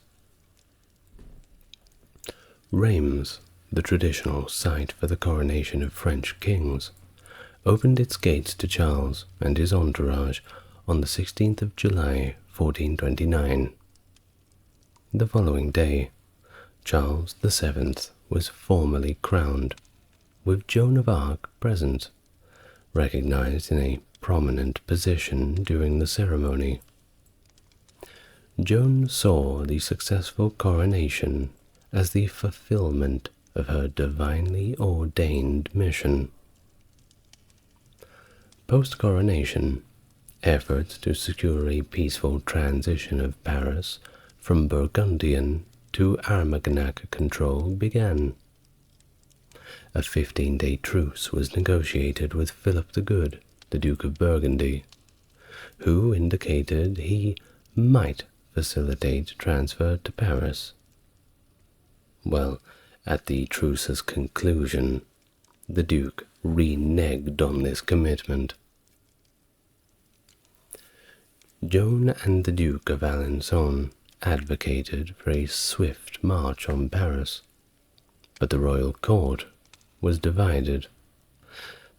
Reims, the traditional site for the coronation of French kings, opened its gates to Charles and his entourage on the 16th of July, 1429. The following day, Charles VII was formally crowned, with Joan of Arc present, recognized in a prominent position during the ceremony. Joan saw the successful coronation as the fulfillment of her divinely ordained mission. Post-coronation, efforts to secure a peaceful transition of Paris from Burgundian to Armagnac control began. A 15-day truce was negotiated with Philip the Good, the Duke of Burgundy, who indicated he might facilitate transfer to Paris. Well, at the truce's conclusion, the Duke reneged on this commitment. Joan and the Duke of Alençon advocated for a swift march on Paris, but the royal court was divided,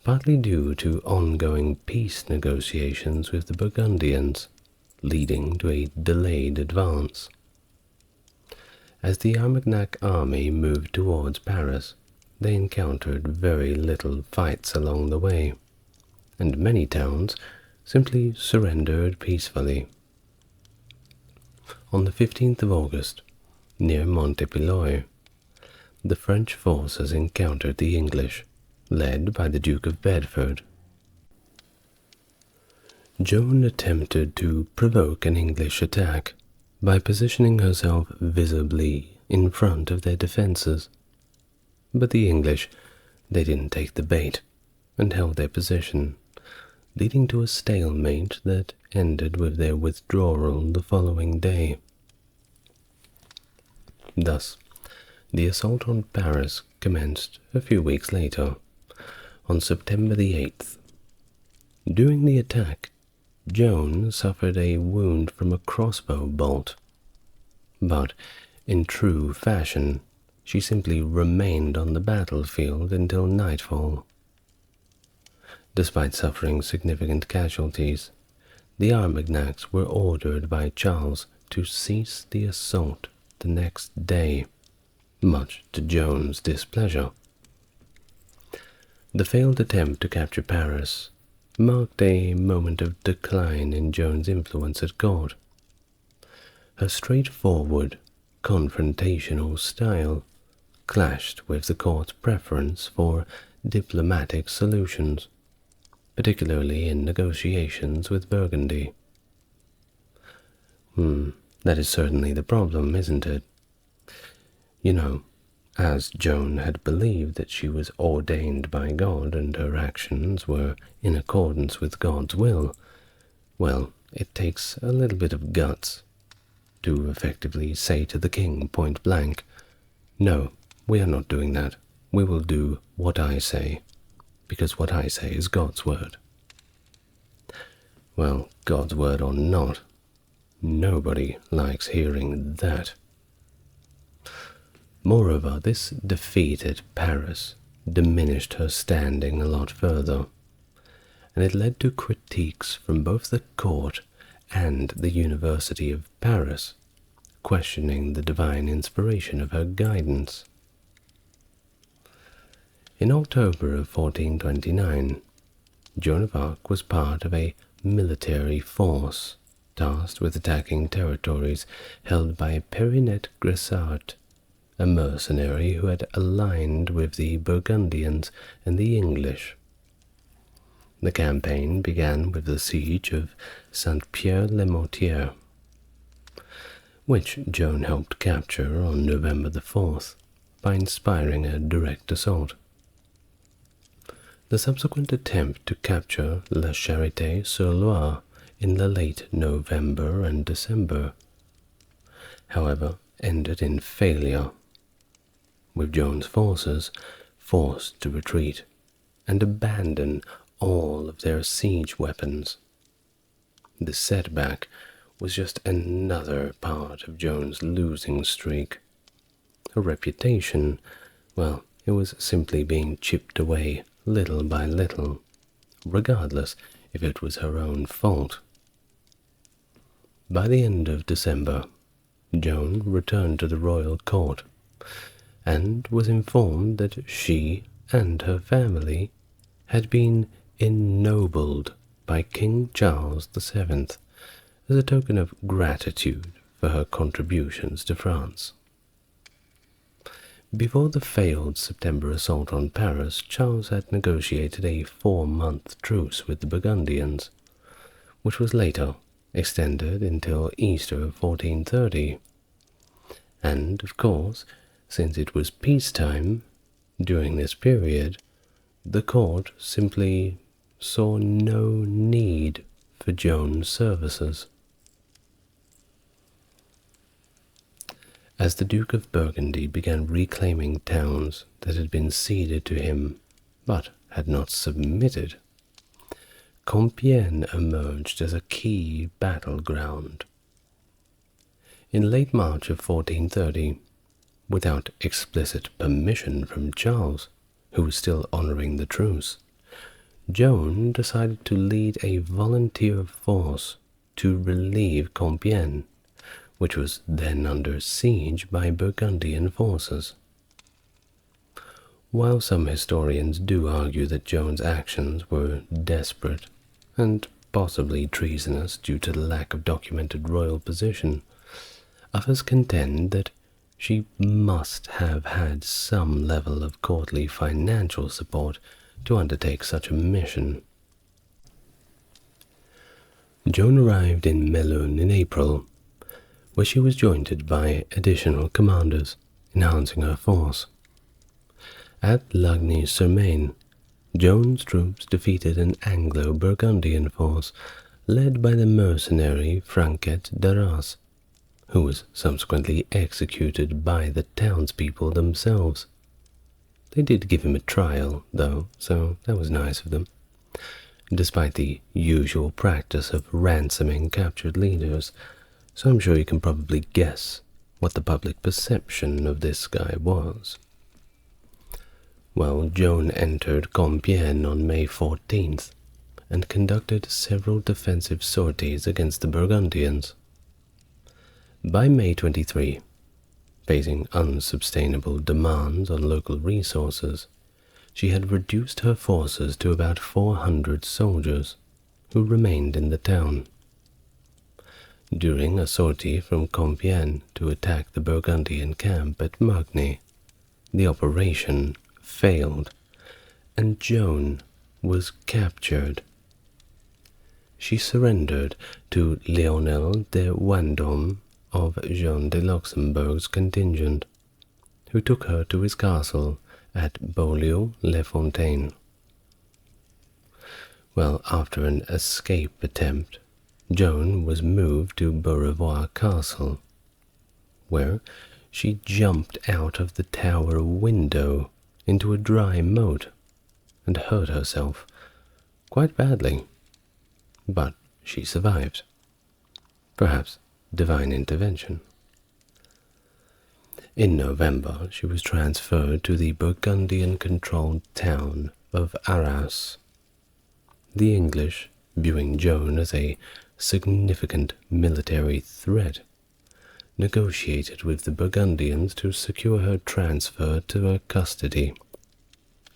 partly due to ongoing peace negotiations with the Burgundians, leading to a delayed advance. As the Armagnac army moved towards Paris, they encountered very little fights along the way, and many towns simply surrendered peacefully. On the 15th of August, near Montepilloy, the French forces encountered the English, led by the Duke of Bedford. Joan attempted to provoke an English attack by positioning herself visibly in front of their defences, but the English, they didn't take the bait and held their position, leading to a stalemate that ended with their withdrawal the following day. Thus, the assault on Paris commenced a few weeks later, on September the 8th. During the attack, Joan suffered a wound from a crossbow bolt, but in true fashion, she simply remained on the battlefield until nightfall. Despite suffering significant casualties, the Armagnacs were ordered by Charles to cease the assault the next day, much to Joan's displeasure. The failed attempt to capture Paris marked a moment of decline in Joan's influence at court. Her straightforward, confrontational style clashed with the court's preference for diplomatic solutions, particularly in negotiations with Burgundy. That is certainly the problem, isn't it? You know, as Joan had believed that she was ordained by God and her actions were in accordance with God's will, well, it takes a little bit of guts to effectively say to the king point blank, "No, we are not doing that. We will do what I say, because what I say is God's word." Well, God's word or not, nobody likes hearing that. Moreover, this defeat at Paris diminished her standing a lot further, and it led to critiques from both the court and the University of Paris, questioning the divine inspiration of her guidance. In October of 1429, Joan of Arc was part of a military force tasked with attacking territories held by Perinet Gressart, a mercenary who had aligned with the Burgundians and the English. The campaign began with the siege of Saint-Pierre-le-Mortier, which Joan helped capture on November the 4th by inspiring a direct assault. The subsequent attempt to capture La Charité-sur-Loire in the late November and December, however, ended in failure, with Joan's forces forced to retreat and abandon all of their siege weapons. The setback was just another part of Joan's losing streak. Her reputation, well, it was simply being chipped away little by little, regardless if it was her own fault. By the end of December, Joan returned to the royal court and was informed that she and her family had been ennobled by King Charles VII as a token of gratitude for her contributions to France. Before the failed September assault on Paris, Charles had negotiated a 4-month truce with the Burgundians, which was later extended until Easter of 1430. And, of course, since it was peacetime, during this period, the court simply saw no need for Joan's services. As the Duke of Burgundy began reclaiming towns that had been ceded to him but had not submitted, Compiègne emerged as a key battleground. In late March of 1430, without explicit permission from Charles, who was still honoring the truce, Joan decided to lead a volunteer force to relieve Compiègne, which was then under siege by Burgundian forces. While some historians do argue that Joan's actions were desperate and possibly treasonous due to the lack of documented royal position, others contend that she must have had some level of courtly financial support to undertake such a mission. Joan arrived in Melun in April, where she was joined by additional commanders, enhancing her force. At Lagny-sur-Marne, Joan's troops defeated an Anglo-Burgundian force led by the mercenary Franquet d'Arras, who was subsequently executed by the townspeople themselves. They did give him a trial, though, so that was nice of them. Despite the usual practice of ransoming captured leaders, so I'm sure you can probably guess what the public perception of this guy was. Well, Joan entered Compiègne on May 14th and conducted several defensive sorties against the Burgundians. By May 23, facing unsustainable demands on local resources, she had reduced her forces to about 400 soldiers, who remained in the town. During a sortie from Compiègne to attack the Burgundian camp at Magny, the operation failed, and Joan was captured. She surrendered to Léonel de Vendôme of Jean de Luxembourg's contingent, who took her to his castle at Beaulieu-le-Fontaine. Well, after an escape attempt, Joan was moved to Beaurevoir Castle, where she jumped out of the tower window into a dry moat and hurt herself quite badly. But she survived. Perhaps divine intervention. In November, she was transferred to the Burgundian-controlled town of Arras. The English, viewing Joan as a significant military threat, negotiated with the Burgundians to secure her transfer to her custody,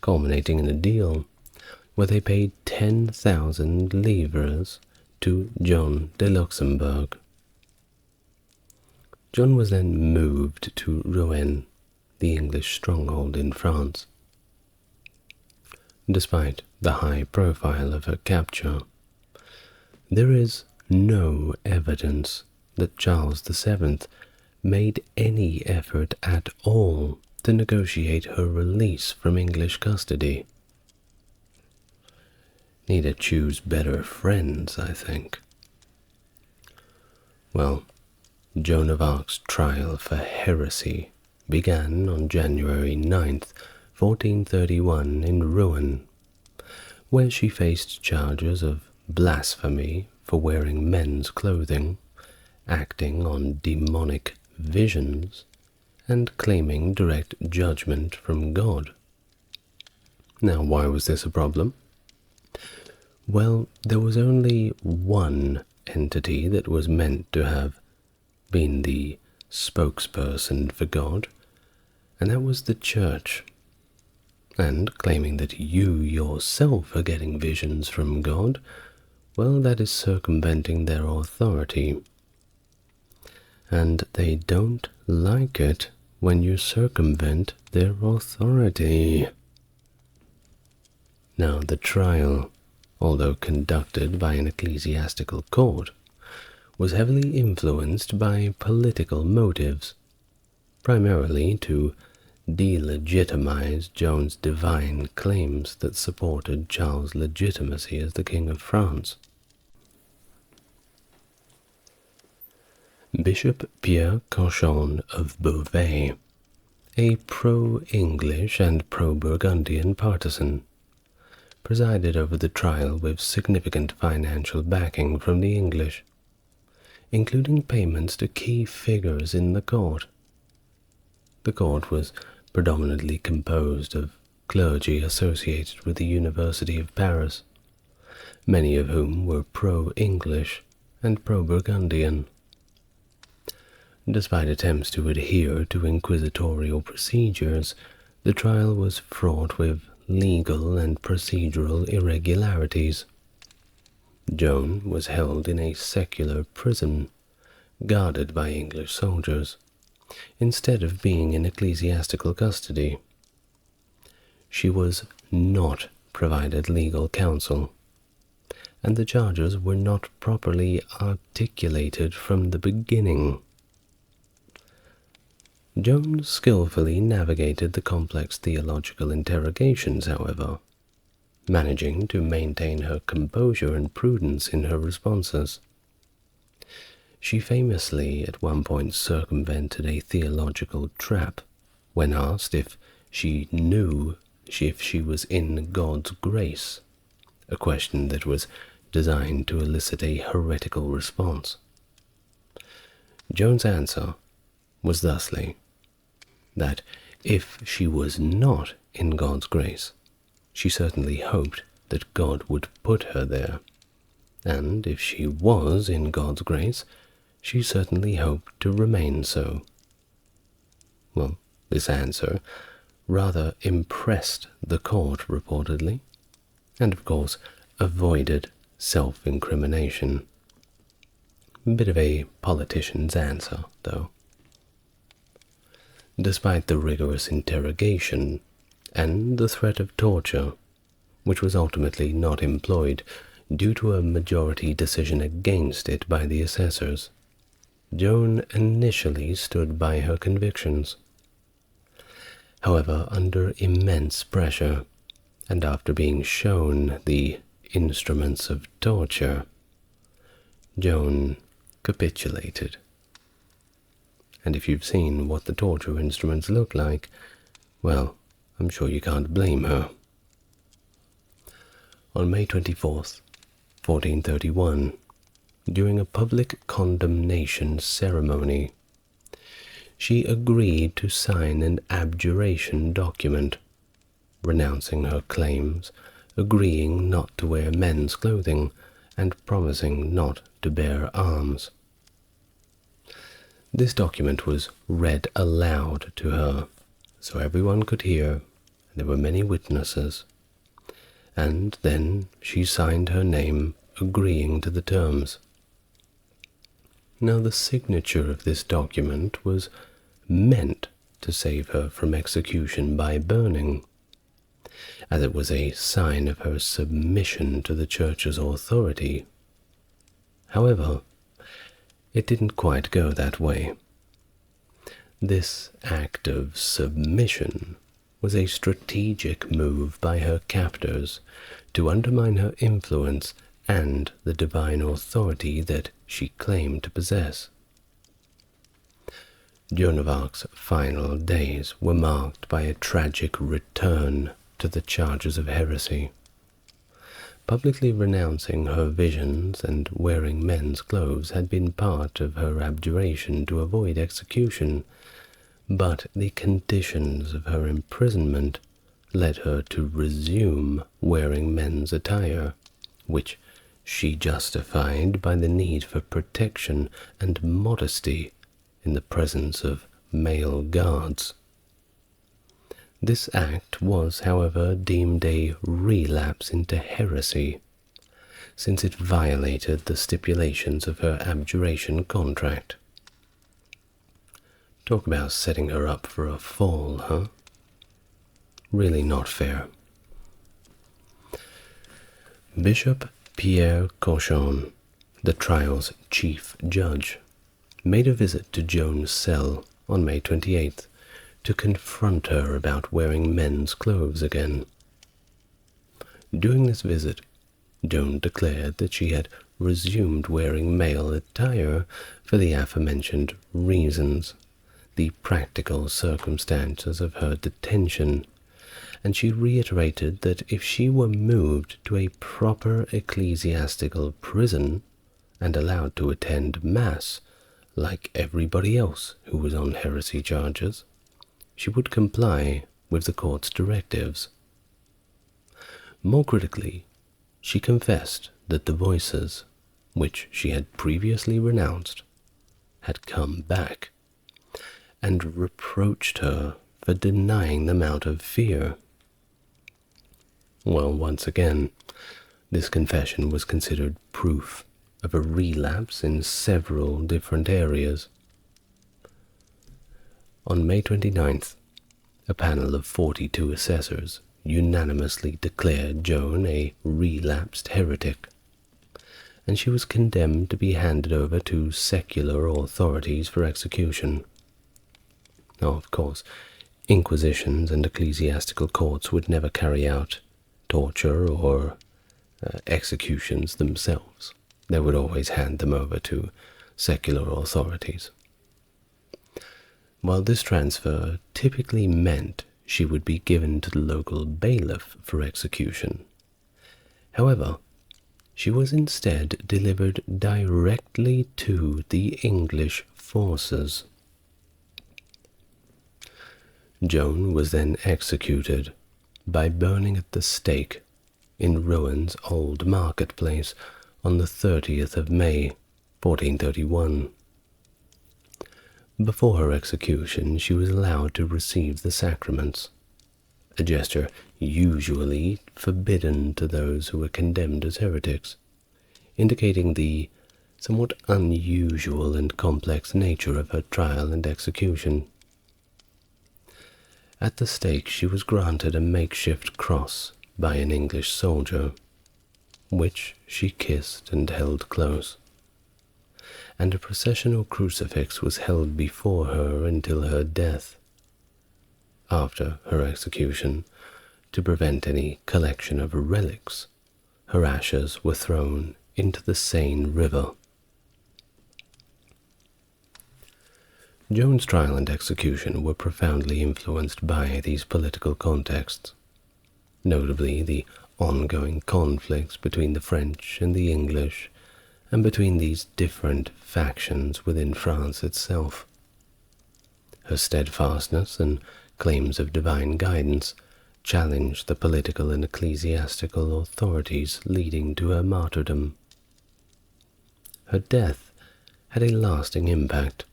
culminating in a deal where they paid 10,000 livres to John de Luxembourg. John was then moved to Rouen, the English stronghold in France. Despite the high profile of her capture, there is no evidence that Charles VII made any effort at all to negotiate her release from English custody. Need to choose better friends, I think. Well, Joan of Arc's trial for heresy began on January 9th, 1431 in Rouen, where she faced charges of blasphemy for wearing men's clothing acting on demonic visions, and claiming direct judgment from God. Now, why was this a problem? Well, there was only one entity that was meant to have been the spokesperson for God, and that was the church. And claiming that you yourself are getting visions from God, well, that is circumventing their authority. And they don't like it when you circumvent their authority. Now, the trial, although conducted by an ecclesiastical court, was heavily influenced by political motives, primarily to delegitimize Joan's divine claims that supported Charles' legitimacy as the King of France. Bishop Pierre Cauchon of Beauvais, a pro-English and pro-Burgundian partisan, presided over the trial with significant financial backing from the English, including payments to key figures in the court. The court was predominantly composed of clergy associated with the University of Paris, many of whom were pro-English and pro-Burgundian. Despite attempts to adhere to inquisitorial procedures, the trial was fraught with legal and procedural irregularities. Joan was held in a secular prison, guarded by English soldiers, instead of being in ecclesiastical custody. She was not provided legal counsel, and the charges were not properly articulated from the beginning. Joan skillfully navigated the complex theological interrogations, however, managing to maintain her composure and prudence in her responses. She famously at one point circumvented a theological trap when asked if she knew if she was in God's grace, a question that was designed to elicit a heretical response. Joan's answer was thusly that if she was not in God's grace, she certainly hoped that God would put her there, and if she was in God's grace, she certainly hoped to remain so. Well, this answer rather impressed the court, reportedly, and of course avoided self-incrimination. Bit of a politician's answer, though. Despite the rigorous interrogation and the threat of torture, which was ultimately not employed due to a majority decision against it by the assessors, Joan initially stood by her convictions. However, under immense pressure, and after being shown the instruments of torture, Joan capitulated. And if you've seen what the torture instruments look like, well, I'm sure you can't blame her. On May 24th, 1431, during a public condemnation ceremony, she agreed to sign an abjuration document, renouncing her claims, agreeing not to wear men's clothing, and promising not to bear arms. This document was read aloud to her, so everyone could hear, and there were many witnesses, and then she signed her name, agreeing to the terms. Now, the signature of this document was meant to save her from execution by burning, as it was a sign of her submission to the Church's authority. However, it didn't quite go that way. This act of submission was a strategic move by her captors to undermine her influence and the divine authority that she claimed to possess. Joan of Arc's final days were marked by a tragic return to the charges of heresy. Publicly renouncing her visions and wearing men's clothes had been part of her abjuration to avoid execution, but the conditions of her imprisonment led her to resume wearing men's attire, which she justified by the need for protection and modesty in the presence of male guards. This act was, however, deemed a relapse into heresy, since it violated the stipulations of her abjuration contract. Talk about setting her up for a fall, huh? Really not fair. Bishop Pierre Cochon, the trial's chief judge, made a visit to Joan's cell on May 28th to confront her about wearing men's clothes again. During this visit, Joan declared that she had resumed wearing male attire for the aforementioned reasons, the practical circumstances of her detention, and she reiterated that if she were moved to a proper ecclesiastical prison and allowed to attend Mass like everybody else who was on heresy charges, she would comply with the court's directives. More critically, she confessed that the voices, which she had previously renounced, had come back, and reproached her for denying them out of fear. Well, once again, this confession was considered proof of a relapse in several different areas. On May 29th, a panel of 42 assessors unanimously declared Joan a relapsed heretic, and she was condemned to be handed over to secular authorities for execution. Now, of course, inquisitions and ecclesiastical courts would never carry out torture or executions themselves. They would always hand them over to secular authorities. While this transfer typically meant she would be given to the local bailiff for execution, however, she was instead delivered directly to the English forces. Joan was then executed by burning at the stake in Rowan's old marketplace on the 30th of May, 1431. Before her execution, she was allowed to receive the sacraments, a gesture usually forbidden to those who were condemned as heretics, indicating the somewhat unusual and complex nature of her trial and execution. At the stake, she was granted a makeshift cross by an English soldier, which she kissed and held close, and a processional crucifix was held before her until her death. After her execution, to prevent any collection of relics, her ashes were thrown into the Seine River. Joan's trial and execution were profoundly influenced by these political contexts, notably the ongoing conflicts between the French and the English, and between these different factions within France itself. Her steadfastness and claims of divine guidance challenged the political and ecclesiastical authorities, leading to her martyrdom. Her death had a lasting impact,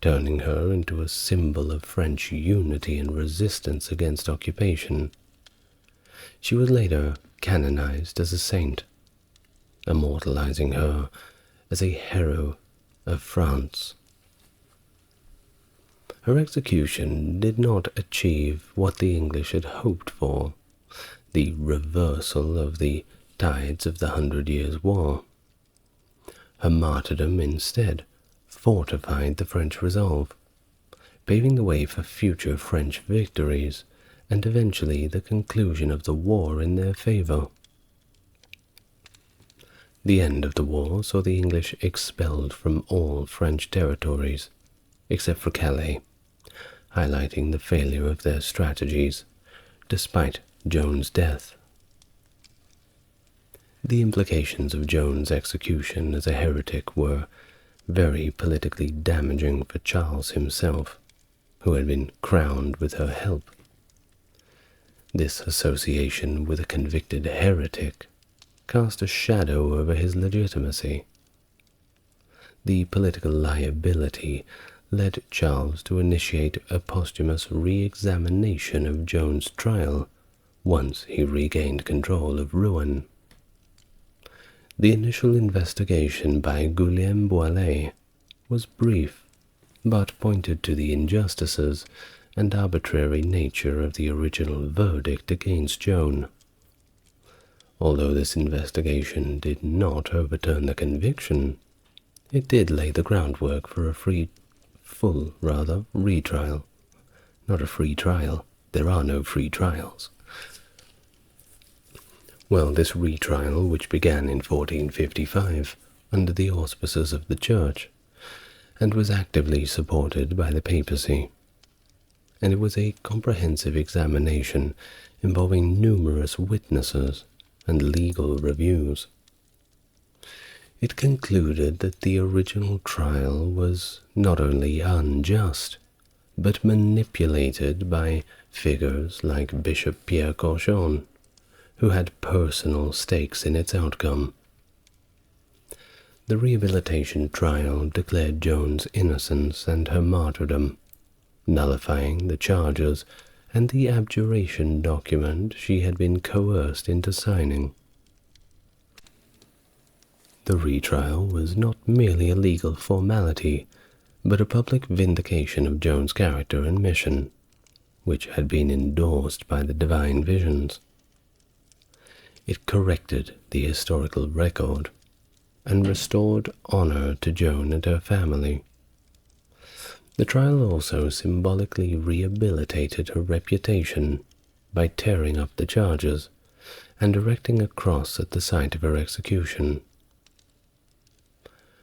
turning her into a symbol of French unity and resistance against occupation. She was later canonized as a saint, immortalizing her as a hero of France. Her execution did not achieve what the English had hoped for, the reversal of the tides of the 100 Years' War. Her martyrdom instead fortified the French resolve, paving the way for future French victories and eventually the conclusion of the war in their favor. The end of the war saw the English expelled from all French territories, except for Calais, highlighting the failure of their strategies, despite Joan's death. The implications of Joan's execution as a heretic were very politically damaging for Charles himself, who had been crowned with her help. This association with a convicted heretic cast a shadow over his legitimacy. The political liability led Charles to initiate a posthumous re-examination of Joan's trial once he regained control of Rouen. The initial investigation by Guillaume Boilet was brief, but pointed to the injustices and arbitrary nature of the original verdict against Joan. Although this investigation did not overturn the conviction, it did lay the groundwork for a full retrial. Not a free trial. There are no free trials. Well, this retrial, which began in 1455 under the auspices of the Church, and was actively supported by the papacy, and it was a comprehensive examination involving numerous witnesses and legal reviews. It concluded that the original trial was not only unjust, but manipulated by figures like Bishop Pierre Cauchon, who had personal stakes in its outcome. The rehabilitation trial declared Joan's innocence and her martyrdom, nullifying the charges and the abjuration document she had been coerced into signing. The retrial was not merely a legal formality, but a public vindication of Joan's character and mission, which had been endorsed by the divine visions. It corrected the historical record and restored honor to Joan and her family. The trial also symbolically rehabilitated her reputation by tearing up the charges and erecting a cross at the site of her execution.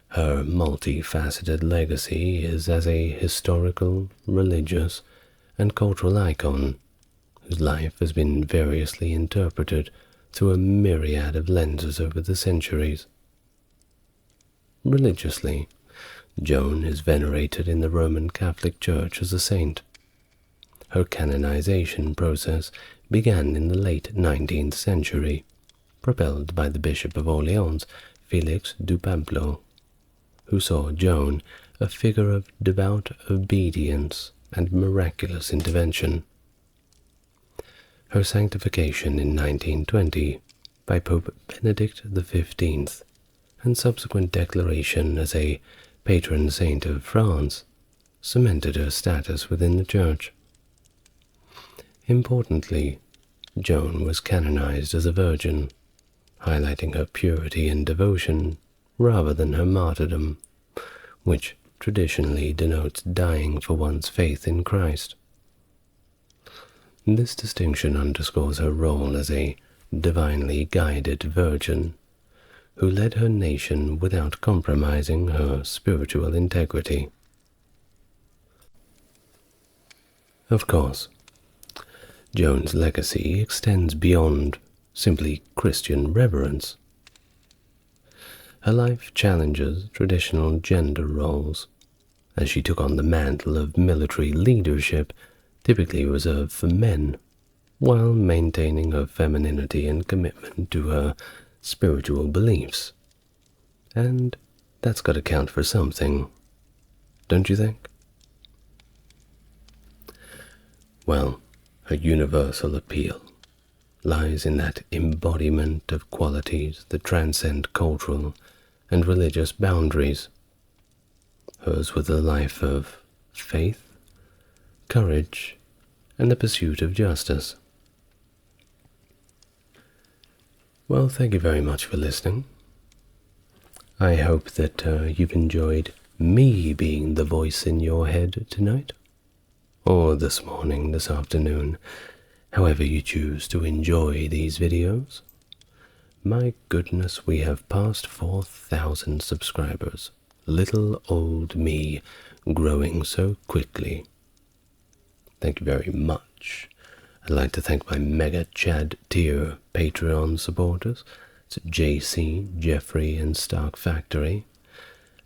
Her multifaceted legacy is as a historical, religious, and cultural icon whose life has been variously interpreted through a myriad of lenses over the centuries. Religiously, Joan is venerated in the Roman Catholic Church as a saint. Her canonization process began in the late 19th century, propelled by the Bishop of Orleans, Félix du Pamplo, who saw Joan a figure of devout obedience and miraculous intervention. Her sanctification in 1920 by Pope Benedict XV and subsequent declaration as a patron saint of France cemented her status within the Church. Importantly, Joan was canonized as a virgin, highlighting her purity and devotion rather than her martyrdom, which traditionally denotes dying for one's faith in Christ. This distinction underscores her role as a divinely guided virgin who led her nation without compromising her spiritual integrity. Of course, Joan's legacy extends beyond simply Christian reverence. Her life challenges traditional gender roles, as she took on the mantle of military leadership typically reserved for men, while maintaining her femininity and commitment to her spiritual beliefs. And that's got to count for something, don't you think? Well, her universal appeal lies in that embodiment of qualities that transcend cultural and religious boundaries. Hers was a life of faith, courage, and the pursuit of justice. Well, thank you very much for listening. I hope that you've enjoyed me being the voice in your head tonight, or this morning, this afternoon, however you choose to enjoy these videos. My goodness, we have passed 4,000 subscribers. Little old me growing so quickly. Thank you very much. I'd like to thank my Mega Chad tier Patreon supporters, It's JC, Jeffrey, and Stark Factory.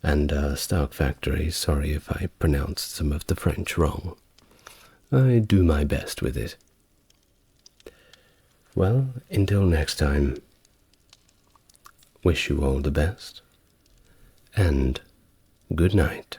And Stark Factory, sorry if I pronounced some of the French wrong. I do my best with it. Well, until next time, wish you all the best, and good night.